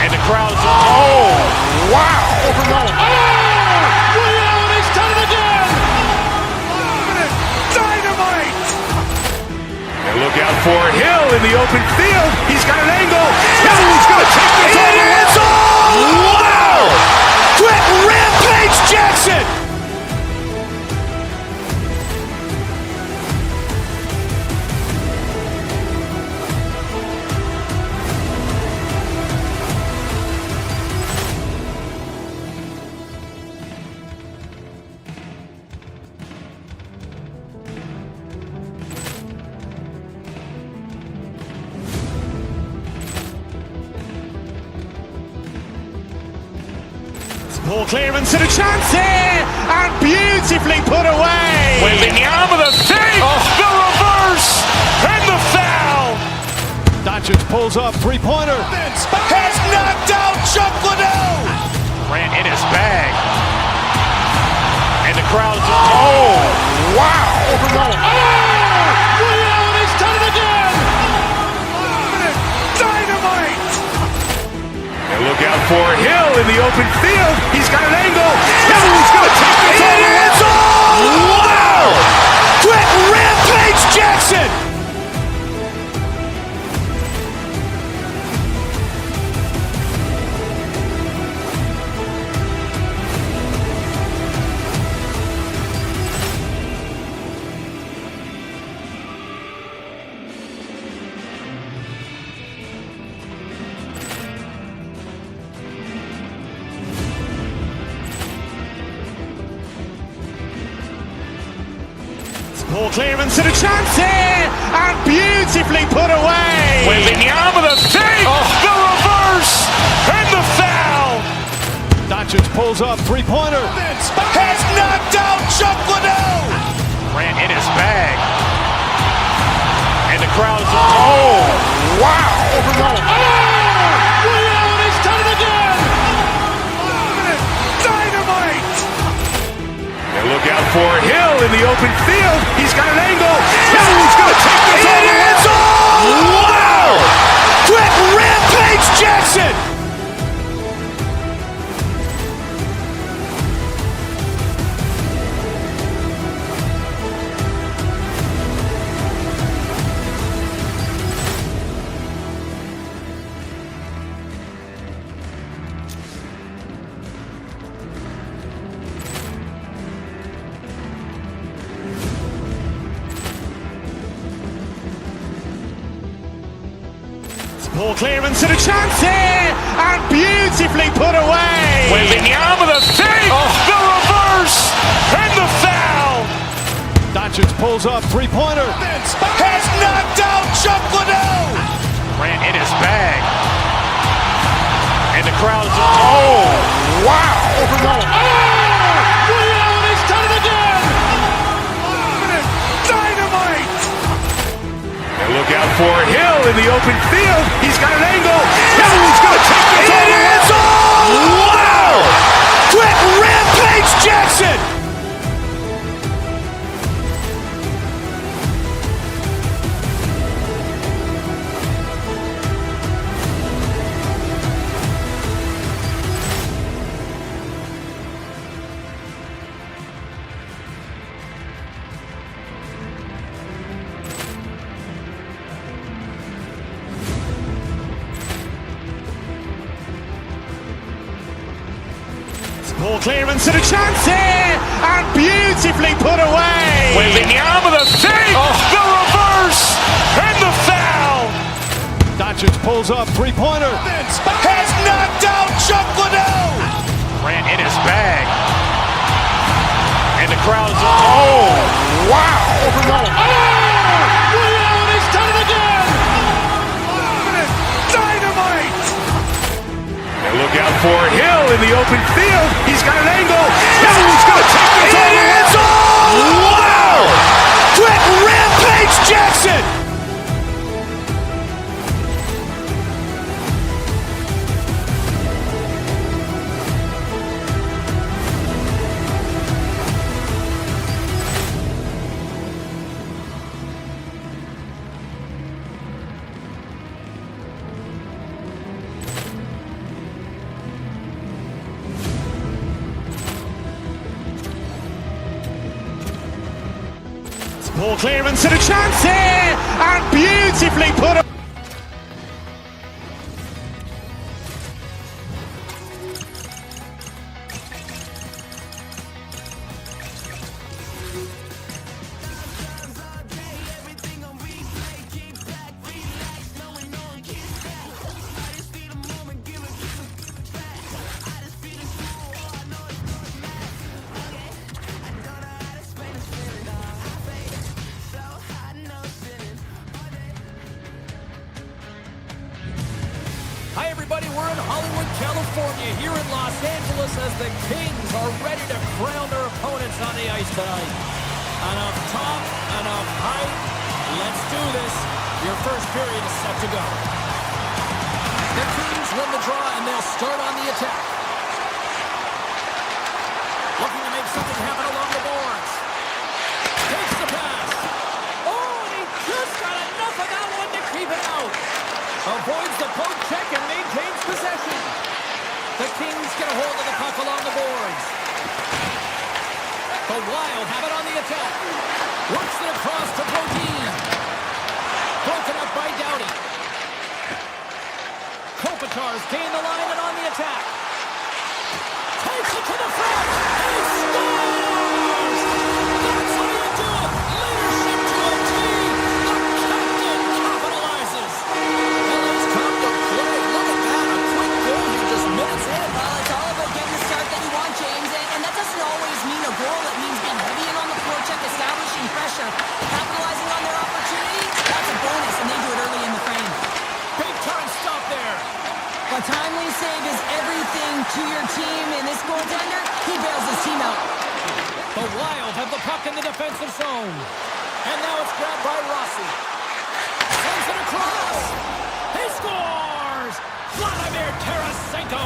And the crowd's, oh, wow. Ray Allen, he's done it again. Dynamite. And look out for Hill in the open field. He's got an angle. Hill's going to take this all the way. Wow. Quick Rampage Jackson. Ball clearance and a chance here, and beautifully put away. Wembanyama the fake, the reverse, and the foul. Doncic pulls up, three-pointer. Has knocked out Chuck Liddell. Ran in his bag. And the crowd's, oh, wow. Ray Allen, he's done it again. Dynamite. And look out for Hill in the open field. He's got an angle. Hill's going to take this all the way. Wow. Quick Rampage Jackson. Ball clearance and a chance here, and beautifully put away. Wembanyama the fake, the reverse, and the foul. Doncic pulls up, three-pointer. Has knocked out Chuck Liddell. Ran in his bag. And the crowd's, oh, wow. Ray Allen, he's done it again. Dynamite. And look out for Hill in the open field. He's got an angle. Hill's going to take this all the way. Wow. Quick Rampage Jackson. Ball clearance and a chance here, and beautifully put away. Wembanyama the fake, the reverse, and the foul. Doncic pulls up, three-pointer. Has knocked out Chuck Liddell. Ran in his bag. And the crowd's, oh, wow. Ray Allen, he's done it again. Dynamite. And look out for Hill in the open field. He's got an angle. Hill's going to take this all the way. Wow. Quick Rampage Jackson. Ball clearance and a chance here, and beautifully put away. Wembanyama the fake, the reverse, and the foul. Doncic pulls up, three-pointer. Has knocked out Chuck Liddell. Ran in his bag. And the crowd's, oh, wow. Ray Allen, he's done it again. Dynamite. And look out for Hill in the open field. He's got an angle. Hill's going to take this all the way. Wow. Quick Rampage Jackson. Ball clearance and a chance here, and beautifully put up. Hi, everybody. We're in Hollywood, California, here in Los Angeles as the Kings are ready to crown their opponents on the ice tonight. Enough talk, enough hype. Let's do this. Your first period is set to go. The Kings win the draw, and they'll start on the attack. Looking to make something happen along the boards. Takes the pass. Oh, and he just got enough of that one to keep it out. Avoids the poke check and maintains possession. The Kings get a hold of the puck along the boards. The Wild have it on the attack. Works it across to Brodin. Broken up by Doughty. Kopitar's gain the line and on the attack. Takes it to the front. He scores! That's how you do it. Leadership to a team. The captain capitalizes. LA's come to play. Look at that. A quick goal here just minutes in. Well, it's all about getting the start that you want, James. And that doesn't always mean a goal. It means being heavy in on the forecheck, establishing pressure, capitalizing on their opportunity. That's a bonus, and they do it early in the frame. Big time stop there. A timely save is everything to your team, and this goaltender, he bails his team out. The Wild have the puck in the defensive zone. And now it's grabbed by Rossi. Sends it across. He scores! Vladimir Tarasenko.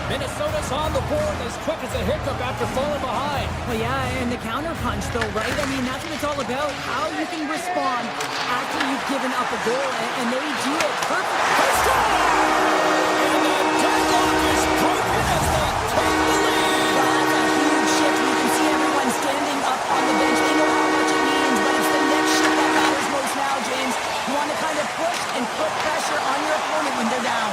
Minnesota's on the board as quick as a hiccup after falling behind. Well, yeah, and the counterpunch, though, right? I mean, that's what it's all about. How you can respond after you've given up a goal, and they do it perfectly. They score! And the deadlock is broken as they take the lead. Well, that's a huge shift. You can see everyone standing up on the bench. They know how much it means, but it's the next shift that matters most now, James. You want to kind of push and put pressure on your opponent when they're down.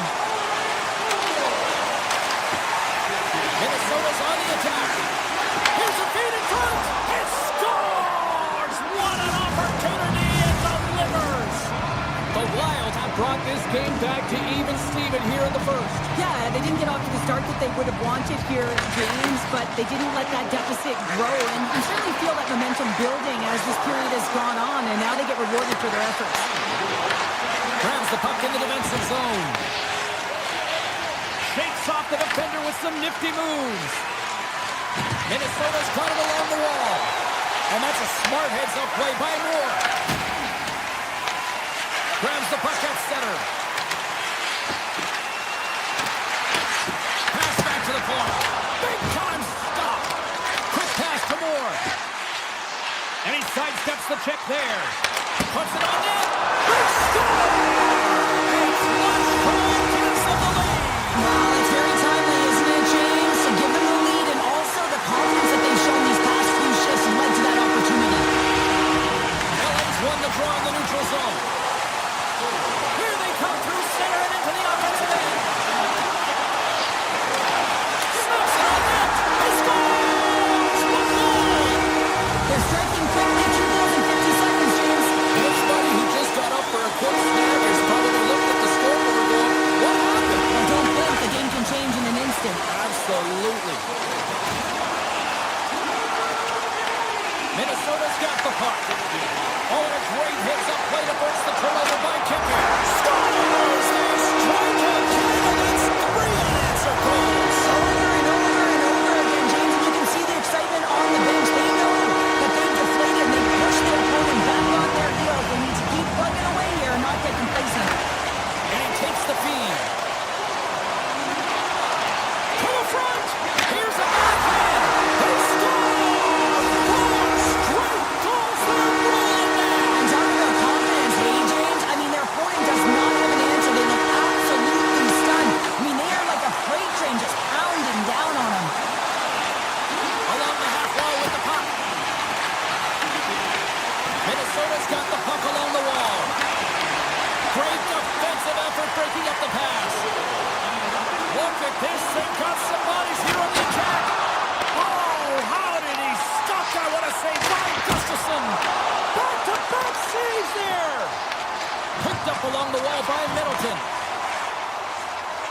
Minnesota's on the attack. Here's a feed in front. It scores! What an opportunity it delivers! The Wild have brought this game back to even Steven here in the first. Yeah, they didn't get off to the start that they would have wanted here, James, but they didn't let that deficit grow, and you certainly feel that momentum building as this period has gone on, and now they get rewarded for their efforts. Grabs the puck in the defensive zone. Shakes off the defender with some nifty moves. Minnesota's got it along the wall. And that's a smart heads-up play by Moore. Grabs the puck at center. Pass back to the corner. Big time stop. Quick pass to Moore. And he sidesteps the check there. Puts it on net. Big score! It's one goal gives them the lead. Well, it's very timely, isn't it, James? To give them the lead and also the confidence that they've shown these past few shifts led to that opportunity. LA's won the draw in the neutral zone. Here they come through center and into the offensive end. Snaps it on net. He scores! One goal! They're striking quickly, 2 goals in 50 seconds, James. It's Buddy who just got up for a quick snap. picked up along the wall by Middleton.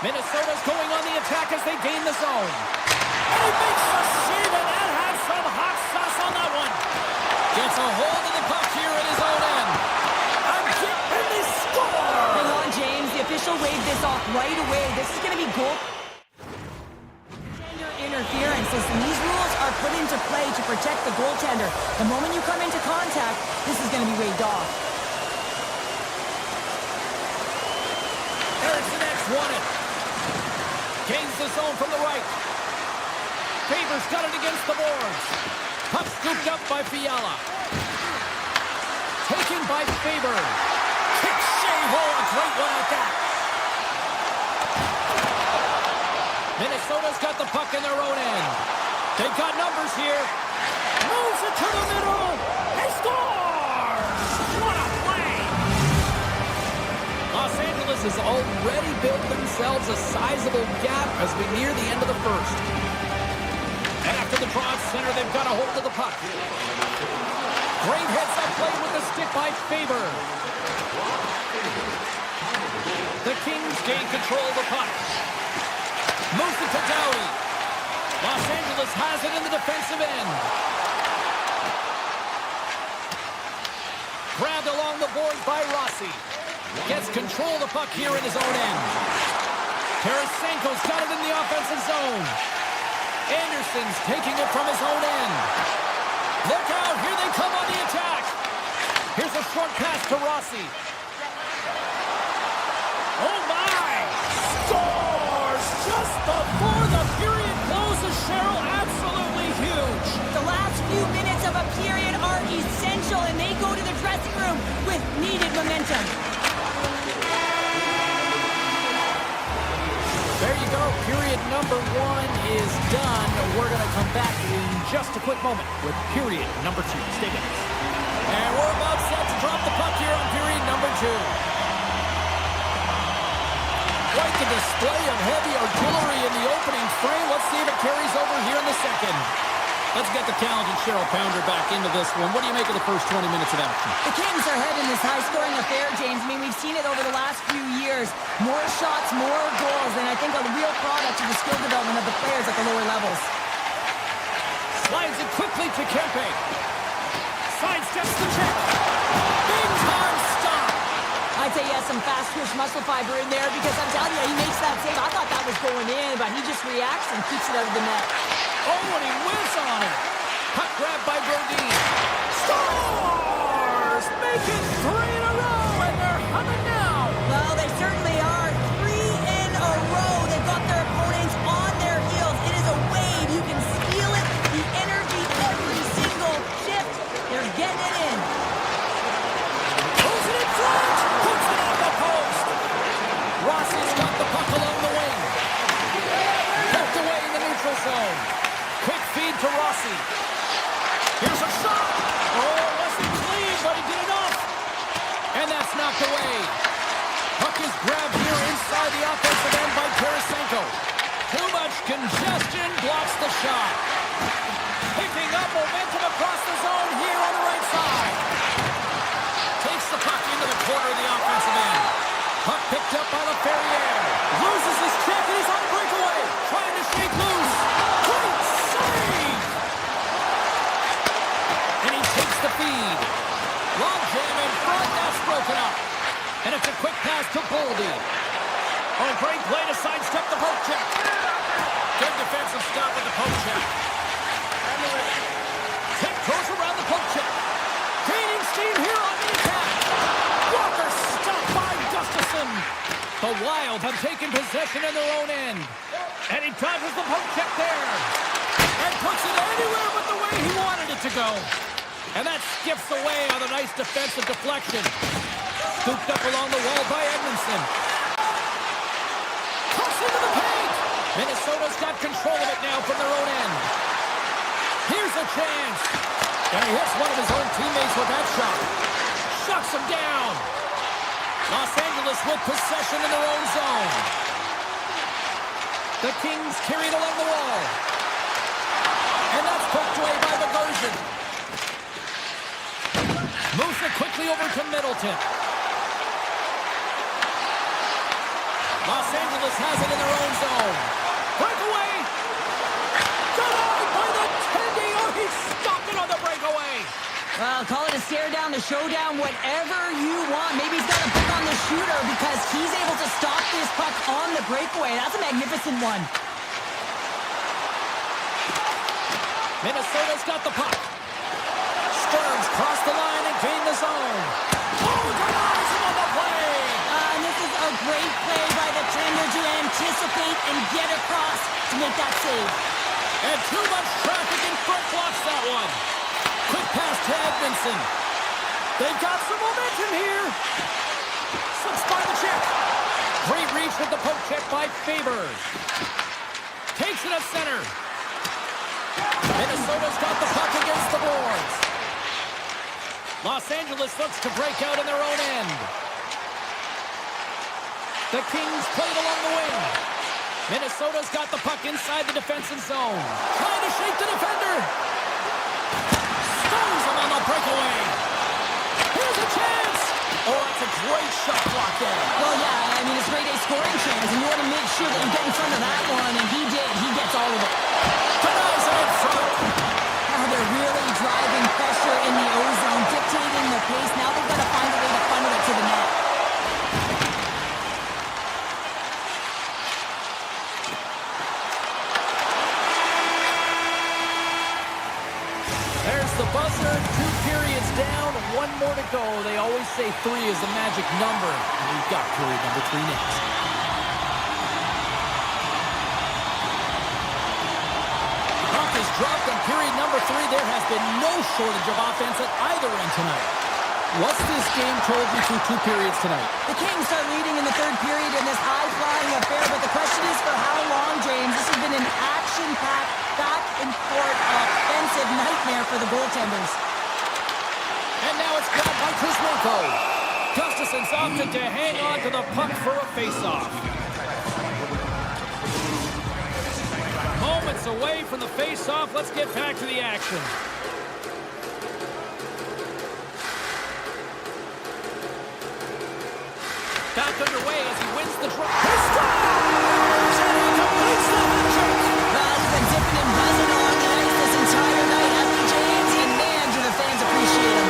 Minnesota's going on the attack as they gain the zone. And he makes the save, and that has some hot sauce on that one. Gets a hold of the puck here in his own end. And they score! Hang on, James. The official waved this off right away. This is going to be goal interference. Listen, these rules are put into play to protect the goaltender. The moment you come into contact, this is going to be waved off. Ericsson's won it. Gains the zone from the right. Faber's got it against the boards. Puck scooped up by Fiala. Taken by Faber. Kick shave. Oh, a great one at that. Minnesota's got the puck in their own end. They've got numbers here. Moves it to the middle. He scores! What a play! Los Angeles has already built themselves a sizable gap as we near the end of the first. And after the draw at center, they've got a hold of the puck. Great heads-up play with the stick by Faber. The Kings gain control of the puck. Moves it to Dowie. Los Angeles has it in the defensive end. Grabbed along the boards by Rossi. Gets control of the puck here in his own end. Tarasenko's got it in the offensive zone. Anderson's taking it from his own end. Look out, here they come on the attack. Here's a short pass to Rossi. Oh my! Scores just before the period closes, Cheryl. Absolutely huge. The last few minutes of a period are essential, and they go to the dressing room with needed momentum. There you go. Period number 1 is done. We're going to come back in just a quick moment with period number 2. Stay with us. And we're about set to drop the puck here on period number 2. Quite the display of heavy artillery in the opening frame. Let's see if it carries over here in the second. Let's get the talented Cheryl Pounder back into this one. What do you make of the first 20 minutes of action? The Kings are ahead in this high-scoring affair, James. I mean, we've seen it over the last few years. More shots, more goals, and I think a real product of the skill development of the players at the lower levels. Slides it quickly to Kempe. Sidesteps the check. Big-time stop. I'd say he has some fast-twitch muscle fiber in there because I'm telling you, he makes that save. I thought that was going in, but he just reacts and keeps it out of the net. Oh, and he whizzs on it. Puck grabbed by Brodin. Scores! Making 3 in a row, and they're humming now. Well, they certainly are. 3 in a row. They've got their opponents on their heels. It is a wave. You can feel it. The energy every single shift. They're getting it in. Throws it in front. Puts it off the post. Rossi's got the puck along the wing. Poked away in the neutral zone. Quick feed to Rossi. Here's a shot. Oh, it wasn't clean, but he did enough. And that's knocked away. Puck is grabbed here inside the offensive end by Tarasenko. Too much congestion blocks the shot. Picking up momentum across the zone here on the right side. Takes the puck into the corner of the offensive end. Puck picked up by LaFerriere. Loses his check and he's on breakaway. Trying to shake loose. Great save! And he takes the feed. Long jam in front. That's broken up. And it's a quick pass to Boldy. Oh, great play to sidestep the poke check. Good defensive stop with the poke check. Tip goes around the poke check. Gaining steam here on the attack. Walker stopped by Gustafsson. The Wild have taken possession in their own end. And he dodges the poke check there. And puts it anywhere but the way he wanted it to go. And that skips away on a nice defensive deflection. Scooped up along the wall by Edmondson. Cuts into the paint. Minnesota's got control of it now from their own end. Here's a chance. And he hits one of his own teammates with that shot. Shuts him down. Los Angeles with possession in their own zone. The Kings carry it along the wall. And that's poked away by Bogosian. Moves it quickly over to Middleton. Los Angeles has it in their own zone. Breakaway. Denied by the Tendy. Oh, he stopped it on the breakaway. Well, call it a stare down, a showdown, whatever you want. Maybe he's got a pick on the shooter because he's able to stop this puck on the breakaway. That's a magnificent one. Minnesota's got the puck. Stearns cross the line and gain the zone. Oh, denies him on the play. And this is a great play by the tender to anticipate and get across to make that save. And too much traffic in front blocks that one. Quick pass to Edmondson. They've got some momentum here. Slips by the check. Great reach with the poke check by Faber. Takes it at center. Minnesota's got the puck against the boards. Los Angeles looks to break out in their own end. The Kings played along the wing. Minnesota's got the puck inside the defensive zone. Trying to shake the defender. Stones him on the breakaway. Here's a chance. Oh, it's a great shot block there. Well, yeah, I mean, it's a great A scoring chance, and you want to make sure that you get in front of that one, and he did. He gets all of it. Denies it in front. Now they're really driving pressure in the O-zone, dictating the pace. Now they've got to find a way to funnel it to the net. There's the buzzer. 2 periods down. 1 more to go. They always say 3 is the magic number. And we've got period number 3 next. Puck is dropped in period number 3. There has been no shortage of offense at either end tonight. What's this game told you through 2 periods tonight? The Kings are leading in the 3rd period in this high-flying affair, but the question is for how long, James? This has been an action-packed, back-and-forth offensive nightmare for the goaltenders. And now it's grabbed by Kuzmenko. Gustafson's opted to hang on to the puck for a face-off. Moments away from the face-off. Let's get back to the action. Back underway as he wins the draw. He scores! And he completes the hat-trick! Well, he's been dipping and buzzing along the ice this entire night, hasn't he, James? And man, do the fans appreciate him.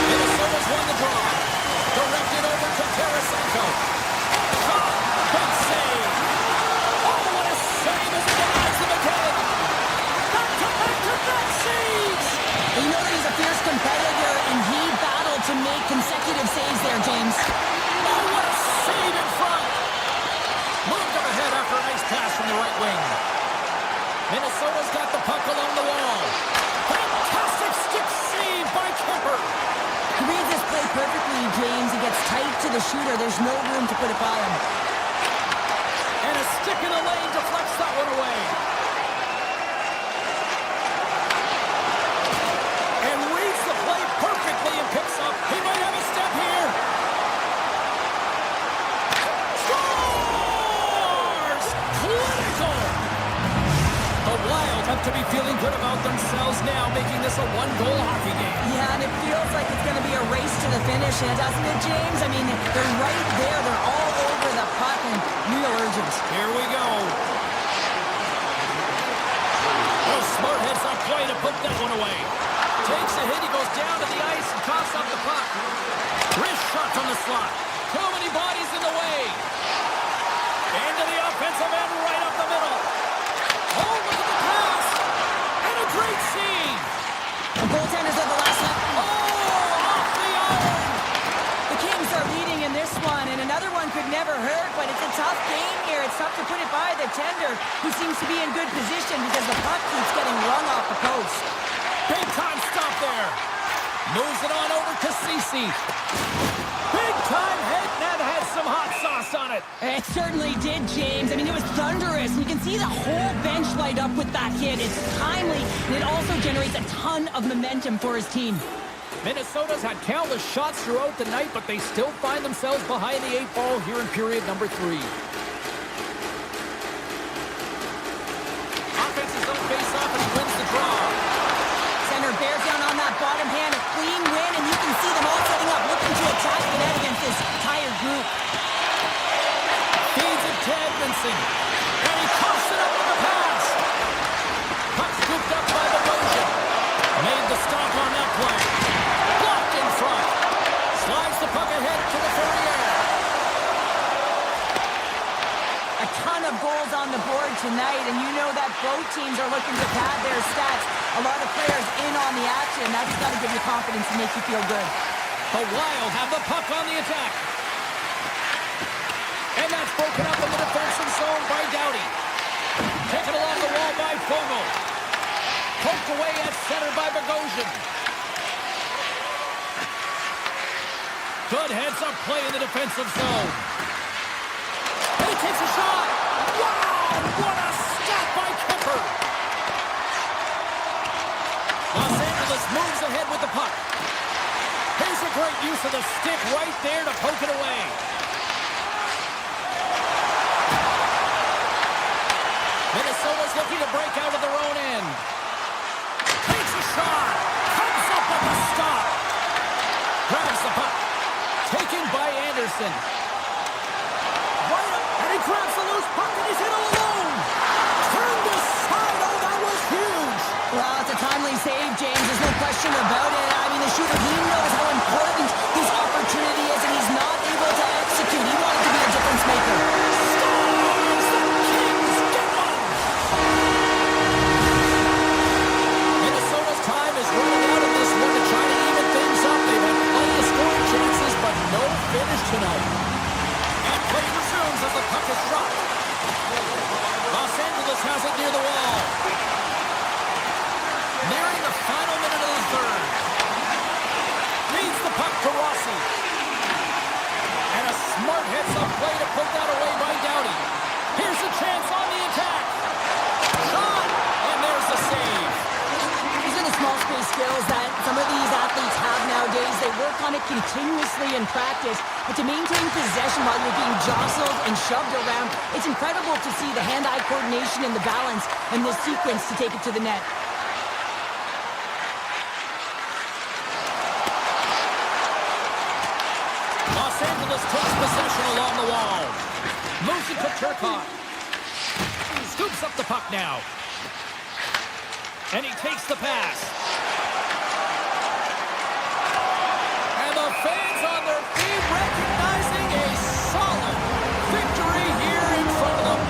Minnesota's won the draw. Directed over to Tarasenko. Big save. Oh, what a save as he denies them again. Back-to-back saves. You know that he's a fierce competitor, and he battled to make consecutive saves there, James. Oh, what a save in front. Moved up ahead after a nice pass from the right wing. Minnesota's got the puck along the wall. Fantastic stick save by Kemper. He reads this play perfectly, James. He gets tight to the shooter. There's no room to put it by him. And a stick in the lane deflects that one away. And reads the play perfectly and picks up. He might have a step here. Scores! Clinical! The Wild have to be feeling good about themselves now, making this a 1-goal hockey game. Yeah, and it feels like it's going to be a race to the finish, doesn't it, James? I mean, they're right there. They're all over the puck and real urgent. Here we go. Oh, smart heads up play to put that one away. Takes a hit, he goes down to the ice and coughs up the puck. Wrist shot from the slot. Too many bodies in the way. Into the offensive end, right up the middle. Oh, look at the pass. And a great save. The goaltenders are the last one. Oh, off the iron. The Kings are leading in this one, and another one could never hurt, but it's a tough game here. It's tough to put it by the tender, who seems to be in good position because the puck keeps getting rung off the post. Big time stop there. Moves it on over to Ceci. Big time hit, and that had some hot sauce on it. It certainly did, James. I mean, it was thunderous. You can see the whole bench light up with that hit. It's timely, and it also generates a ton of momentum for his team. Minnesota's had countless shots throughout the night, but they still find themselves behind the 8 ball here in period number 3. Offense's own face-off, and he wins the draw. Center bears down on that bottom hand, a clean win, and you can see them all setting up, looking to attack the net against this tired group. on the board tonight, and you know that both teams are looking to pad their stats. A lot of players in on the action. That's got to give you confidence and make you feel good. The Wild have the puck on the attack. And that's broken up in the defensive zone by Doughty. Taken along the wall by Fogle. Poked away at center by Bogosian. Good heads-up play in the defensive zone. And he takes a shot. Wow! What a stop by Kemper. Los Angeles moves ahead with the puck. Here's a great use of the stick right there to poke it away. Minnesota's looking to break out of their own end. Takes a shot. Comes up with a stop. Grabs the puck. Taken by Anderson. Right up, and he grabs the loose puck, and he's in all alone. Turned aside. Oh, that was huge. Well, it's a timely save, James. There's no question about it. I mean, the shooter, he knows how important this opportunity is, and he's not able to execute. He wanted to be a difference maker. Scores! The Kings get one. Minnesota's time is running out of this one to try to even things up. They've had plenty of scoring chances, but no finish tonight. And play resumes as the puck is dropped. Los Angeles has it near the wall. Nearing the final minute of the third. Leads the puck to Rossi. And a smart heads-up play to put that away by Doughty. Here's a chance on the attack. Shot! And there's the save. These are the small space skills that some of these athletes have nowadays. They work on it continuously in practice. But to maintain possession while you're being jostled and shoved around, it's incredible to see the hand-eye coordination and the balance in this sequence to take it to the net. Los Angeles takes possession along the wall. Moves it to Turcotte. Scoops up the puck now. And he takes the pass. And the fans on their feet recognizing a solid victory here in front of them.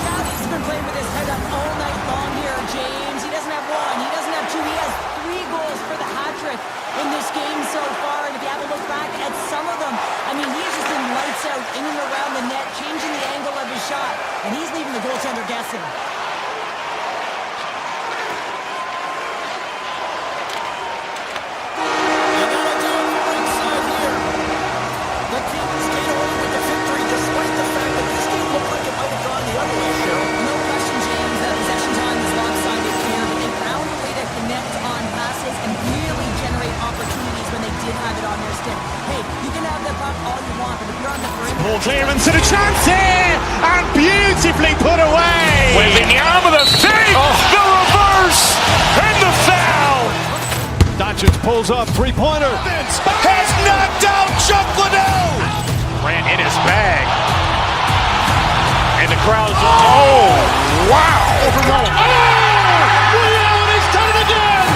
Doughty's been playing with his head up all night long here, James. He doesn't have one, he doesn't have two, he has 3 goals for the hat-trick in this game so far. And if you have a look back at some of them, I mean, he's just been lights out in and around the net, changing the angle of his shot, and he's leaving the goaltender guessing. And that'll do it for ringside here. The Kings get away with the victory despite the fact that this game looked like it might have gone the other way, Cheryl. No question, James, that possession time is lopsided here, but they found a way to connect on passes and really generate opportunities when they did have it on their stick. Hey, you can have the puck all you want, but if you're on the perimeter... Ball clearance and a chance here! And beautifully put away! With the arm of the fake! The reverse! And the foul! Doncic pulls up, three-pointer. Has knocked out Chuck Liddell! Ran in his bag. And the crowd... Oh! Wow! Overruled. And he's done it again!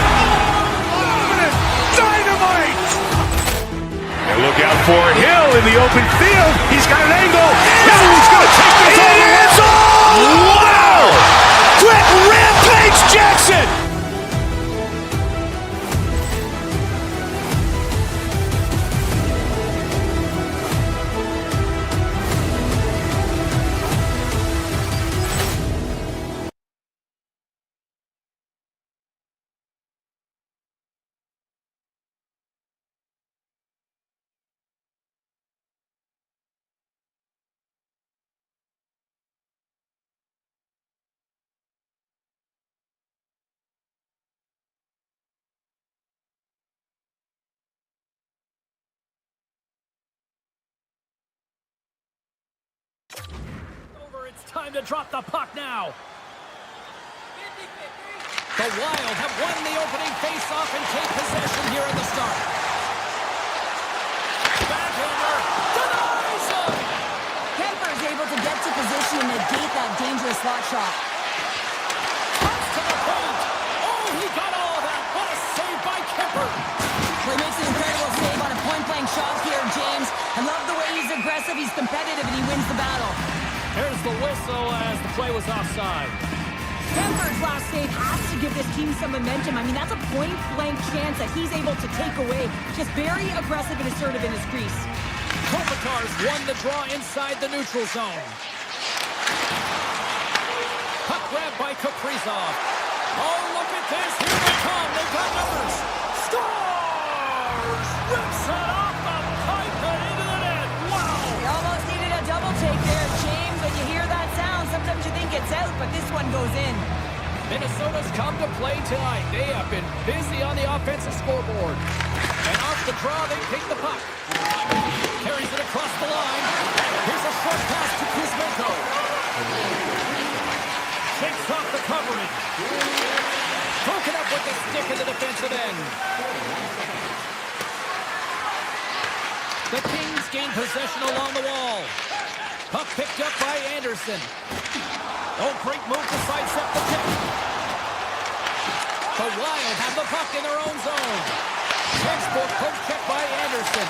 Dynamite! And look out for Hill in the open field. He's got an angle. Hill's going to take this all the way. Wow! Quick Rampage Jackson! It's time to drop the puck now. The Wild have won the opening face-off and take possession here in the start. Backhander denies him. Kemper is able to get to position and negate that dangerous slot shot. Comes to the point. Oh, he got all of that. What a save by Kemper. Well, he makes an incredible save on a point-blank shot here, James. I love the way he's aggressive, he's competitive, and he wins the battle. Here's the whistle as the play was offside. Denver's last save has to give this team some momentum. I mean, that's a point-blank chance that he's able to take away. Just very aggressive and assertive in his crease. Kopitar's won the draw inside the neutral zone. Puck grab by Kaprizov. Oh, look at this. Here they come. They've got numbers. Scores! Rips it off the pipe and into the net. Wow! He almost needed a double take there, James. When you hear that sound, sometimes you think it's out, but this one goes in. Minnesota's come to play tonight. They have been busy on the offensive scoreboard. And off the draw, they pick the puck. Carries it across the line. Here's a short pass to Kuzmenko. Shakes off the coverage. Broken up with the stick in the defensive end. The Kings gain possession along the wall. Puck picked up by Anderson. Oh, great move to sidestep the tip. The Wild have the puck in their own zone. Textbook poke check by Anderson.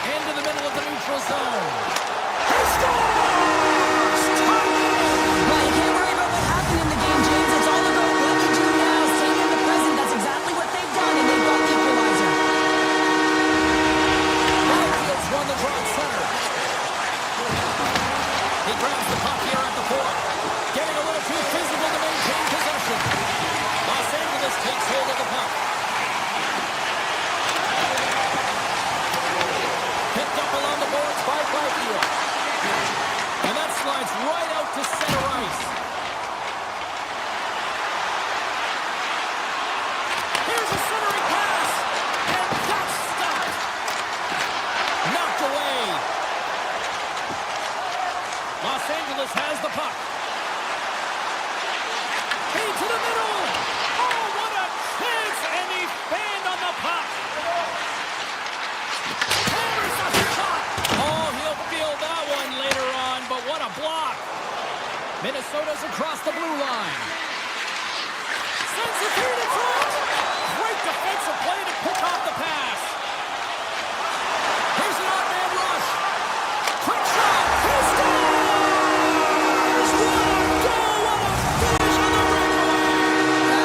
Into the middle of the neutral zone. He scores! Well, you can't worry about what happened in the game, James. It's all about what you do now. Staying in the present. That's exactly what they've done, and they've got the equalizer. Byfield's won the draw center. He grabs the puck here at the point. Getting a little too physical to maintain possession. Los Angeles takes hold of the puck. Picked up along the boards by Byfield. And that slides right out to center ice. Here's a centering pass. And that's stopped. Knocked away. Los Angeles has the puck. Into the middle. Oh, what a chance. And he fanned on the puck. Hammers up the shot. Oh, he'll feel that one later on, but what a block. Minnesota's across the blue line. Sends the feed in front. Great defensive play to pick off the pass. Here's an odd-man rush. Quick shot. He scores! What a goal! What a finish on the breakaway!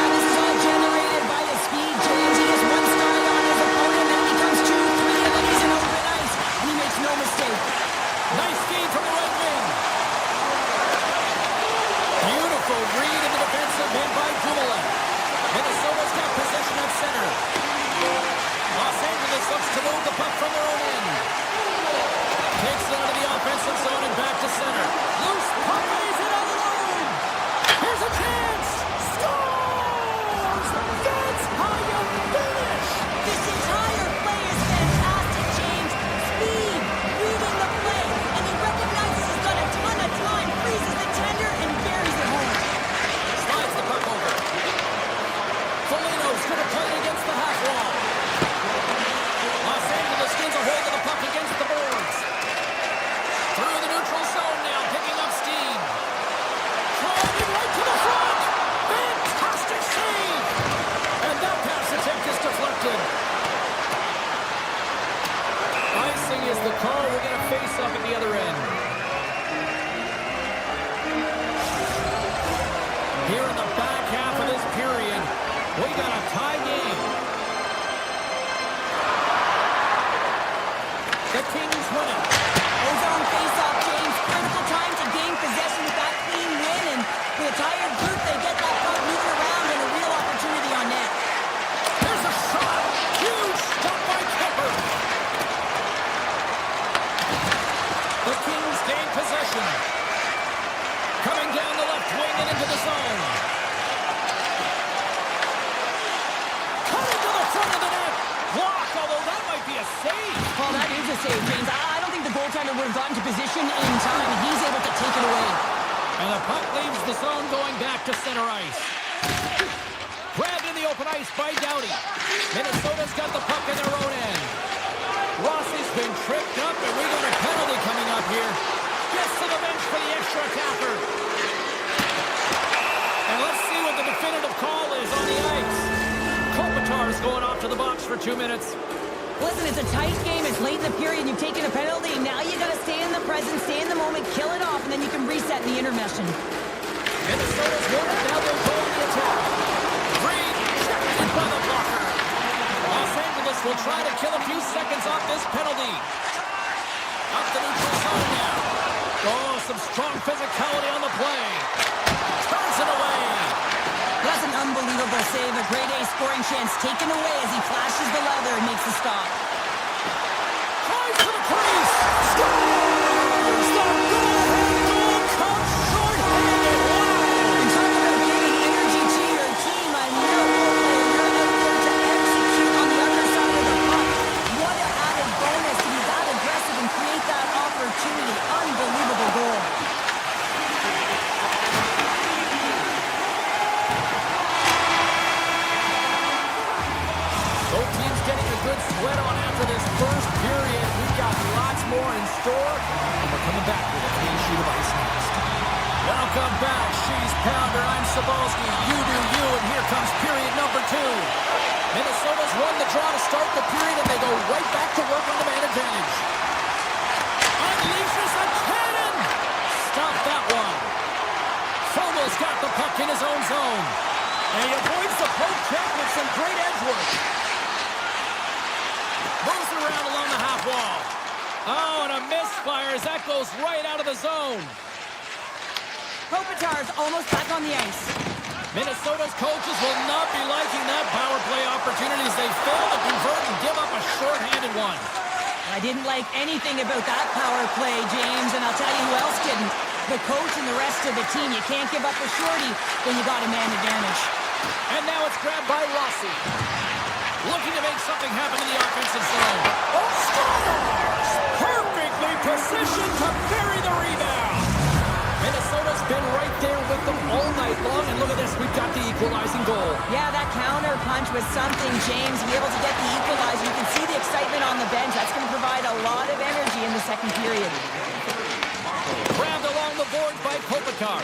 This is all generated by his speed, James. He has one stride on his opponent, then he becomes 2, 3, and then he's in open ice. And he makes no mistake. Nice game from the right wing. Beautiful read in the defensive end by Dumoulin. Minnesota's got possession at center. Los Angeles looks to move the puck from their own end. Takes it out of the offensive zone and back to center. Loose puck, and he's in all alone. Here's a chance. Scores! That's how you finish. This entire play is fantastic, James. Speed, reading the play, and he recognizes he's got a ton of time, freezes the tender, and buries it home. Slides the puck over. Foligno's going to play it against the half wall. Los Angeles gains a hold of the puck against the boards. Through the neutral zone now, picking up steam. Driving right to the front. Fantastic save. And that pass attempt is deflected. Icing is the call. We're going to face up at the other end. Here in the back half of this period, we got a tie game. The Kings win it. Ozone face-off, James. Critical time to gain possession with that clean win, and with a tired group, they get that puck moving around and a real opportunity on net. There's a shot. Huge stop by Kemper. The Kings gain possession. Coming down the left wing and into the zone. Cutting to the front of the net. Blocked, although that might be a save. Well, that is a save, James. I don't think the goaltender would have gotten to position in time. He's able to take it away. And the puck leaves the zone going back to center ice. Grabbed in the open ice by Doughty. Minnesota's got the puck in their own end. Rossi's been tripped up, and we got a penalty coming up here. Gets to the bench for the extra attacker. And let's see what the definitive call is on the ice. Kopitar's going off to the box for 2 minutes. Listen, it's a tight game. It's late in the period. You've taken a penalty. Now you got to stay in the present, stay in the moment, kill it off, and then you can reset in the intermission. Minnesota's won it. Now they'll go to the attack. Green, checked by the blocker. Los Angeles will try to kill a few seconds off this penalty. Up the neutral zone now. Oh, some strong physicality on the play. Turns it away. That's an unbelievable save. A grade A scoring chance taken away as he flashes the leather and makes the stop. Tries to the crease. Scores! The go-ahead goal comes short-handed. Wow! And talk about giving energy to your team. A miracle player. You're out there to execute on the other side of the puck. What an added bonus to be that aggressive and create that opportunity. Unbelievable goal. Both teams getting a good sweat on after this first period. We've got lots more in store, and we're coming back with a clean sheet of ice next. Welcome back. She's Pounder. I'm Sabalski. You do you, and here comes period number 2. Minnesota's won the draw to start the period, and they go right back to work on the man advantage. Unleashes a cannon! Stop that one. Fogel's got the puck in his own zone. And he avoids the poke check with some great edge work. Moves it around along the half wall. Oh, and a misfire as that goes right out of the zone. Kopitar's almost back on the ice. Minnesota's coaches will not be liking that power play opportunities. They fail to convert and give up a short-handed one. I didn't like anything about that power play, James, and I'll tell you who else didn't. The coach and the rest of the team. You can't give up a shorty when you got a man advantage. And now it's grabbed by Rossi. Looking to make something happen in the offensive zone. Oh, scores! Perfectly positioned to bury the rebound. Minnesota's been right there with them all night long. And look at this, we've got the equalizing goal. Yeah, that counter punch was something, James. Be able to get the equalizer. You can see the excitement on the bench. That's going to provide a lot of energy in the second period. Grabbed along the boards by Kopitar.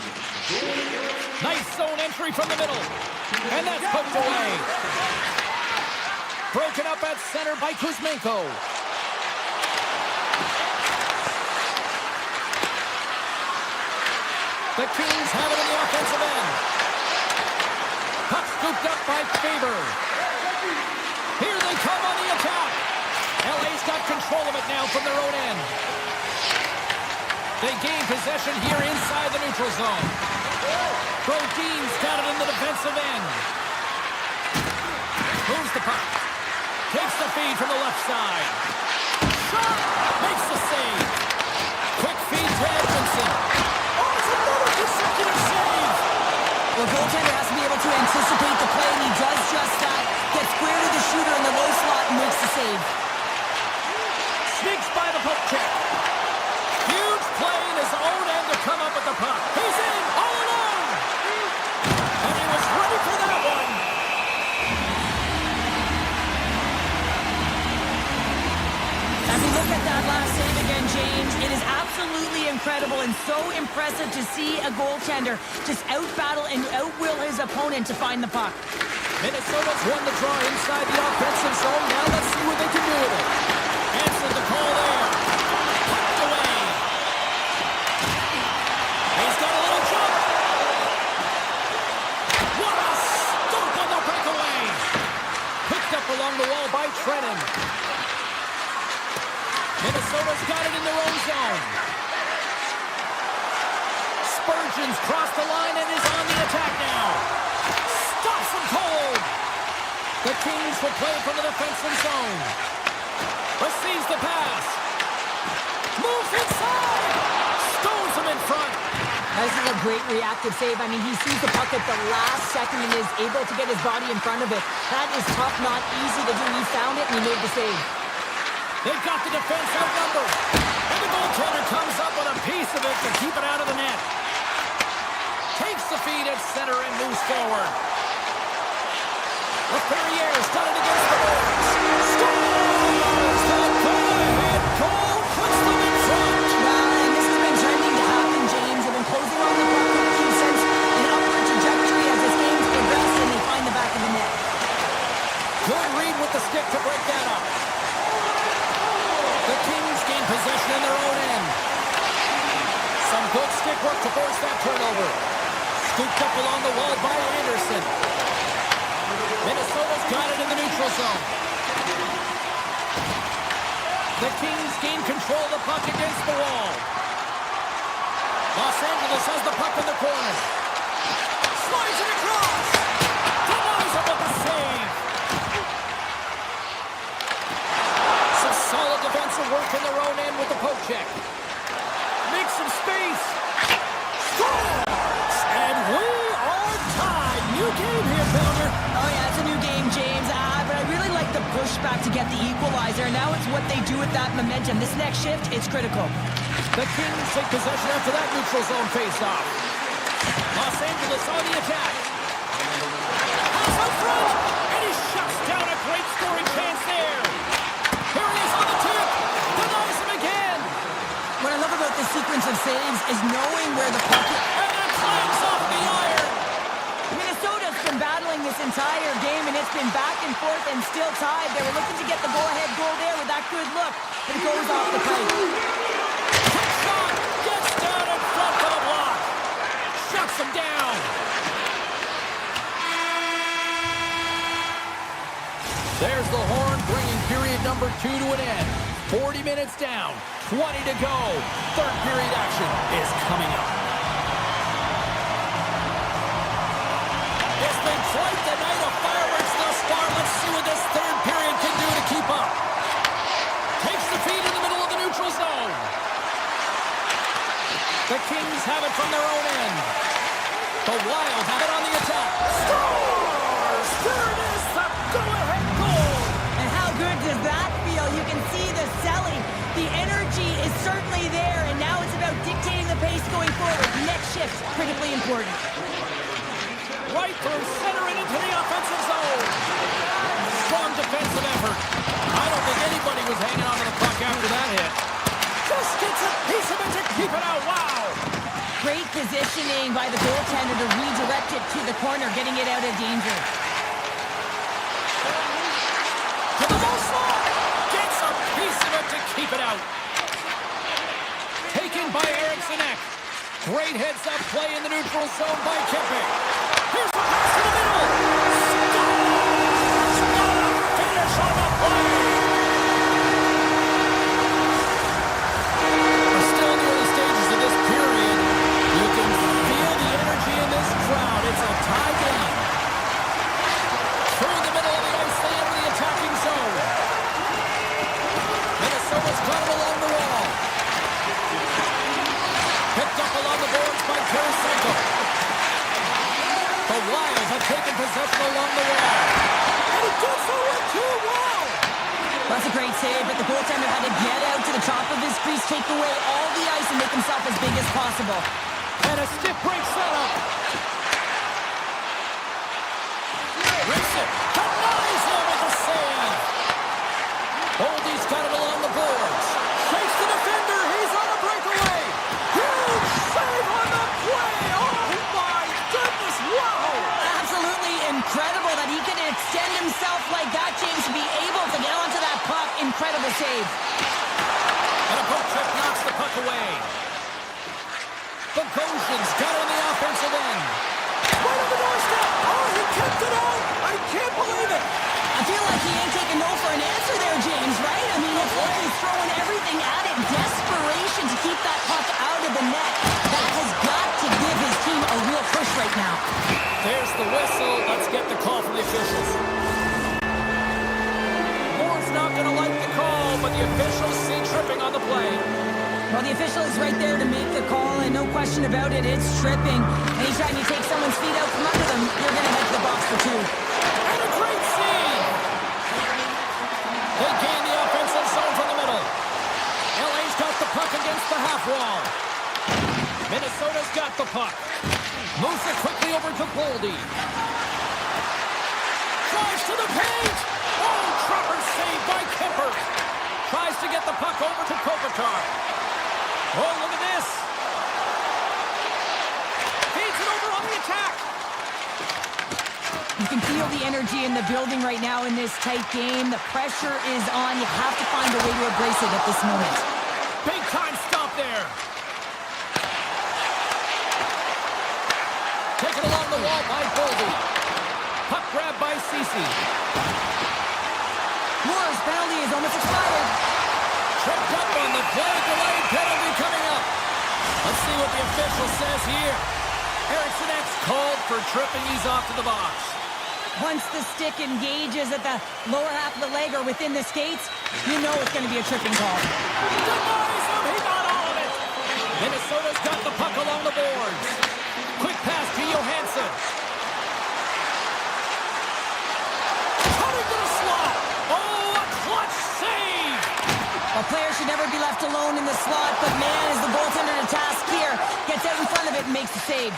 Nice zone entry from the middle. And that's poked away. Broken up at center by Kuzmenko. The Kings have it in the offensive end. Puck scooped up by Faber. Here they come on the attack. LA's got control of it now from their own end. They gain possession here inside the neutral zone. Brodin's got it in the defensive end. Moves the puck. Takes the feed from the left side. Shot! Makes the save. Quick feed to Edmondson. Oh, it's another consecutive save! The goaltender has to be able to anticipate the play, and he does just that. Gets square to the shooter in the low slot and makes the save. Sneaks by the poke check. Huge play in his own end to come up with the puck. He's in all alone! And he was ready for that one. As we look at that last save again, James, it is absolutely incredible and so impressive to see a goaltender just out-battle and out-will his opponent to find the puck. Minnesota's won the draw inside the offensive zone. Now let's see what they can do with it. Answered the call there. Pucked away. He's got a little jump. What a stomp on the breakaway. Picked up along the wall by Trennan. Minnesota's got it in their own zone. Spurgeon's crossed the line and is on the attack now. Stops him cold. The Kings will play from the defensive zone. Receives the pass. Moves inside. Stones him in front. This is a great reactive save. I mean, he sees the puck at the last second and is able to get his body in front of it. That is tough, not easy to do. He found it and he made the save. They've got the defense outnumbered. And the goaltender comes up with a piece of it to keep it out of the net. Takes the feed at center and moves forward. Laferriere's done it against the boards. Scores! The go-ahead goal puts them in front. Well, and this has been trending to happen, James. They've been closing on the puck in a sense, an upward trajectory as this game's progressed, and they find the back of the net. Good read with the stick to break that up. taking possession in their own end. Some good stick work to force that turnover. Scooped up along the wall by Anderson. Minnesota's got it in the neutral zone. The Kings gain control of the puck against the wall. Los Angeles has the puck in the corner. Slides it across. Denies it with the save. Some solid defensive work in their own end with the poke check. Makes some space. Scores! And we are tied. New game here, Pilner. Oh, yeah, it's a new game, James. But I really like the pushback to get the equalizer. Now it's what they do with that momentum. This next shift, it's critical. The Kings take possession after that neutral zone face-off. Los Angeles on the attack. Pass out front, and he shuts down a great scoring chance there. Here he is on the tip. Denies him again. What I love about this sequence of saves is knowing where the puck is. And that clanks off the iron. Minnesota's been battling this entire game, and it's been back and forth and still tied. They were looking to get the go-ahead goal there with that good look, but it goes off the pipe. Quick shot. Gets down in front for the block. Shuts him down. There's the horn, bringing period number 2 to an end. 40 minutes down, 20 to go. Third period action is coming up. It's been quite the night of fireworks thus far. Let's see what this third period can do to keep up. Takes the feed in the middle of the neutral zone. The Kings have it from their own end. The Wild have it on the attack. Scores! There it is, the go-ahead goal! And how good does that feel? You can see the selling. The energy is certainly there, and now it's about dictating the pace going forward. Next shift, critically important. Right through center and into the offensive zone. Strong defensive effort. I don't think anybody was hanging on to the puck after that hit. Just gets a piece of it to keep it out. Wow! Great positioning by the goaltender to redirect it to the corner, getting it out of danger. To the low slot. Gets a piece of it to keep it out. Taken by Eriksson Ek. Great heads-up play in the neutral zone by Kempe. Here's the pass to the middle. Scores! What a finish on the play! We're still in the early stages of this period. You can feel the energy in this crowd. It's a tie game. Through the middle of the ice, they enter the attacking zone. Minnesota's got it along the wall. Picked up along the boards by Tarasenko. The Wild have taken possession along the wall. And he does so with 2 wall. That's a great save, but the goaltender had to get out to the top of his crease, take away all the ice, and make himself as big as possible. And a stiff break setup. Rips it. Denies him with the save. Boldy's got it along the boards. Shakes the defender. He's on a breakaway. Huge save on the play. Oh, my goodness. Wow. Absolutely incredible that he can extend himself like that, James, to be able to get onto that puck. Incredible save. And a poke check knocks the puck away. Bogosian's got it on the offensive end. Right on the doorstep. Oh, he kept it out. I can't believe it. I feel like he ain't taking no for an answer there, James, right? I mean, it's like he's throwing everything at it. Desperation to keep that puck out of the net. That has got to give his team a real push right now. There's the whistle. Let's get the call from the officials. Moore's not going to like the call, but the officials see tripping on the play. Well, the official is right there to make the call, and no question about it, it's tripping. Anytime you take someone's feet out from under them, you're going to head to the box for 2. And a great save. They gain the offensive zone from the middle. LA's got the puck against the half wall. Minnesota's got the puck. Moves it quickly over to Boldy. Drives to the paint. Oh, proper save by Kemper. Tries to get the puck over to Kopitar. Oh, look at this. Feeds it over on the attack. You can feel the energy in the building right now in this tight game. The pressure is on. You have to find a way to embrace it at this moment. Big time stop there. Taken along the wall by Goldie. Puck grab by Cece. Moore's penalty is almost expired. Tripped up on the play. Delayed penalty coming up. Let's see what the official says here. Eriksson X called for tripping. He's off to the box. Once the stick engages at the lower half of the leg or within the skates, you know it's going to be a tripping call. Denies him. He got all of it. Minnesota's got the puck along the boards. Quick pass to Johansson. Cutting to the slot. Oh, a clutch save. A player should never be left alone in the slot, but man, is the goaltender to task here. Gets out in front of it and makes the save.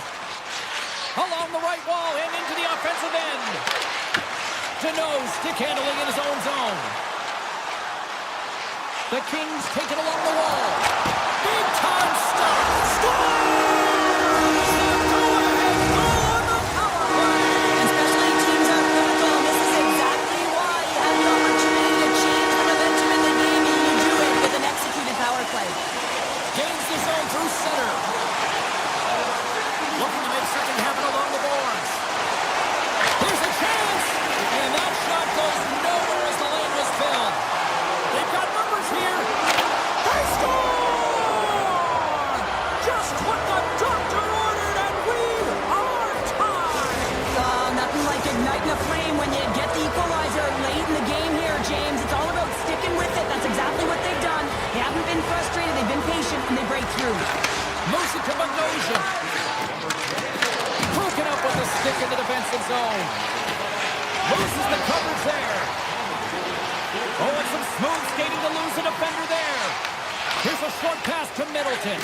Along the right wall and into the offensive end. Deneau stick handling in his own zone. The Kings take it along the wall. Big time stop. Scores! The go-ahead goal on the power play. And special teams are critical, and this is exactly why you have the opportunity to change the momentum in the game, and you do it with an executed power play. Gains the zone through center. Looking to make something happen along the boards. Here's a chance. And that shot goes nowhere as the lane was filled. They've got numbers here. They score! Just what the doctor ordered, and we are tied. Nothing like igniting a flame when you get the equalizer late in the game here, James. It's all about sticking with it. That's exactly what they've done. They haven't been frustrated. They've been patient, and they break through. Motion to Bogosian. Broken up with the stick in the defensive zone. Loses the coverage there. Oh, and some smooth skating to lose a defender there. Here's a short pass to Middleton.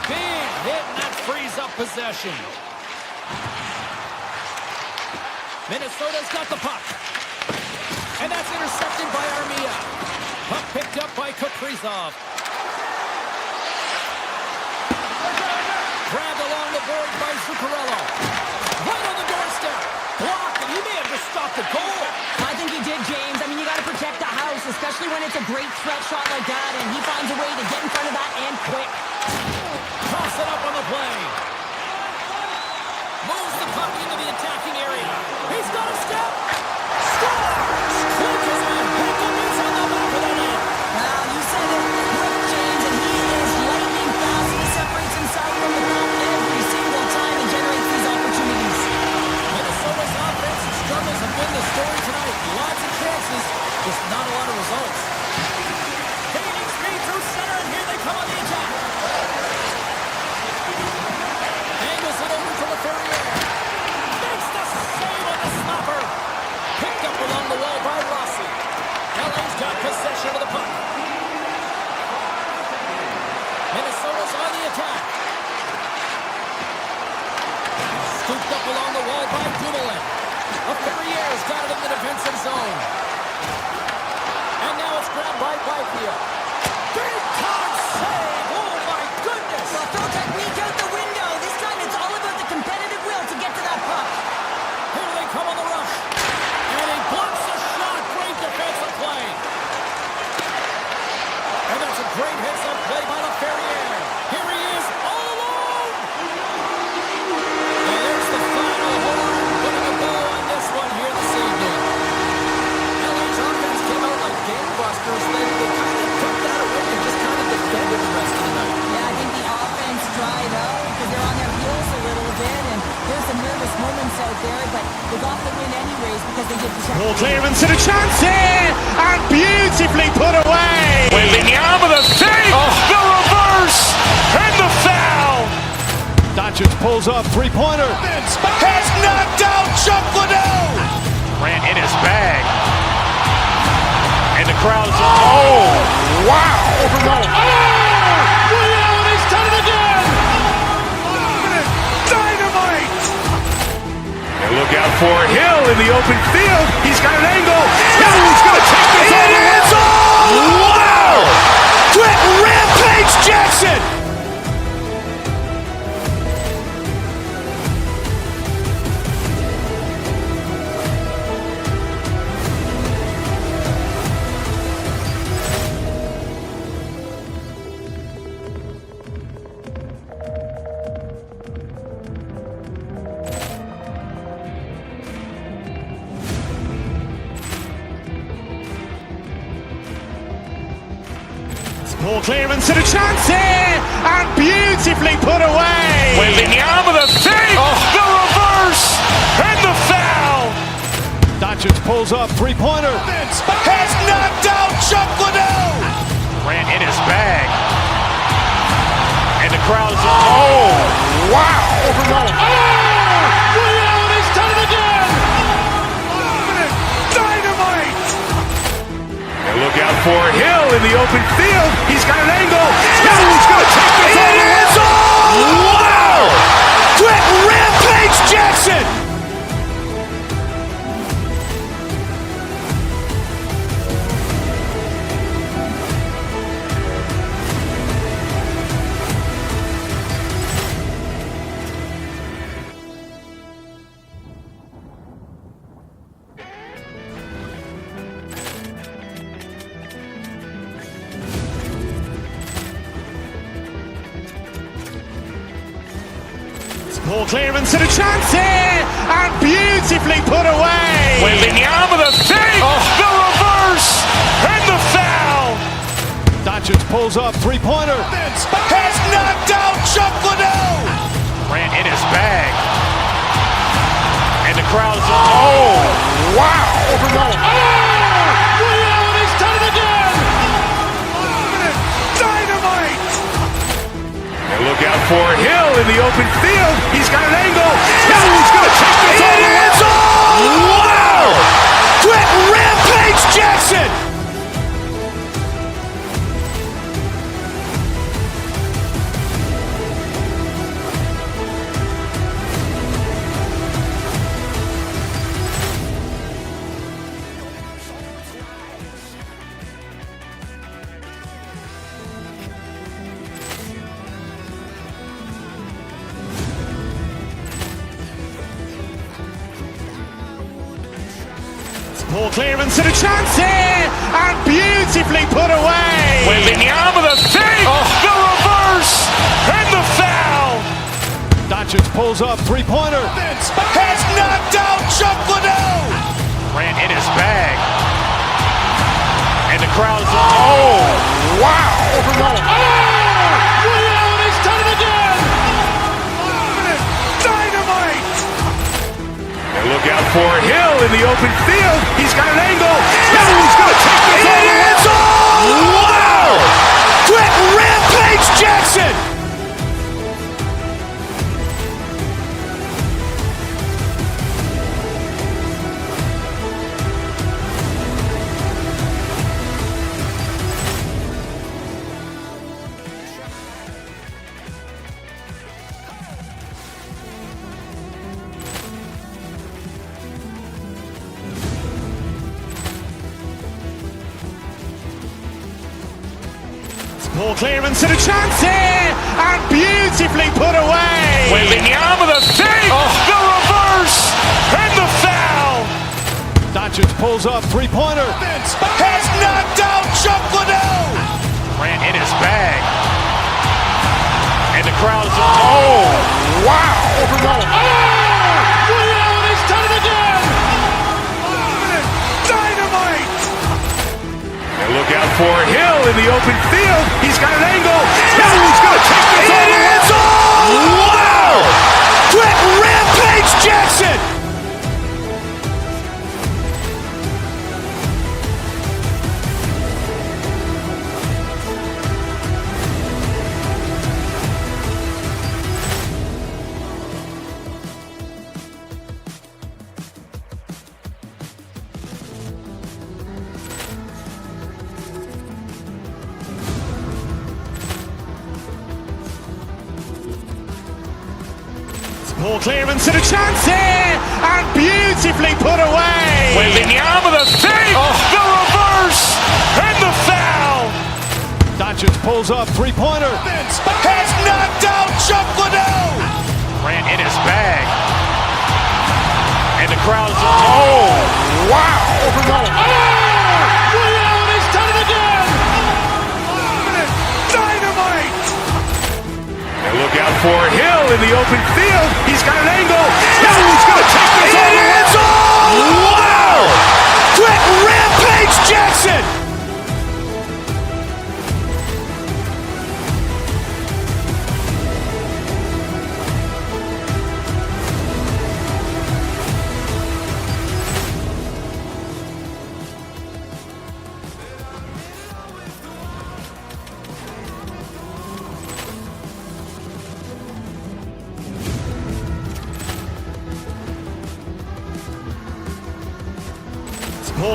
Big hit, and that frees up possession. Minnesota's got the puck. And that's intercepted by Armia. Puck picked up by Kaprizov. Grabbed along the board by Zuccarello. Right on the doorstep. Blocked, and he may have just stopped the goal. I think he did, James. I mean, you got to protect the house, especially when it's a great threat shot like that, and he finds a way to get in front of that and quick. Toss it up on the play. Moves the puck into the attacking area. He's got a step. Scores! Quick as a Hickam is on the back of the net. Now, you said it, quick, James, and he is lightning fast. He separates himself from the puck every single time and generates these opportunities. Minnesota's offense struggles have been the story tonight. Lots of chances, just not a lot of results. Gaining speed through center, and here they come on the attack. Angles it over to LaFerriere. Makes the save on the slapper. Picked up along the wall by Rossi. LA's got possession of the puck. Minnesota's on the attack. Scooped up along the wall by Dumoulin. LaFerriere's got it in the defensive zone. And now it's grabbed by Byfield. Big time save! Oh my goodness! Well, throw technique out the window. This time it's all about the competitive will to get to that puck. Here they come on the rush. And he blocks the shot. Great defensive play. And that's a great heads-up play by LaFerriere. Here he is, all alone. And there's the final horn, putting a bow on this one here this evening. LA's offense came out like gangbusters. They kind of took that away and just kind of defended the rest of the night. Yeah, I think the offense dried out because they're on their heels a little bit, and there's some nervous moments out there, but they got the win anyways because they did the check. Ball clearance and a chance here, and beautifully put away. With the arm of the save, the reverse, and the foul. Doncic pulls off three-pointer. Has knocked out Chuck Liddell. Ran in his bag. And the crowd's, oh, wow. Willie Allen, he's done it again. Dynamite. And look out for Hill in the open field. He's got an angle. Hill's going to take this all the way. Wow. Quick rampage Jackson. Ball clearance and a chance here, and beautifully put away. Wembanyama the fake, the reverse, and the foul. Doncic pulls up, three-pointer. Has knocked out Chuck Liddell. Grant in his bag. And the crowd is, oh, wow. Ray Allen has done it again. Dynamite. And look out for Hill in the open field. He's got an angle. Hill's going to take this all the way. Wow. Quick Rampage Jackson. Ball clearance and a chance here, and beautifully put away. Wembanyama the fake, the reverse, and the foul. Doncic pulls up, three-pointer. Has knocked out Chuck Liddell. Grant in his bag. And the crowd is, oh, wow. Ray Allen has done it again. Dynamite. And look out for Hill in the open field. He's got an angle. Hill's going to take this all the way. Wow. Quick Rampage Jackson. Ball clearance and a chance here, and beautifully put away. Wembanyama the fake, the reverse, and the foul. Doncic pulls up, three-pointer. Has knocked out Chuck Liddell. Grant in his bag. And the crowd is, oh, wow. Ray Allen has done it again. Dynamite. And look out for Hill in the open field. He's got an angle. Hill's going to take this all the way. Wow. Quick Rampage Jackson. Ball clearance and a chance here, and beautifully put away. Wembanyama the fake, the reverse, and the foul. Doncic pulls up, three-pointer. Has knocked out Chuck Liddell. Grant in his bag. And the crowd is, oh, wow. Ray Allen has done it again. Dynamite. And look out for Hill in the open field. He's got an angle. Hill's going to take this all the way. Wow. Quick Rampage Jackson. Ball clearance and a chance here, and beautifully put away. Wembanyama the fake, the reverse, and the foul. Doncic pulls up, three-pointer. Has knocked out Chuck Liddell. Grant in his bag. And the crowd is, oh, wow. Ray Allen has done it again. Dynamite. And look out for Hill in the open field. He's got an angle. Hill's going to take this all the way. Wow. Quick Rampage Jackson.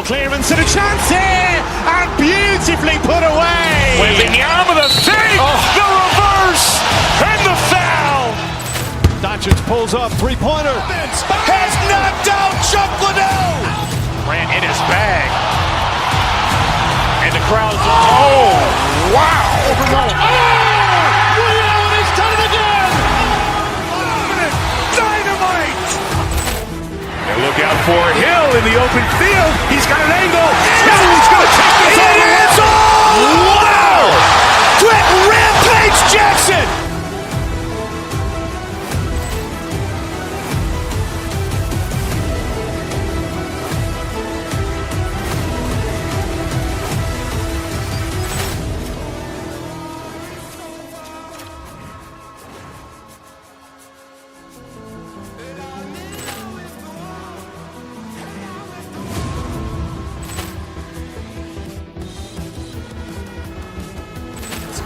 Ball clearance and a chance here, and beautifully put away. Waving the arm with a fake, the reverse, and the foul. Doncic pulls up, three-pointer. Has knocked out Chuck Liddell. Ran in his bag. And the crowd's, oh, wow. Ray Allen has done it again. Dynamite. And look out for Hill in the open field. He's got an angle. He's going to take this all the way. Wow. Quick Rampage Jackson.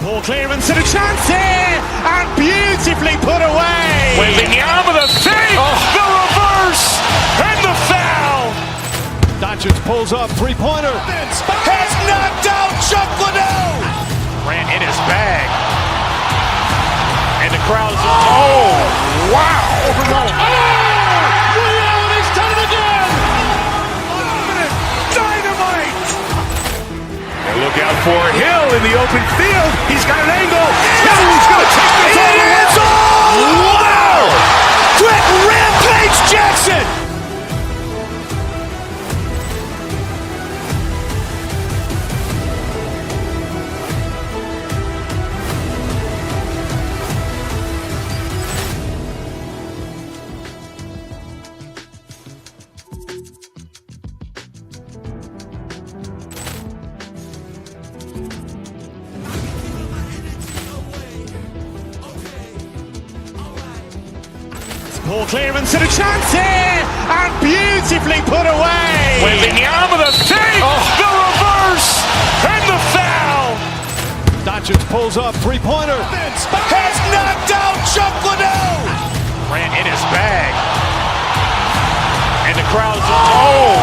Ball clearance and a chance here, and beautifully put away. Waving the arm with a fake, the reverse, and the foul. Doncic pulls up, three-pointer. Has knocked out Chuck Liddell. Ran in his bag. And the crowd's, oh, wow. Ray Allen has done it again. Dynamite. And look out for Hill in the open field. He's got an angle. He's going to take this all the way. Wow. Quick Rampage Jackson. Ball clearance and a chance here, and beautifully put away. Waving the arm with a fake, the reverse, and the foul. Doncic pulls up, three-pointer. Has knocked out Chuck Liddell. Ran in his bag. And the crowd's, oh,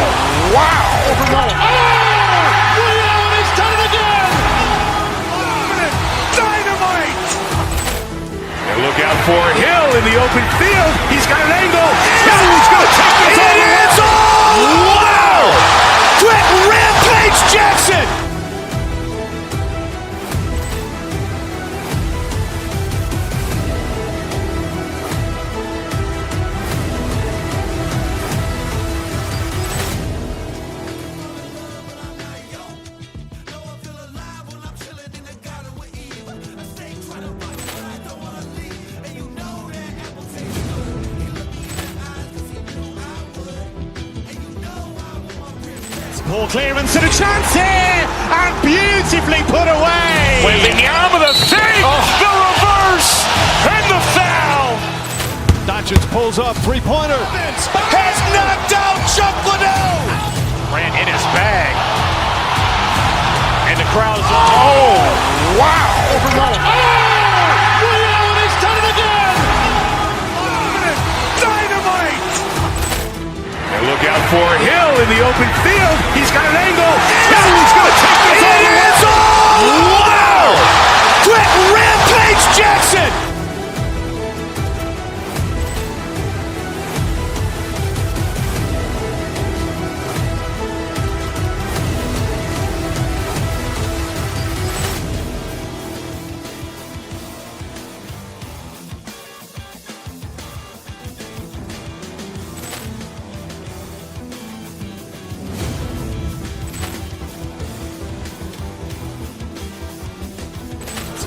wow. Ray Allen has done it again. Dynamite. And look out for Hill in the open field. He's got an angle. He's going to take this all the way. Wow. Quick Rampage Jackson. Ball clearance and a chance here, and beautifully put away. Waving the arm with a fake, the reverse, and the foul. Doncic pulls up, three-pointer. Has knocked out Chuck Liddell. Ran in his bag. And the crowd's, oh, wow. Ray Allen has done it again. Dynamite. And look out for Hill in the open field. He's got an angle. He's going to take this all the way. Wow. Quick Rampage Jackson.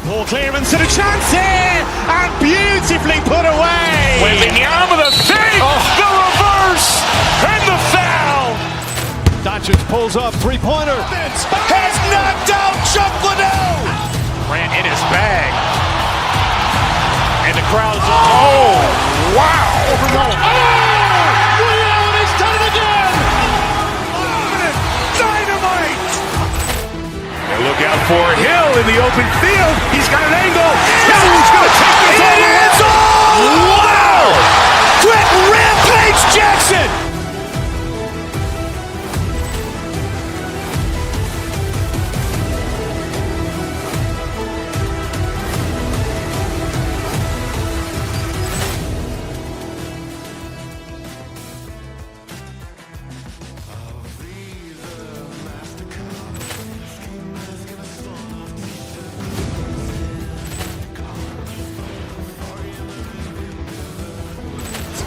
Ball clearance and a chance here, and beautifully put away. Waving the arm with a fake, the reverse, and the foul. Doncic pulls up, three-pointer. Has knocked out Chuck Liddell. Ran in his bag. And the crowd's, oh, wow. Ray Allen has done it again. Dynamite. And look out for Hill in the open field. He's got an angle. He's going to take this all the way. Wow. Quick Rampage Jackson.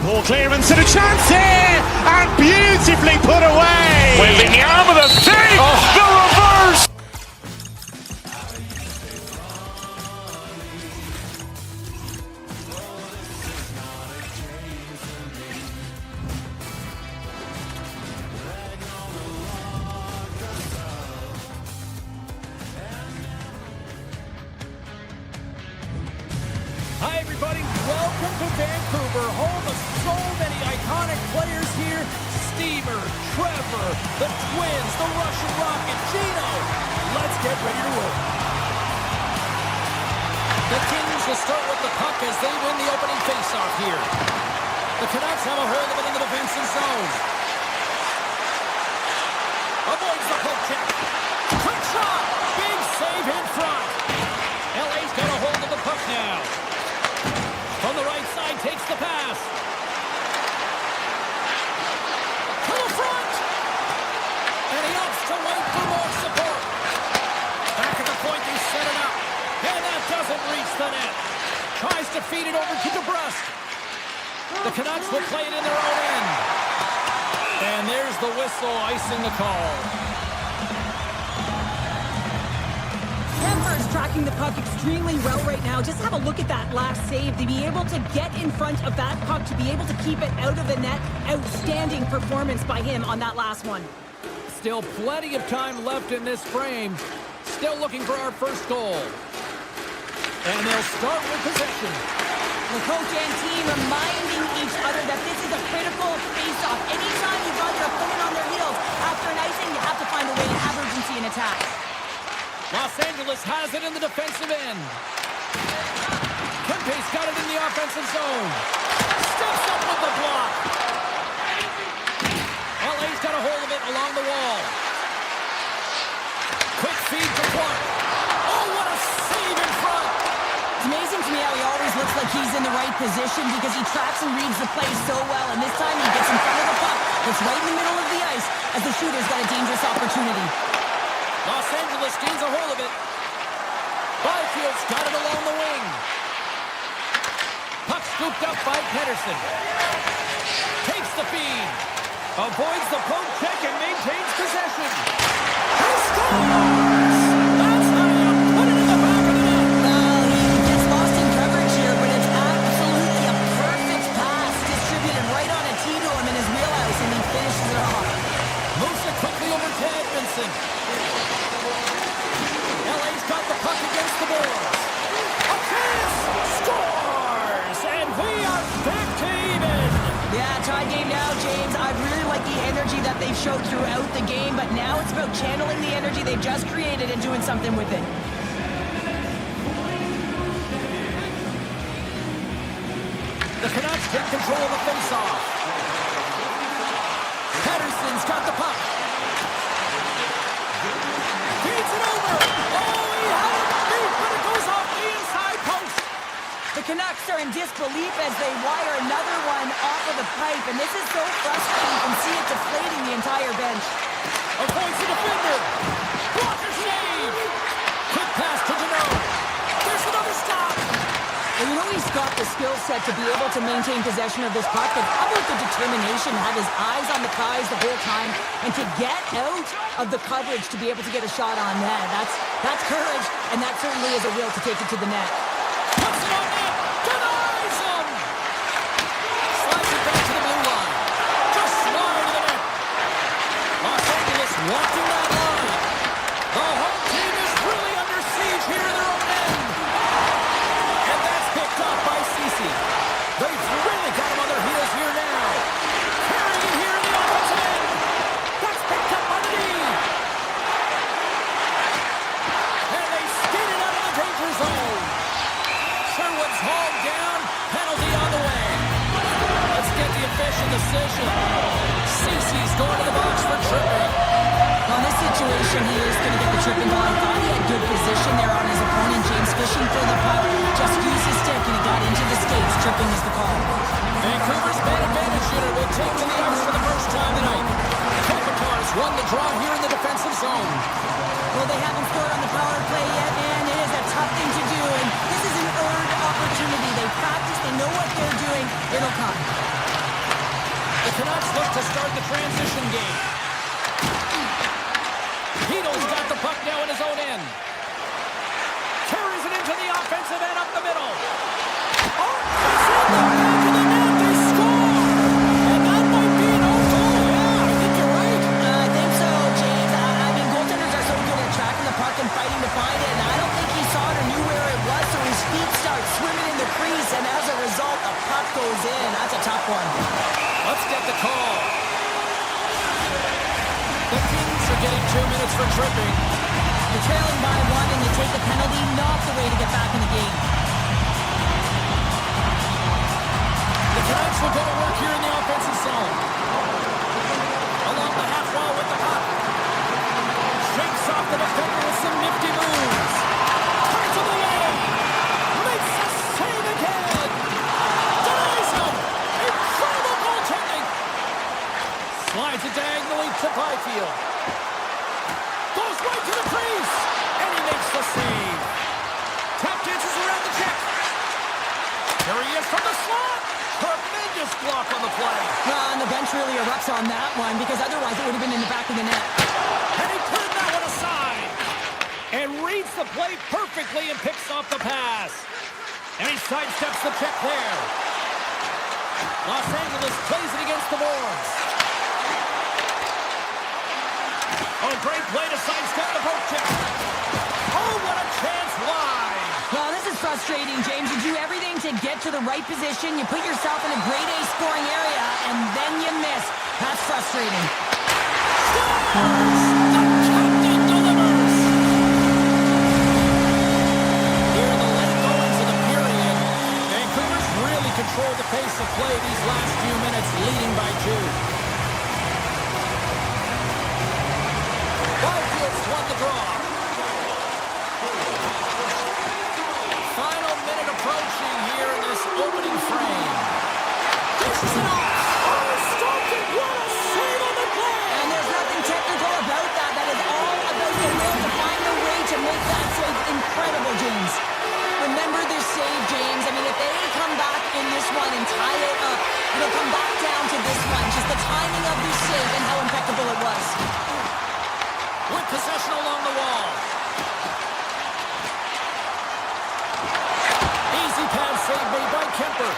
Ball clearance and a chance here, and beautifully put away. Waving the arm of the save. The reverse. Hi, everybody. Welcome to Vancouver, home of so many iconic players here. Steamer, Trevor, the Twins, the Russian Rocket, Gino. Let's get ready to roll. The Kings will start with the puck as they win the opening faceoff here. The Canucks have a hold of it in the defensive zone. Avoids the poke check. Quick shot. Big save in front. LA's got a hold of the puck now. From the right side, takes the pass. To the front. And he opts to wait for more support. Back at the point, they set it up. And that doesn't reach the net. Tries to feed it over to DeBrusque. The Canucks will play it in their own end. And there's the whistle, icing the call. Denver's tracking the puck extremely well right now. Just have a look at that last save. To be able to get in front of that puck, to be able to keep it out of the net. Outstanding performance by him on that last one. Still plenty of time left in this frame. Still looking for our first goal. And they'll start with possession. The coach and team reminding each other that this is a critical face-off. Anytime you've got your opponent on their heels after an icing, you have to find a way to have urgency in attack. Los Angeles has it in the defensive end. Kempe's got it in the offensive zone. Steps up with the block. LA's got a hold of it along the wall. Quick feed to Clark. Oh, what a save in front. It's amazing to me how he always looks like he's in the right position because he tracks and reads the play so well. And this time he gets in front of the puck. It's right in the middle of the ice as the shooter's got a dangerous opportunity. Los Angeles gains a hold of it. Byfield's got it along the wing. Puck scooped up by Pedersen. Takes the feed. Avoids the poke check and maintains possession. He scores! That's how you put it in the back of the net. He gets lost in coverage here, but it's absolutely a perfect pass distributed right on a tee to him in his wheelhouse, and he finishes it off. Moves it quickly over to Edmondson. LA's got the puck against the boards. A pass! Scores! And we are back to even. Yeah, tie game now, James. I really like the energy that they've showed throughout the game, but now it's about channeling the energy they've just created and doing something with it. The Canucks take control of the faceoff. Pedersen's got the puck. Feeds it over. Oh, he had it deep, but it goes off the inside post. The Canucks are in disbelief as they wire another one off of the pipe, and this is so frustrating. You can see it deflating the entire bench. Avoids the defender. Blocker save. Quick pass to Deneau. There's another stop. And you know he's got the skill set to be able to maintain possession of this puck, but how about the determination, have his eyes on the prize the whole time, and to get out of the coverage to be able to get a shot on net. That's courage, and that certainly is a will to take it to the net. Puts it on net. Denies him. Slides it back to the blue line. Just slide to the net. Los Angeles watching that line. The home team is really under siege here in their own end. And that's picked up by Ceci. They've really got him on their heels here now. Carrying it here in the offensive end. That's picked up by the D. And they skate it out of the danger zone. Sherwood's hauled down. Penalty on the way. Let's get the official decision. Ceci's going to the box for tripping. Well, in this situation, he is going to get the tripping ball. I thought he had good position there on his opponent. James fishing for the puck. Just used his stick, and he got into the skates. Tripping is the call. Vancouver's man advantage unit will take to the ice for the first time tonight. Kopitar's won the draw here in the defensive zone. Well, they haven't scored on the power play yet, and it is a tough thing to do. And this is an earned opportunity. They practice. They know what they're doing. It'll come. The Canucks look to start the transition game. Hito's got the puck now in his own end. Carries it into the offensive end up the middle. Oh, it's in the back of the net. They score. And that might be an own goal. Yeah, I think you're right. I think so, James. I mean, goaltenders are so good at tracking the puck and fighting to find it, and I don't think he saw it or knew where it was, so his feet start swimming in the crease, and as a result, the puck goes in. That's a tough one. Let's get the call. The Kings are getting 2 minutes for tripping. You're trailing by one and you take the penalty, not the way to get back in the game. The Canucks will go to work here in the offensive zone. Along the half wall with the puck. Shakes off the defender with some nifty moves. Turns him away. Makes a save again. Denies him. Incredible goaltending. Slides it diagonally to Byfield. Goes right to the crease. And he makes the save. Tap dances around the check. There he is from the slot. Tremendous block on the play. And the bench really erupts on that one because otherwise it would have been in the back of the net. And he turned that one aside. And reads the play perfectly and picks off the pass. And he sidesteps the check there. Los Angeles plays it against the boards. Oh, great play to sidestep the poke check. Oh, what a chance wide. Well, this is frustrating, James. You do everything to get to the right position. You put yourself in a grade A scoring area, and then you miss. That's frustrating. Scores! The captain delivers! Here in the late goings of the period, Vancouver's really controlled the pace of play these last few minutes, leading by 2. Byfield's won the draw. Final minute approaching here in this opening frame. Dishes it off. Oh, stopped it. What a save on the play. And there's nothing technical about that. That is all about the will to find a way to make that save incredible, James. Remember this save, James. I mean, if they come back in this one and tie it up, it'll come back down to this one. Just the timing of this save and how impeccable it was. With possession along the wall. Easy pass save made by Kemper.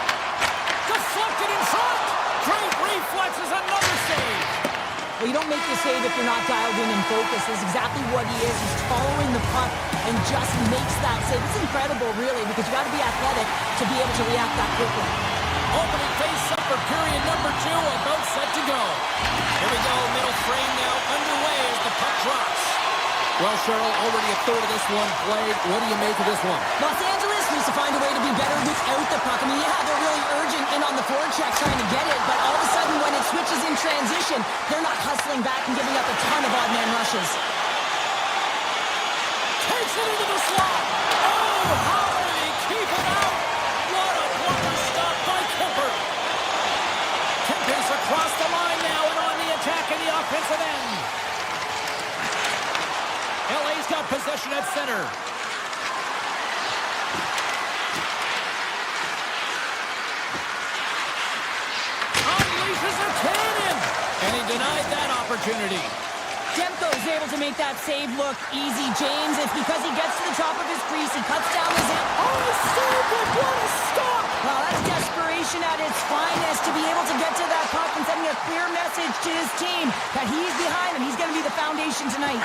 Deflected in front. Great reflexes, another save. Well, you don't make the save if you're not dialed in and focused. That's exactly what he is. He's following the puck and just makes that save. It's incredible, really, because you got to be athletic to be able to react that quickly. Opening face-up for period number 2, about set to go. Here we go, middle frame now underway as the puck drops. Well, Cheryl, already a third of this one played. What do you make of this one? Los Angeles needs to find a way to be better without the puck. I mean, yeah, they're really urgent in on the forecheck trying to get it, but all of a sudden when it switches in transition, they're not hustling back and giving up a ton of odd-man rushes. Takes it into the slot. Oh, how did he keep it out? What a blocker stop by Kemper. Kemper's across the line now and on the attack in the offensive end. LA's got possession at center. Unleashes a cannon. And he denied that opportunity. Demko's able to make that save look easy, James. It's because he gets to the top of his crease, he cuts down his hip. Oh, save it! What a stop! Well, that's desperation at its finest to be able to get to that puck and sending a clear message to his team that he's behind him. He's going to be the foundation tonight.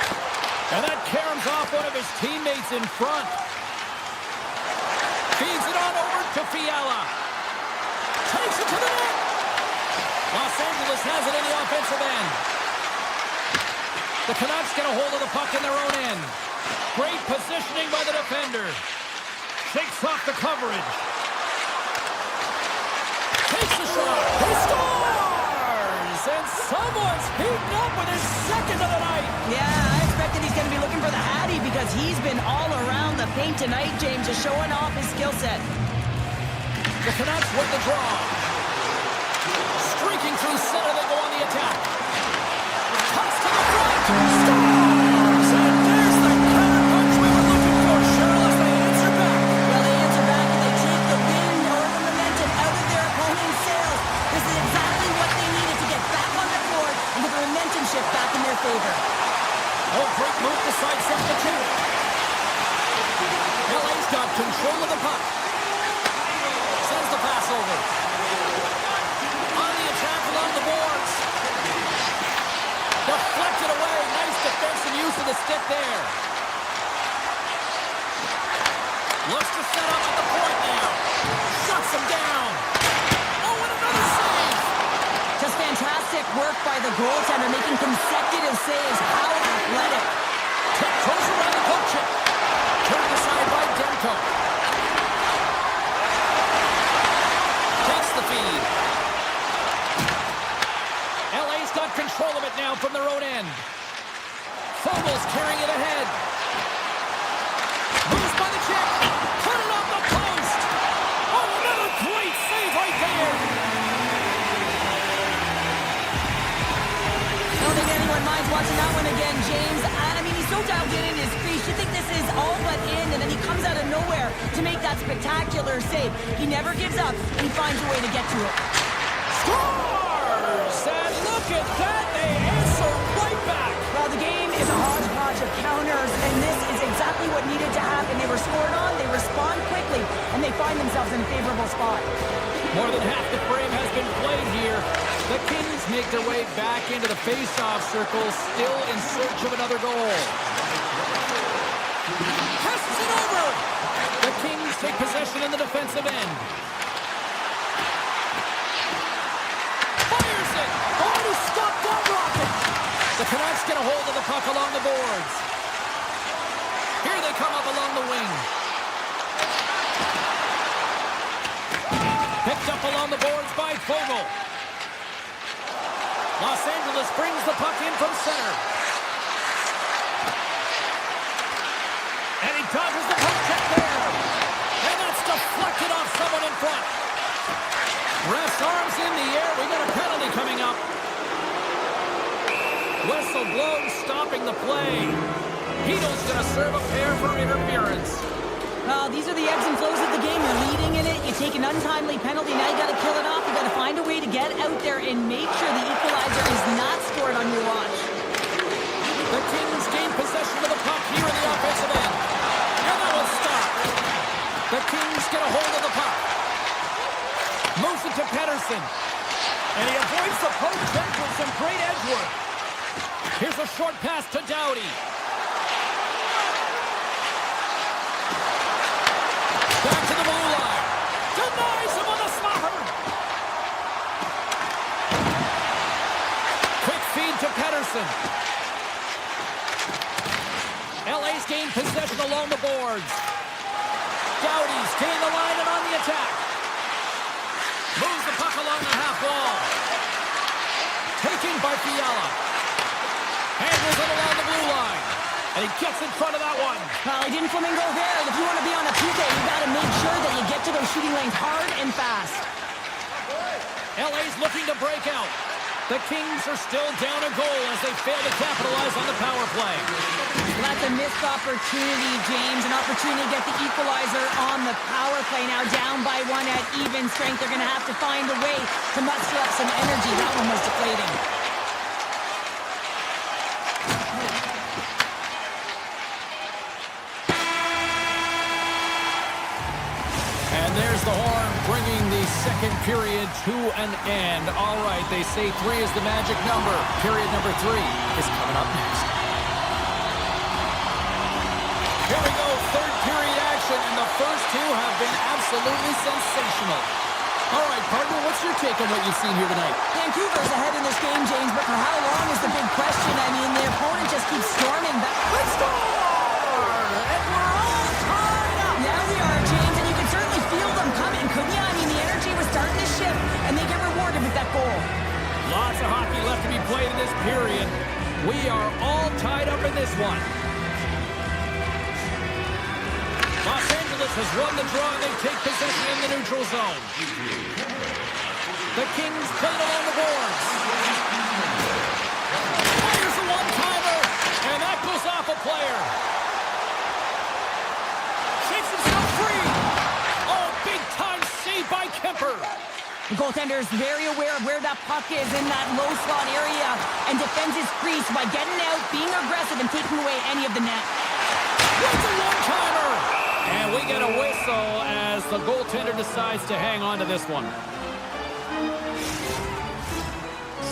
And that caroms off one of his teammates in front. Feeds it on over to Fiala. Takes it to the net. Los Angeles has it in the offensive end. The Canucks get a hold of the puck in their own end. Great positioning by the defender. Shakes off the coverage. Takes the shot. He scores! And someone's heating up with his second of the night. Yeah, I expected he's going to be looking for the Hattie because he's been all around the paint tonight, James, just showing off his skill set. The Canucks win the draw. Streaking through center, they go on the attack. Cuts to the front. Scores! And there's the counter punch we were looking for, Cheryl, as they answer back. Well, they answer back and they take the wind or the momentum out of their opponent's sails. This is exactly what they needed control of the puck. Sends the pass over. On the attack along the boards. Deflected away. Nice defensive use of the stick there. Looks to set up at the point now. Shuts him down. Oh, and another save. Just fantastic work by the goaltender, making consecutive saves. How athletic. Tiptoes around the poke check. Turned aside by Demko. Takes the feed. LA's got control of it now from their own end. Fogel's carrying it ahead. Moves by the check. Put it off the post. Oh, another great save right there. I don't think anyone minds watching that one again, James. I mean, he's so dialed in his crease. You think this is all but in, and then he comes out of nowhere to make that spectacular save. He never gives up, and he finds a way to get to it. Scores! And look at that. They answer right back. Well, the game is a hodgepodge of counters, and this is exactly what needed to happen. They were scored on, they respond quickly, and they find themselves in a favorable spot. More than half the frame has been played here. The Kings make their way back into the face-off circle, still in search of another goal. Passes it over. The Kings take possession in the defensive end. Fires it. Oh, he stopped that rocket. The Canucks get a hold of the puck along the boards. Here they come up along the wing. Picked up along the boards by Fogel. Los Angeles brings the puck in from center. And he dodges the puck check there. And that's deflected off someone in front. Ref's arms in the air. We got a penalty coming up. Whistle blows, stopping the play. Hito's going to serve a pair for interference. These are the ebbs and flows of the game. You're leading in it. You take an untimely penalty. Now you got to kill it off. You got to find a way to get out there and make sure the equalizer is not scored on your watch. The Kings gain possession of the puck here in the offensive end. And that will stop. The Kings get a hold of the puck. Moves it to Pettersson. And he avoids the post check with some great edge work. Here's a short pass to Doughty. Back to the blue line. Denies him on the slapper. Quick feed to Pettersson. LA's gained possession along the boards. Doughty's gained the line and on the attack. Moves the puck along the half wall. Taken by Fiala. Handles it along the blue line. And he gets in front of that one. Well, he didn't flamingo there. If you want to be on a PK, you got to make sure that you get to those shooting lanes hard and fast. LA's looking to break out. The Kings are still down a goal as they fail to capitalize on the power play. Well, that's a missed opportunity, James. An opportunity to get the equalizer on the power play. Now down by one at even strength. They're going to have to find a way to muster up some energy. That one was deflating. There's the horn, bringing the second period to an end. All right, they say 3 is the magic number. Period number 3 is coming up next. Here we go, third period action, and the first 2 have been absolutely sensational. All right, partner, what's your take on what you've seen here tonight? Vancouver's ahead in this game, James, but for how long is the big question? I mean, the opponent just keeps storming back. Let's go! And we're all tied up. Now we are, James, and you can certainly feel them coming, couldn't you? I mean, the energy was starting to shift, and they get rewarded with that goal. Lots of hockey left to be played in this period. We are all tied up in this one. Los Angeles has won the draw, and they take possession in the neutral zone. The Kings play it along the boards. Fires a one-timer, and that goes off a player. Shakes himself free. Oh, big-time save by Kemper. The goaltender is very aware of where that puck is in that low slot area and defends his crease by getting out, being aggressive, and taking away any of the net. What's a one-timer? And we get a whistle. the goaltender decides to hang on to this one.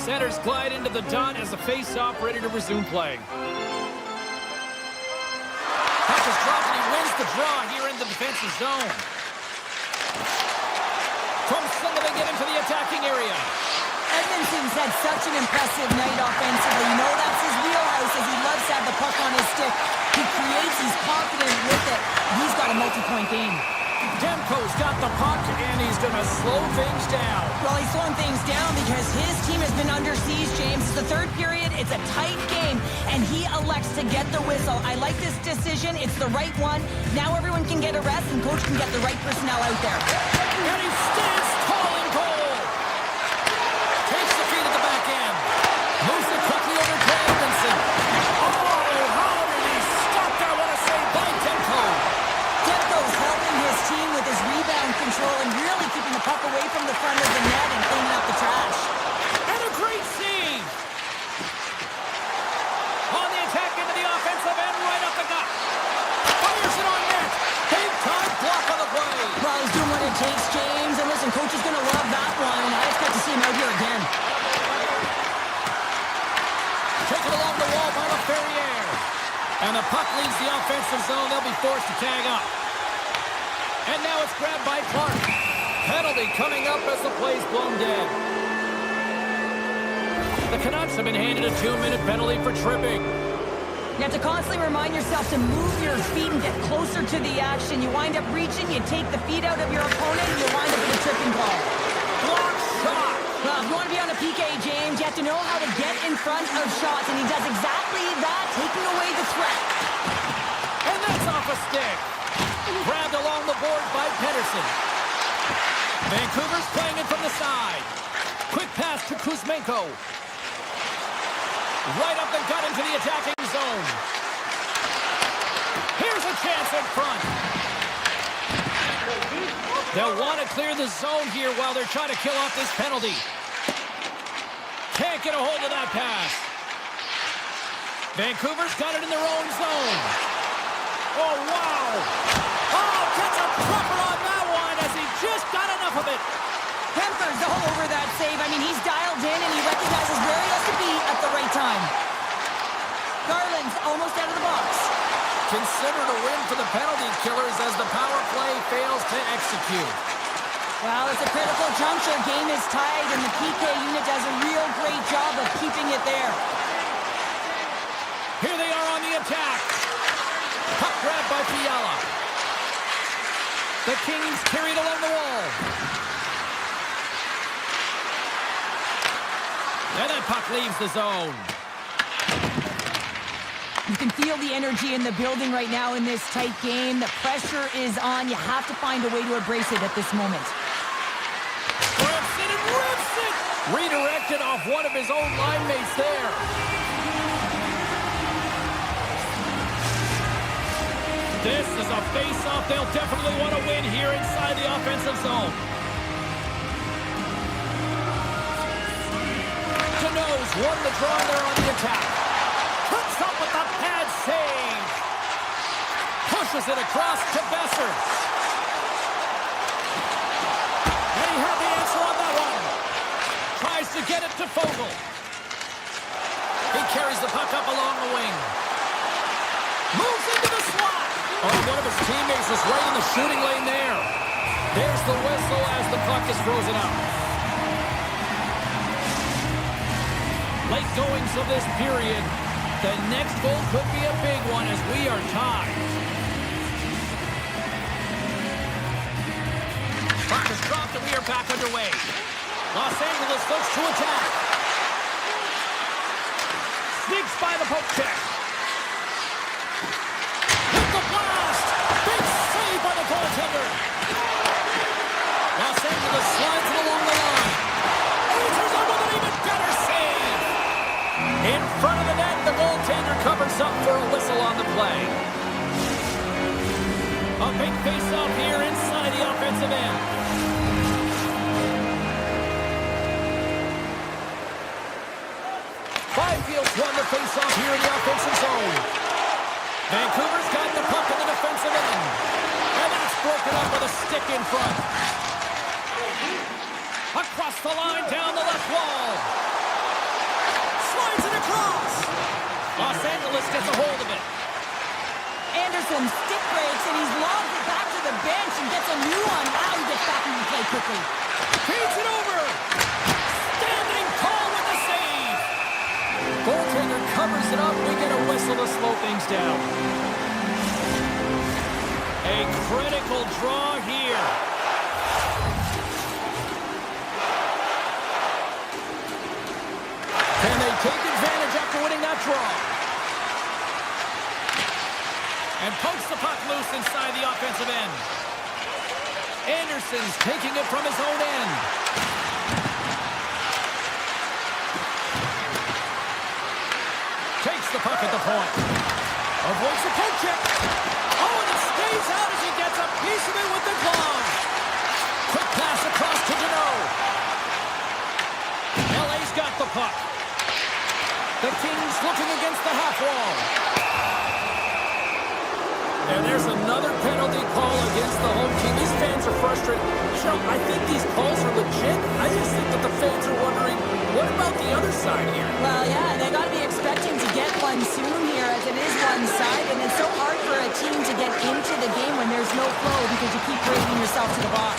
Centers glide into the dot as the face-off ready to resume play. Puck is dropped and he wins the draw here in the defensive zone. From Sullivan, get into the attacking area. Edmonton's had such an impressive night offensively. You know that's his wheelhouse as he loves to have the puck on his stick. He creates, he's confident with it. He's got a multi-point game. Demko's got the puck, and he's going to slow things down. Well, he's slowing things down because his team has been under siege, James. It's the third period. It's a tight game, and he elects to get the whistle. I like this decision. It's the right one. Now everyone can get a rest, and coach can get the right personnel out there. And he stands tall in goal. Takes the feed at the back end. Moves it quickly over to Edmondson. Oh, how did he stop that? What a save by Demko. Demko's helping his team with his rebound control and really keeping the puck away from the front of the net and cleaning up the trash. And a great save. On the attack into the offensive end, right up the gut. Fires it on net. Big time block on the play. Well, he's doing what it takes, James. And listen, coach is going to love that one. I expect to see him out here again. Taken along the wall by LaFerriere. And the puck leaves the offensive zone. They'll be forced to tag up. And now it's grabbed by Clark. Penalty coming up as the play's blown dead. The Canucks have been handed a 2-minute penalty for tripping. You have to constantly remind yourself to move your feet and get closer to the action. You wind up reaching, you take the feet out of your opponent, and you wind up with a tripping call. Block shot. Well, if you want to be on a PK, James, you have to know how to get in front of shots, and he does exactly that, taking away the threat. And that's off a stick. Grabbed along the boards by Pedersen. Vancouver's playing it from the side. Quick pass to Kuzmenko. Right up the gut into the attacking zone. Here's a chance in front. They'll want to clear the zone here while they're trying to kill off this penalty. Can't get a hold of that pass. Vancouver's got it in their own zone. Oh, wow. Oh, gets a proper on that one as he just got enough of it. Kemper's all over that save. I mean, he's dialed in and he recognizes where he has to be at the right time. Garland's almost out of the box. Considered a win for the penalty killers as the power play fails to execute. Well, it's a critical juncture. Game is tied, and the PK unit does a real great job of keeping it there. Here they are on the attack. Puck grabbed by Fiala. The Kings carried along the wall. And that puck leaves the zone. You can feel the energy in the building right now in this tight game. The pressure is on. You have to find a way to embrace it at this moment. Rips it and rips it! Redirected off one of his own line mates there. This is a face-off they'll definitely want to win here inside the offensive zone. Deneau's won the draw there on the attack. Puts up with the pad save. Pushes it across to Besser. And he had the answer on that one. Tries to get it to Fogle. He carries the puck up along the wing. Moves into the slot. Oh, one of his teammates is right in the shooting lane there. There's the whistle as the puck is frozen up. Late goings of this period. The next goal could be a big one as we are tied. Puck is dropped and we are back underway. Los Angeles looks to attack. Sneaks by the poke check. Hit the blast! Big save by the goaltender. Los Angeles slides it along the line. Answers up with an even better save. In front of the net, the goaltender covers up for a whistle on the play. A big face-off here inside the offensive end. Byfield's won the face-off here in the offensive zone. Vancouver's got the puck in the defensive end. And that's broken up with a the stick in front. Across the line, down the left wall. Slides it across. Los Angeles gets a hold of it. Anderson stick breaks, and he's lobbed it back to the bench and gets a new one. Wow, he gets back into play quickly. Feeds it over. Standing tall with the save. Goaltender covers it up. We get a whistle to slow things down. A critical draw here. Can they take advantage after winning that draw? And pokes the puck loose inside the offensive end. Anderson's taking it from his own end. Takes the puck at the point. Avoids the poke check. Oh, and it stays out as he gets a piece of it with the glove. Quick pass across to Deneau. LA's got the puck. The Kings looking against the half wall. And there's another penalty call against the home team. These fans are frustrated. Cheryl, I think these calls are legit. I just think that the fans are wondering, what about the other side here? Well, yeah, they got to be expecting to get one soon here, as it is one side, and it's so hard for a team to get into the game when there's no flow because you keep bringing yourself to the box.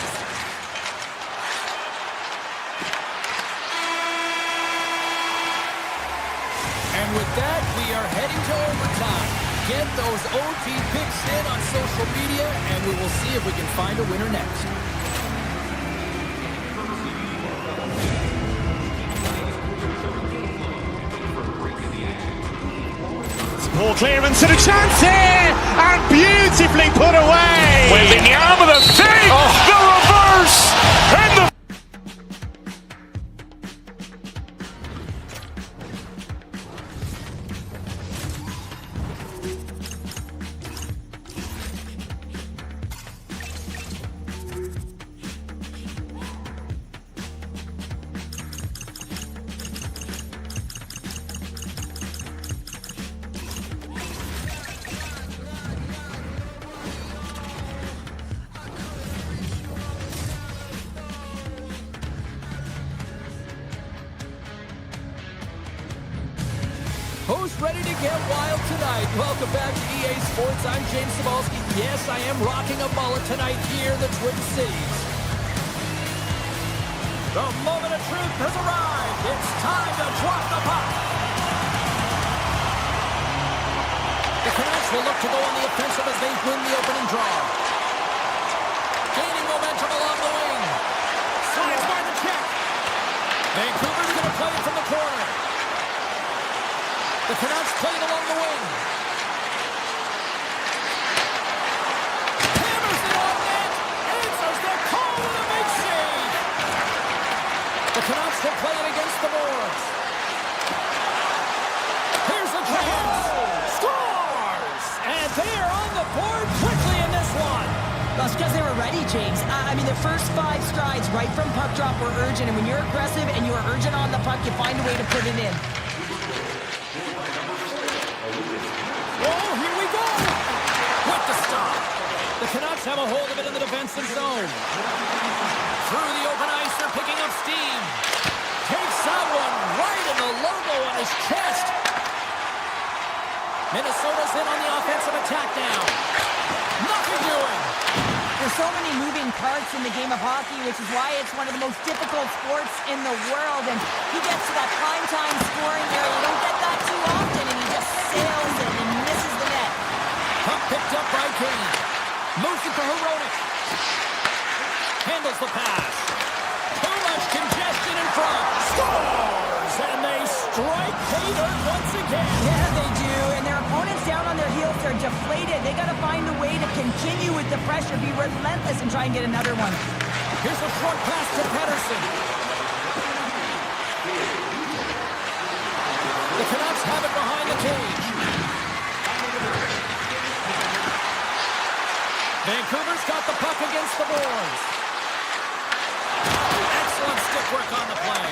And with that, we are heading to overtime. Get those OT picks in on social media, and we will see if we can find a winner next. Ball clearance and a chance here, and beautifully put away. Waving the arm of the fake, the reverse, and the... Who's ready to get wild tonight? Welcome back to EA Sports. I'm James Cebulski. Yes, I am rocking a mullet tonight here in the Twin Cities. The moment of truth has arrived. It's time to drop the puck. The Canucks will look to go on the offensive as they win the opening draw. Gaining momentum along the wing. Slides by the check. Vancouver's going to play it from the corner. The Canucks playing along the wing. Hammers it on net. Answers the call with a big save. The Canucks will play it against the boards. Here's a chance. Scores! And they are on the board quickly in this one. That's because they were ready, James. I mean, the first 5 strides right from puck drop were urgent, and when you're aggressive and you are urgent on the puck, you find a way to put it in. Oh, here we go! With the stop. The Canucks have a hold of it in the defensive zone. Through the open ice, they're picking up steam. Takes that one right in the logo on his chest. Minnesota's in on the offensive attack now. Nothing doing. There's so many moving parts in the game of hockey, which is why it's one of the most difficult sports in the world. And he gets to that prime-time scoring area. You don't get that too often, and he just sails it and misses the net. Puck picked up by Kane. Moves it to Hironic. Handles the pass. Too much congestion in front. Scores! And they strike pay dirt once again. Yeah, they do. And their opponents down on their heels are deflated. They got to find a way to continue with the pressure, be relentless, and try and get another one. Here's a short pass to Pettersson. The Canucks have it behind the cage. Vancouver's got the puck against the boards. Excellent stick work on the play.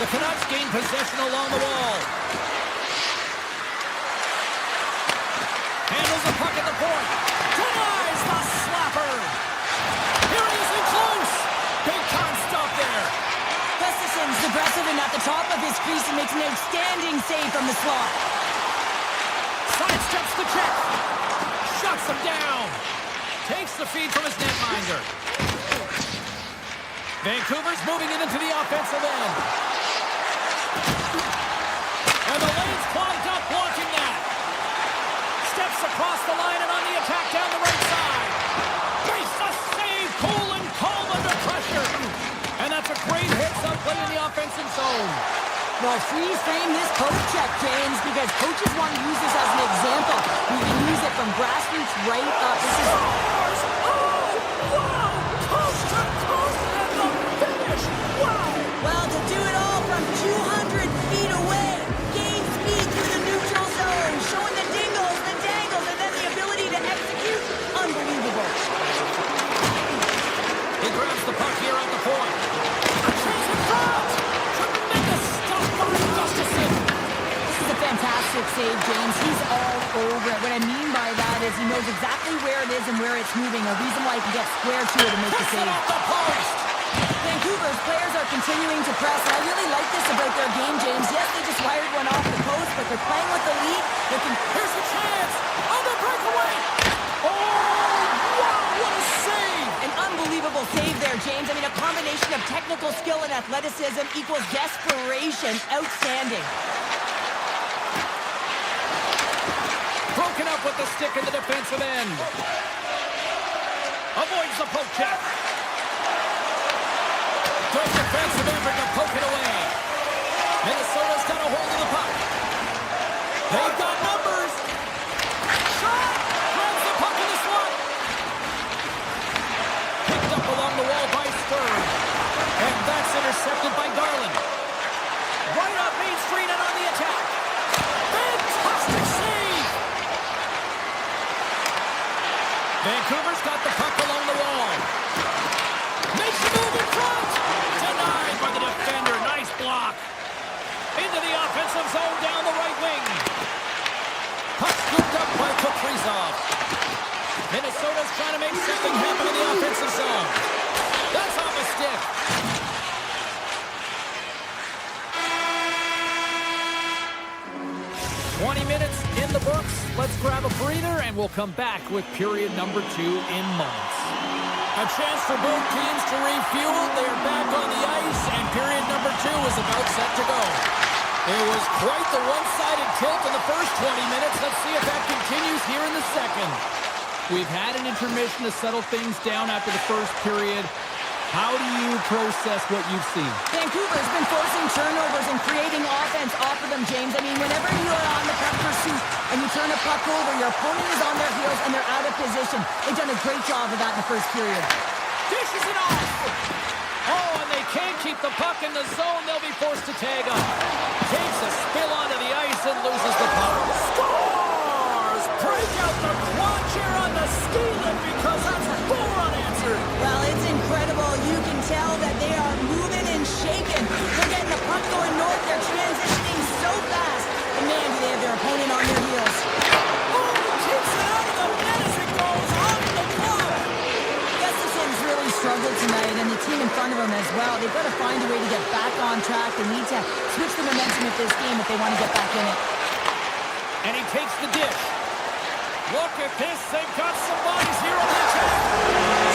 The Canucks gain possession along the wall. Handles the puck at the point. Denies the slapper. top of his crease and makes an outstanding save from the slot. Sidesteps the check. Shuts him down. Takes the feed from his netminder. Vancouver's moving it into the offensive end. And the lane's clogged up blocking that. Steps across the line and on the attack down the right side. Makes a save. Cool and calm under pressure. And that's a great heads-up play in the offensive zone. Well, freeze frame this post check, James, because coaches want to use this as an example. You can use it from grassroots right up. This is... Oh, wow! Coast to coast and the finish! Wow! Well, to do it all from 200 feet away. Gain speed through the neutral zone, showing the dingles, the dangles, and then the ability to execute. Unbelievable. He grabs the puck here at the point. A chance in front! Tremendous stuff by Gustafsson. This is a fantastic save, James. He's all over it. What I mean by that is he knows exactly where it is and where it's moving. A reason why he can get square to it and make the Puts it save. off the post! Vancouver's players are continuing to press, and I really like this about their game, James. Yes, they just wired one off the post, but they're playing with the lead. Here's a chance! On the breakaway! Oh, wow, what a save! An unbelievable save there, James. I mean, a combination of technical skill and athleticism equals desperation. Outstanding. Broken up with the stick in the defensive end. Avoids the poke check. Good defensive effort to poke it away. Minnesota's got a hold of the puck. They've got numbers. Shot! Grabs the puck in the slot. Picked up along the wall by Stern. And that's intercepted by Garland. Right up Main Street and on the attack. Fantastic save! Vancouver's got the puck along the wall. Makes the move in front. Denied by the defender. Nice block. Into the offensive zone down the right wing. Puck scooped up by Kaprizov. Minnesota's trying to make something happen in the offensive zone. That's off a stick. Minutes in the books. Let's grab a breather and we'll come back with period number 2 in moments. A chance for both teams to refuel. They're back on the ice and period number 2 is about set to go. It was quite the one-sided tilt in the first 20 minutes. Let's see if that continues here in the second. We've had an intermission to settle things down after the first period. How do you process what you've seen? Vancouver's been forcing turnovers and creating offense off of them, James. I mean, whenever you're on the puck pursuit and you turn a puck over, your opponent is on their heels and they're out of position. They've done a great job of that in the first period. Dishes it off! Oh, and they can't keep the puck in the zone. They'll be forced to tag up. Takes a spill onto the ice and loses the puck. Scores! Break out the quad chair on the ski lift because that's 4 unanswered. Well, it's incredible. You can tell that they are moving and shaking. They're getting the puck going north. They're transitioning so fast. And man, do they have their opponent on their heels. Oh, keeps it out of the net as it goes off the glove. Gustafsson's really struggled tonight, and the team in front of him as well. They've got to find a way to get back on track. They need to switch the momentum of this game if they want to get back in it. And he takes the dish. Look at this. They've got some bodies here on the attack.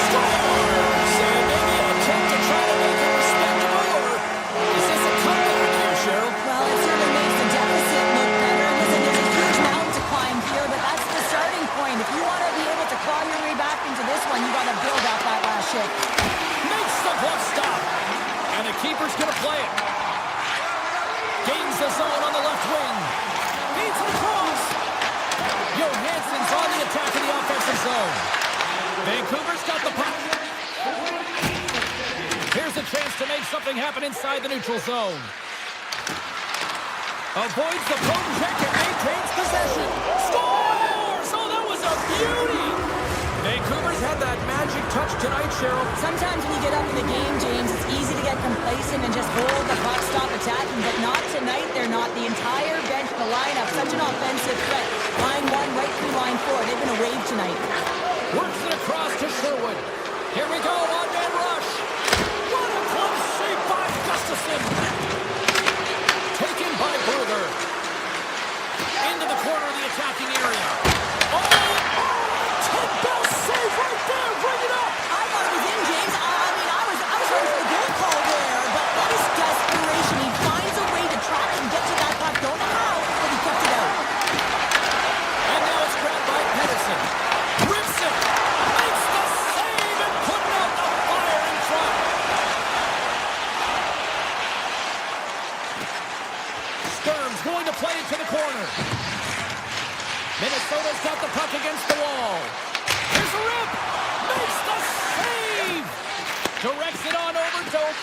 Scores! And maybe an attempt to try to make it respectable, or is this a comeback here, Cheryl? Well, it certainly makes the deficit look better. And listen, there's a huge mountain to climb here, but that's the starting point. If you want to be able to claw your way back into this one, you got to build out that last shift. Makes the puck stop. And the keeper's going to play it. Gains the zone on the left wing. Feeds it across. Johansson's on the attack in the offensive zone. Vancouver's got the puck. Here's a chance to make something happen inside the neutral zone. Avoids the poke check and maintains possession. Scores! Oh, that was a beauty! Vancouver's had that magic touch tonight, Cheryl. Sometimes when you get up in the game, James, it's easy to get complacent and just hold the puck, stop attacking, but not tonight. They're not. The entire bench, the lineup, such an offensive threat. Line 1 right through line 4. They've been a wave tonight. Works it across to Sherwood. Here we go, one-man rush. What a close save by Gustafsson.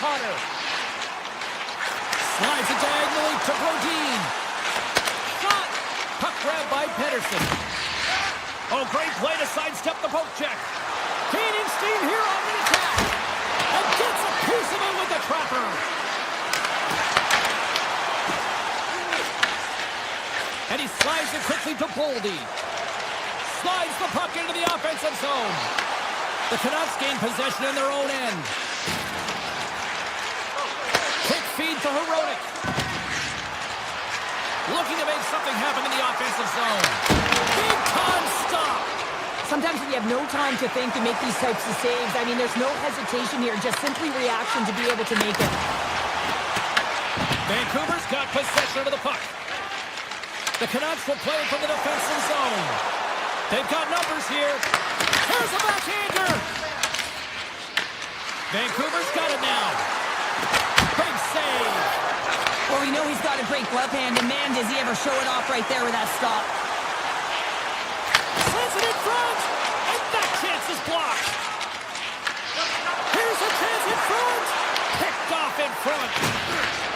Connor. Slides it diagonally to Brodin. Shot! Puck grab by Pedersen. Oh, great play to sidestep the poke check. Gaining steam here on the attack. And gets a piece of it with the trapper. And he slides it quickly to Boldy. Slides the puck into the offensive zone. The Canucks gain possession in their own end. Quick feed to Hronek. Looking to make something happen in the offensive zone. Big time stop. Sometimes when you have no time to think to make these types of saves, I mean, there's no hesitation here, just simply reaction to be able to make it. Vancouver's got possession of the puck. The Canucks will play from the defensive zone. They've got numbers here. Here's a backhander. Vancouver's got it now. Big save. Well, we know he's got a great glove hand, and man, does he ever show it off right there with that stop. Sends it in front, and that chance is blocked. Here's a chance in front. Picked off in front.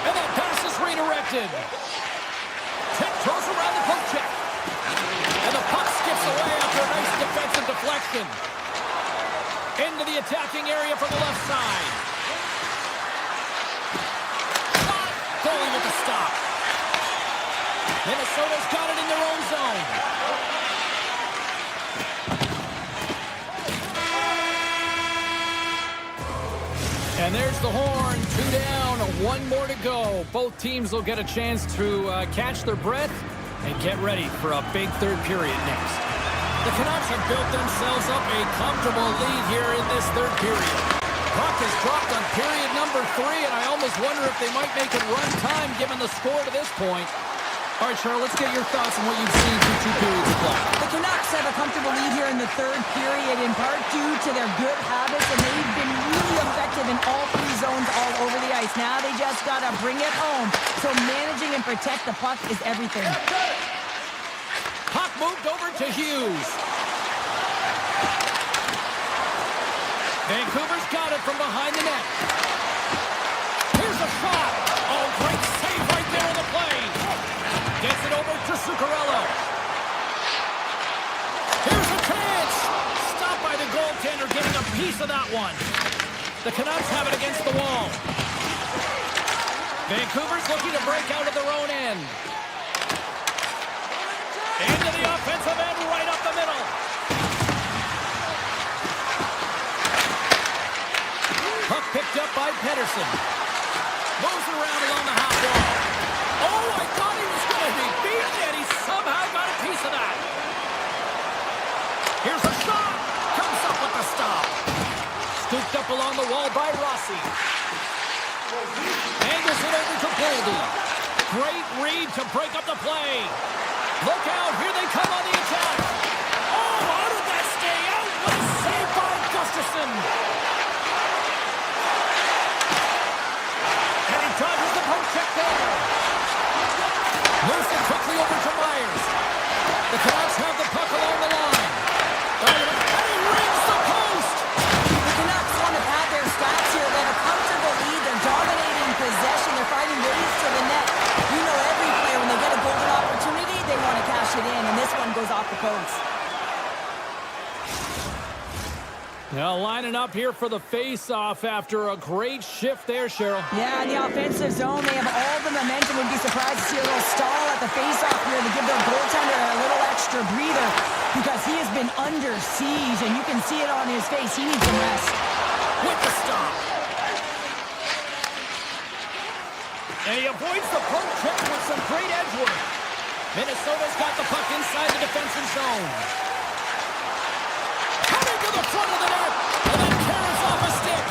And that pass is redirected. Tiptoes around the poke check. And the puck skips away after a nice defensive deflection. Into the attacking area from the left side. Shot. Goalie with the stop. Minnesota's got it in their own zone. And there's the horn. 2 down, 1 more to go. Both teams will get a chance to catch their breath and get ready for a big third period next. The Canucks have built themselves up a comfortable lead here in this third period. Puck is dropped on period number 3, and I almost wonder if they might make it run time given the score to this point. All right, Cheryl, let's get your thoughts on what you've seen through 2 periods of play. The Canucks have a comfortable lead here in the third period, in part due to their good habits, and they've been really effective in all 3 zones all over the ice. Now they just got to bring it home. So managing and protect the puck is everything. Puck moved over to Hughes. Vancouver's got it from behind the net. Here's a shot. Oh, great save right there on the play. Gets it over to Zuccarello. Here's a chance. Stopped by the goaltender, getting a piece of that one. The Canucks have it against the wall. Vancouver's looking to break out of their own end. Into the offensive end, right up the middle. Puck picked up by Pedersen. Moves around along the half wall. Oh, I thought he was going to be beaten, and he somehow got a piece of that. Here's a shot. Comes up with the stop. Scooped up along the wall by Rossi. Angles it over to Boldy. Great read to break up the play. Look out, here they come on the attack. Oh, how did that stay out? What a save by Gustafsson. And he dodges the poke check there. Moves it quickly over to Myers. The Canucks have the puck along the line. And he rings the post. The Canucks want to pad their stats here. They have a comfortable lead. They're dominating possession. They're finding ways to the net. You know every player, when they get a golden opportunity, they want to cash it in, and this one goes off the post. Now lining up here for the face-off after a great shift there, Cheryl. Yeah, in the offensive zone, they have all the momentum. Would be surprised to see a little stall at the face-off here to give their goaltender a little extra breather because he has been under siege, and you can see it on his face. He needs some rest. With the stop. And he avoids the poke check with some great edge work. Minnesota's got the puck inside the defensive zone. Coming to the front of the net, and then carries off a stick.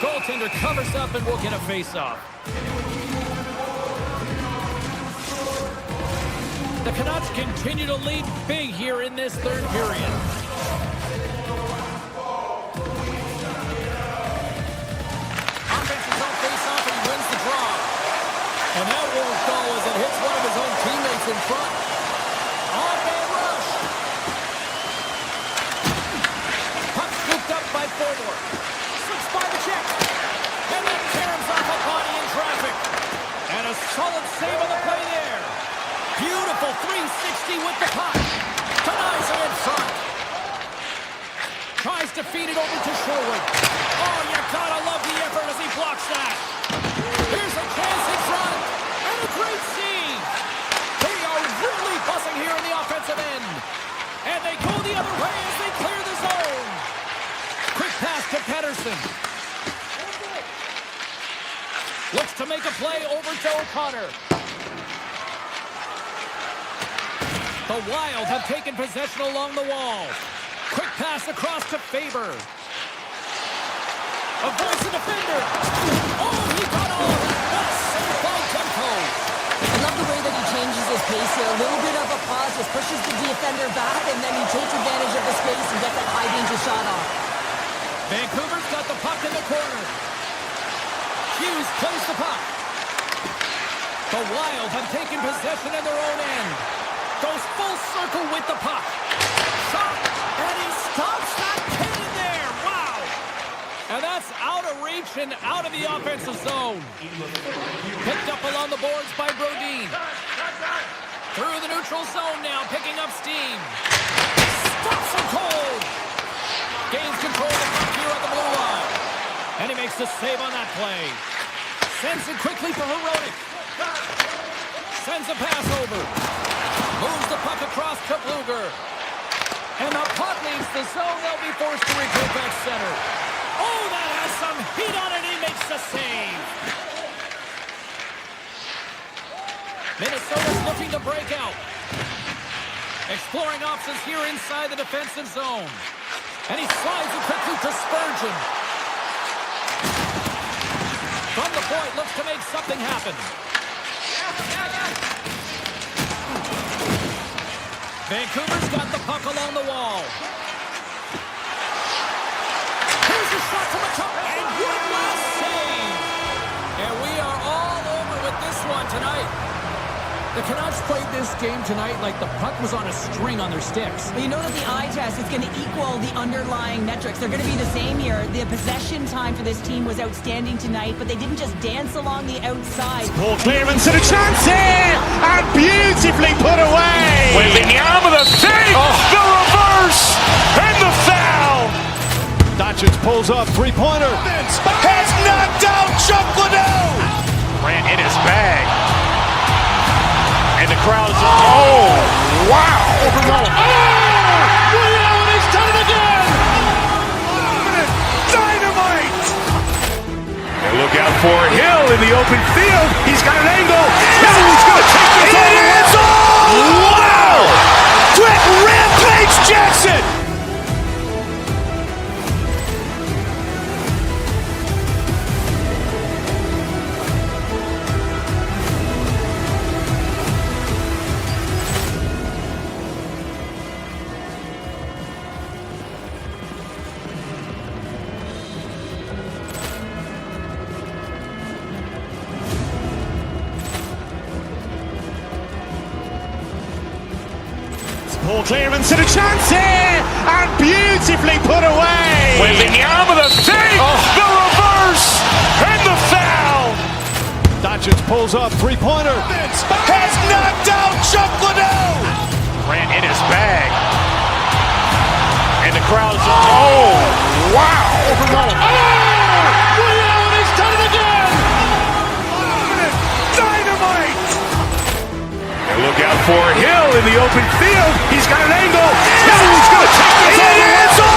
Goaltender covers up and will get a face-off. The Canucks continue to lead big here in this third period. Offensive zone face-off, and he wins the draw. And that won't go as it hits one of his own teammates in front. On-man rush. Puck scooped up by Fordor. Slips by the check. And then solid save on the play there. Beautiful 360 with the puck. Denies it in front. Tries to feed it over to Sherwood. Oh, you gotta love the effort as he blocks that. Here's a chance in front. And a great save. They are really buzzing here in the offensive end. And they go the other way as they clear the zone. Quick pass to Pettersson. Looks to make a play over to O'Connor. The Wild have taken possession along the wall. Quick pass across to Faber. Avoids the defender. Oh, he got all of that. What a save by Demko. I love the way that he changes his pace here. A little bit of a pause, just pushes the defender back, and then he takes advantage of the space and gets that high-danger shot off. Vancouver's got the puck in the corner. Hughes plays the puck. The Wild have taken possession in their own end. Goes full circle with the puck. Shot, and he stops that cannon there. Wow. And that's out of reach and out of the offensive zone. Picked up along the boards by Brodin. Through the neutral zone now, picking up steam. Stops him cold. Gains control of the puck here at the blue line. And he makes the save on that play. Sends it quickly for Herodic. Sends a pass over. Moves the puck across to Bluger. And the puck leaves the zone. They'll be forced to retake back center. Oh, that has some heat on it. He makes the save. Minnesota's looking to break out. Exploring options here inside the defensive zone. And he slides it quickly to Spurgeon. From the point, looks to make something happen. Vancouver's got the puck along the wall. Here's a shot from the top, and one last save. And we are all over with this one tonight. The Canucks played this game tonight like the puck was on a string on their sticks. Well, you know that the eye test is going to equal the underlying metrics. They're going to be the same here. The possession time for this team was outstanding tonight, but they didn't just dance along the outside. Ball clearance and a chance here, and beautifully put away. With the arm of the save, the reverse, and the foul. Doncic pulls up, three-pointer. Has knocked out Chuck Liddell. Ran in his bag. And the crowd's, oh, wow. Willie Allen, he's done it again! Dynamite. And look out for Hill in the open field. He's got an angle. He's going to take this all the way. Wow. Quick rampage Jackson. Ball clearance and a chance here, and beautifully put away. With the arm of the save, the reverse, and the foul. Doncic pulls up, three-pointer. Has knocked out Chuck Liddell. Ran in his bag. And the crowd's, oh, wow. Willie Allen, he's done it again! Dynamite. And look out for Hill in the open field. He's got an angle. He's going to take this all the way.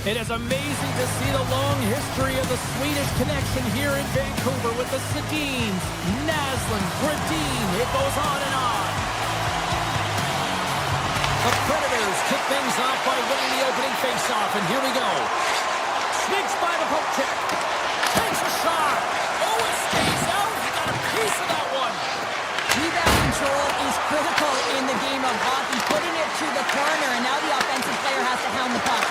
It is amazing to see the long history of the Swedish connection here in Vancouver with the Sedins, Naslund, Brodin. It goes on and on. The Predators kick things off by winning the opening faceoff, and here we go. Sneaks by the poke check. Takes a shot. Oh, it stays out. He got a piece of that one. Rebound control is critical in the game of hockey. Putting it to the corner, and now the offensive player has to hound the puck.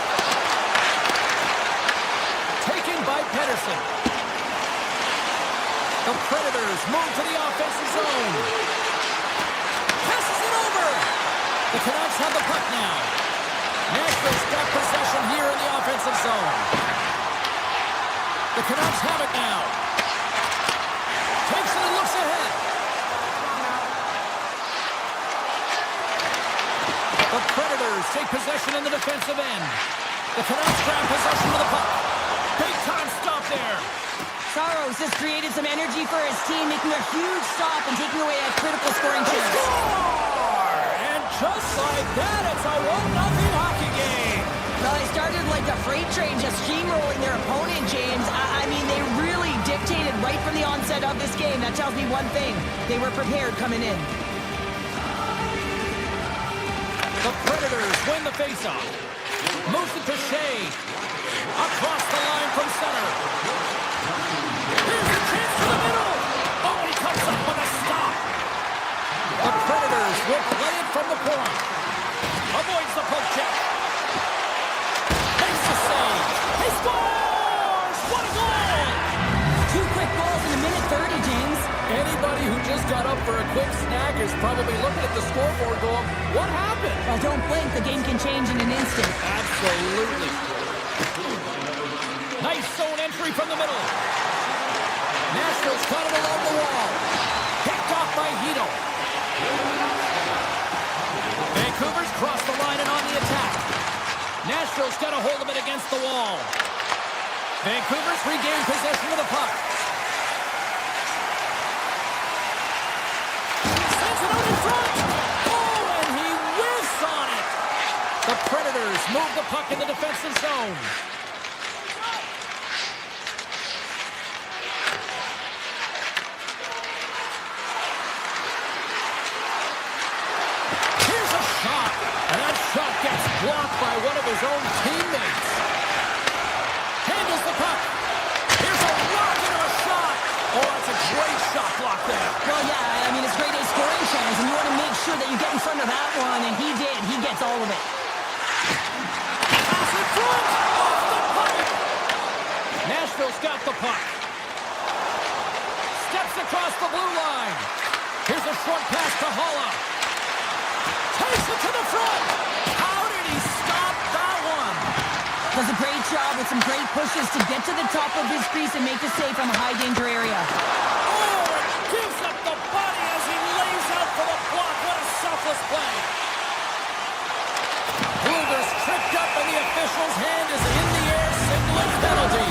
Taken by Pedersen. The Predators move to the offensive zone. Passes it over. The Canucks have the puck now. Nashville's got possession here in the offensive zone. The Canucks have it now. Takes it and looks ahead. The Predators take possession in the defensive end. The Canucks grab possession of the puck. Big time stop there. Saros has created some energy for his team, making a huge stop and taking away a critical scoring chance. Score! And just like that, it's a 1-0 hockey game. Well, they started like a freight train, just steamrolling their opponent, James. I mean, they really dictated right from the onset of this game. That tells me one thing. They were prepared coming in. The Predators win the faceoff. Moves it to Shea. Across the line from center. Here's a chance to the middle. Oh, he comes up with a stop. The Predators will play it from the point. Avoids the poke check. Makes the save. He scores! What a goal! 2 quick goals in a minute 30, James. Anybody who just got up for a quick snack is probably looking at the scoreboard going, what happened? Well, don't blink. The game can change in an instant. Absolutely. Nice zone entry from the middle. Nashville's got it along the wall. Picked off by Hito. Vancouver's crossed the line and on the attack. Nashville's got a hold of it against the wall. Vancouver's regained possession of the puck. Sends it out in front. Oh, and he whiffs on it. The Predators move the puck in the defensive zone. Here's a shot, and that shot gets blocked by one of his own teammates. Handles the puck. Here's a rocket of a shot. Oh, that's a great shot block there. Well, yeah, I mean, it's grade A scoring chance, and you want to make sure that you get in front of that one, and he did. He gets all of it. Pass in front, off the pipe. Nashville's got the puck. Steps across the blue line. Here's a short pass to Holla. Takes it to the front. How did he stop that one? Does a great job with some great pushes to get to the top of his crease and make the save from a high-danger area. Oh, it gives up the body as he lays out for the block. What a selfless play. Blueger's tripped up and the official's hand is in the air, signaling penalty.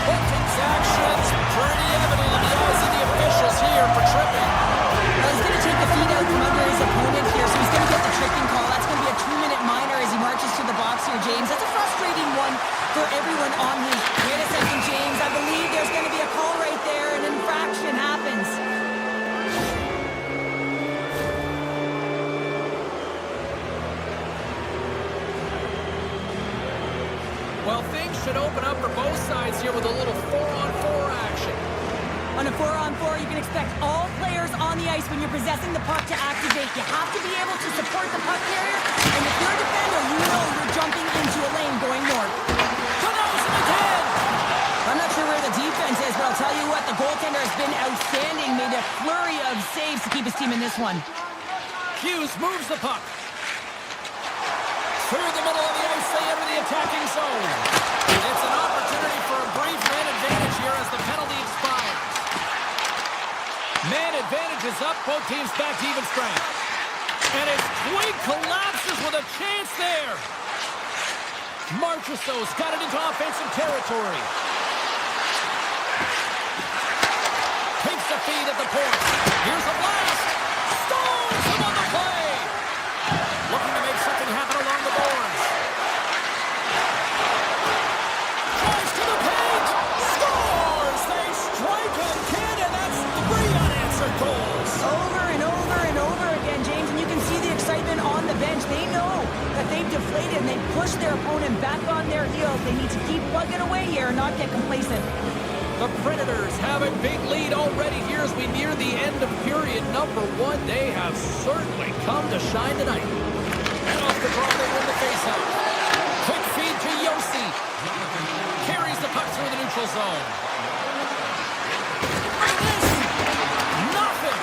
Bunting's actions pretty evident in the eyes of the officials here for tripping. Well, he's going to take the feet out from under his opponent here, so he's going to get the tripping call. That's going to be a 2-minute minor as he marches to the box here, James. That's a frustrating one for everyone on his... Wait a second, James. I believe there's going to be a call right there. An infraction happens. Well, things should open up for both sides here with a little 4-on-4 action. On a 4-on-4, you can expect all players on the ice when you're possessing the puck to activate. You have to be able to support the puck carrier, and if you're a defender, you know you're jumping into a lane going north. Canoes again! I'm not sure where the defense is, but I'll tell you what, the goaltender has been outstanding. Made a flurry of saves to keep his team in this one. Hughes moves the puck. Through the middle of the ice, they enter the attacking zone. It's an opportunity for a brief man advantage here as the penalty expires. Man advantage is up, both teams back to even strength. And as Quake collapses with a chance there. Marchessault's got it into offensive territory. Takes the feed at the point. Here's a blast. Stones him on the play. Looking to make something happen along the boards. Drives to the paint. Scores. They strike again, and that's 3 unanswered goals. Over and over and over again, James, and you can see the excitement on the bench, they know that they've deflated and they've pushed their opponent back on their heels. They need to keep plugging away here and not get complacent. The Predators have a big lead already here as we near the end of period number 1. They have certainly come to shine tonight. And off the draw, they win the faceoff. Quick feed to Yossi. Carries the puck through the neutral zone. Nothing.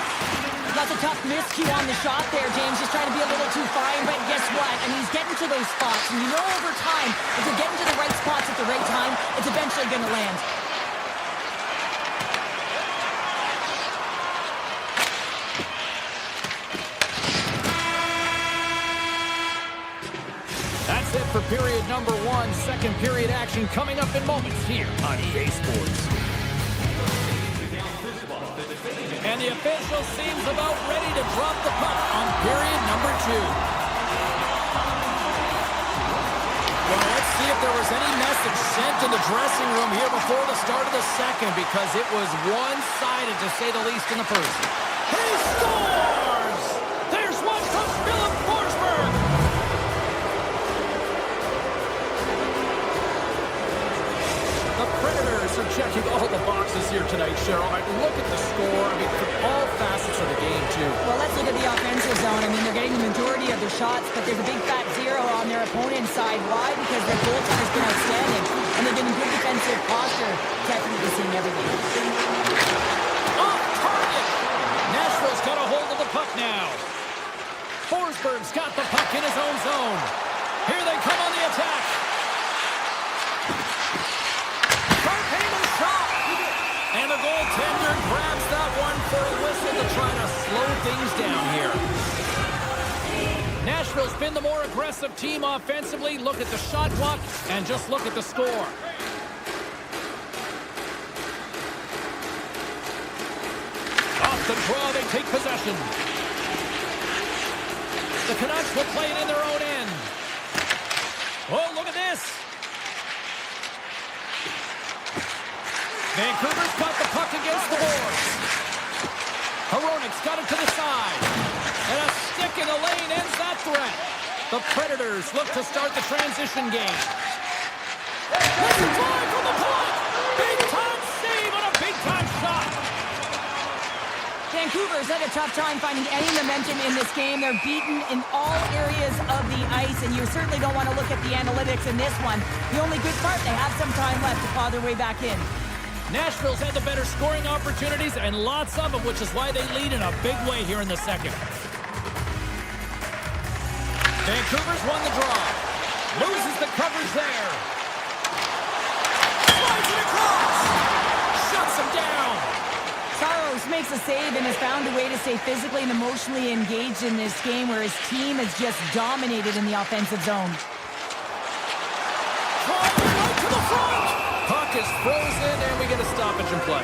That's a tough miscue on the shot there, James. Just trying to be a little too fine, but guess what? I mean, he's getting to those spots. And you know over time, if you're getting to the right spots at the right time, it's eventually going to land. That's it for period number 1. Second period action coming up in moments here on EA Sports. And the official seems about ready to drop the puck on period number 2. Well, let's see if there was any message sent in the dressing room here before the start of the second, because it was one-sided to say the least in the first. He scores! There's one from Philip Forsberg! The Predators are checking all the boxes here tonight, Cheryl. I mean, look at the score. I mean, from all facets of the game, too. Well, let's look at the offensive zone. I mean, they're getting the majority of their shots, but there's a big fat 0 on their opponent's side. Why? Because their goaltender's been outstanding, and they're getting good defensive posture. Definitely seeing everything. Off target! Nashville's got a hold of the puck now. Forsberg's got the puck in his own zone. Here they come on the attack. And the goaltender grabs that one for a whistle to try to slow things down here. Nashville's been the more aggressive team offensively. Look at the shot clock and just look at the score. Off the draw, they take possession. The Canucks will play it in their own end. Oh, look at this. Vancouver's got the puck against the boards. Hronik's got it to the side. And a stick in the lane ends that threat. The Predators look to start the transition game. That's a drive from the point. Big-time save on a big-time shot. Vancouver's had a tough time finding any momentum in this game. They're beaten in all areas of the ice, and you certainly don't want to look at the analytics in this one. The only good part, they have some time left to claw their way back in. Nashville's had the better scoring opportunities, and lots of them, which is why they lead in a big way here in the second. Vancouver's won the draw. Loses the coverage there. Slides it across. Shuts him down. Saros makes a save and has found a way to stay physically and emotionally engaged in this game, where his team has just dominated in the offensive zone. Right to the front. Puck is frozen, and we get a stoppage in play.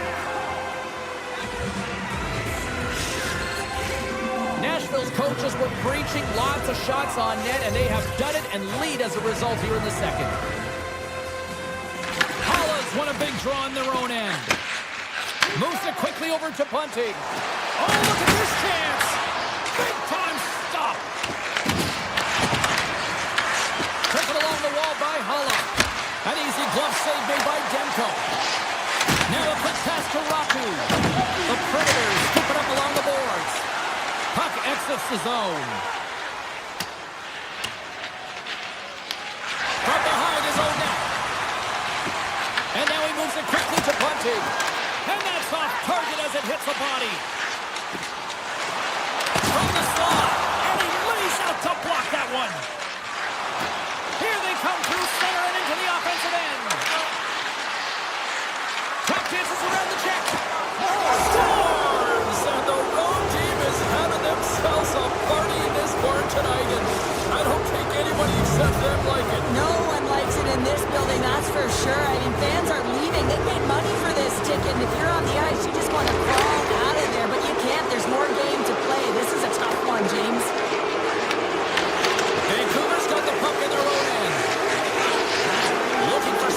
Nashville's coaches were preaching lots of shots on net, and they have done it and lead as a result here in the second. Holland's won a big draw on their own end. Moves it quickly over to Bunting. Oh, look at this chance. Big time stop. Taken along the wall by Holland. An easy glove save made by Demko. Now a quick pass to Raku. The Predators keep it up along the boards. Puck exits the zone. From behind his own net. And now he moves it quickly to Bunting. And that's off target as it hits the body. From the slot. And he lays out to block that one. Here they come through center and into the offensive end. Top chances around the check. Scores! And the road team is having themselves a party in this barn tonight. And I don't think anybody except them like it. No one likes it in this building, that's for sure. I mean, fans are leaving. They paid money for this ticket. And if you're on the ice, you just want to crawl out of there. But you can't. There's more game to play. This is a tough one, James. Vancouver's got the puck in their own end. Looking for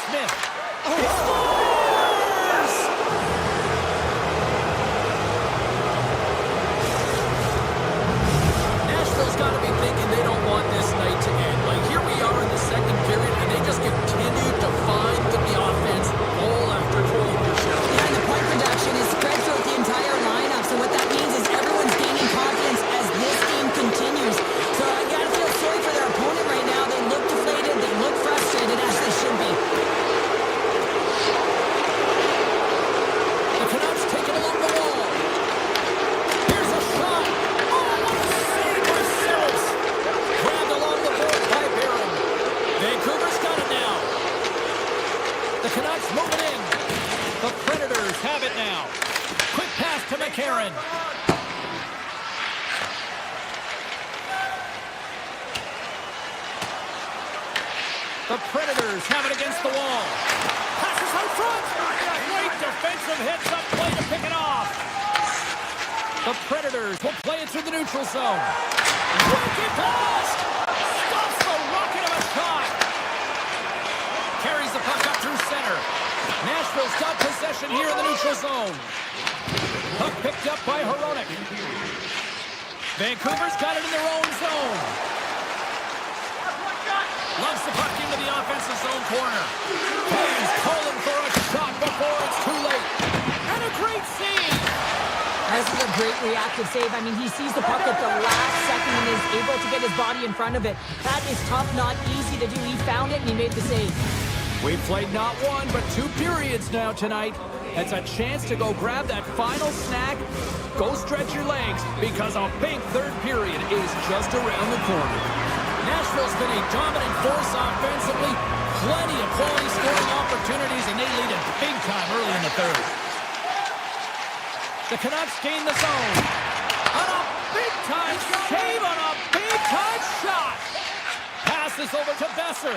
Smith. He scores! Nashville's got to be thinking they don't want this night to end. Like, here we are in the second period, and they just continue to find the offense goal after goal. Yeah, and the point production is spread throughout the entire lineup. So what that means is everyone's gaining confidence as this game continues. So I gotta feel sorry for their opponent right now. They look deflated, they look frustrated, as they should be. The Canucks take it along the wall. Here's a shot. Oh, what a save by Silas. Grabbed along the board by Barron. Vancouver's got it now. The Canucks moving in. The Predators have it now. Quick pass to McCarron. The Predators have it against the wall. Passes out front. Great defensive hits up play to pick it off. The Predators will play it through the neutral zone. Wicked pass. Stops the rocket of a shot. Carries the puck up through center. Nashville's got possession here in the neutral zone. Puck picked up by Hronek. Vancouver's got it in their own zone. Loves the puck into the offensive zone corner. He's calling for a shot before it's too late. And a great save. This is a great reactive save. I mean, he sees the puck at the last second and is able to get his body in front of it. That is tough, not easy to do. He found it and he made the save. We've played not one, but 2 periods now tonight. It's a chance to go grab that final snack. Go stretch your legs, because a big third period is just around the corner. Nashville's been a dominant force offensively. Plenty of quality scoring opportunities, and they lead it big time early in the third. The Canucks gain the zone. On a big-time save on a big-time shot. Passes over to Besser.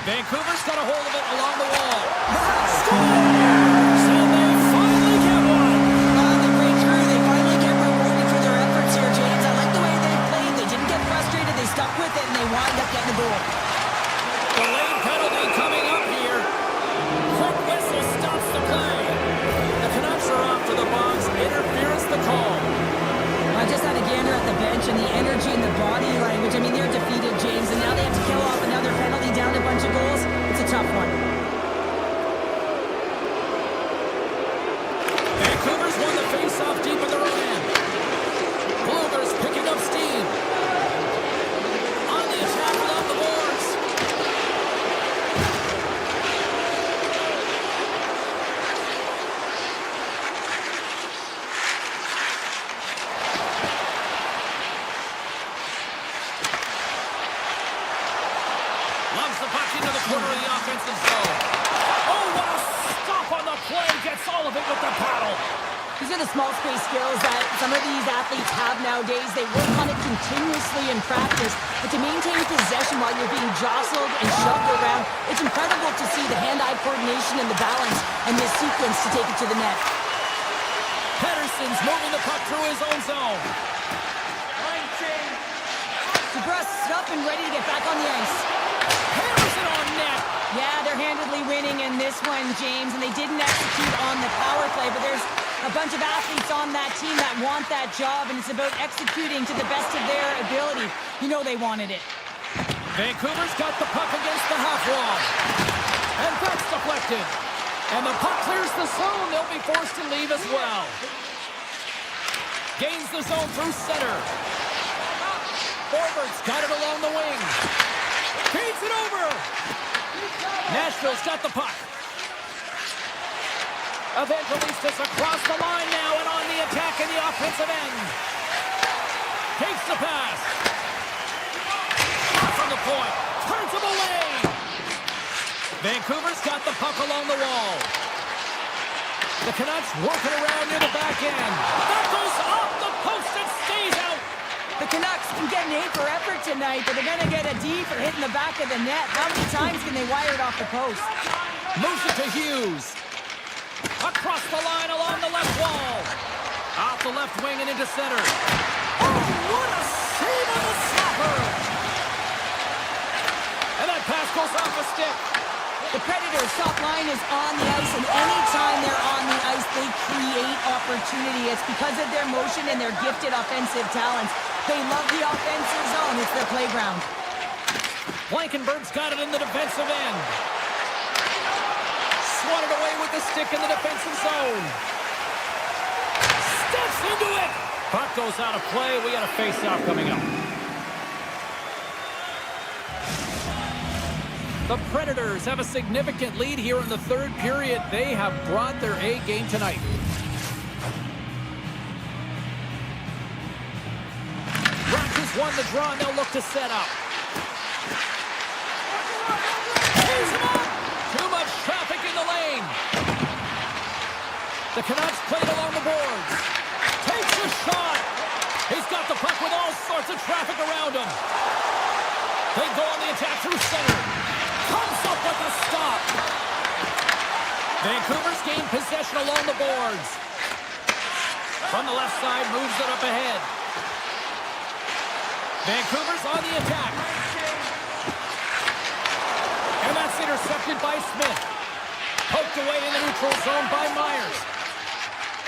Vancouver's got a hold of it along the wall. Scores! And they finally get one. The great crew, they finally get rewarded for their efforts here, James. I like the way they played. They didn't get frustrated. They stuck with it, and they wind up getting the goal. Delayed penalty coming up here. Quick whistle stops the play. The Canucks are off to the box. Interference the call. I just had a gander at the bench, and the energy and the body language. I mean, they're defeated, James, and now they have to kill off another penalty down a bunch of goals. It's a tough one. Vancouver's won the face-off deep in their own end. Blueger's picking up steam. On the attack along the boards. Loves the puck into the corner of the offensive zone. Oh, what a stop on the play. Gets all of it with the paddle. These are the small space skills that some of these athletes have nowadays. They work on it continuously in practice, but to maintain possession while you're being jostled and shoved around, it's incredible to see the hand-eye coordination and the balance and this sequence to take it to the net. Pettersson's moving the puck through his own zone. DeBrusque's up and ready to get back on the ice. Hammers it on net. Yeah, they're handedly winning in this one, James, and they didn't execute on the power play, but there's a bunch of athletes on that team that want that job, and it's about executing to the best of their ability. You know they wanted it. Vancouver's got the puck against the half wall. And that's deflected. And the puck clears the zone. They'll be forced to leave as well. Gains the zone through center. Forward's got it along the wing. Feeds it over. Nashville's got the puck. Evangelistas across the line now and on the attack in the offensive end. Takes the pass. Off from the point. Turns him away. Vancouver's got the puck along the wall. The Canucks working around near the back end. That goes off the post and stays out. The Canucks can get an A for effort tonight, but they're going to get a D for hitting the back of the net. How many times can they wire it off the post? Moves it to Hughes. Across the line along the left wall. Off the left wing and into center. Oh, what a save pass off the stick. The Predators' top line is on the ice, and anytime they're on the ice, they create opportunity. It's because of their motion and their gifted offensive talents. They love the offensive zone. It's their playground. Blankenberg's got it in the defensive end. Swatted away with the stick in the defensive zone. Steps into it. Puck goes out of play. We got a face-off coming up. The Predators have a significant lead here in the third period. They have brought their A game tonight. Rockies won the draw, and they'll look to set up. He's him up! Too much traffic in the lane. The Canucks played along the boards. Takes a shot. He's got the puck with all sorts of traffic around him. They go on the attack through center. Comes up with a stop. Vancouver's gained possession along the boards. From the left side, moves it up ahead. Vancouver's on the attack. And that's intercepted by Smith. Poked away in the neutral zone by Myers.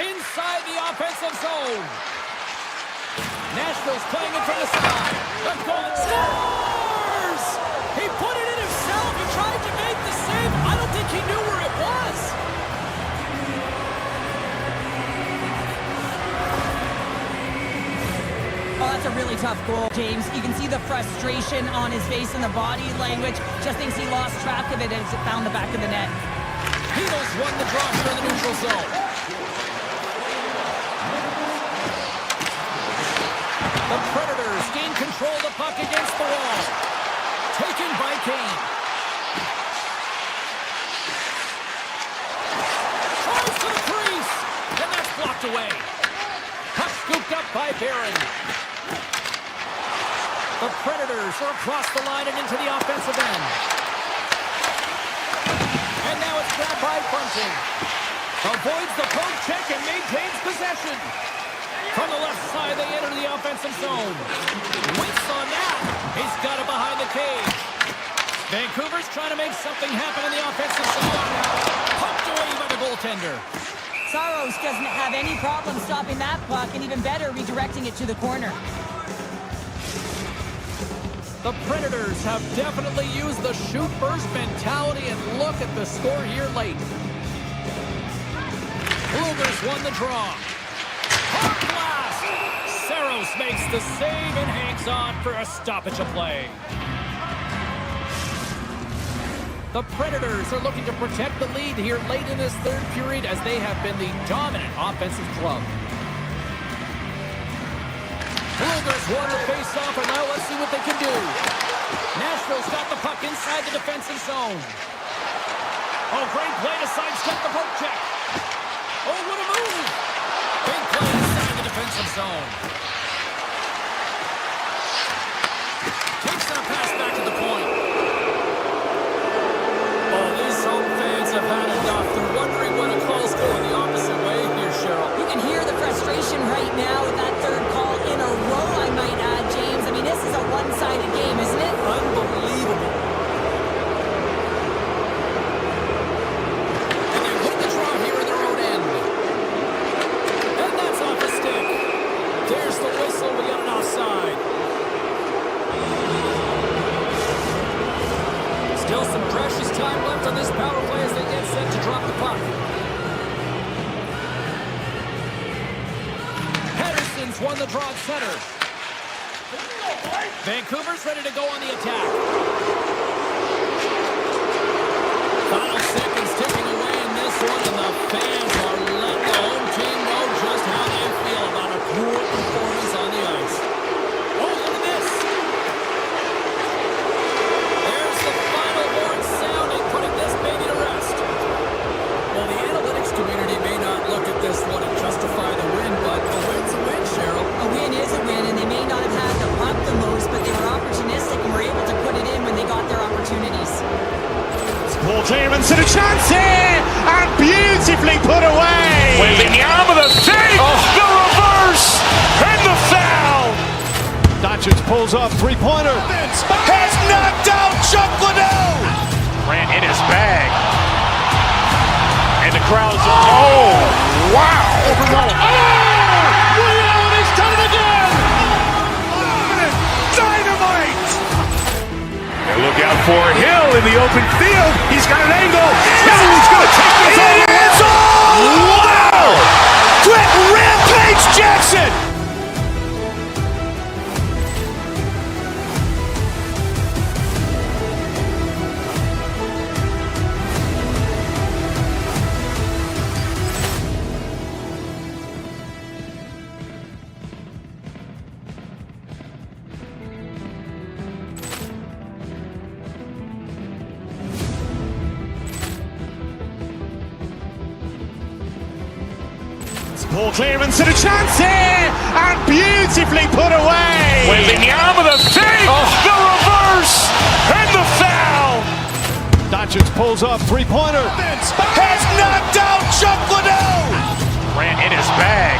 Inside the offensive zone. Nashville's playing it from the side. The goal scores! He put it in himself. He tried to make the save. I don't think he knew where it was. Oh, that's a really tough goal, James. You can see the frustration on his face and the body language. Just thinks he lost track of it as it found the back of the net. Beatles won the draw here in the neutral zone. The Predators gain control of the puck against the wall. Taken by Kane. Tries to the crease. And that's blocked away. Puck scooped up by Barron. The Predators are across the line and into the offensive end. And now it's grabbed by Bunting. Avoids the poke check and maintains possession. From the left side, they enter the offensive zone. Winks on that. He's got it behind the cage. Vancouver's trying to make something happen in the offensive zone. Pumped away by the goaltender. Saros doesn't have any problem stopping that puck, and even better, redirecting it to the corner. The Predators have definitely used the shoot-first mentality, and look at the score here late. Bluegers won the draw. Hard blast! Saros makes the save and hangs on for a stoppage of play. The Predators are looking to protect the lead here late in this third period as they have been the dominant offensive club. Bluegers won the face-off, and now let's see what they can do. Nashville's got the puck inside the defensive zone. Oh, great play to sidestep the poke check. Oh, what a move! Big play inside the defensive zone. Takes that pass back to the point. Oh, these home fans have had enough. They're wondering when a call's going the opposite way here, Cheryl. You can hear the frustration right now with that third call in a row, I might add, James. I mean, this is a one-sided game, isn't it? Unbelievable. And they win the draw here in their own end. And that's off the stick. There's the whistle. We got an offside. Still some precious time left on this power play as they get set to drop the puck. Henderson's won the draw at center. Vancouver's ready to go on the attack. Final seconds ticking away in this one, and the fans are letting the home team know just how they feel about a poor performance on the ice. Oh, look at this. There's the final horn sounding, putting this baby to rest. Well, the analytics community may not look at this one and justify the win, but a win's a win, Cheryl. A win is a win, and they may not have had the puck the most, but they were opportunistic and were able to put it in when they got their opportunities. Paul Dearman's had a chance here, and beautifully put away. Waving the arm of the save, the reverse, and the foul. Dodgers pulls off three-pointer. Has knocked out Chuck Liddell. Ran in his bag. And the crowd's, oh, wow. Ray Allen, he's done it again! Dynamite! And look out for Hill in the open field. He's got an angle. Hill's going to take this all the way. Wow! Quick Rampage Jackson! Ball clearance and a chance here, and beautifully put away. Wembanyama the fake, the reverse, and the foul. Doncic pulls up, three-pointer. Has knocked out Chuck Liddell. Ran in his bag.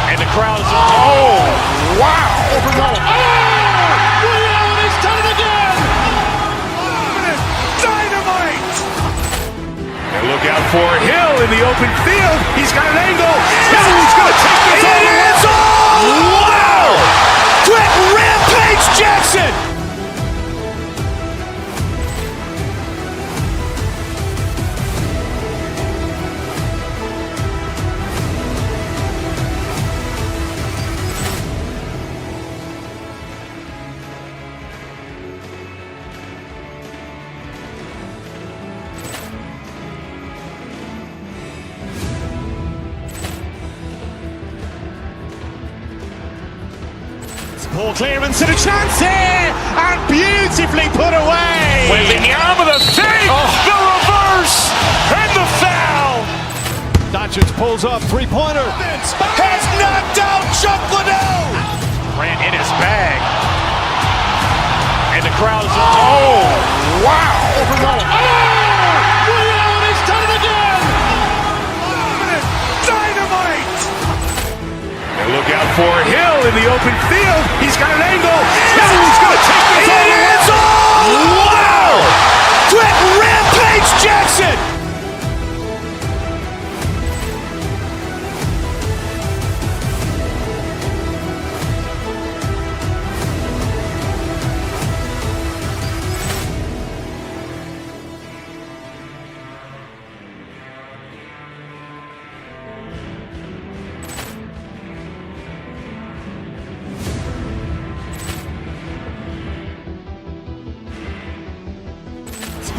And the crowd's, oh, wow. Ray Allen, he's done it again! Dynamite! And look out for Hill in the open field. He's got an angle. Hill's going to take this all the way. Wow! Quick Rampage Jackson! Ball clearance and a chance here, and beautifully put away. Wembanyama the fake, the reverse, and the foul. Doncic pulls up, three-pointer. Has knocked out Chuck Liddell. Ran in his bag. And the crowd's, oh, wow. Ray Allen, he's done it again! Dynamite! And look out for Hill in the open field. He's got an angle. Hill's going to take this all the way. Wow! Quick Rampage Jackson!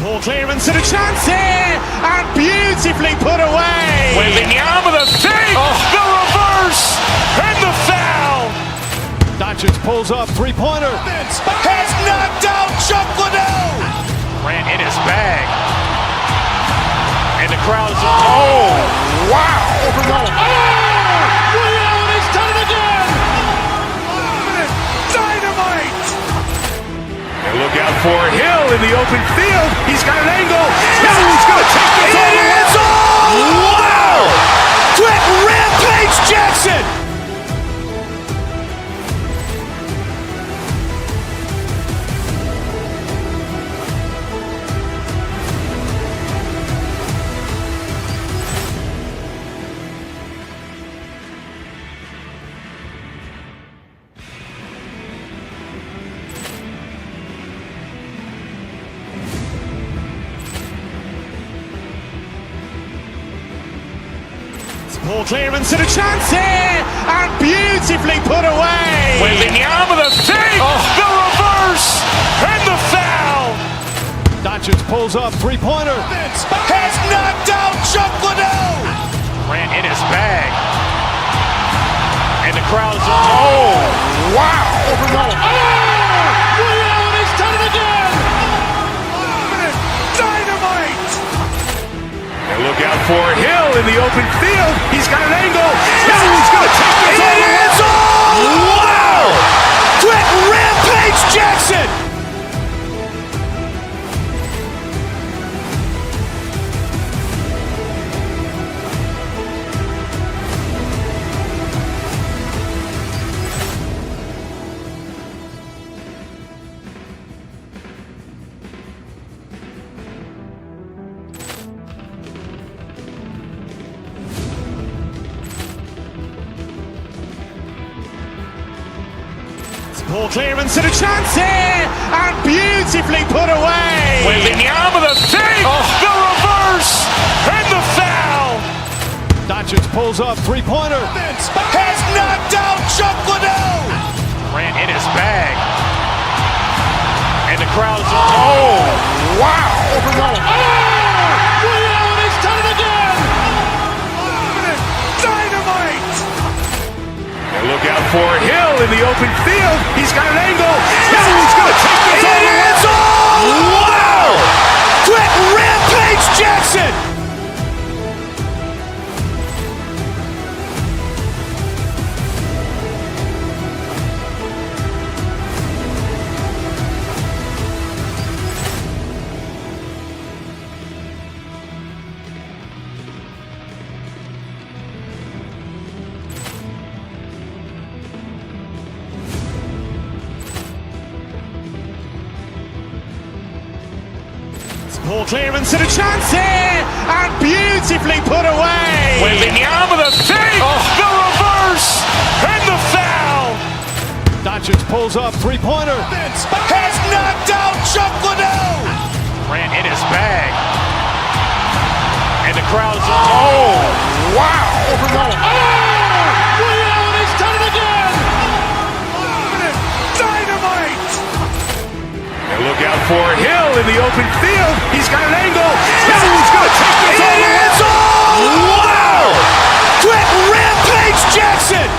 Ball clearance and a chance here, and beautifully put away. Wembanyama the fake, the reverse, and the foul. Doncic pulls up, three-pointer. Has knocked out Chuck Liddell. Ran in his bag. And the crowd's, oh, wow. Ray Allen, he's done it again! Dynamite! And look out for Hill in the open field. He's got an angle. Hill's going to take this all the way. Wow! Quick Rampage Jackson! Ball clearance and a chance here, and beautifully put away. Wembanyama the fake, the reverse, and the foul. Doncic pulls up, three-pointer. Has knocked out Chuck Liddell. Ran in his bag. And the crowd's, oh, wow. Ray Allen, he's done it again! Dynamite! And look out for Hill in the open field. He's got an angle. Hill's going to take this all the way. Wow! Quick Rampage Jackson! Ball clearance and a chance here, and beautifully put away. Wembanyama the save, the reverse, and the foul. Doncic pulls up, three-pointer. Has knocked out Chuck Liddell. Grant in his bag. And the crowd is, oh, wow. Ray Allen has done it again. Dynamite. And look out for Hill in the open field. He's got an angle. Hill's going to take this all the way. Wow. Quick Rampage Jackson. Ball clearance and a chance here, and beautifully put away. Wembanyama the save, the reverse, and the foul. Doncic pulls up, three-pointer. Has knocked out Chuck Liddell. Grant in his bag. And the crowd is, oh, wow. Ray Allen has done it again. Dynamite. And look out for Hill in the open field. He's got an angle. Hill's going to take this all the way. Wow. Quick Rampage Jackson.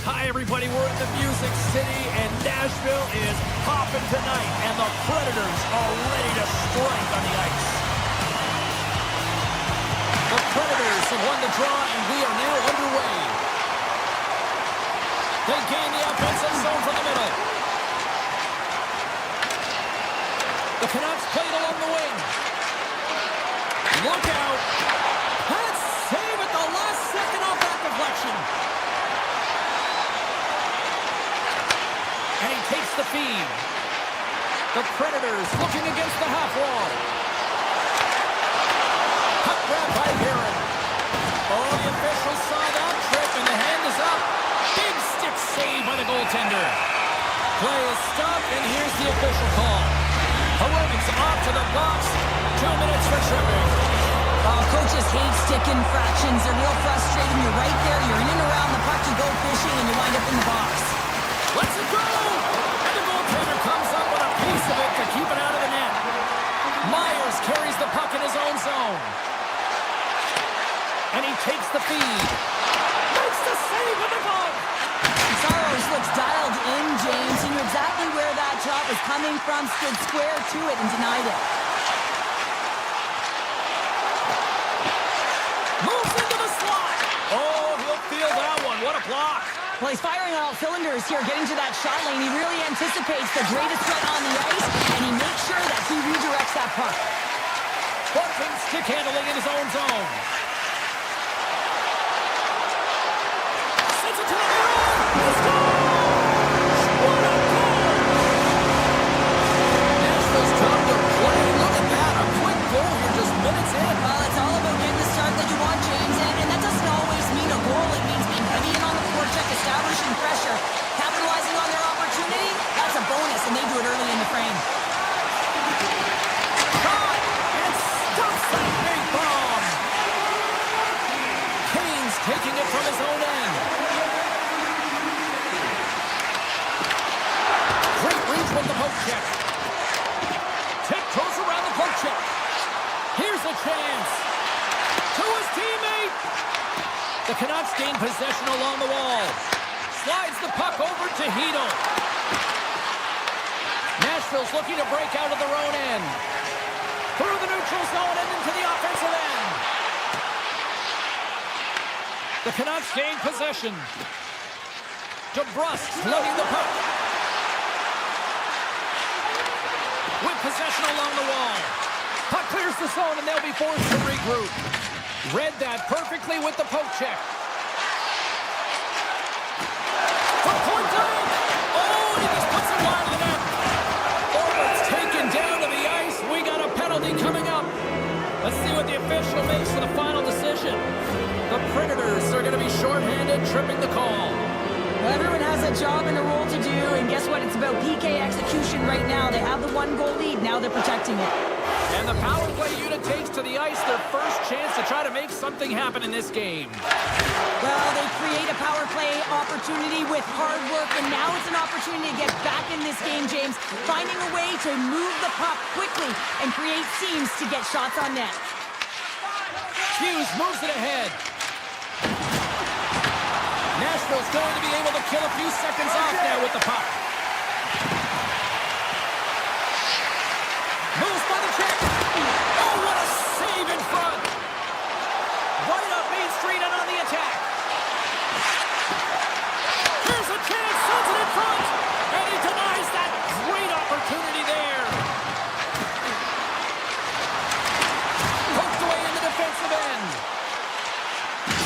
Hi, everybody. We're in the Music City, and Nashville is popping tonight, and the Predators are ready to strike on the ice. The Predators have won the draw, and we are now underway. They gain the offensive zone from the middle. The Canucks played along the wing. Look out. That's save at the last second off that deflection. And he takes the feed. The Predators looking against the half wall. Puck grab by Herron. Oh, the official saw that trip, and the hand is up. Big stick save by the goaltender. Play is stopped, and here's the official call. Heroic's off to the box. 2 minutes for tripping. Coaches hate stick infractions. They're real frustrating. You're right there. You're in and around the puck. You go fishing, and you wind up in the box. Let's it go! And the goaltender comes up with a piece of it to keep it out of the net. Myers carries the puck in his own zone. And he takes the feed. Makes the save with the glove. Saros looks dialed in, James. He knew exactly where that shot was coming from, stood square to it, and denied it. Moves into the slot. Oh, he'll feel that one. What a block. Well, he's firing on all cylinders here, getting to that shot lane. He really anticipates the greatest threat on the ice, and he makes sure that he redirects that puck. Barton stick handling in his own zone. Sends it to the middle. He scores! What a goal! Nashville's come to play. Look at that. A quick goal here just minutes in. Well, it's all about getting the start that you want, James, and that doesn't always mean a goal. It means being heavy in on the forecheck, establishing pressure, capitalizing on their opportunity. That's a bonus, and they do it early in the frame. Caught and stuffs that big bomb. Kane's taking it from his own end. Great reach with the poke check. Tiptoes around the poke check. Here's a chance. To his teammate. The Canucks gain possession along the wall. Slides the puck over to Hedl. Nashville's looking to break out of their own end. Through the neutral zone and into the offensive end. The Canucks gain possession. DeBrusque floating the puck. With possession along the wall. Puck clears the zone, and they'll be forced to regroup. Read that perfectly with the poke check. For point blank! Oh, he just puts it wide of the net. Oh, it's taken down to the ice. We got a penalty coming up. Let's see what the official makes for the final decision. The Predators are going to be shorthanded, tripping the call. Well, everyone has a job and a role to do, and guess what? It's about PK execution right now. They have the 1-goal lead. Now they're protecting it. And the power play unit takes to the ice their first chance to try to make something happen in this game. Well, they create a power play opportunity with hard work, and now it's an opportunity to get back in this game, James, finding a way to move the puck quickly and create seams to get shots on net. Hughes moves it ahead. Nashville's going to be able to kill a few seconds off now with the puck. Moves by the check. Oh, what a save in front. Right up Main Street and on the attack. Here's a chance, sends it in front. And he denies that great opportunity there. Poked away in the defensive end.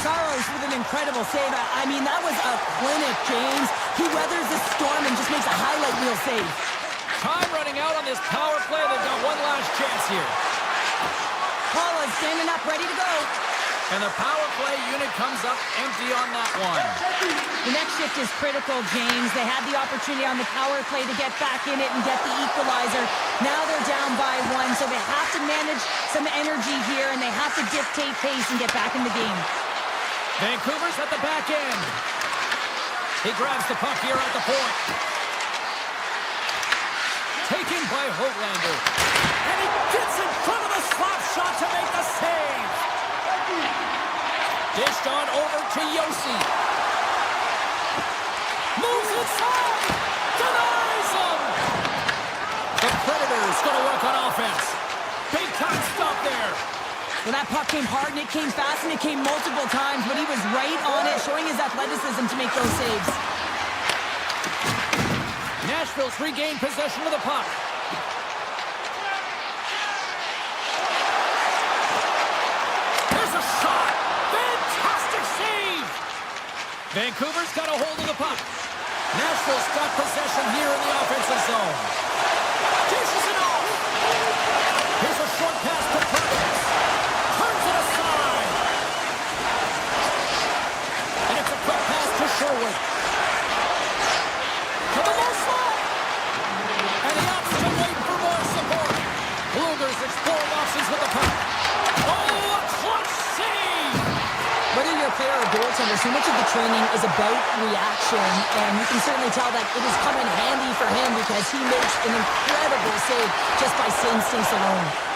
Saros with an incredible save. I mean, that was a clinic, James. He weathers the storm and just makes a highlight reel save. Time running out on this power play. They've got one last chance here. Paula standing up, ready to go. And the power play unit comes up empty on that one. The next shift is critical, James. They had the opportunity on the power play to get back in it and get the equalizer. Now they're down by 1, so they have to manage some energy here, and they have to dictate pace and get back in the game. Vancouver's at the back end. He grabs the puck here at the point. Taken by Hoglander. And he gets in front of the slap shot to make the save. Dished on over to Yossi. Moves inside. Denies him. The Predators going to work on offense. Big time stop there. Well, that puck came hard, and it came fast, and it came multiple times, but he was right on it, showing his athleticism to make those saves. Nashville's regained possession of the puck. There's a shot! Fantastic save! Vancouver's got a hold of the puck. Nashville's got possession here in the offensive zone. Dishes it off! Here's a short pass to Providence. Turns it aside! And it's a quick pass to Sherwood. To the low slot! And the option waiting for more support. Bluegers exploring options with the puck. Oh, a clutch save! Whether you're a player or a goaltender, so much of the training is about reaction, and you can certainly tell that it has come in handy for him because he makes an incredible save just by instincts alone.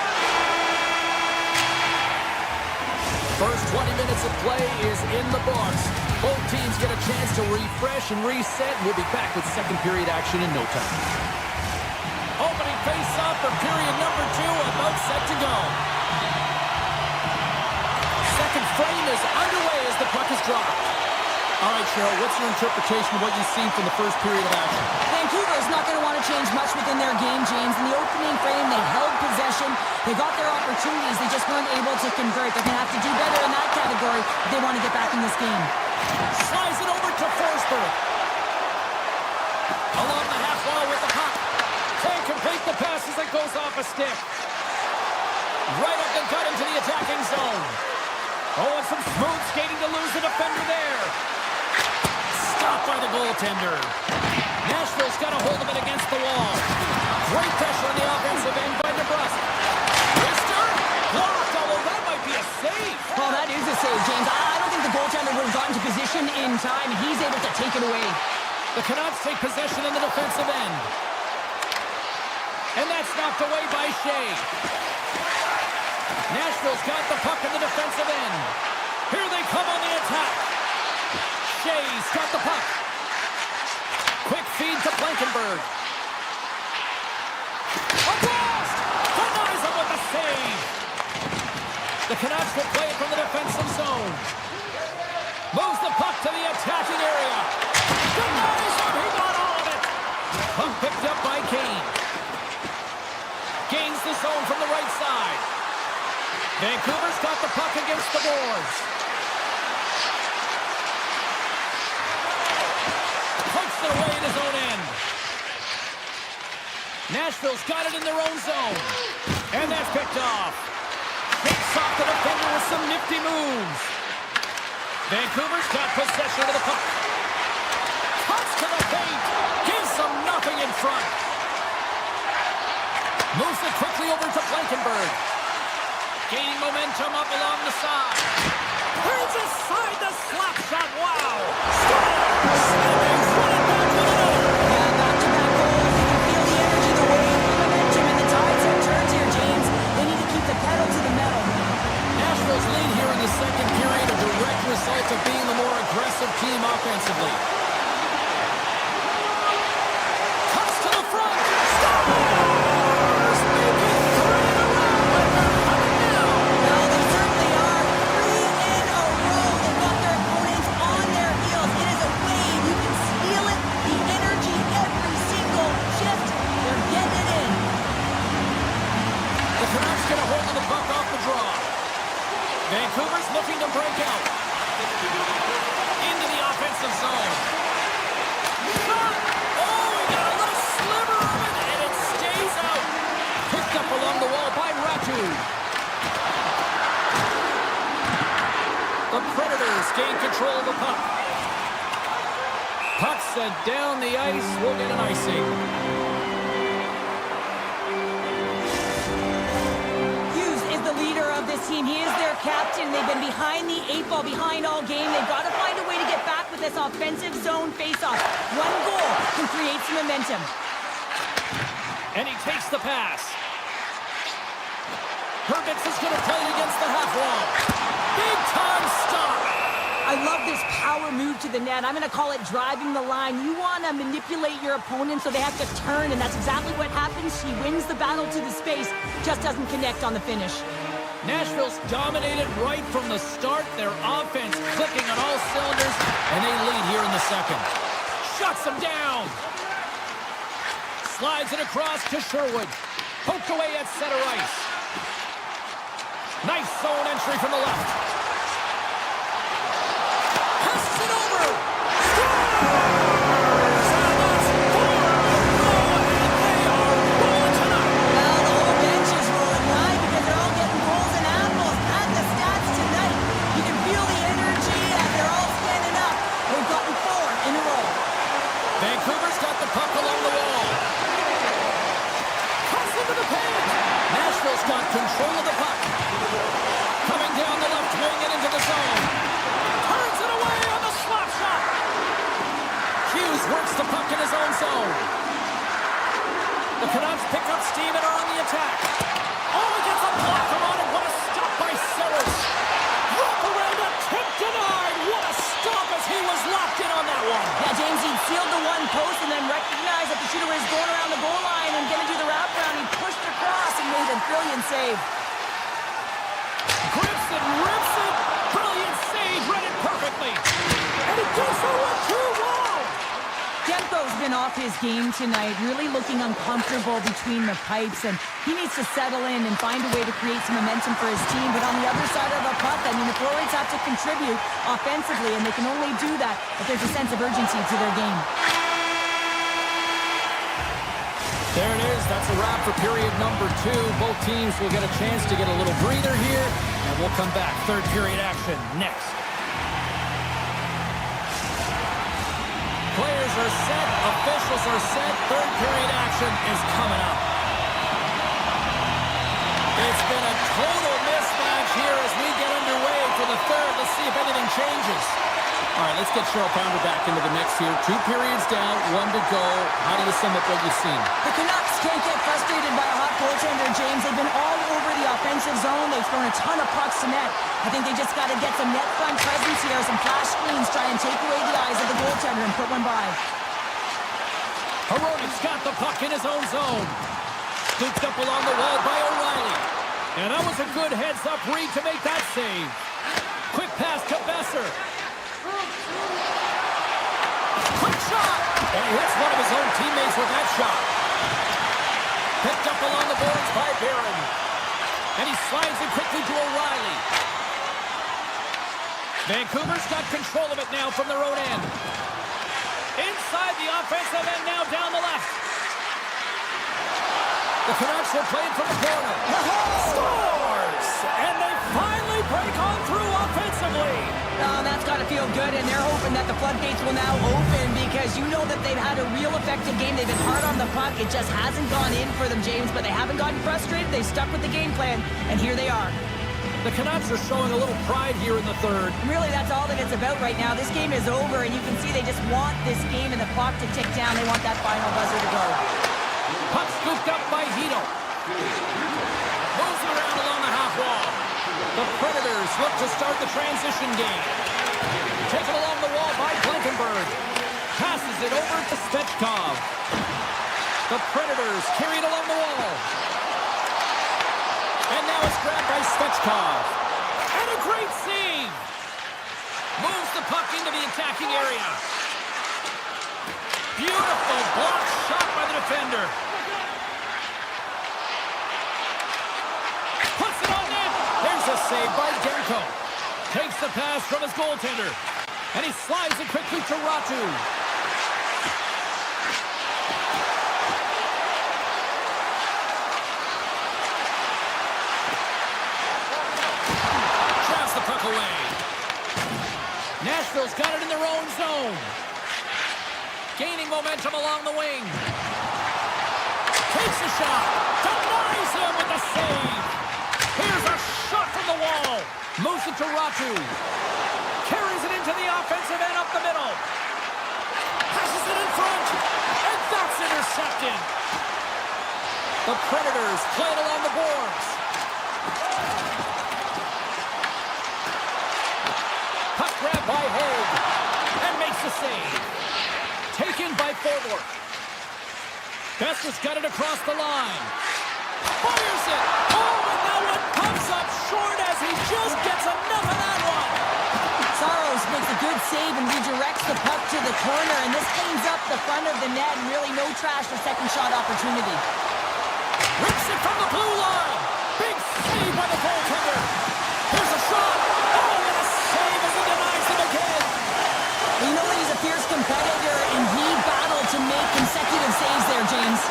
First 20 minutes of play is in the books. Both teams get a chance to refresh and reset. We'll be back with second period action in no time. Opening face-off for period number 2, about set to go. Second frame is underway as the puck is dropped. All right, Cheryl, what's your interpretation of what you've seen from the first period of action? Vancouver's not going to want to change much within their game, James. In the opening frame, they held possession. They got their opportunities. They just weren't able to convert. They're going to have to do better in that category if they want to get back in this game. Slides it over to Forsberg. Along the half wall with the puck. Can't complete the pass as it goes off a stick. Right up and cut into the attacking zone. Oh, and some smooth skating to lose the defender there. Stopped by the goaltender. Nashville's got a hold of it against the wall. Great pressure on the offensive end by DeBrusque. Wrister blocked, although that might be a save. Well, that is a save, James. I don't think the goaltender would have gotten to position in time, and he's able to take it away. The Canucks take possession on the defensive end. And that's knocked away by Shea. Nashville's got the puck in the defensive end. Here they come on the attack. Shea's got the puck. Quick feed to Blankenberg. A blast! Denies him with the save. The Canucks will play it from the defensive zone. Moves the puck to the attacking area. Denies! Vancouver's got the puck against the boards. Pokes it away in his own end. Nashville's got it in their own zone. And that's picked off. Picks off the defender with some nifty moves. Vancouver's got possession of the puck. Cuts to the paint. Gives them nothing in front. Moves it quickly over to Blankenberg. Gaining momentum up along the side. Turns aside the slap shot. Wow. Scores! Snapping, running back with another. Yeah, back-to-back goals. You can feel the energy, the wave, the momentum, and the tides have turned here, James. They need to keep the pedal to the metal. Nashville's lead here in the second period, a direct result of being the more aggressive team offensively. Cuts to the front. Scores! Make it 3 in a row, and they're coming now. Well, they certainly are. 3 in a row. They've got their opponents on their heels. It is a wave. You can feel it. The energy, every single shift. They're getting it in. The Canucks get a hold of the puck off the draw. Vancouver's looking to break out. Into the offensive zone. Shot! Oh, he got a little sliver of it, and it stays out. Picked up along the wall by Ratu. The Predators gain control of the puck. Puck sent down the ice. We'll get an icing. Leader of this team. He is their captain. They've been behind the 8 ball, behind all game. They've got to find a way to get back with this offensive zone face-off. One goal can create some momentum. And he takes the pass. Herbitz is going to play it against the half wall. Big time stop. I love this power move to the net. I'm going to call it driving the line. You want to manipulate your opponent so they have to turn, and that's exactly what happens. He wins the battle to the space, just doesn't connect on the finish. Nashville's dominated right from the start. Their offense clicking on all cylinders, and they lead here in the second. Shuts them down. Slides it across to Sherwood. Poked away at center ice. Nice zone entry from the left. Passes it over. Scores! And that's 4 in a row, and they are rolling tonight. Well, the whole bench is rolling. Why? Because they're all getting goals and apples. Add the stats tonight. You can feel the energy, and they're all standing up. They've gotten 4 in a row. Vancouver's got the puck along the wall. Cuts into the paint. Nashville's got control of the puck. Coming down the left wing and into the zone. Turns it away on the slap shot. Hughes works the puck in his own zone. The Canucks pick up steam and are on the attack. Oh, he gets a block on it. What a stop by Sellers. Wrap around a tip denied. What a stop as he was locked in on that one. Yeah, James, he sealed the one post and then recognized that the shooter was going around the goal line and going to do the wraparound. He pushed across and made a brilliant save. Grips it, rips it. Brilliant save, read it perfectly. And it goes for 1-2. Wow. Demko's been off his game tonight, really looking uncomfortable between the pipes, and he needs to settle in and find a way to create some momentum for his team. But on the other side of the puck, I mean, the forwards have to contribute offensively, and they can only do that if there's a sense of urgency to their game. There it is. That's a wrap for period number 2. Both teams will get a chance to get a little breather here, and we'll come back. Third period action next. Players are set. Officials are set. Third period action is coming up. It's been a total mismatch here as we get underway for the third. Let's see if anything changes. All right, let's get Cheryl Pounder back into the mix here. 2 periods down, 1 to go. How do you sum up what you've seen? The Canucks can't get frustrated by a hot goaltender, James. They've been all over the offensive zone. They've thrown a ton of pucks to net. I think they just got to get some net front presence here, some flash screens, try and take away the eyes of the goaltender and put one by. Hronik's got the puck in his own zone. Scooped up along the wall by O'Reilly. And that was a good heads-up read to make that save. Quick pass to Besser. Quick shot! And he hits one of his own teammates with that shot. Picked up along the boards by Barron. And he slides it quickly to O'Reilly. Vancouver's got control of it now from their own end. Inside the offensive end now down the left. The Canucks will play it from the corner. Scores! And they finally break on through offensively. Oh, that's got to feel good, and they're hoping that the floodgates will now open because you know that they've had a real effective game. They've been hard on the puck. It just hasn't gone in for them, James, but they haven't gotten frustrated. They've stuck with the game plan, and here they are. The Canucks are showing a little pride here in the third. Really, that's all that it's about right now. This game is over, and you can see they just want this game and the clock to tick down. They want that final buzzer to go. Puck scooped up by Hito. Moves it around along the half wall. The Predators look to start the transition game. Taken along the wall by Blankenberg. Passes it over to Svechkov. The Predators carry it along the wall. And now it's grabbed by Svechkov. And a great save. Moves the puck into the attacking area. Beautiful block shot by the defender. Puts it on net. There's a save by Demko. Takes the pass from his goaltender. And he slides it quickly to Ratu. Traps the puck away. Nashville's got it in their own zone. Gaining momentum along the wing. Takes a shot. Denies him with the save. Here's a shot from the wall. Moves it to Ratu. Carries it into the offensive end up the middle. Passes it in front. And that's intercepted. The Predators play it along the boards. Puck grab by Haig. And makes the save. Taken by Forward. Besser's got it across the line. Fires it. Oh, and that one comes up short as he just gets enough of that one. Saros makes a good save and redirects the puck to the corner, and this cleans up the front of the net, and really no trash for second shot opportunity. Rips it from the blue line. Big save by the goaltender. Here's a shot. Oh, and a save as he denies him again. You know that he's a fierce competitor, and he battled to make consecutive saves there, James.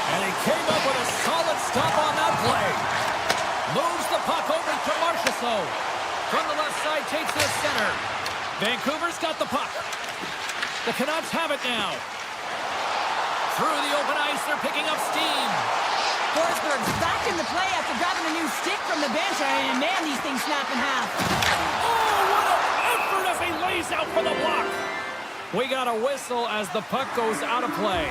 And he came up with a solid stop on that play. Moves the puck over to Marchessault. From the left side, takes it to center. Vancouver's got the puck. The Canucks have it now. Through the open ice, they're picking up steam. Forsberg's back in the play after grabbing a new stick from the bench, and man, these things snap in half. Oh, what an effort as he lays out for the block. We got a whistle as the puck goes out of play.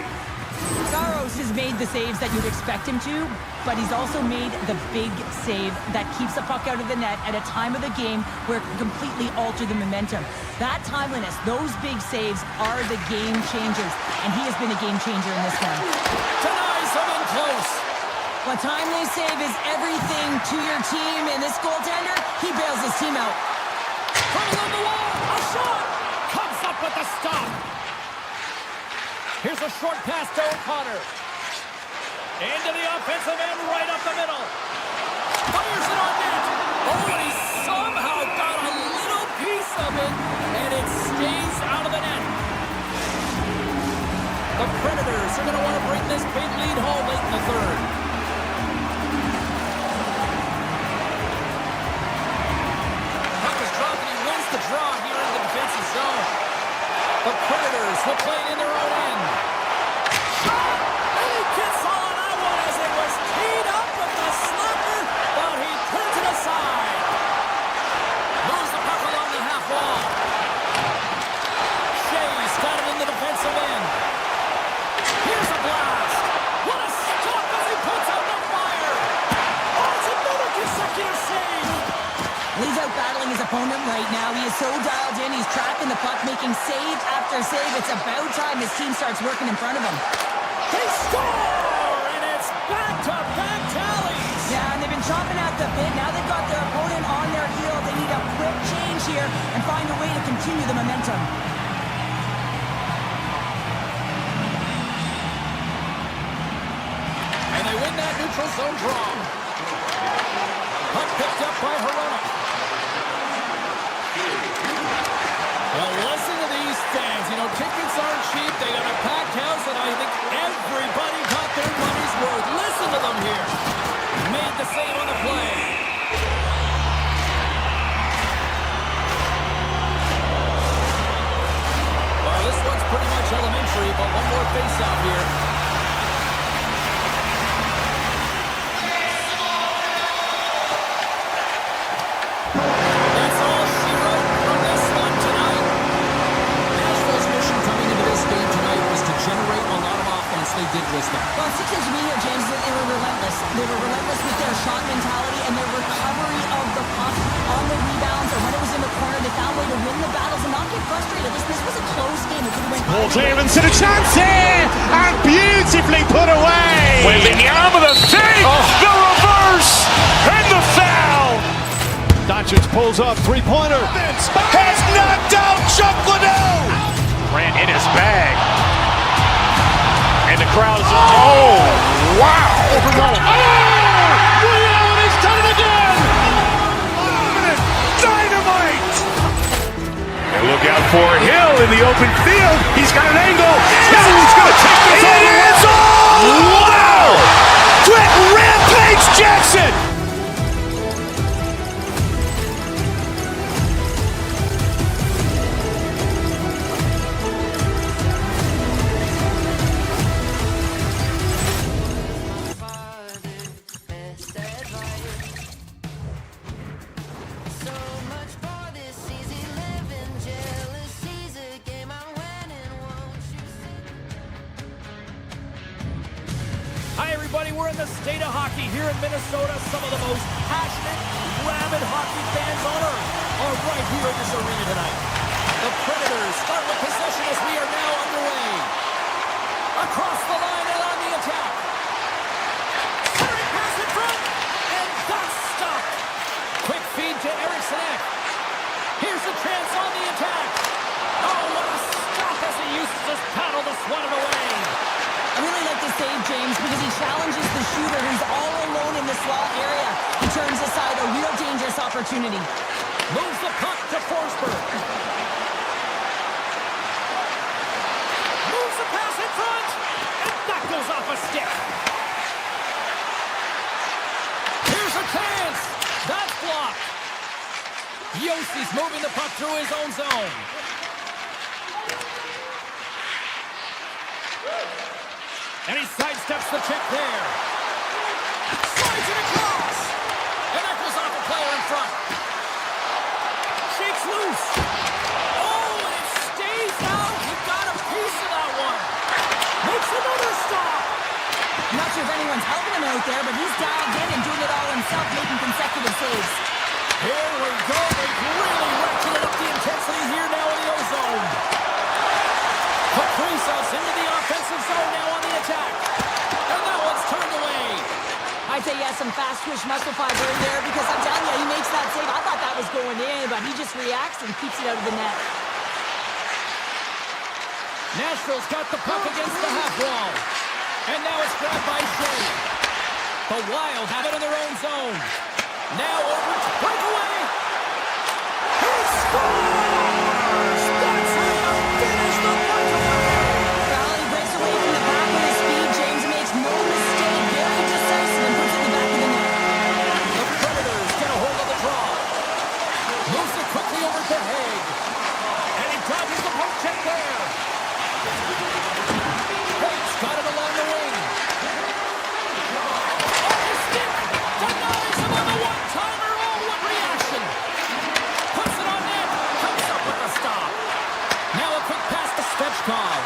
Saros has made the saves that you'd expect him to, but he's also made the big save that keeps the puck out of the net at a time of the game where it can completely alter the momentum. That timeliness, those big saves are the game changers, and he has been a game changer in this one. Denies him in close. A timely save is everything to your team, and this goaltender, he bails his team out. From along the wall, a shot! Comes up with the stop. Here's a short pass to O'Connor. Into the offensive end, right up the middle. Fires it on net. Oh, and he somehow got a little piece of it, and it stays out of the net. The Predators are going to want to bring this big lead home late in the third. Puck is dropped, and he wins the draw here in the defensive zone. The Predators will play it in their own end. Shot! And he gets all on that one as it was teed up with the slapper, but he turns it aside. Moves the puck along the half wall. Shea's got it in the defensive end. Here's a blast. What a stop as he puts out the fire. Oh, it's another consecutive save. He's out battling his opponent right now. He is so dialed in. He's tracking the puck, making save after save. It's about time his team starts working in front of him. They score! And it's back-to-back tallies. Yeah, and they've been chomping at the bit. Now they've got their opponent on their heel. They need a quick change here and find a way to continue the momentum. And they win that neutral zone draw. step by Hronek. Well, listen to these fans. You know, tickets aren't cheap. They got a packed house, and I think everybody got their money's worth. Listen to them here. Made the save on the play. Well, this one's pretty much elementary, but one more face-off here. That's all she wrote from this one tonight. Nashville's mission coming into this game tonight was to generate a lot of offense. They did with them. Well, it seems to me here, James, that they were relentless. They were relentless with their shot mentality and their recovery of the puck on the rebounds, or when it was in the corner, they found a way to win the battles and not get frustrated. This was a close game. It could have went Ball clearance and a chance here, and beautifully put away. With the arm of the save, the reverse, and the foul. Doncic pulls up, three-pointer. Has knocked out Chuck Liddell. Ran in his bag. And the crowd is, oh, wow. Ray Allen has done it again. Dynamite. And look out for Hill in the open field. He's got an angle. Hill's going to take this all the way. Wow. Quick rampage Jackson. Hi, everybody. We're in the state of hockey here in Minnesota. Some of the most passionate, rabid hockey fans on earth are right here in this arena tonight. The Predators start with possession as we are now underway. Across the line and on the attack. Centering pass in front, and that's stopped. Quick feed to Eriksson. Here's a chance on the attack. Oh, what a stop as he uses his paddle to swat it away. I really like this save, James, because he challenges the shooter who's all alone in the slot area. He turns aside a real dangerous opportunity. Moves the puck to Forsberg. Moves the pass in front, and that goes off a stick. Here's a chance. That's blocked. Yossi's moving the puck through his own zone. And he sidesteps the check there. Slides it across. And that goes off a player in front. Shakes loose. Oh, and it stays out. He got a piece of that one. Makes another stop. I'm not sure if anyone's helping him out there, but he's dialed in and doing it all himself, making consecutive saves. Here we go. They've really ratcheted up the intensity here now in the O-zone. Kaprizov's into the offensive zone now on the attack. And that one's turned away. I'd say he has some fast twitch muscle fiber in there because I'm telling you, he makes that save. I thought that was going in, but he just reacts and keeps it out of the net. Nashville's got the puck against the half wall. And now it's grabbed by Shea. The Wild have it in their own zone. Now over to breakaway. He scores! That's how you finish the breakaway! Well, he breaks away from the back with his speed. James makes no mistake. Very decisive and puts it in the back of the net. The Predators get a hold of the draw. Moves it quickly over to Haig. And he dodges the poke check there. Haig's got it along the wing. Oh, his stick! Denies him on the one-timer. Oh, what reaction! Puts it on net. Comes up with the stop. Now a quick pass to Svechkov.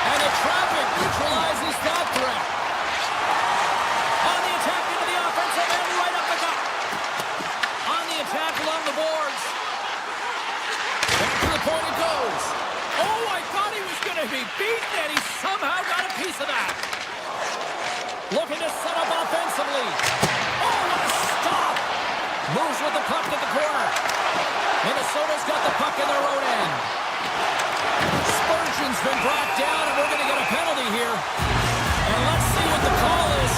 And the traffic neutralizes that threat. On the attack into the offensive end, right up the gut. On the attack along the boards. Back to the point it goes. Oh, I thought he was going to be beaten, and he somehow got a piece of that. Looking to set up offensively. Oh, what a stop. Moves with the puck at the corner. Minnesota's got the puck in their own end. Spurgeon's been brought down, and we're going to get a penalty here. And let's see what the call is.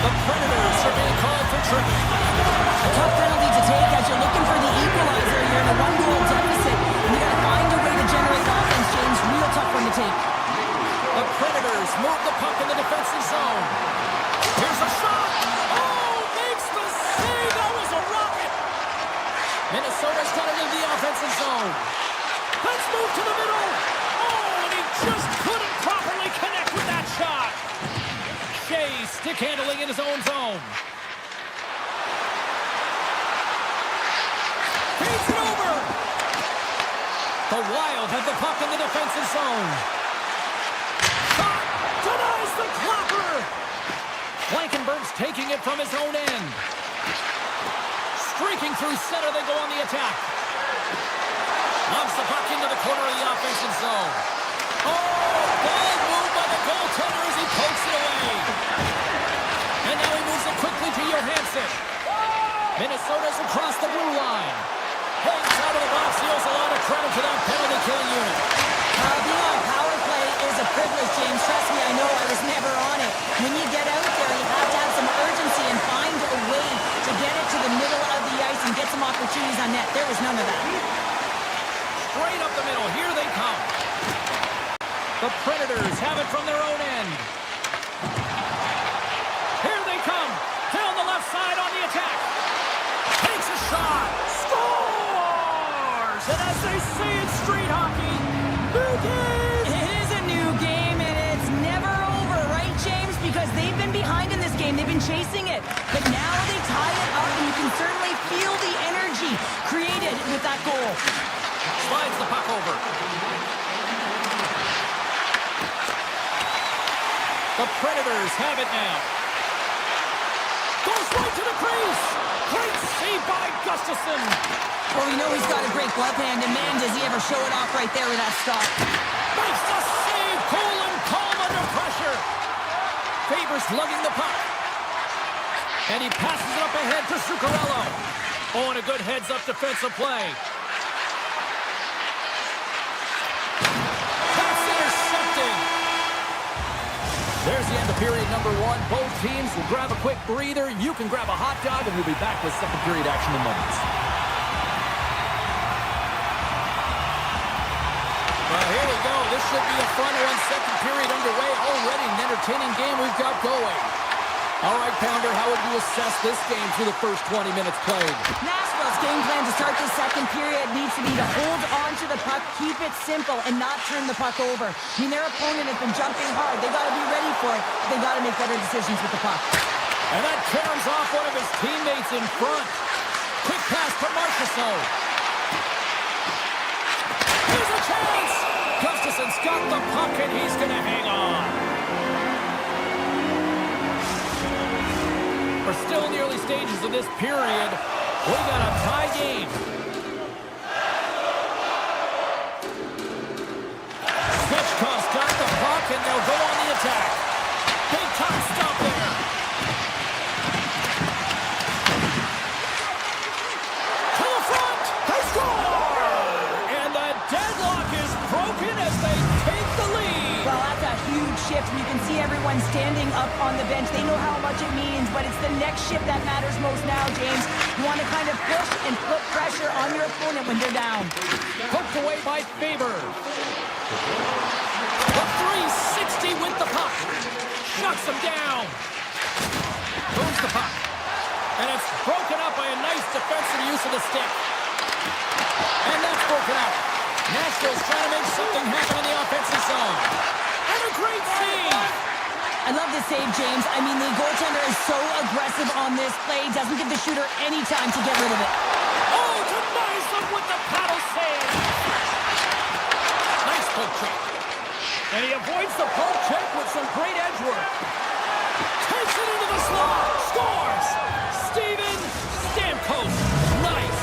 The Predators are being called infantry. A tough penalty to take as you're looking for the equalizer. You're in a one-goal deficit, and you got to find a way to generate offense, James. Real tough one to take. The Predators move the puck in the defensive zone. Here's a shot. Oh, makes the save. That was a rocket. Minnesota's got it in the offensive zone. Let's move to the middle. Oh, and he just couldn't properly connect with that shot. Shea stick handling in his own zone. Feeds it over. The Wild have the puck in the defensive zone. Shot denies the clapper. Blankenberg's taking it from his own end. Streaking through center, they go on the attack. Lobs the puck into the corner of the offensive zone. Oh, ball moved by the goaltender as he pokes it away. And now he moves it quickly to Johansson. Minnesota's across the blue line. Hangs out of the box. He owes a lot of credit to that penalty killing unit. Being on power play is a privilege, James. Trust me, I know. I was never on it. When you get out there, you have to have some urgency and find a way to get it to the middle of the ice and get some opportunities on net. There was none of that. Straight up the middle. Here they come. The Predators have it from their own end. Here they come. Down the left side on the attack. Takes a shot. Scores! And as they say in street hockey, new game! It is a new game, and it's never over, right, James? Because they've been behind in this game. They've been chasing it. But now they tie it up, and you can certainly feel the energy created with that goal. Slides the puck over. The Predators have it now. Goes right to the crease. Great save by Gustafsson. Well, we know he's got a great glove hand, and man, does he ever show it off right there with that stop. Makes the save. Cool and calm under pressure. Faber's lugging the puck. And he passes it up ahead to Zuccarello. Oh, and a good heads-up defensive play. That's intercepted. There's the end of period number one. Both teams will grab a quick breather. You can grab a hot dog, and we'll be back with second period action in moments. Well, here we go. This should be a fun one. Second period underway already. An entertaining game we've got going. All right, Pounder, how would you assess this game through the first 20 minutes played? Nashville's game plan to start the second period needs to be to hold on to the puck, keep it simple, and not turn the puck over. I mean, their opponent has been jumping hard. They got to be ready for it. They got to make better decisions with the puck. And that turns off one of his teammates in front. Quick pass to Marchessault. Here's a chance. Gustafsson's got the puck, and he's going to hang on. We're still in the early stages of this period. We got a tie game. Svechkov's got the puck, and they'll go on the attack. Big time stop there. To the front. They score! And the deadlock is broken as they take the lead. Well, that's a huge shift. You can see everyone standing up on the bench. They know how much it means, but it's the next shift that matters most now, James. You want to kind of push and put pressure on your opponent when they're down. Poked away by Faber. The 360 with the puck. Shuts him down. Moves the puck. And it's broken up by a nice defensive use of the stick. And that's broken up. Nashville's trying to make something happen in the offensive zone. And a great save. I love this save, James. I mean, the goaltender is so aggressive on this play. Doesn't give the shooter any time to get rid of it. Oh, denies them with the paddle save. Nice poke check. And he avoids the poke check with some great edge work. Takes it into the slot. Scores. Steven Stamkos. Nice.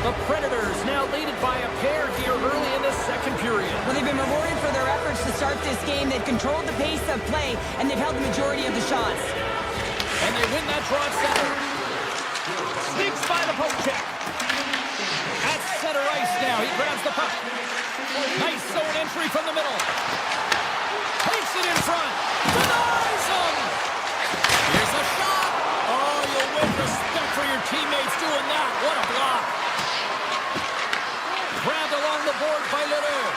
The Predators now leaded by a pair here early in this second period. Well, they've been rewarded for their efforts to start this game. They've controlled the pace of play, and they've held the majority of the shots. And they win that draw at center. Sneaks by the poke check. At center ice now. He grabs the puck. Nice zone entry from the middle. Takes it in front. Denies him. Here's a shot. Oh, you'll win the board by Leroux.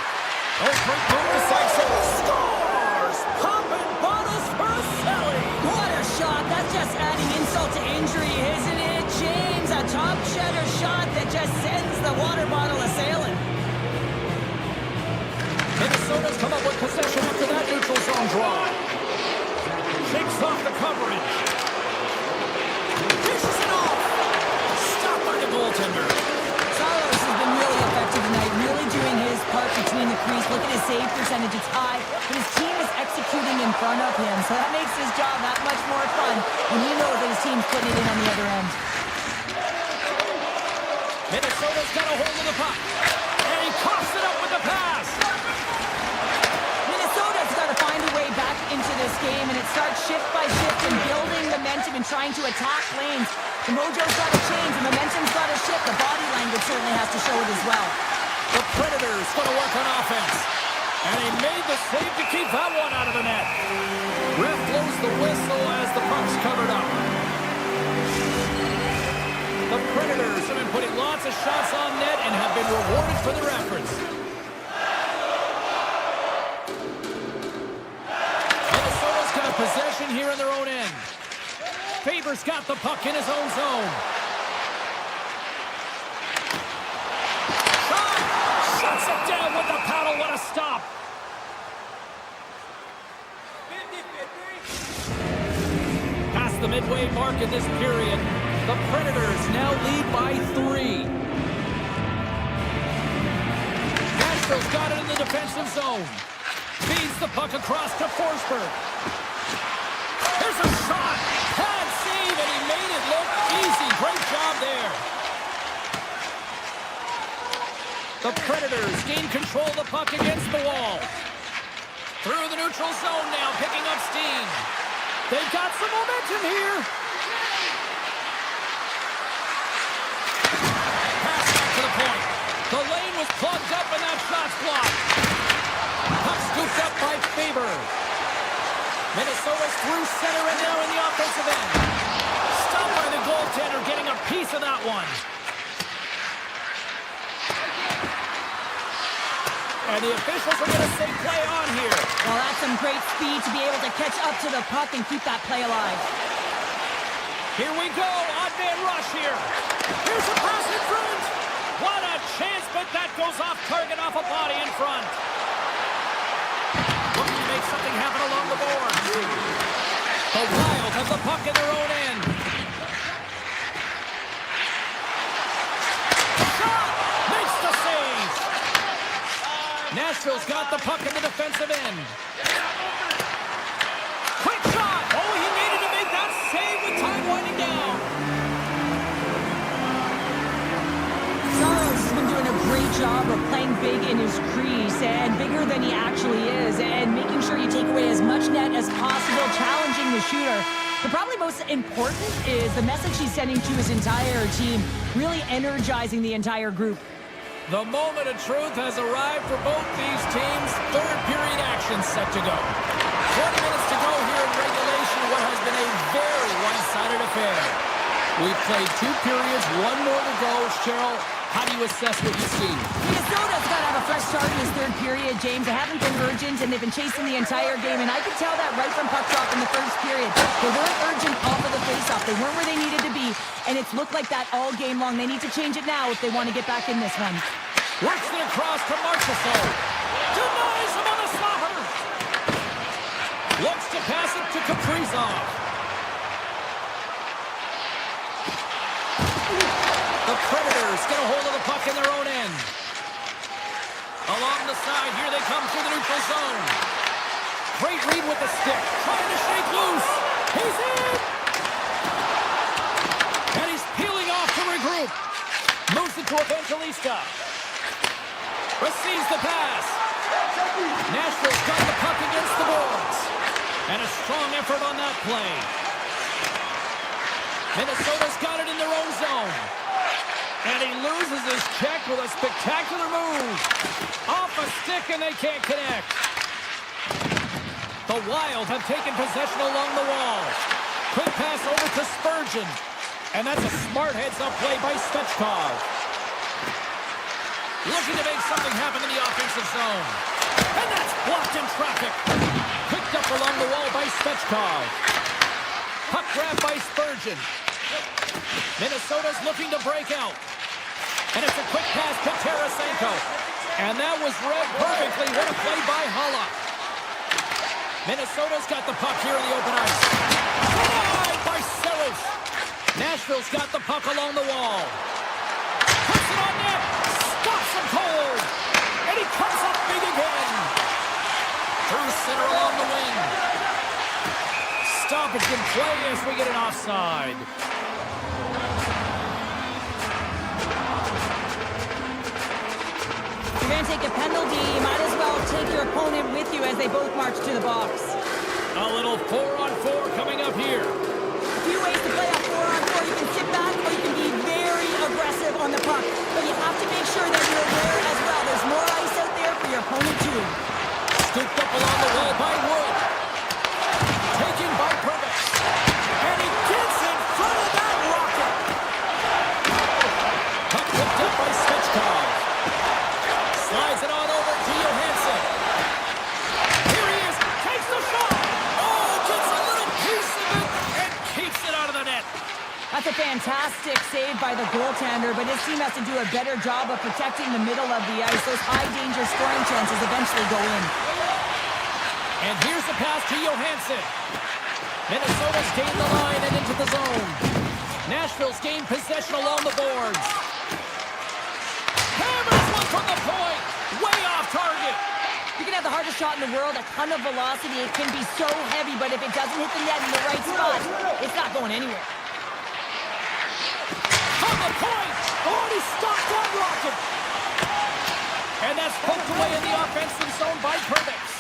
Oh, great move decisive. Scores! Popping bottles for Selly. What a shot. That's just adding insult to injury, isn't it, James? A top cheddar shot that just sends the water bottle a-sailing. Minnesota's come up with possession after that neutral zone draw. Shakes off the coverage. Dishes it off. Stopped by the goaltender. Saros has been really effective tonight, really doing his part between the crease. Look at his save percentage, it's high, but his team is executing in front of him, so that makes his job that much more fun when he knows that his team's putting it in on the other end. Minnesota's got a hold of the puck, and he coughs it up with the pass. Minnesota's got to find a way back into this game, and it starts shift by shift and building momentum and trying to attack lanes. The mojo's got to change, the momentum's got to shift. The body language certainly has to show it as well. The Predators going to work on offense, and he made the save to keep that one out of the net. Ref blows the whistle as the puck's covered up. The Predators have been putting lots of shots on net and have been rewarded for their efforts. Minnesota's got possession here in their own end. Faber's got the puck in his own zone. Shot! Shuts it down with the paddle. What a stop! Past the midway mark in this period, the Predators now lead by 3. Nashville's got it in the defensive zone. Feeds the puck across to Forsberg. There's a shot! Pad save, and he made it look easy. Great job there. The Predators gain control of the puck against the wall. Through the neutral zone now, picking up steam. They've got some momentum here. Pass back to the point. The lane was plugged up and that shot's blocked. Puck scooped up by Faber. Minnesota's through center and now in the offensive end. Stopped by the goaltender, getting a piece of that one. And the officials are going to say play on here. Well, that's some great speed to be able to catch up to the puck and keep that play alive. Here we go, odd man rush here. Here's a pass in front. What a chance, but that goes off target, off a body in front. Looking to make something happen along the boards. The Wild have the puck in their own end. Shot! Makes the save. Nashville's got the puck in the defensive end. Quick shot! Oh, he needed to make that save with time winding down. Saros has been doing a great job of playing big in his crease and bigger than he actually is and making sure you take away as much net as possible, challenging the shooter. But probably most important is the message he's sending to his entire team, really energizing the entire group. The moment of truth has arrived for both these teams. Third period action set to go. 20 minutes to go here in regulation, what has been a very one-sided affair. We've played 2 periods, 1 more to go. Cheryl, how do you assess what you see? Minnesota's got to have a fresh start in this third period, James. They haven't been urgent, and they've been chasing the entire game, and I could tell that right from puck drop in the first period. They weren't urgent off of the faceoff. They weren't where they needed to be, and it's looked like that all game long. They need to change it now if they want to get back in this one. Works it across to Marchessault. Denies him on the slapper. Looks to pass it to Kaprizov. The Predators get a hold of the puck in their own end. Along the side, here they come through the neutral zone. Great read with the stick, trying to shake loose. He's in! And he's peeling off to regroup. Moves it to Evangelista. Receives the pass. Nashville's got the puck against the boards. And a strong effort on that play. Minnesota's got it in their own zone. And he loses his check with a spectacular move. Off a stick and they can't connect. The Wild have taken possession along the wall. Quick pass over to Spurgeon. And that's a smart heads-up play by Svechkov. Looking to make something happen in the offensive zone. And that's blocked in traffic. Picked up along the wall by Svechkov. Puck grab by Spurgeon. Minnesota's looking to break out. And it's a quick pass to Tarasenko. And that was read perfectly. What a play by Holla. Minnesota's got the puck here in the open ice. Denied by Saros. Nashville's got the puck along the wall. Puts it on net. Stops him cold. And he comes up big again. Through center along the wing. Stoppage in play as we get an offside. You're going to take a penalty. You might as well take your opponent with you as they both march to the box. A little 4-on-4 coming up here. A few ways to play a 4-on-4. You can sit back or you can be very aggressive on the puck. But you have to make sure that you're aware as well. There's more ice out there for your opponent too. Scooped up along the wall by Wood. Taken by Purvis. And he gets in front of that rocket. Puck picked up by Svechkov. Slides it on over to Johansson. Here he is. Takes the shot. Oh, gets a little piece of it and keeps it out of the net. That's a fantastic save by the goaltender, but his team has to do a better job of protecting the middle of the ice. Those high-danger scoring chances eventually go in. And here's the pass to Johansson. Minnesota's gained the line and into the zone. Nashville's gained possession along the boards. Hammers one from the point. Way off target. You can have the hardest shot in the world, a ton of velocity. It can be so heavy, but if it doesn't hit the net in the right spot, it's not going anywhere. From the point. Already stopped that rocket. And that's poked away in the offensive zone by Purvis.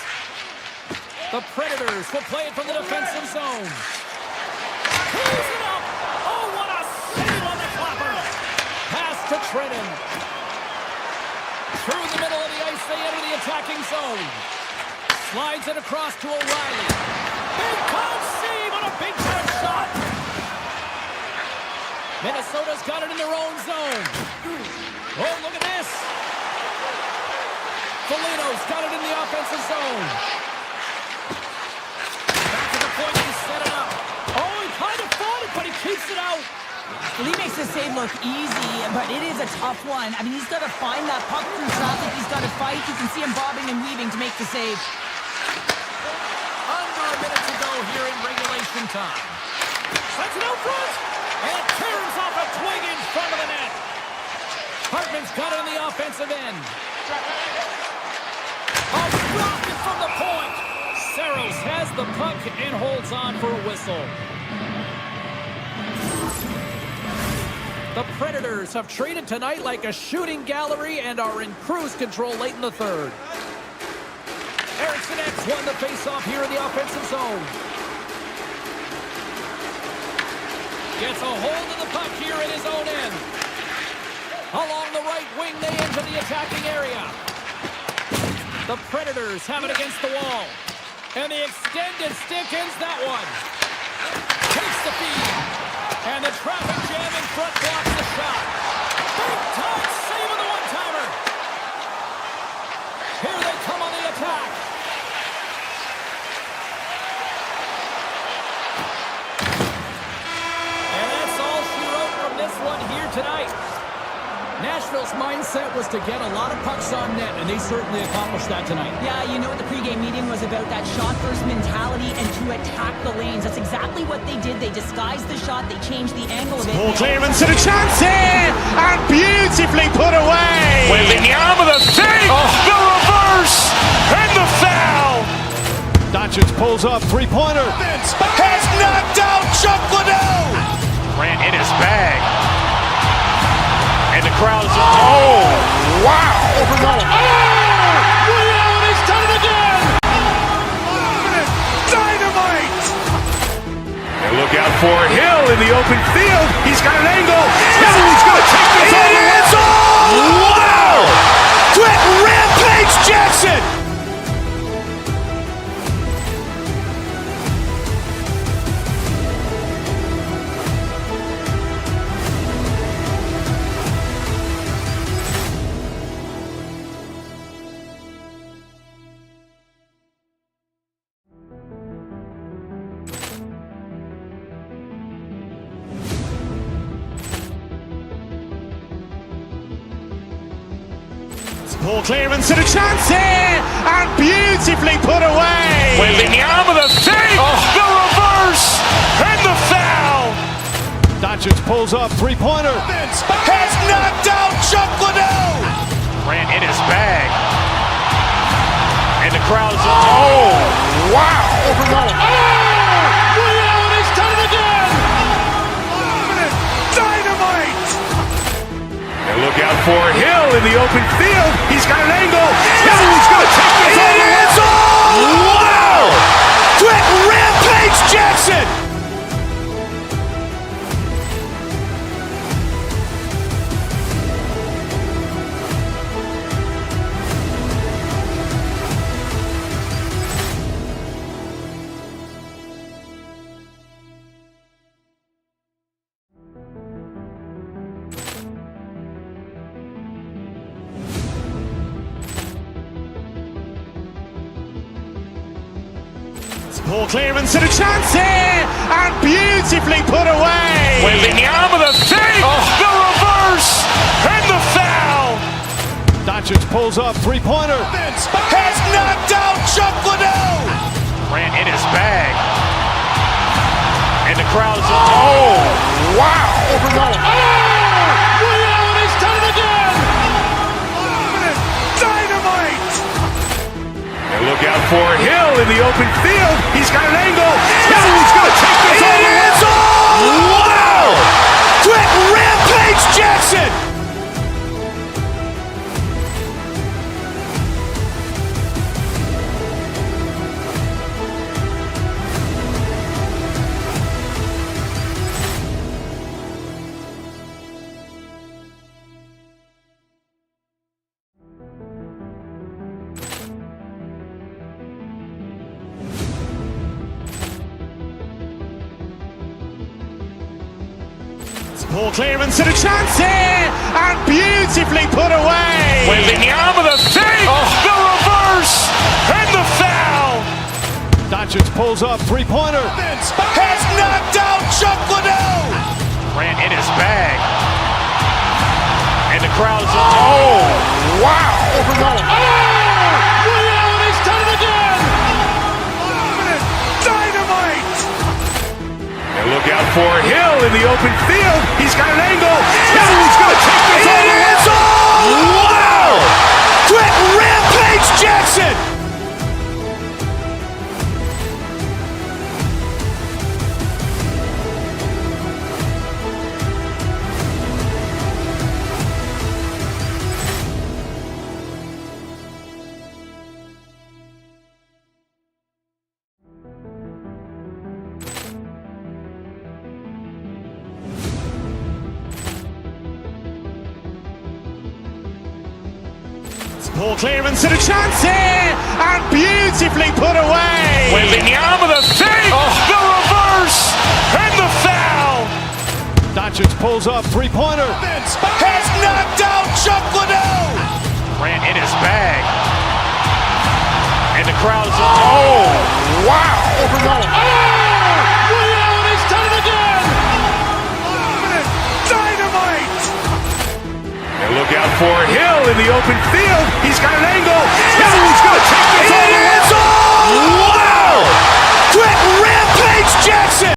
The Predators will play it from the defensive zone. He's it up. Oh, what a save on the clapper. Pass to Trennan. Through the middle of the ice, they enter the attacking zone. Slides it across to O'Reilly. Big time save on a big time shot. Minnesota's got it in their own zone. Oh, look at this. Foligno's got it in the offensive zone. Back to the point, he set it up. Oh, he kind of fought it, but he keeps it out. Well, he makes the save look easy, but it is a tough one. I mean, he's got to find that puck through traffic. He's got to fight. You can see him bobbing and weaving to make the save. Under a minute to go here in regulation time. Sets it out front, and tears off a twig in front of the net. Hartman's got it on the offensive end. A rocket from the point. Saros has the puck and holds on for a whistle. The Predators have treated tonight like a shooting gallery and are in cruise control late in the third. Eriksson X won the faceoff here in the offensive zone. Gets a hold of the puck here in his own end. Along the right wing, they enter the attacking area. The Predators have it against the wall. And the extended stick ends that one. Takes the feed. And the traffic jam in front blocks the shot. Big time save of the one-timer. Here they come on the attack. And that's all she wrote from this one here tonight. Nashville's mindset was to get a lot of pucks on net, and they certainly accomplished that tonight. Yeah, you know what the pregame meeting was about, that shot-first mentality and to attack the lanes. That's exactly what they did. They disguised the shot. They changed the angle of it. Ball clearance and a chance here, and beautifully put away. Waving the arm of the save. Oh. The reverse and the foul. Doncic pulls up, three-pointer. Has knocked out Chuck Liddell. Ran in his bag. And the crowd is, oh, wow. Oh! William, he's done it again! Dynamite! And look out for Hill in the open field. He's got an angle. He's going to take this all the way. Wow! Quick Rampage Jackson! Ball clearance and a chance here, and beautifully put away. Wembanyama the save, the reverse, and the foul. Doncic pulls up, three-pointer. Has knocked out Chuck Liddell. Grant in his bag. And the crowd's oh, wow. Ray Allen has done it again. Dynamite. And look out for Hill in the open field. He's got an angle. Hill's going to take this all the way. Wow. Quick Rampage Jackson. Ball clearance and a chance here, and beautifully put away. Wembanyama the save, the reverse, and the foul. Doncic pulls up, three-pointer. Has knocked out Chuck Liddell. Grant in his bag. And the crowd's oh, wow. Ray Allen has done it again. Dynamite. And look out for Hill in the open field. He's got an angle. Hill's going to take this all the way. Wow. Quick Rampage Jackson. Ball clearance and a chance here, and beautifully put away. Wembanyama the save, the reverse, and the foul. Doncic pulls up, three-pointer. Has knocked out Chuck Liddell. Grant in his bag. And the crowd's oh, wow. Ray Allen has done it again. Dynamite. And look out for Hill in the open field. He's got an angle. Hill's going to take this all the way. Wow. Quick Rampage Jackson. Ball clearance and a chance here, and beautifully put away. Wembanyama the save, the reverse, and the foul. Doncic pulls up, three-pointer. Has knocked out Chuck Liddell. Grant in his bag. And the crowd's oh, wow. Ray Allen has done it again. Dynamite. And look out for Hill in the open field. He's got an angle. Hill's going to take this all the way. Wow.